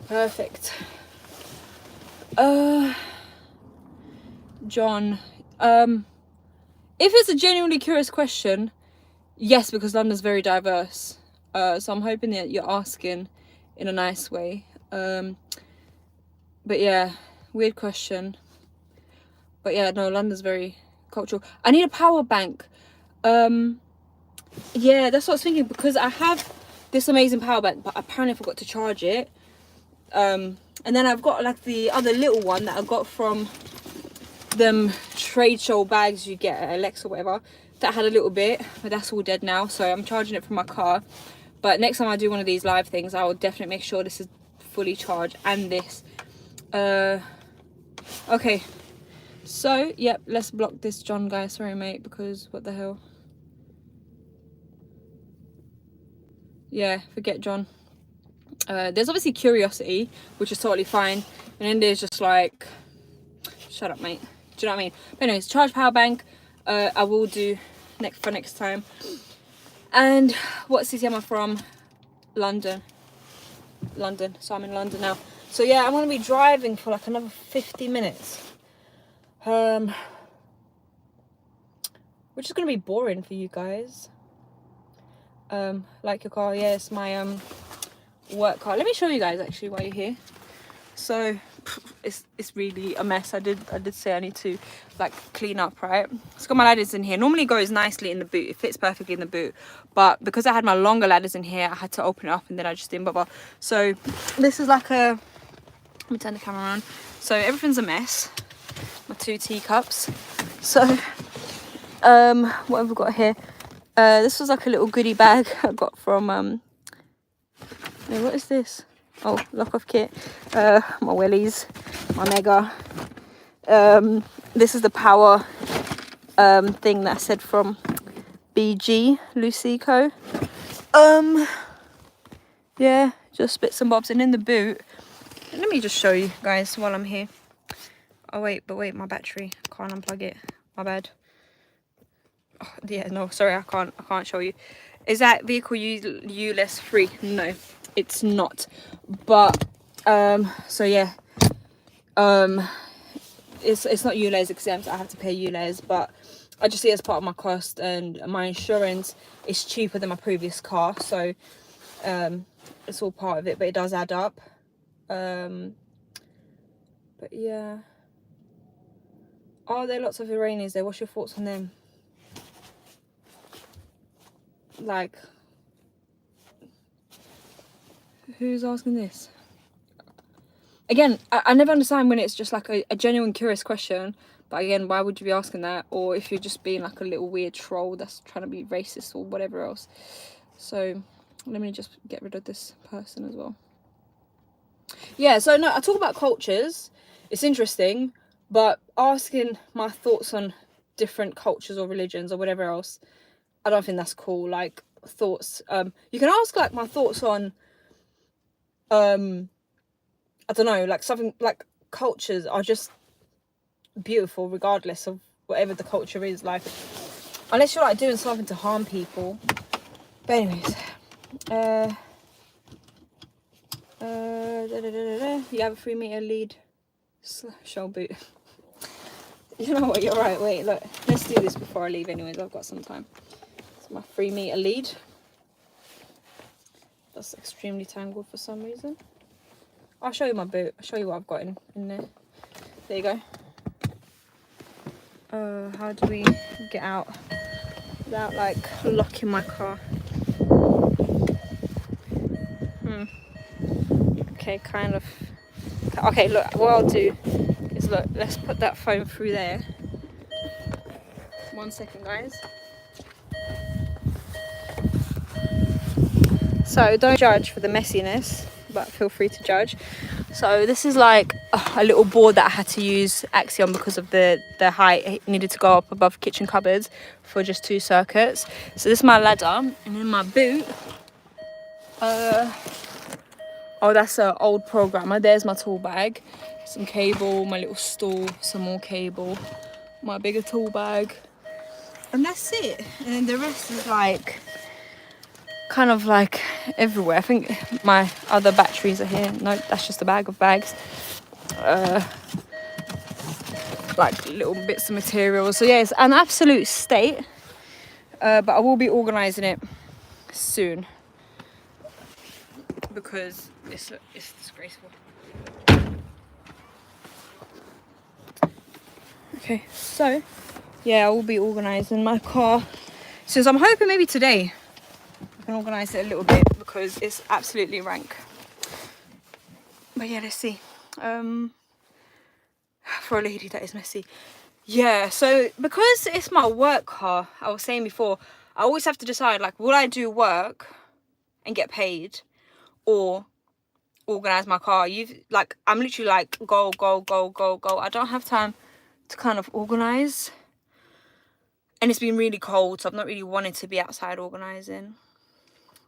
Perfect. John, if it's a genuinely curious question, yes, because London's very diverse. So I'm hoping that you're asking in a nice way. But yeah, weird question. But yeah, no, London's very cultural. I need a power bank. Yeah, that's what I was thinking, because I have this amazing power bank, but apparently I forgot to charge it. And then I've got like the other little one that I got from them trade show bags you get at Alex or whatever, that had a little bit, but that's all dead now, so I'm charging it from my car. But next time I do one of these live things, I will definitely make sure this is fully charged, and this. Okay, so yep, let's block this John guy. Sorry mate, because what the hell. Yeah, forget John. There's obviously curiosity, which is totally fine, and then there's just like, shut up mate, do you know what I mean? But anyways, charge power bank, I will do next time. And what city am I from? London, so I'm in London now. So yeah, I'm gonna be driving for like another 50 minutes, which is gonna be boring for you guys. Like your car. Yeah, it's my work car. Let me show you guys actually while you're here. So it's really a mess. I did say I need to like clean up, right? It's got my ladders in here. Normally it goes nicely in the boot, it fits perfectly in the boot, but because I had my longer ladders in here, I had to open it up, and then I just didn't bother. So this is like a, let me turn the camera on. So everything's a mess. My 2 teacups. So what have we got here? This was like a little goodie bag I got from wait, what is this? Oh, lock off kit. My wellies, my mega. This is the power thing that I said from BG Lucico. Yeah, just bits and bobs. And in the boot, let me just show you guys while I'm here. Oh wait, but wait, my battery, can't unplug it, my bad. Oh, yeah, no, sorry, I can't show you. Is that vehicle ULEZ free? No, it's not. But so yeah, it's not ULEZ exempt. I have to pay ULEZ, but I just see it as part of my cost, and my insurance is cheaper than my previous car, so it's all part of it, but it does add up. But yeah, are there lots of Iranians there? What's your thoughts on them? Like, who's asking this? Again, I never understand when it's just like a genuine curious question, but again, why would you be asking that? Or if you're just being like a little weird troll that's trying to be racist or whatever else. So let me just get rid of this person as well. Yeah, so no, I talk about cultures, it's interesting, but asking my thoughts on different cultures or religions or whatever else, I don't think that's cool. Like, thoughts, you can ask like my thoughts on I don't know, like something like cultures are just beautiful regardless of whatever the culture is, like unless you're like doing something to harm people. But anyways, you have a 3 meter lead show boot. You know what, you're right, wait, look, let's do this before I leave anyways, I've got some time. It's my 3 meter lead. That's extremely tangled for some reason. I'll show you my boot. I'll show you what I've got in there. There you go. How do we get out without like locking my car? Okay, kind of. Okay, look, what I'll do is, look, let's put that phone through there. 1 second, guys. So don't judge for the messiness, but feel free to judge. So this is like a little board that I had to use Axiom because of the height. It needed to go up above kitchen cupboards for just 2 circuits. So this is my ladder, and in my boot, oh, that's an old programmer. There's my tool bag, some cable, my little stool, some more cable, my bigger tool bag, and that's it. And then the rest is like kind of like everywhere. I think my other batteries are here. No, that's just a bag of bags. Like little bits of material. So yeah, it's an absolute state, but I will be organising it soon because it's disgraceful. Okay, so yeah, I will be organising my car since I'm hoping maybe today I can organise it a little bit because it's absolutely rank. But yeah, let's see. For a lady that is messy. Yeah, so because it's my work car, I was saying before, I always have to decide, like, will I do work and get paid or organise my car? I'm literally like go. I don't have time to kind of organise. And it's been really cold, so I've not really wanted to be outside organising.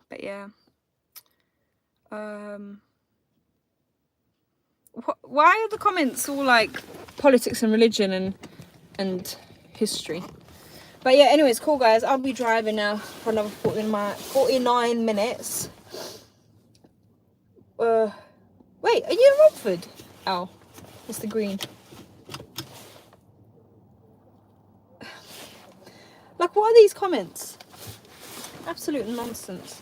But yeah. Why are the comments all like politics and religion and history? But yeah, anyways, cool guys, I'll be driving now for another 49 minutes. Wait, are you in Romford? Oh, Mr. Green. Like, what are these comments? Absolute nonsense.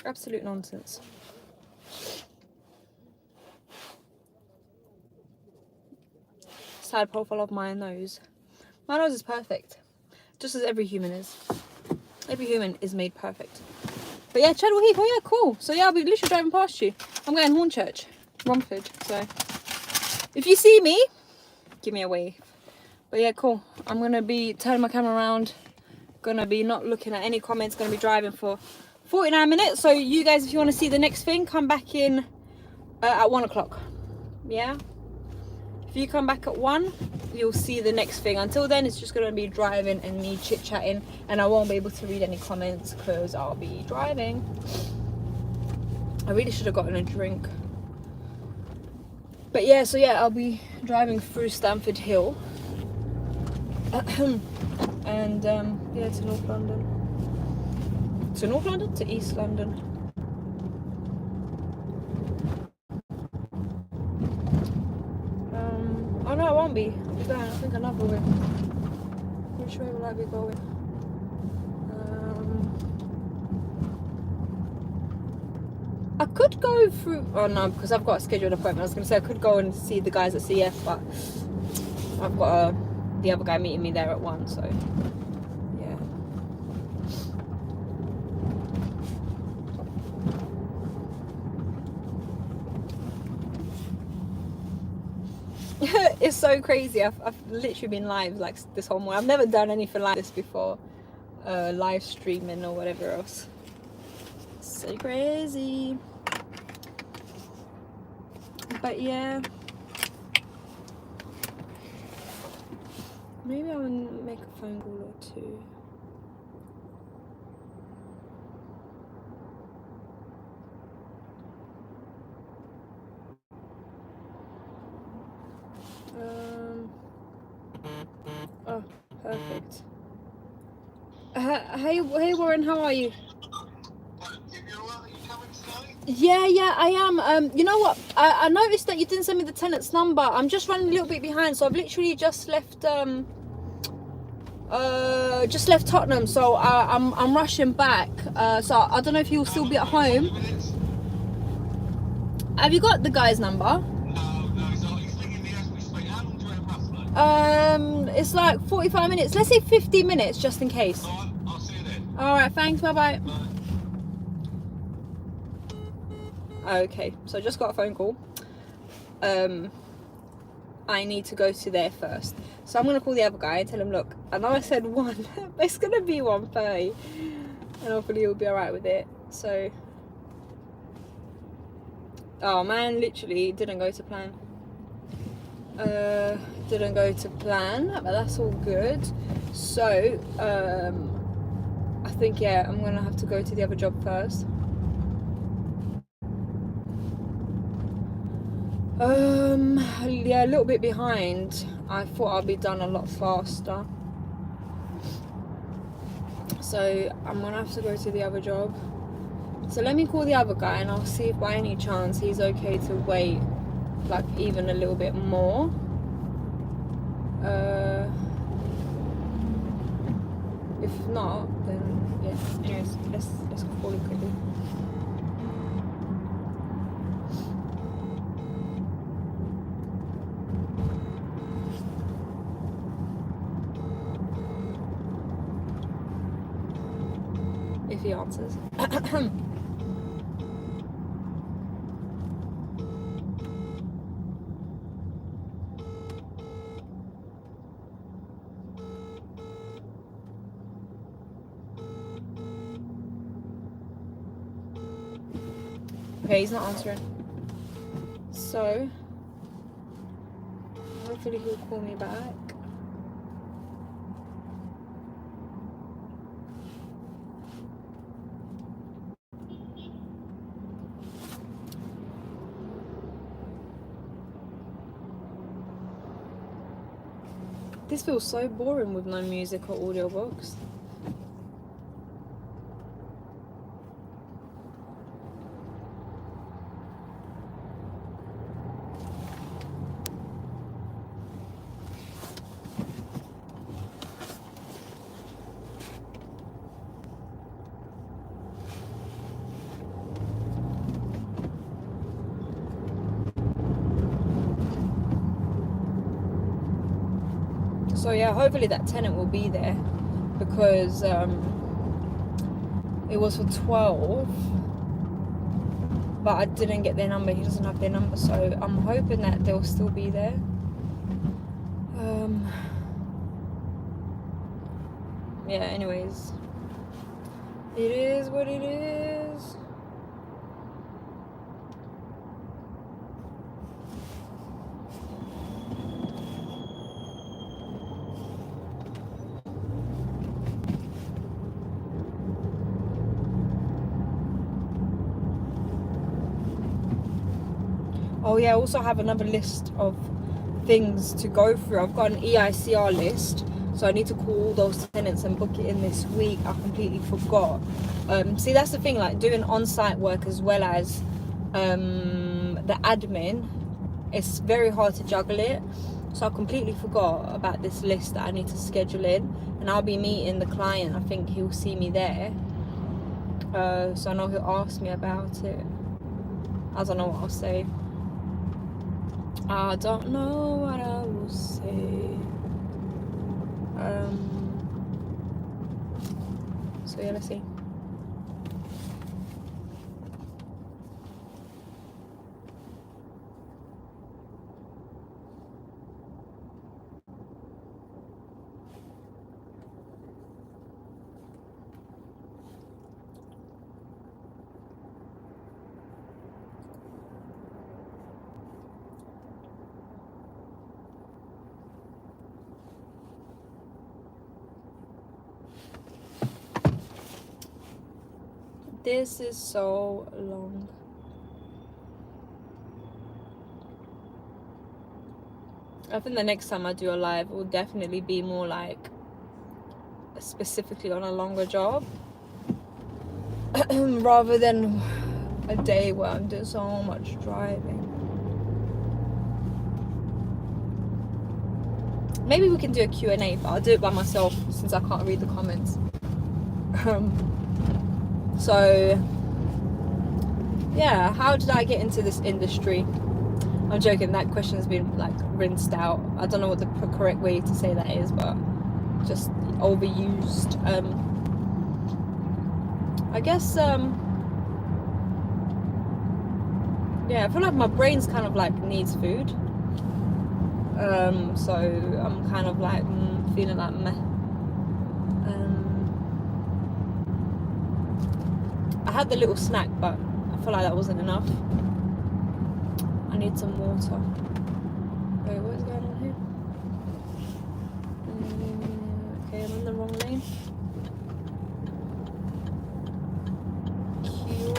Absolute nonsense. Side profile of my nose. My nose is perfect. Just as every human is. Every human is made perfect. But yeah, Chadwell Heath. Oh yeah, cool. So yeah, I'll be literally driving past you. I'm going Hornchurch, Romford. So if you see me, give me a wave. But yeah, cool. I'm gonna be turning my camera around. Gonna be not looking at any comments. Gonna be driving for 49 minutes. So you guys, if you want to see the next thing, come back in at 1 o'clock. Yeah. If you come back at 1, you'll see the next thing. Until then, it's just gonna be driving and me chit chatting, and I won't be able to read any comments because I'll be driving. I really should have gotten a drink. But yeah, so yeah, I'll be driving through Stamford Hill. And yeah, to North London. To North London? To East London. Oh no, I won't be. I'll be going, I think, another way. Which way will I be going? I could go through. Oh no, because I've got a scheduled appointment. I was going to say I could go and see the guys at CF, but I've got the other guy meeting me there at 1, so yeah. It's so crazy. I've literally been live like this whole morning. I've never done anything like this before, live streaming or whatever else. So crazy. But yeah, maybe I'll make a phone call or 2. Oh, perfect. Hey Warren, how are you? Yeah, I am. You know what? I noticed that you didn't send me the tenant's number. I'm just running a little bit behind, so I've literally just left Tottenham, so I'm rushing back. So I don't know if you'll still be at home. Have you got the guy's number? It's like 45 minutes. Let's say 50 minutes, just in case. I'll see you then. All right, thanks. Bye bye. Bye. Okay, so I just got a phone call. I need to go to there first, so I'm gonna call the other guy and tell him, look, I know I said 1, but it's gonna be 1:30, and hopefully he'll be all right with it. So, oh man, literally didn't go to plan. Didn't go to plan, but that's all good. So I think, yeah, I'm gonna have to go to the other job first. Yeah, a little bit behind. I thought I'd be done a lot faster, so I'm gonna have to go to the other job. So let me call the other guy and I'll see if by any chance he's okay to wait like even a little bit more. If not, then yeah. Anyways, let's call it quickly. If he answers. Okay, he's not answering. So hopefully he'll call me back. This feels so boring with no music or audiobooks. So yeah, hopefully that tenant will be there, because it was for 12, but I didn't get their number. He doesn't have their number, so I'm hoping that they'll still be there. Yeah, anyways, it is what it is. Oh yeah, I also have another list of things to go through. I've got an EICR list, so I need to call all those tenants and book it in this week. I completely forgot. See, that's the thing, like doing on-site work as well as the admin, it's very hard to juggle it. So I completely forgot about this list that I need to schedule in, and I'll be meeting the client. I think he'll see me there, so I know he'll ask me about it. I don't know what I'll say. I don't know what I will say. So yeah, let's see. This is so long. I think the next time I do a live will definitely be more like specifically on a longer job rather than a day where I'm doing so much driving. Maybe we can do a Q&A, but I'll do it by myself since I can't read the comments. So yeah, how did I get into this industry? I'm joking, that question has been like rinsed out. I don't know what the correct way to say that is, but just overused. I guess yeah, I feel like my brain's kind of like needs food. So I'm kind of like feeling like meh. I had the little snack, but I feel like that wasn't enough. I need some water. Wait, what is going on here? Okay, I'm in the wrong lane. Cute.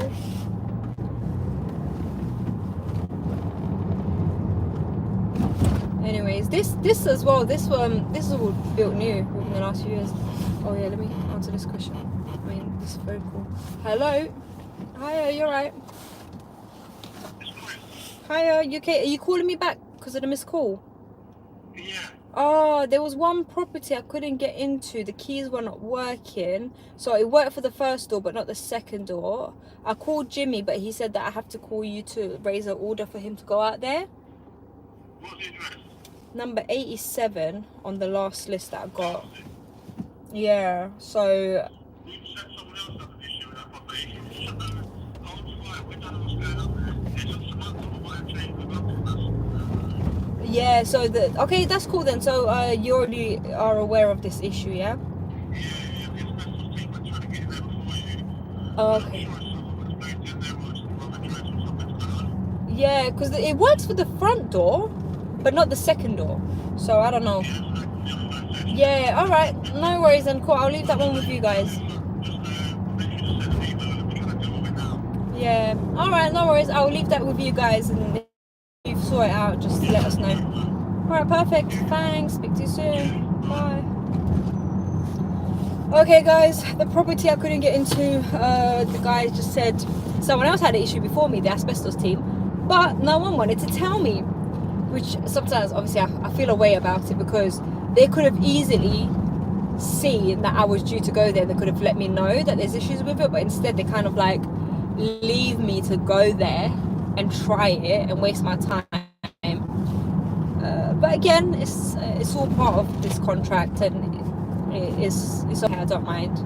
Anyways, this as well. This is all built new within the last few years. Oh yeah, let me answer this question. I mean, this phone call. Hello. Hiya, you alright? Hiya, you okay? Are you calling me back because of the missed call? Yeah. Oh, there was one property I couldn't get into. The keys were not working. So it worked for the first door, but not the second door. I called Jimmy, but he said that I have to call you to raise an order for him to go out there. What's the address? Number 87 on the last list that I got. Yeah, so... We've set someone else up an issue with that property. So, hold fire, we don't know what's going on there. It's just some other might have changed the documents. Yeah, so okay, that's cool then. So you already are aware of this issue, yeah? Yeah, the asbestos team were trying to get in there before you. Oh, okay. I'm sure someone was moved in there or it's the wrong address or something's going on. Yeah, because it works for the front door, but not the second door. So I don't know. Yeah, alright. No worries then, cool. I'll leave that one with you guys. Yeah, alright, no worries. I'll leave that with you guys, and if you sort it out, just let us know. Alright, perfect. Thanks. Speak to you soon. Bye. Okay, guys, the property I couldn't get into, the guy just said someone else had an issue before me, the asbestos team, but no one wanted to tell me, which sometimes, obviously, I feel a way about it, because they could have easily seen that I was due to go there. They could have let me know that there's issues with it, but instead they kind of like leave me to go there and try it and waste my time. But again, it's it's all part of this contract, and it's okay. I don't mind.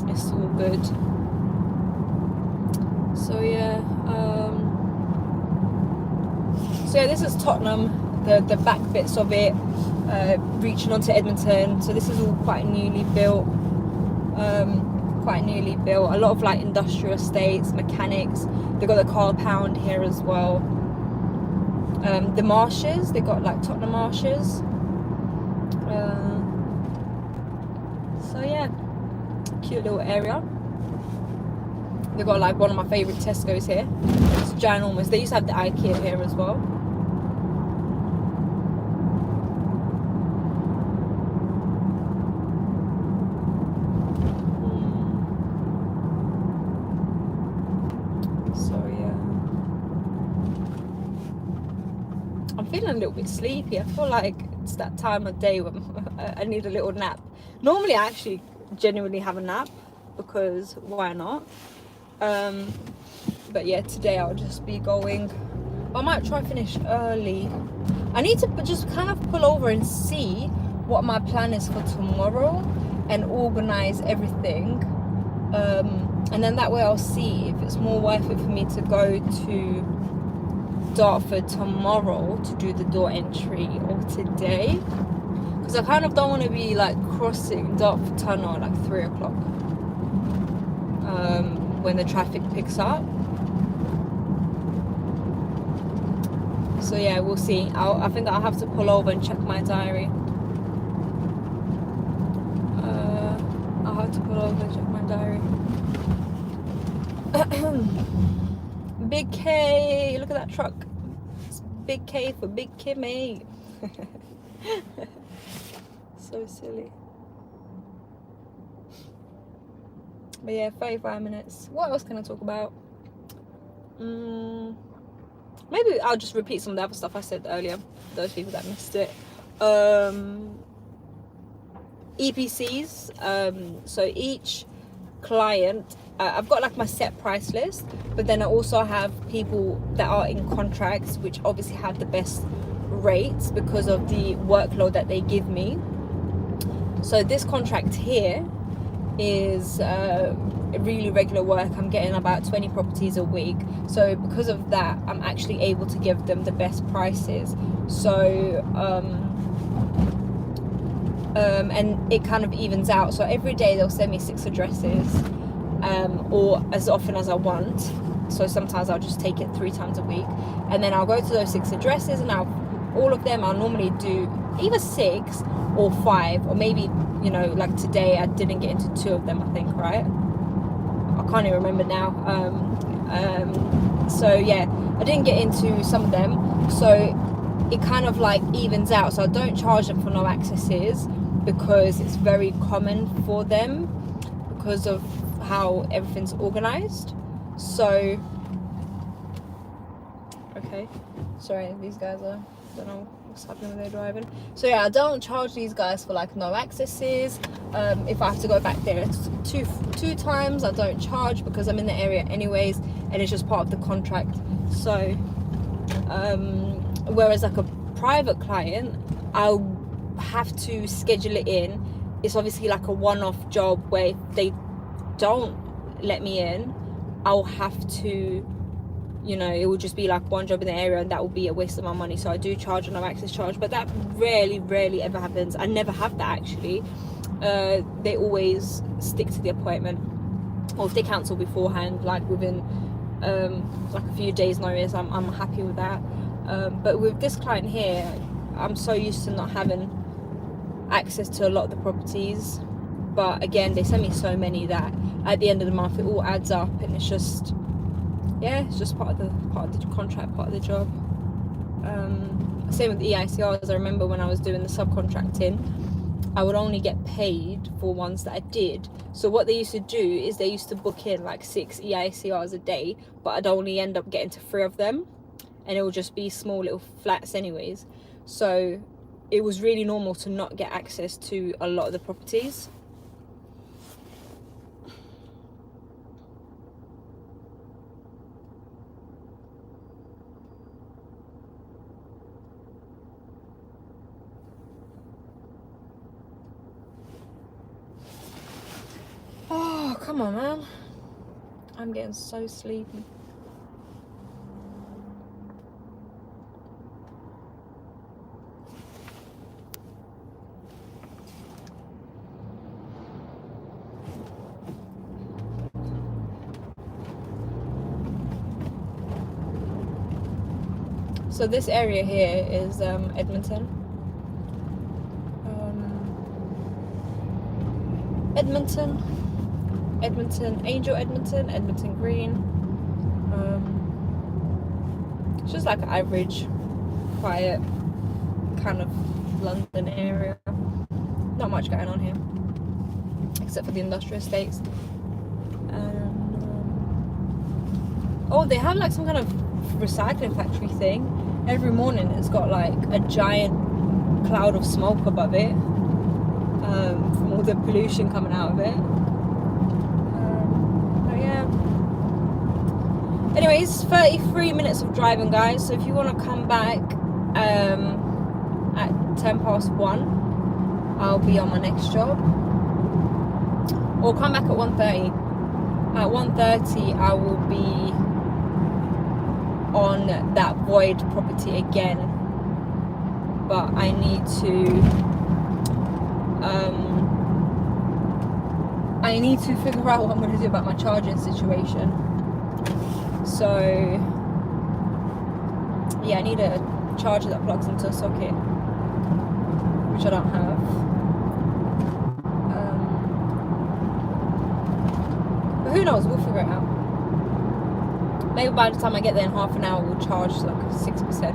It's all good. So yeah, this is Tottenham, the back bits of it, reaching onto Edmonton. So this is all quite newly built. A lot of like industrial estates, mechanics. They've got the car pound here as well. The marshes, they got like Tottenham marshes. So yeah, cute little area. They got like one of my favourite Tesco's here. It's ginormous. They used to have the IKEA here as well. So yeah, I'm feeling a little bit sleepy. I feel like it's that time of day when I need a little nap. Normally I actually genuinely have a nap, because why not? But yeah, today I'll just be going. I might try finish early. I need to just kind of pull over and see what my plan is for tomorrow and organize everything, and then that way I'll see if it's more worth it for me to go to Dartford tomorrow to do the door entry, or today, because I kind of don't want to be like crossing Dartford Tunnel at like 3 o'clock when the traffic picks up. So yeah, we'll see. I think I'll have to pull over and check my diary. I'll have to pull over and check my diary. Big K, look at that truck. It's Big K for Big Kimmy. So silly. But yeah, 35 minutes. What else can I talk about? Maybe I'll just repeat some of the other stuff I said earlier, those people that missed it. EPCs. So each client, I've got like my set price list, but then I also have people that are in contracts which obviously have the best rates because of the workload that they give me. So this contract here is really regular work. I'm getting about 20 properties a week, so because of that I'm actually able to give them the best prices. So and it kind of evens out. So every day they'll send me 6 addresses, or as often as I want. So sometimes I'll just take it 3 times a week, and then I'll go to those 6 addresses, and all of them I'll normally do either 6 or 5, or maybe, you know, like today I didn't get into 2 of them, I think, right? I can't even remember now. So yeah, I didn't get into some of them, so it kind of like evens out. So I don't charge them for no accesses because it's very common for them because of how everything's organized. So okay, sorry, these guys are, don't know what's happening when they're driving. So yeah, I don't charge these guys for like no accesses. If I have to go back there two times, I don't charge because I'm in the area anyways, and it's just part of the contract. So whereas like a private client, I'll have to schedule it in. It's obviously like a one-off job where if they don't let me in, I'll have to, you know, it will just be like one job in the area, and that will be a waste of my money. So I do charge a no access charge, but that rarely ever happens. I never have that actually. They always stick to the appointment, or if they cancel beforehand, like within like a few days notice, I'm happy with that. But with this client here, I'm so used to not having access to a lot of the properties, but again they send me so many that at the end of the month it all adds up, and it's just, yeah, it's just part of the contract, part of the job. Same with the EICRs. I remember when I was doing the subcontracting, I would only get paid for ones that I did. So what they used to do is they used to book in like 6 EICRs a day, but I'd only end up getting to 3 of them, and it would just be small little flats anyways. So it was really normal to not get access to a lot of the properties. Come on, man. I'm getting so sleepy. So this area here is Edmonton. Edmonton, Angel Edmonton, Edmonton Green. It's just like an average, quiet kind of London area. Not much going on here, except for the industrial estates. Oh, they have like some kind of recycling factory thing. Every morning it's got like a giant cloud of smoke above it, from all the pollution coming out of it. Anyways, 33 minutes of driving, guys. So if you want to come back at 1:10, I'll be on my next job. Or come back at 1:30. At 1:30, I will be on that void property again. But I need to figure out what I'm going to do about my charging situation. So yeah, I need a charger that plugs into a socket, which I don't have. But who knows, we'll figure it out. Maybe by the time I get there in half an hour, we'll charge like 6%.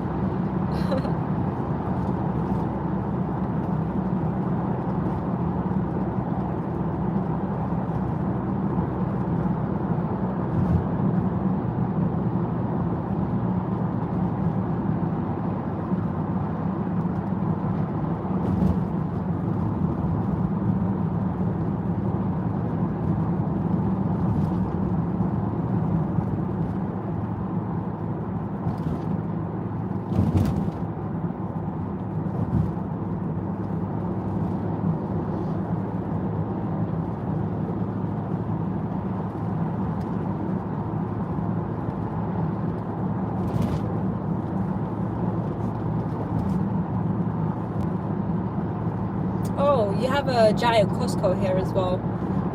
Oh, you have a giant Costco here as well.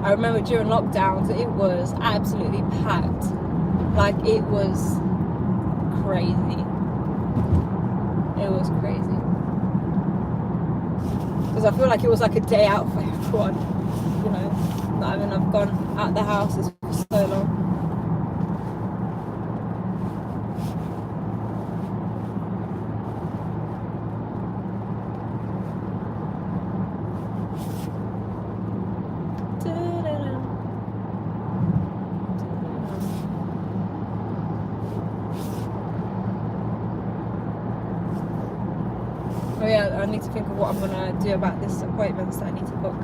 I remember during lockdowns, it was absolutely packed. Like, it was crazy. It was crazy. Because I feel like it was like a day out for everyone. You know, I mean, I've gone out the house for so long. Oh yeah, I need to think of what I'm gonna do about this appointments that I need to book.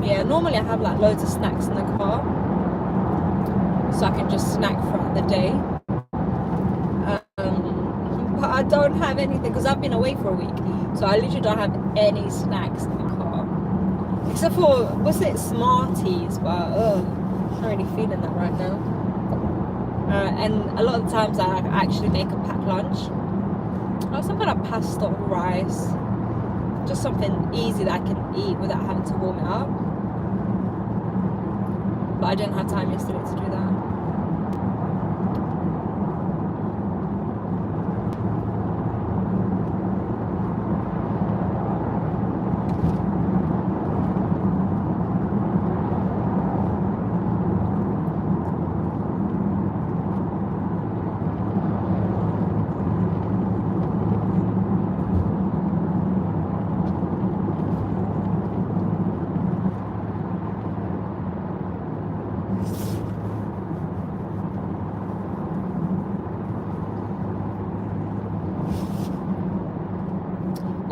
Yeah, normally I have like loads of snacks in the car, so I can just snack throughout the day. But I don't have anything because I've been away for a week, so I literally don't have any snacks in the car, except for, what's it, Smarties, but I'm not really feeling that right now. And a lot of the times I actually make a packed lunch, like some kind of pasta or rice, just something easy that I can eat without having to warm it up. But I didn't have time yesterday to do that.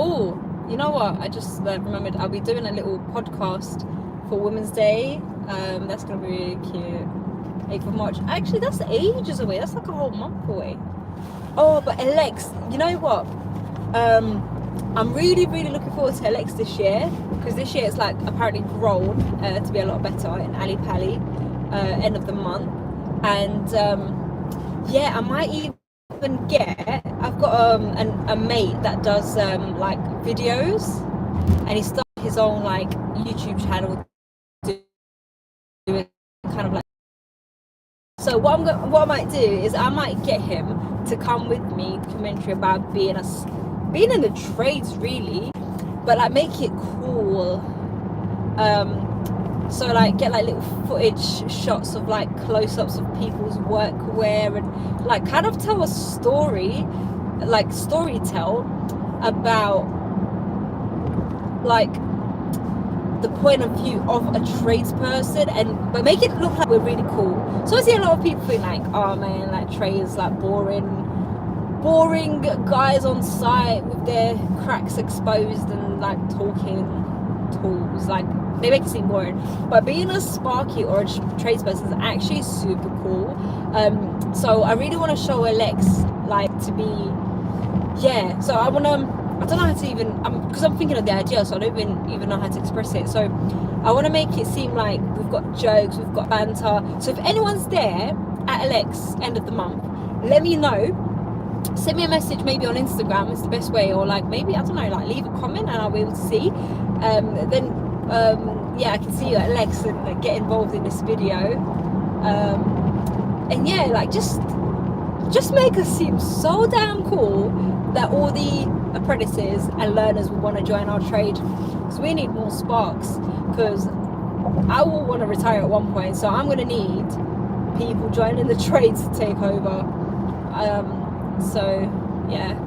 Oh, you know what? I just remembered I'll be doing a little podcast for Women's Day. That's gonna be really cute. 8th of March. Actually, that's ages away. That's like a whole month away. Oh, but Alex, you know what? I'm really looking forward to Alex this year, because this year it's like apparently grown to be a lot better in Ali Pali, end of the month. And yeah, I might even get, I've got a mate that does like videos, and he started his own like YouTube channel doing kind of like. So what I might do is I might get him to come with me, documentary about being in the trades really, but like make it cool. So like get like little footage shots of like close-ups of people's workwear, and like kind of tell a story, like storytell about like the point of view of a tradesperson, and but make it look like we're really cool. So I see a lot of people think like, oh man, like trades like boring guys on site with their cracks exposed and like talking tools, like they make it seem boring. But being a sparky or a tradesperson is actually super cool. So I really want to show Alex like to be, yeah. So I don't know how to even, because I'm thinking of the idea, so I don't even know how to express it. So I want to make it seem like we've got jokes, we've got banter. So if anyone's there at Alex end of the month, let me know. Send me a message maybe on Instagram, it's the best way, or like maybe, I don't know, like leave a comment and I'll be able to see. Yeah, I can see you at Alex and like, get involved in this video. And yeah, like just make us seem so damn cool that all the apprentices and learners will want to join our trade. So we need more sparks, because I will want to retire at one point, so I'm going to need people joining the trades to take over. So yeah,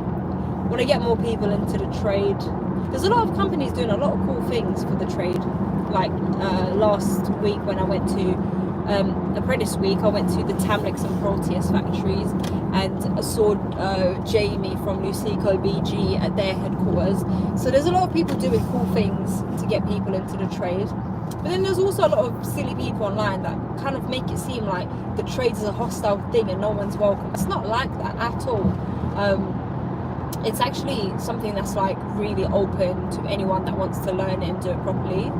want to get more people into the trade. There's a lot of companies doing a lot of cool things for the trade. Like last week when I went to apprentice week, I went to the Tamlex and Proteus factories and I saw Jamie from Lucico BG at their headquarters. So there's a lot of people doing cool things to get people into the trade. But then there's also a lot of silly people online that kind of make it seem like the trade is a hostile thing and no one's welcome. It's not like that at all. It's actually something that's like really open to anyone that wants to learn it and do it properly,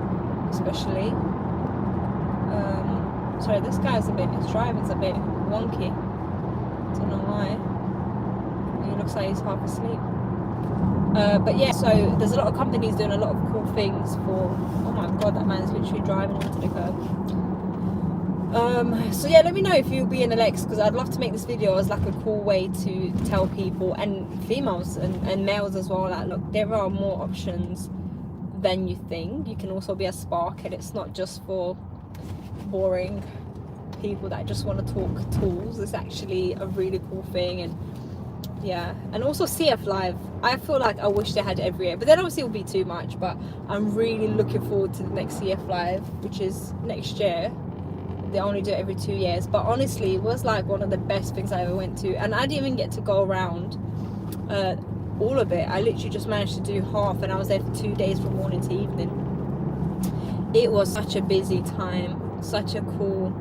especially. Sorry, this guy's his driving's a bit wonky. Don't know why. He looks like he's half asleep. But yeah, so there's a lot of companies doing a lot of cool things for, oh my god, that man's literally driving onto the curb. So yeah, let me know if you'll be in Alex, because I'd love to make this video as like a cool way to tell people, and females and males as well, like look, there are more options than you think. You can also be a spark, and it's not just for boring people that just want to talk tools. It's actually a really cool thing. And yeah, and also CF Live, I feel like I wish they had it every year, but then obviously it will be too much. But I'm really looking forward to the next CF Live, which is next year. They only do it every 2 years, but honestly it was like one of the best things I ever went to, and I didn't even get to go around all of it. I literally just managed to do half, and I was there for 2 days from morning to evening. It was such a busy time, such a cool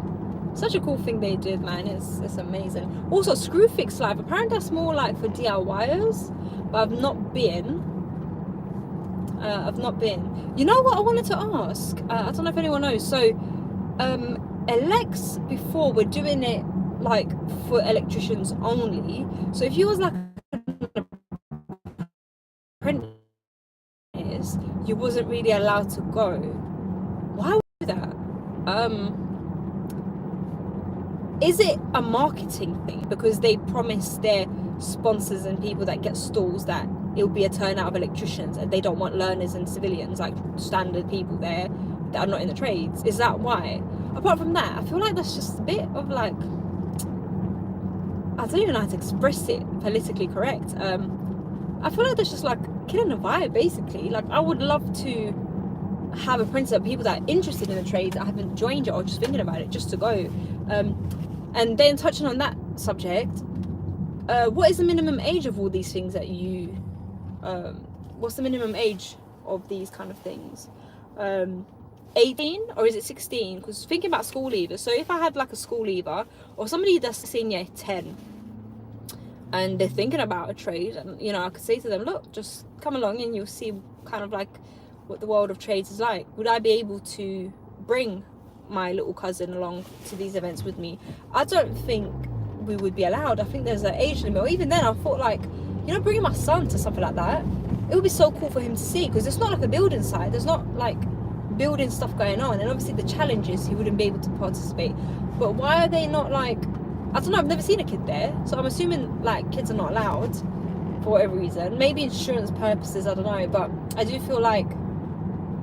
thing they did, man. It's amazing. Also Screwfix Live, apparently that's more like for DIYers, but I've not been. You know what I wanted to ask, I don't know if anyone knows. So Alex, before, we're doing it like for electricians only. So if you was like an apprentice, you wasn't really allowed to go. Why would you do that? Is it a marketing thing because they promise their sponsors and people that get stalls that it'll be a turnout of electricians, and they don't want learners and civilians, like standard people there that are not in the trades? Is that why? Apart from that, I feel like that's just a bit of like, I don't even know how to express it politically correct. I feel like that's just like killing the vibe, basically. Like I would love to have apprentices of people that are interested in the trade, that haven't joined it or just thinking about it, just to go. And then touching on that subject, what is the minimum age of all these things that you what's the minimum age of these kind of things? 18 or is it 16? Because thinking about school leavers, so if I had like a school leaver or somebody that's senior 10 and they're thinking about a trade, and you know, I could say to them, look, just come along and you'll see kind of like what the world of trades is like. Would I be able to bring my little cousin along to these events with me? I don't think we would be allowed. I think there's an age limit, or even then I thought, like, you know, bringing my son to something like that, it would be so cool for him to see, because it's not like a building site, there's not like building stuff going on, and obviously the challenges, he wouldn't be able to participate. But why are they not, like, I don't know, I've never seen a kid there, so I'm assuming like kids are not allowed for whatever reason, maybe insurance purposes, I don't know. But I do feel like,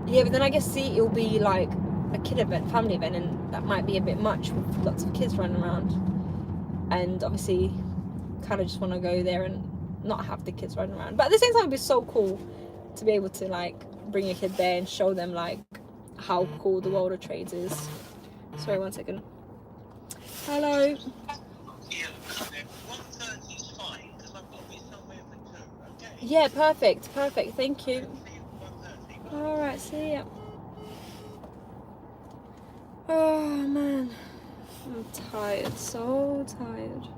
yeah, but then I guess see, it'll be like a kid event, family event, and that might be a bit much with lots of kids running around, and obviously kind of just want to go there and not have the kids running around. But at the same time, it'd be so cool to be able to like bring a kid there and show them like how cool the world of trades is. Sorry, 1 second. Hello. Yeah, 1:30 is fine, because I've got to be somewhere for 2, okay? Yeah, perfect, thank you. See you at 1:30. All right, see ya. Oh man, I'm tired, so tired.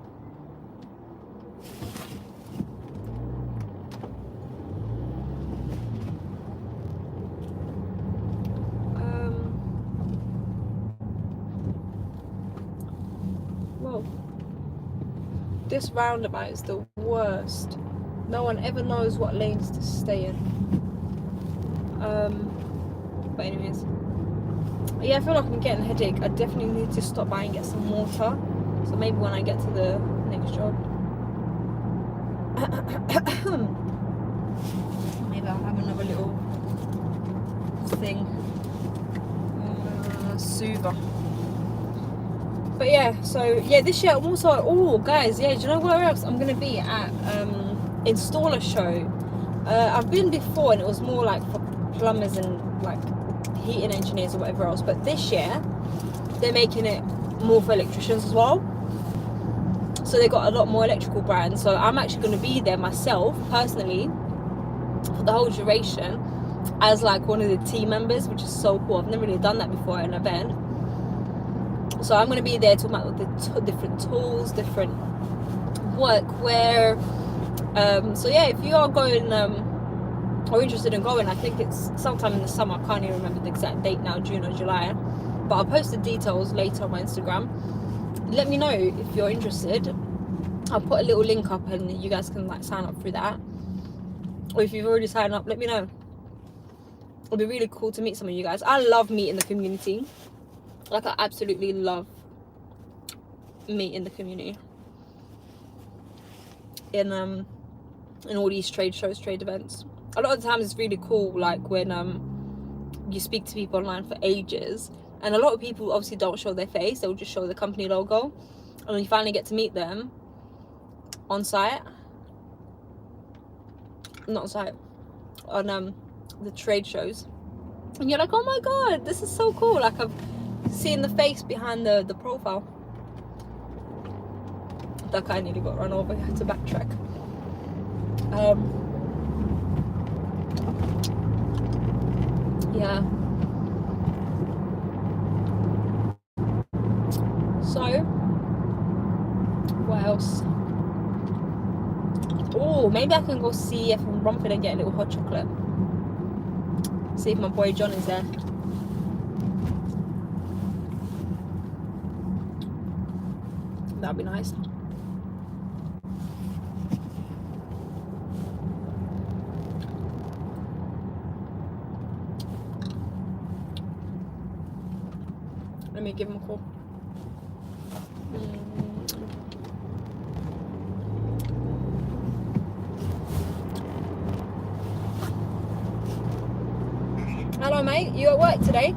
Whoa. This roundabout is the worst. No one ever knows what lanes to stay in. But anyways, yeah, I feel like I'm getting a headache. I definitely need to stop by and get some water, so maybe when I get to the next job maybe I'll have another little thing, soother. But yeah, so yeah, this year I'm also, oh guys, yeah, do you know where else I'm gonna be at? Installer show. I've been before and it was more like for plumbers and like heating engineers or whatever else, but this year they're making it more for electricians as well, so they got a lot more electrical brands. So I'm actually going to be there myself personally for the whole duration as like one of the team members, which is so cool. I've never really done that before at an event, so I'm going to be there talking about the different tools, different workwear. So yeah, if you are going or interested in going, I think it's sometime in the summer, I can't even remember the exact date now, June or July, but I'll post the details later on my Instagram. Let me know if you're interested. I'll put a little link up and you guys can like sign up through that, or if you've already signed up, let me know. It'll be really cool to meet some of you guys. I love meeting the community, like I absolutely love meeting the community in all these trade shows, trade events. A lot of the times it's really cool, like when you speak to people online for ages, and a lot of people obviously don't show their face, they'll just show the company logo, and when you finally get to meet them on site, not on site, on the trade shows, and you're like, oh my god, this is so cool, like I've seen the face behind the profile. That guy nearly got run over, I had to backtrack. Yeah, so what else? Oh, maybe I can go see if I'm Romford and get a little hot chocolate, see if my boy John is there. That'd be nice. Let me give him a call. Hello mate, you at work today?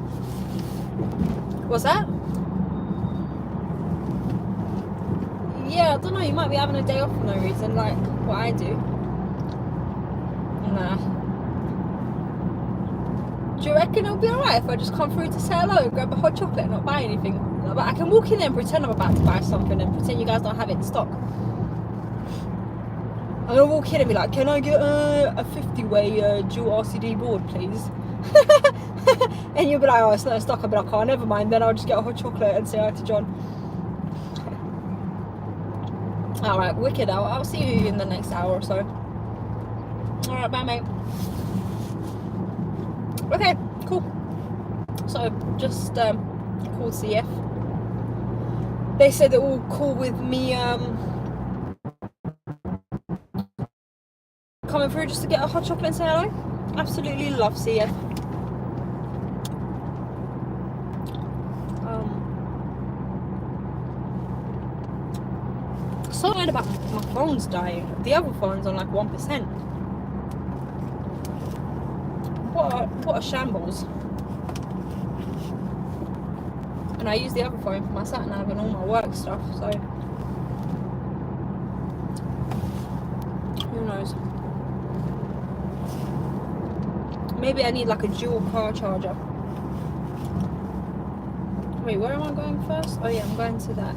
What's that? Yeah, I don't know, you might be having a day off for no reason, like what I do. Nah. Do you reckon it'll be alright if I just come through to say hello and grab a hot chocolate and not buy anything? But I can walk in there and pretend I'm about to buy something and pretend you guys don't have it in stock. I'm gonna walk in and be like, can I get a 50-way dual RCD board, please? And you'll be like, oh, it's not in stock. I'll be like, oh, never mind. Then I'll just get a hot chocolate and say hi to John. Alright, wicked. I'll see you in the next hour or so. Alright, bye, mate. Okay, cool. So, just called CF. They said they're all cool with me coming through just to get a hot chocolate and say hello. Absolutely love CF. So mad about my phone's dying. The other phone's on like 1%. What a shambles. And I use the other phone for my sat nav and all my work stuff, so who knows. Maybe I need like a dual car charger. Wait, where am I going first? Oh yeah, I'm going to that.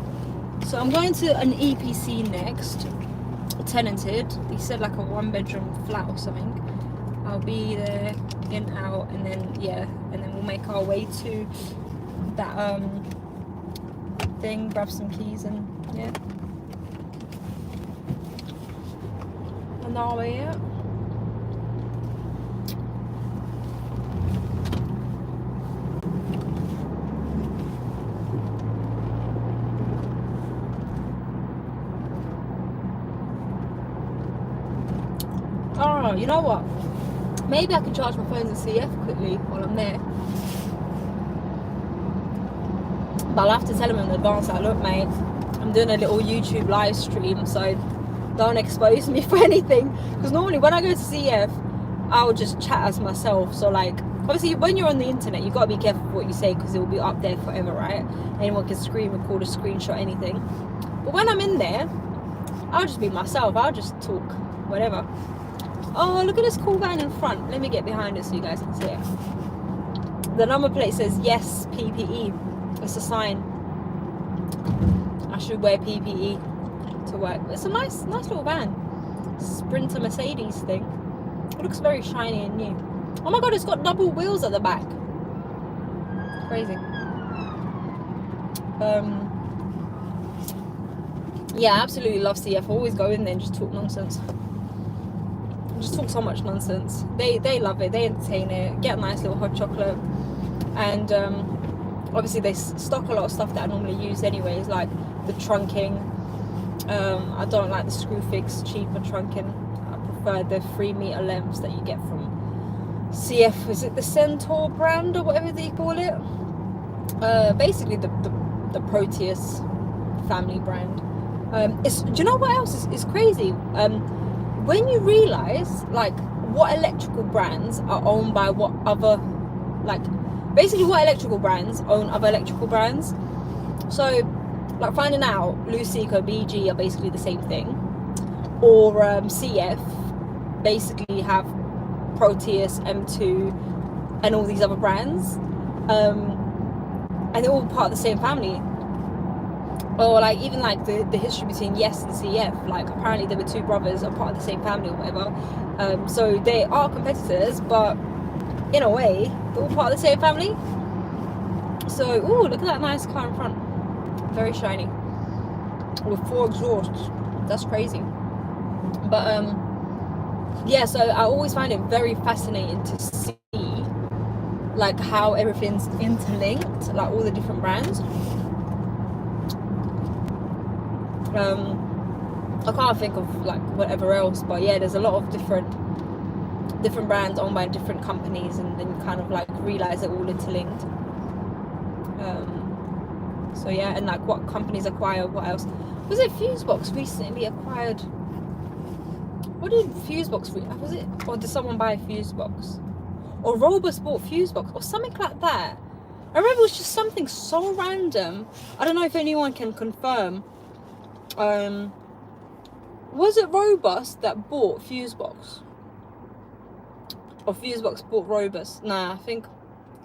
So I'm going to an EPC next, tenanted. He said like a 1-bedroom flat or something. I'll be there, in, out, and then yeah, and then we'll make our way to that thing, grab some keys, and yeah, and our way out. Oh, you know what? Maybe I can charge my phones at CF quickly while I'm there. But I'll have to tell them in advance, like, look mate, I'm doing a little YouTube live stream, so don't expose me for anything. Because normally when I go to CF, I'll just chat as myself. So like, obviously when you're on the internet, you've got to be careful what you say, because it will be up there forever, right? Anyone can screen, record a screenshot, anything. But when I'm in there, I'll just be myself. I'll just talk, whatever. Oh, look at this cool van in front. Let me get behind it so you guys can see it. The number plate says yes PPE. It's a sign. I should wear PPE to work. It's a nice little van. Sprinter Mercedes thing. It looks very shiny and new. Oh my god, it's got double wheels at the back. Crazy. Yeah, I absolutely love CF. I always go in there and just talk nonsense. Just talk so much nonsense. They love it. They entertain it. Get a nice little hot chocolate, and obviously they stock a lot of stuff that I normally use anyways, like the trunking. I don't like the screw fix cheaper trunking. I prefer the 3-meter lengths that you get from CF. Is it the Centaur brand or whatever they call it? Basically the Proteus family brand. Do you know what else is crazy? When you realise like what electrical brands are owned by what other, like basically what electrical brands own other electrical brands. So like finding out Lucico, BG are basically the same thing, or CF basically have Proteus, M2 and all these other brands, and they're all part of the same family. Or like even like the history between Yes and CF, like apparently there were 2 brothers are part of the same family or whatever. So they are competitors, but in a way they're all part of the same family. So ooh, look at that nice car in front, very shiny with 4 exhausts. That's crazy. But yeah, so I always find it very fascinating to see like how everything's interlinked, like all the different brands. I can't think of like whatever else, but yeah, there's a lot of different brands owned by different companies, and then you kind of like realize they're all interlinked. So yeah, and like what companies acquire what else. Was it Fusebox recently acquired? What did Fusebox was it, or did someone buy Fusebox, or Robust bought Fusebox or something like that? I remember it was just something so random. I don't know if anyone can confirm. Was it Robust that bought Fusebox? Or Fusebox bought Robust? Nah, I think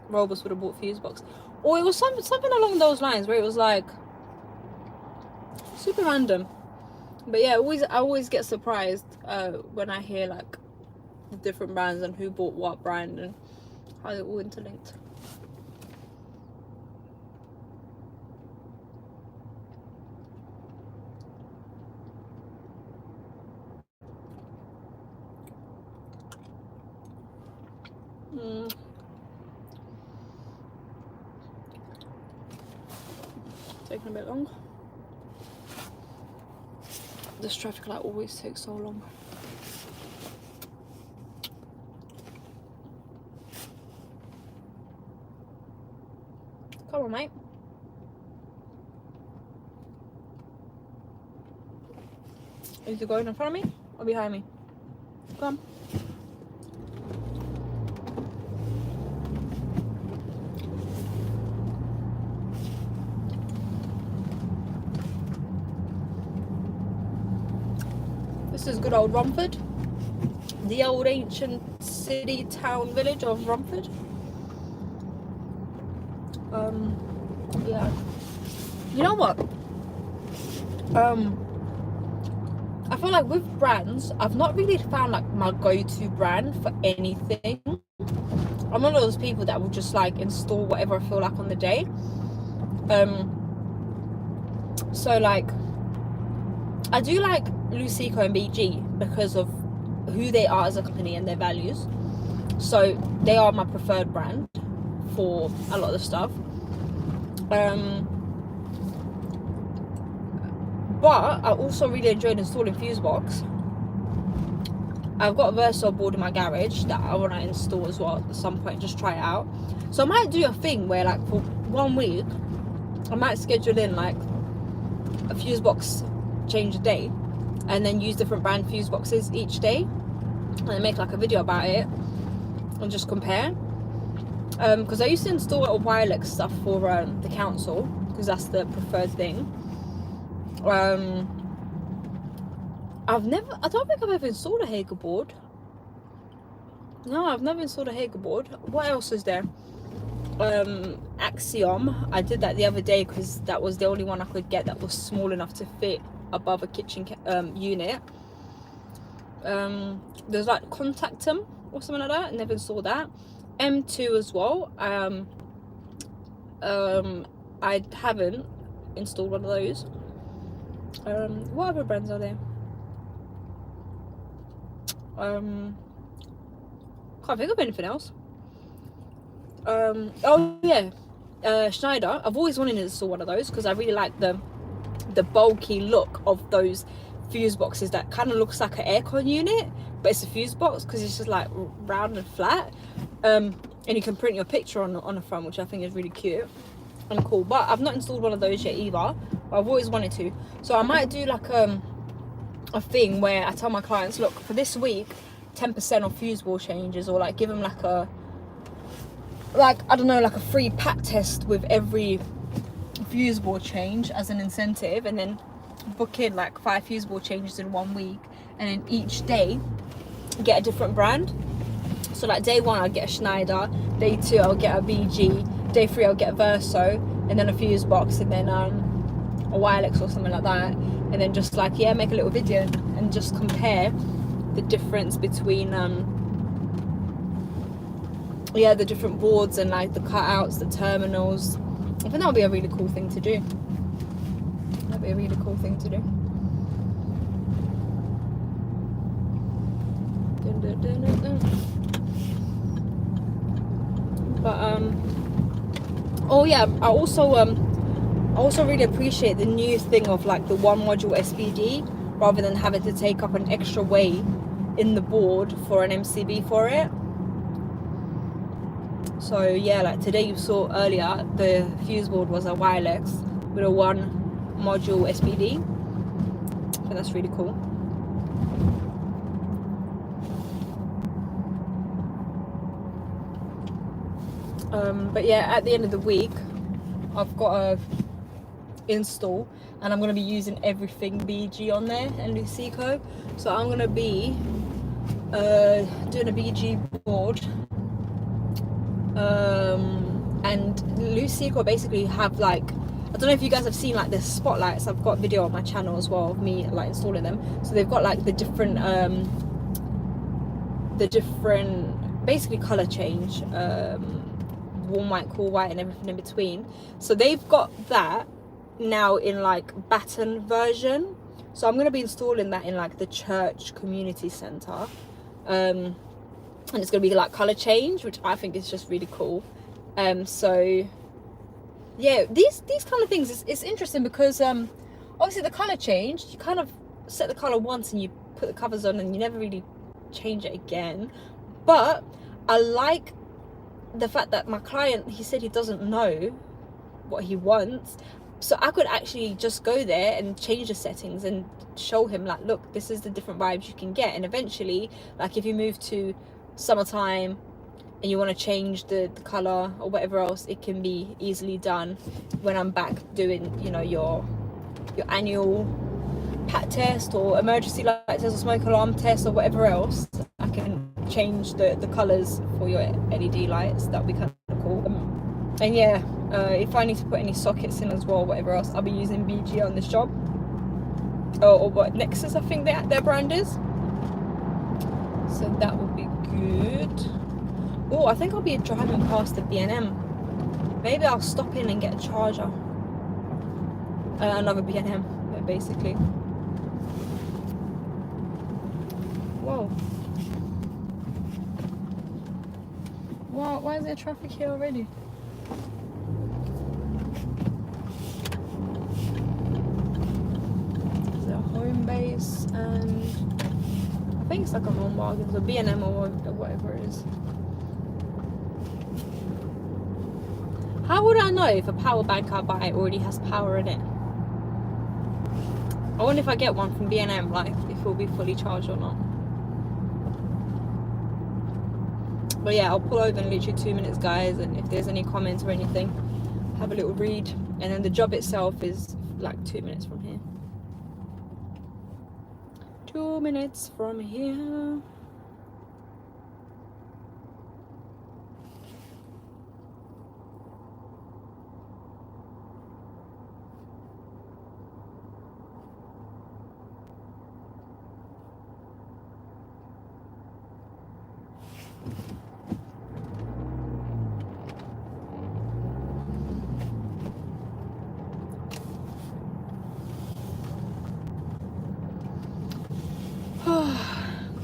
Robust would have bought Fusebox. Or it was something along those lines where it was like super random. But yeah, I always get surprised when I hear like the different brands and who bought what brand and how they're all interlinked. Taking a bit long. This traffic light always takes so long. Come on, mate. Is it going in front of me or behind me? Come. This is good old Romford, the old ancient city, town, village of Romford. Yeah. You know what? I feel like with brands, I've not really found like my go-to brand for anything. I'm one of those people that will just like install whatever I feel like on the day. So like, I do like Luceco and BG because of who they are as a company and their values. So they are my preferred brand for a lot of the stuff. But I also really enjoyed installing Fusebox. I've got a Verso board in my garage that I want to install as well at some point, just try it out. So I might do a thing where like for 1 week I might schedule in like a Fusebox change a day and then use different brand fuse boxes each day and then make like a video about it and just compare. Because I used to install a wireless stuff for the council because that's the preferred thing. I don't think I've ever installed a Hager board. No, I've never installed a Hager board. What else is there? Axiom. I did that the other day because that was the only one I could get that was small enough to fit above a kitchen unit. There's like Contactum or something like that. I never installed that. M2 as well. I haven't installed one of those. What other brands are there? Can't think of anything else. Oh yeah, Schneider. I've always wanted to install one of those because I really like the bulky look of those fuse boxes that kind of looks like an aircon unit, but it's a fuse box because it's just like round and flat. And you can print your picture on the front, which I think is really cute and cool. But I've not installed one of those yet either. But I've always wanted to. So I might do like a thing where I tell my clients, look, for this week 10% off fuse wall changes, or like give them like a I don't know, like a free pack test with every fuse board change as an incentive, and then book in like 5 fuse board changes in 1 week, and then each day get a different brand. So like day 1 I'll get a Schneider, day 2 I'll get a BG, day 3 I'll get a Verso, and then a fuse box, and then a wireless or something like that, and then just like, yeah, make a little video and just compare the difference between yeah, the different boards and like the cutouts, the terminals. I think that would be a really cool thing to do. That'd be a really cool thing to do. But oh yeah, I also really appreciate the new thing of like the 1 module SPD rather than having to take up an extra weight in the board for an MCB for it. So yeah, like today you saw earlier the fuse board was a wireless with a 1 module SPD. So that's really cool. But yeah, at the end of the week I've got a install and I'm going to be using everything BG on there and Luceco. So I'm going to be doing a BG board, and Luceco basically have like I don't know if you guys have seen like the spotlights. I've got a video on my channel as well of me like installing them. So they've got like the different basically color change, warm white, cool white, and everything in between. So they've got that now in like batten version. So I'm going to be installing that in like the church community center, and it's going to be like color change, which I think is just really cool. So yeah, these kind of things, it's interesting because obviously the color change, you kind of set the color once and you put the covers on and you never really change it again. But I like the fact that my client, he said he doesn't know what he wants, so I could actually just go there and change the settings and show him like, look, this is the different vibes you can get. And eventually, like if you move to summertime and you want to change the color or whatever else, it can be easily done when I'm back doing, you know, your annual pat test or emergency light test or smoke alarm test or whatever else. I can change the colors for your LED lights. That would be kind of cool. And yeah, if I need to put any sockets in as well, whatever else, I'll be using BG on this job, or what, Nexus, I think their brand is. So that would be good. Oh, I think I'll be driving past the B&M. Maybe I'll stop in and get a charger. Another B&M, basically. Whoa. Wow, why is there traffic here already? There's a home base and I think it's like a home bargains or B&M or whatever it is. How would I know if a power bank I buy already has power in it? I wonder if I get one from B&M, like if it will be fully charged or not. But yeah, I'll pull over in literally 2 minutes, guys, and if there's any comments or anything, have a little read. And then the job itself is like 2 minutes from here. 2 minutes from here.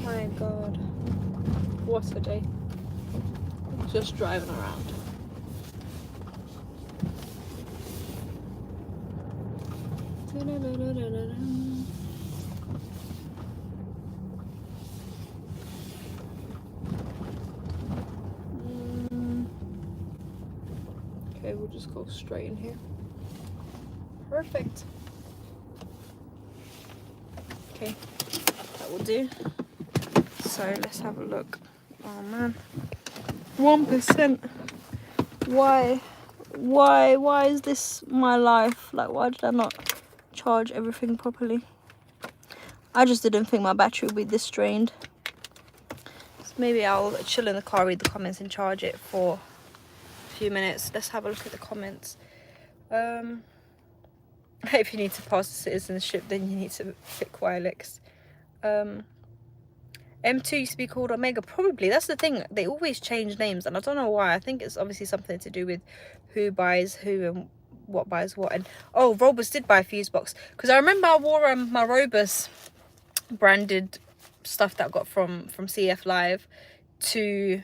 My God, what a day. Just driving around. Okay, we'll just go straight in here. Perfect. Okay, that will do. So let's have a look. Oh man, 1%. Why is this my life? Like, why did I not charge everything properly? I just didn't think my battery would be this drained. So maybe I'll chill in the car, read the comments and charge it for a few minutes. Let's have a look at the comments. If you need to pass the citizenship, then you need to pick YLX. M2 used to be called Omega. Probably. That's the thing. They always change names, and I don't know why. I think it's obviously something to do with who buys who and what buys what. And oh, Robus did buy a fuse box, because I remember I wore my Robus branded stuff that I got from CF Live to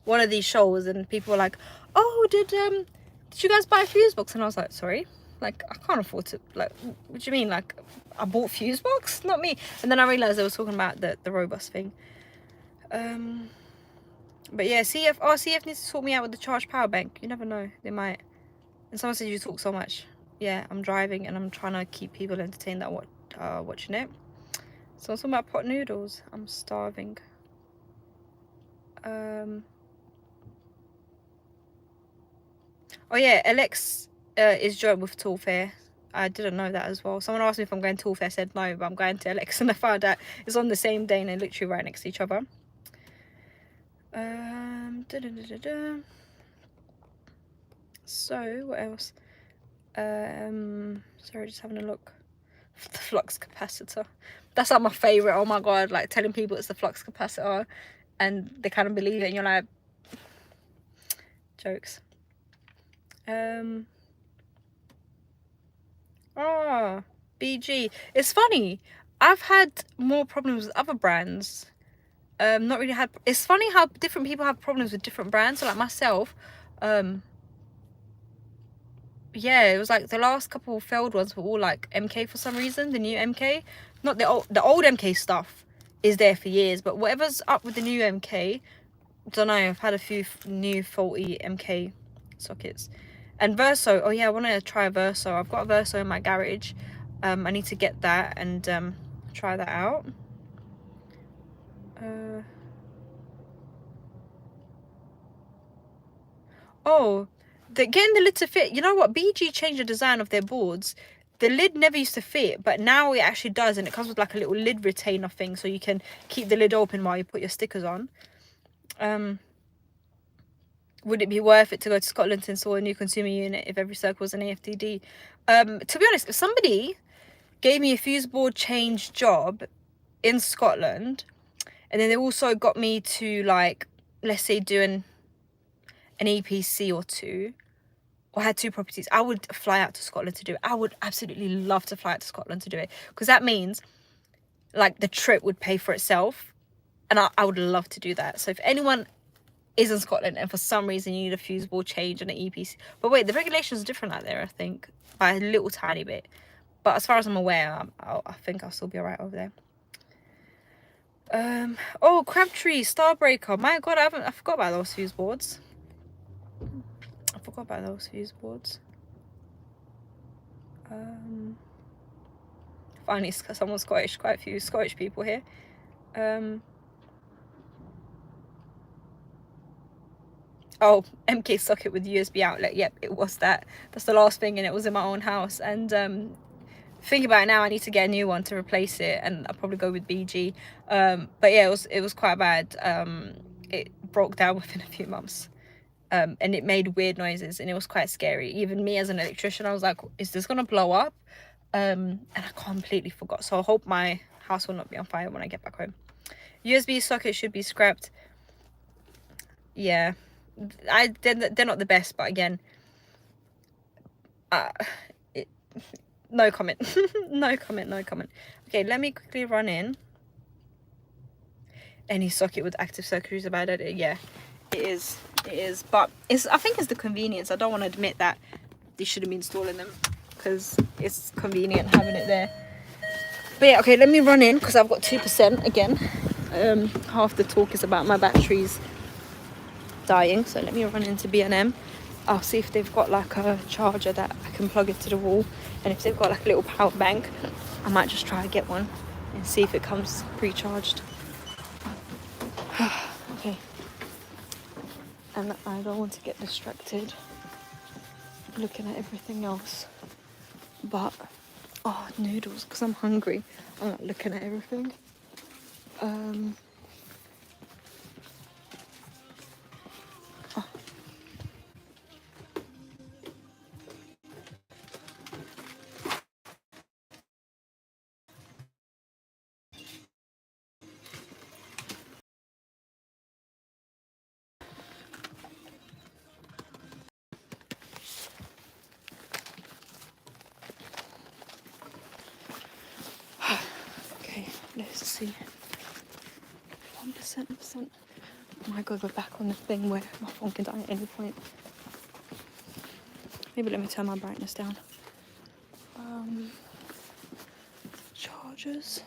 one of these shows, and people were like, "Oh, did you guys buy a fuse box?" And I was like, "Sorry, like I can't afford to, like, what do you mean, like I bought fuse box? Not me." And then I realized they were talking about the robust thing. But yeah, CF needs to sort me out with the charge power bank. You never know, they might. And someone said you talk so much. Yeah, I'm driving and I'm trying to keep people entertained that watching it. So I'm talking about pot noodles. I'm starving. Oh yeah, Alex is joined with Tool Fair. I didn't know that as well. Someone asked me if I'm going to Tool Fair. I said no, but I'm going to Alex, and I found out it's on the same day and they're literally right next to each other. So what else? Sorry, just having a look. The flux capacitor. That's like my favorite. Oh my god, like telling people it's the flux capacitor and they kind of believe it and you're like, jokes. Oh, BG. It's funny, I've had more problems with other brands. Not really had. It's funny how different people have problems with different brands. So like myself, yeah, it was like the last couple of failed ones were all like MK for some reason. The new MK, not the old MK stuff is there for years, but whatever's up with the new MK, don't know. I've had a few new faulty MK sockets. And Verso, oh yeah, I want to try a Verso. I've got a Verso in my garage. I need to get that and try that out. Oh, getting the lid to fit. You know what? BG changed the design of their boards. The lid never used to fit, but now it actually does, and it comes with like a little lid retainer thing, so you can keep the lid open while you put your stickers on. Would it be worth it to go to Scotland to install a new consumer unit if every circle was an AFDD? To be honest, if somebody gave me a fuse board change job in Scotland, and then they also got me to, like, let's say do an EPC or two, or had 2 properties, I would fly out to Scotland to do it. I would absolutely love to fly out to Scotland to do it, because that means like the trip would pay for itself, and I would love to do that. So if anyone is in Scotland and for some reason you need a fuse board change and an EPC, but wait, the regulations are different out there, I think, by a little tiny bit, but as far as I'm aware, I think I'll still be alright over there. Oh, Crabtree Starbreaker, my god, I forgot about those fuse boards. Finally someone Scottish, quite a few Scottish people here. Oh, MK socket with USB outlet. Yep, it was that. That's the last thing, and it was in my own house. And thinking about it now, I need to get a new one to replace it, and I'll probably go with BG. But yeah, it was quite bad. It broke down within a few months. And it made weird noises, and it was quite scary. Even me as an electrician, I was like, is this gonna blow up? And I completely forgot, so I hope my house will not be on fire when I get back home. USB socket should be scrapped. Yeah, they're not the best, but again, no comment. no comment. Okay, let me quickly run in. Any socket with active circuitry is a bad idea. Yeah, it is, but I think it's the convenience. I don't want to admit that they shouldn't be installing them, because it's convenient having it there. But yeah, okay, let me run in, because I've got 2% again. Half the talk is about my batteries dying, so let me run into B&M. I'll see if they've got like a charger that I can plug into the wall, and if they've got like a little power bank, I might just try to get one and see if it comes pre-charged. Okay, and I don't want to get distracted looking at everything else, but oh, noodles, because I'm hungry. I'm not looking at everything. Oh. Okay, let's see. 1%. Oh my god, we're back on the thing where my phone can die at any point. Maybe let me turn my brightness down. Chargers.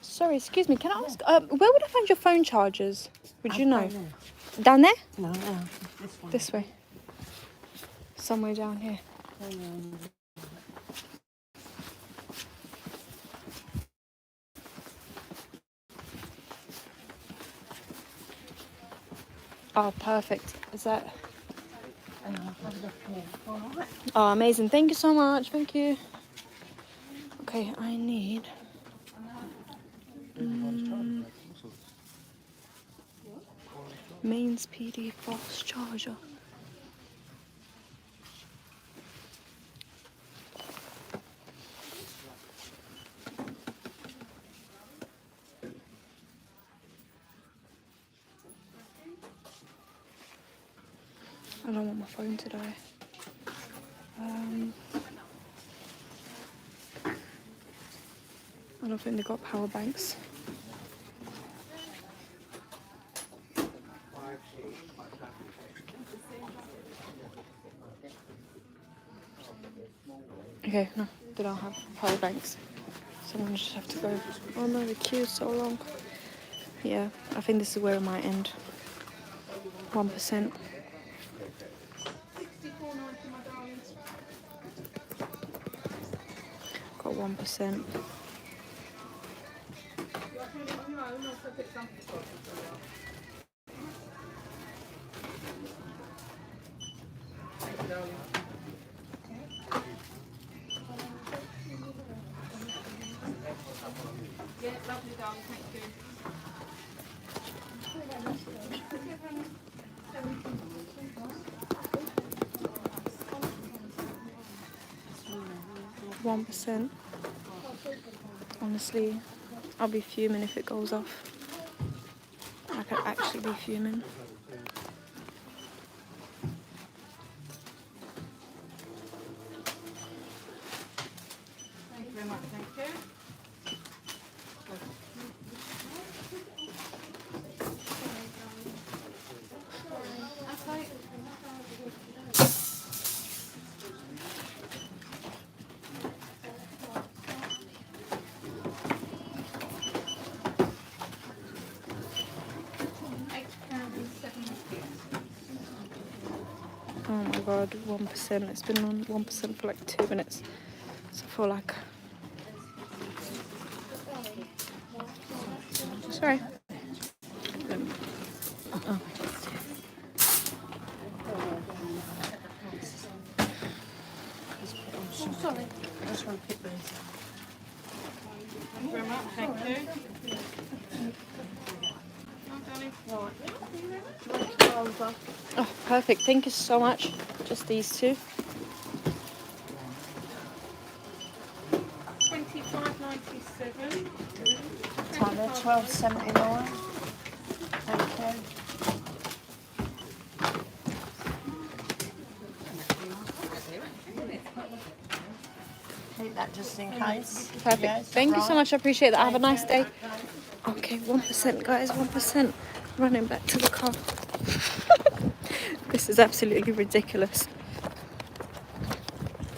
Sorry, excuse me, can I ask, where would I find your phone chargers? Would you know? Down there? No, This way. Somewhere down here. Oh, perfect. Is that... Oh, amazing. Thank you so much. Thank you. Okay, I need mains PD fast charger. I don't want my phone to die. I don't think they got power banks. Okay, no, they don't have power banks. So I'm gonna just have to go. Oh no, the queue is so long. Yeah, I think this is where it might end. 1%. Got 1%. Yeah, lovely, darling. Thank you. 1%. Honestly, I'll be fuming if it goes off. I could actually be fuming. Thank you very much. Thank you. 1%. It's been on 1% for like 2 minutes. So I feel like... Sorry. Oh. Sorry. I just want to pick these. Thank you very much. Thank you. Oh, perfect. Thank you so much. Just these two. £25.97. Tyler, £12.79. Thank you. Keep that just in case. Perfect. Yeah, Thank you so much. I appreciate that. Have a nice day. Okay. Okay, 1%, guys. 1%. Running back to the car. This is absolutely ridiculous.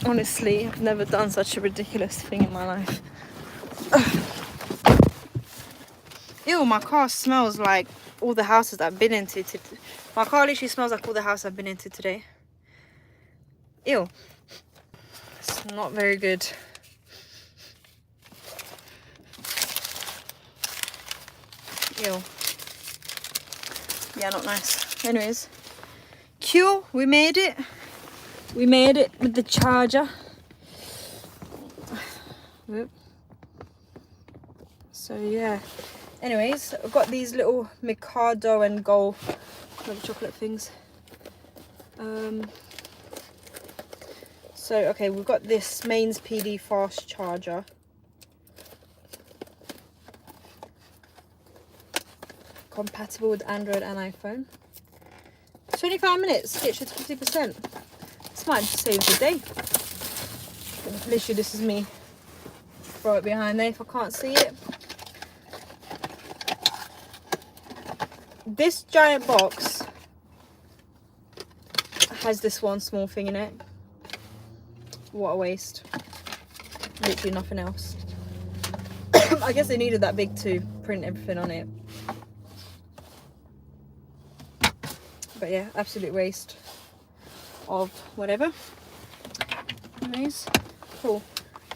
Honestly, I've never done such a ridiculous thing in my life. Ew, my car smells like all the houses that I've been into. My car literally smells like all the houses I've been into today. Ew. It's not very good. Ew. Yeah, not nice. Anyways. Cool, we made it. We made it with the charger. Whoop. So yeah. Anyways, I've got these little Mikado and Gold chocolate things. So okay, we've got this mains PD fast charger. Compatible with Android and iPhone. 25 minutes, get you to 50%. This might just save the day. Literally, this is me. Throw it behind there if I can't see it. This giant box has this one small thing in it. What a waste. Literally nothing else. I guess they needed that big to print everything on it. But yeah, absolute waste of whatever. Anyways, cool.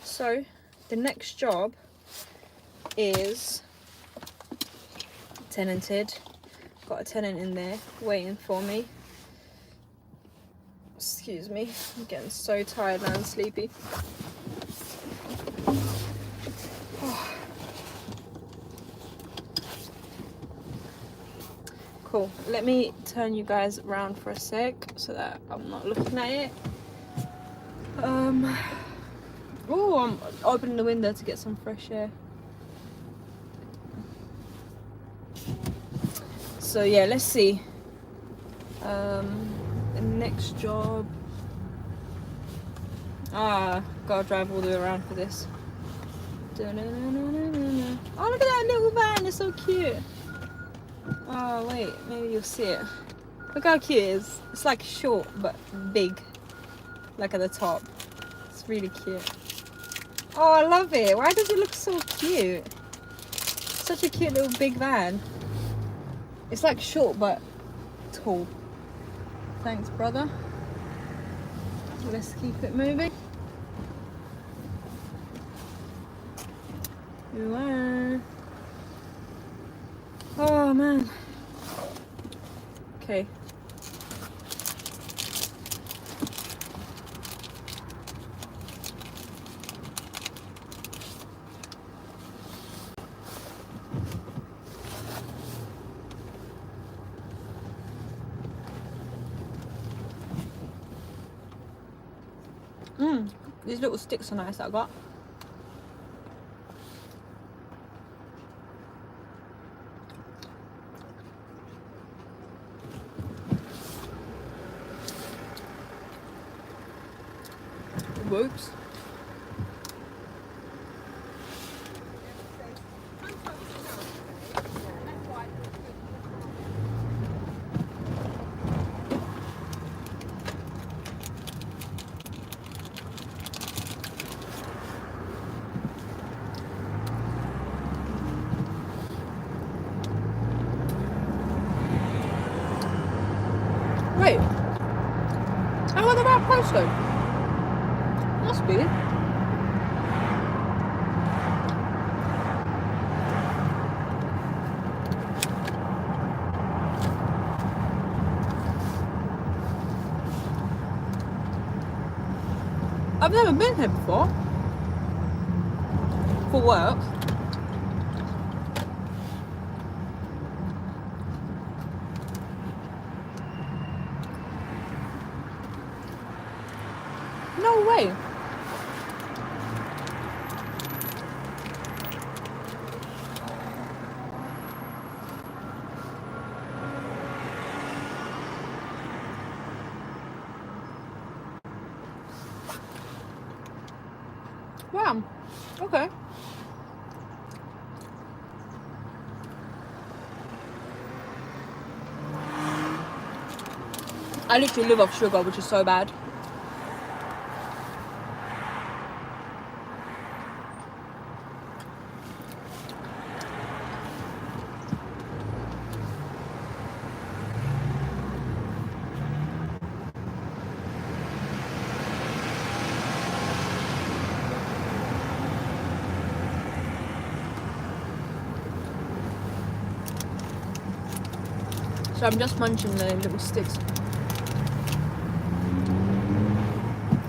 So the next job is tenanted. Got a tenant in there waiting for me. Excuse me, I'm getting so tired now and sleepy. cool. Let me turn you guys around for a sec so that I'm not looking at it. Oh, I'm opening the window to get some fresh air. So yeah, let's see. The next job. Gotta drive all the way around for this. Oh, look at that little van, it's so cute. Oh wait, maybe you'll see it. Look how cute it is. It's like short but big, like at the top. It's really cute. Oh, I love it. Why does it look so cute? Such a cute little big van. It's like short but tall. Thanks, brother. Let's keep it moving. Here we are. Oh man. Okay. These little sticks are nice that I got. Whoops. Wait, I got the right postcode. Must be. I've never been here before. For work. No way. Wow. Okay. I literally live off sugar, which is so bad. So I'm just munching the little sticks.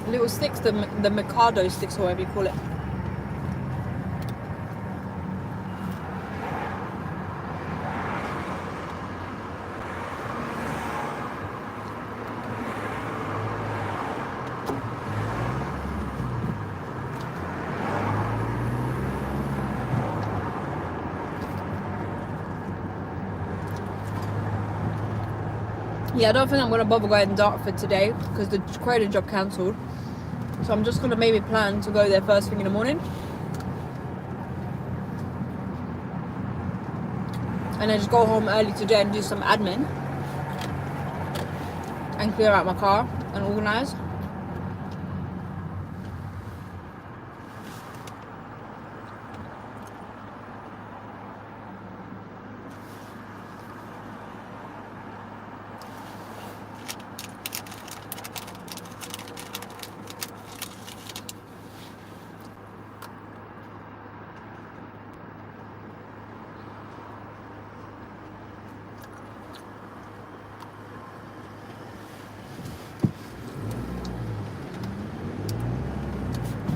Little sticks, the Mikado sticks, or whatever you call it. Yeah, I don't think I'm going to bother going to Dartford today because the credit job cancelled. So I'm just going to maybe plan to go there first thing in the morning. And then just go home early today and do some admin. And clear out my car and organise.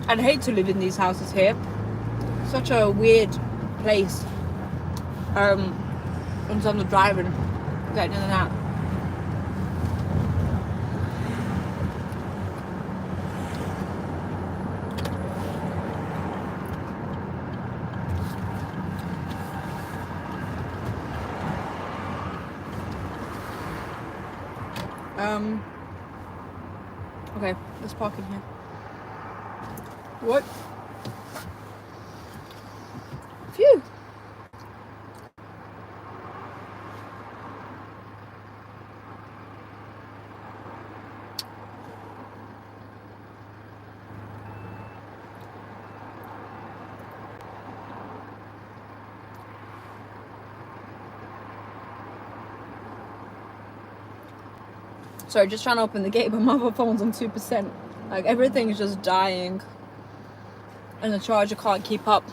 I'd hate to live in these houses here. Such a weird place in terms of driving. getting in and out. Okay, let's park in here. What? Phew. Sorry, just trying to open the gate, but my other phone's on 2%. Like, everything is just dying. And the charger can't keep up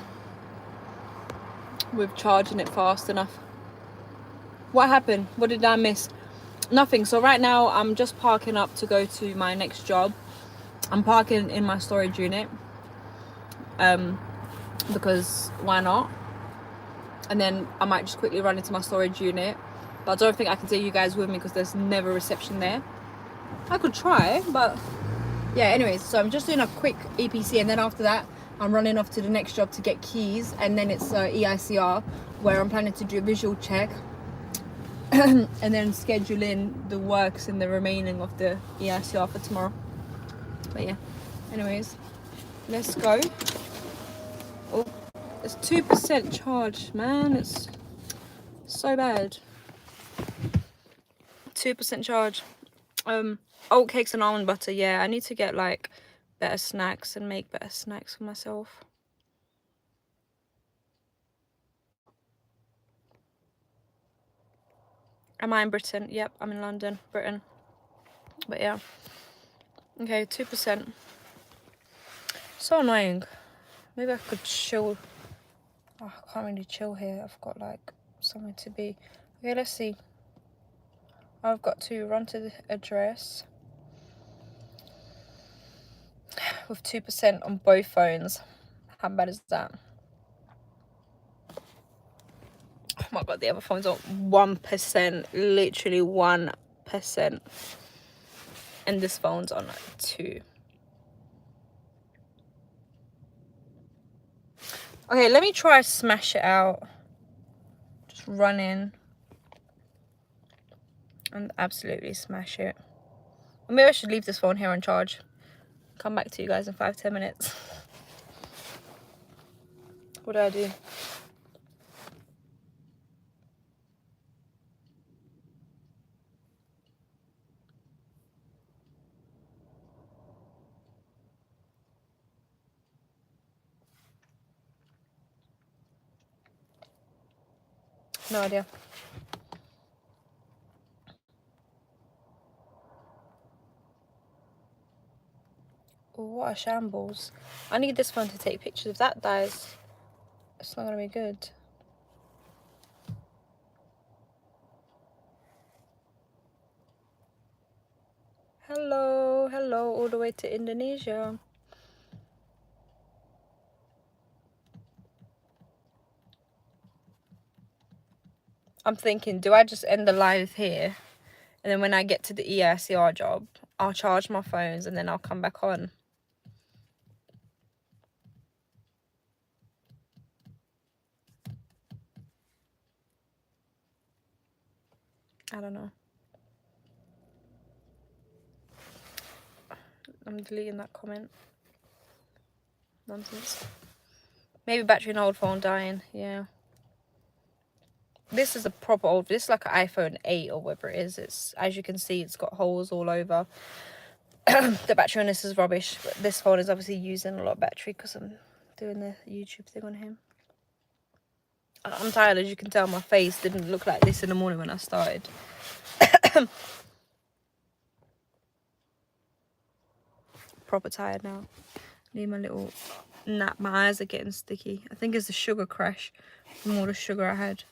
with charging it fast enough. What happened? What did I miss? Nothing. So right now, I'm just parking up to go to my next job. I'm parking in my storage unit. Because why not? And then I might just quickly run into my storage unit. But I don't think I can take you guys with me because there's never reception there. I could try, but yeah, anyways, so I'm just doing a quick EPC, and then after that I'm running off to the next job to get keys, and then it's EICR where I'm planning to do a visual check and then schedule in the works in the remaining of the EICR for tomorrow. But yeah, anyways, let's go. Oh, it's 2% charge, man. It's so bad. 2% charge. Oat cakes and almond butter. Yeah, I need to get like better snacks and make better snacks for myself. Am I in Britain? Yep, I'm in London, Britain. But yeah. Okay, 2%. So annoying. Maybe I could chill. Oh, I can't really chill here. I've got like somewhere to be. Okay, let's see. I've got to run to the address with 2% on both phones. How bad is that? Oh my god, the other phone's on 1%, literally 1%, and this phone's on 2. Okay, let me try smash it out. Just run in and absolutely smash it. Or maybe I should leave this phone here on charge. Come back to you guys in 5-10 minutes. What do I do? No idea. Oh, what a shambles. I need this phone to take pictures. If that dies, it's not gonna be good. Hello, hello, all the way to Indonesia. I'm thinking, do I just end the live here? And then when I get to the EICR job, I'll charge my phones and then I'll come back on. I don't know. I'm deleting that comment. Nonsense. Maybe battery in old phone dying. Yeah. This is a proper old. This is like an iPhone 8 or whatever it is. It's, as you can see, it's got holes all over. The battery on this is rubbish. But this phone is obviously using a lot of battery because I'm doing the YouTube thing on him. I'm tired, as you can tell. My face didn't look like this in the morning when I started. Proper tired now. Need my little nap. My eyes are getting sticky. I think it's the sugar crash from all the sugar I had.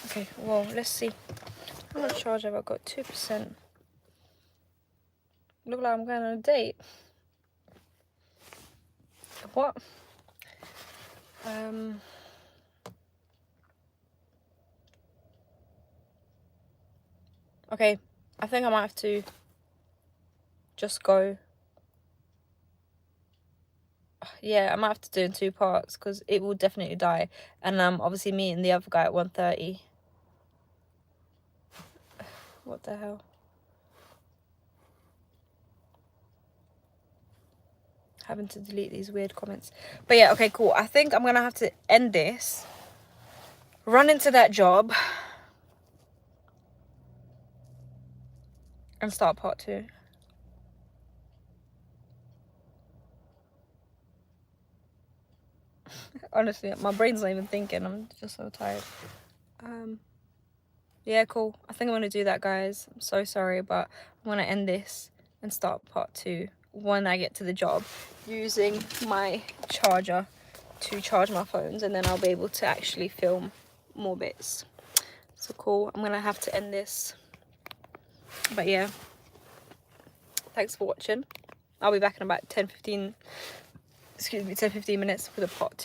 Okay, well, let's see. How much charge have I got? 2%. Look like I'm going on a date. What? Okay, I think I might have to just go. Yeah, I might have to do it in 2 parts because it will definitely die. And I'm obviously meeting the other guy at 1:30. What the hell? Having to delete these weird comments. But yeah, okay, cool. I think I'm gonna have to end this, run into that job, and start part 2. Honestly, my brain's not even thinking. I'm just so tired. Yeah, cool. I think I'm gonna do that, guys. I'm so sorry, but I'm gonna end this and start part 2 when I get to the job, using my charger to charge my phones, and then I'll be able to actually film more bits. So cool. I'm gonna have to end this, but yeah, thanks for watching. I'll be back in about 10-15 minutes with a part 2.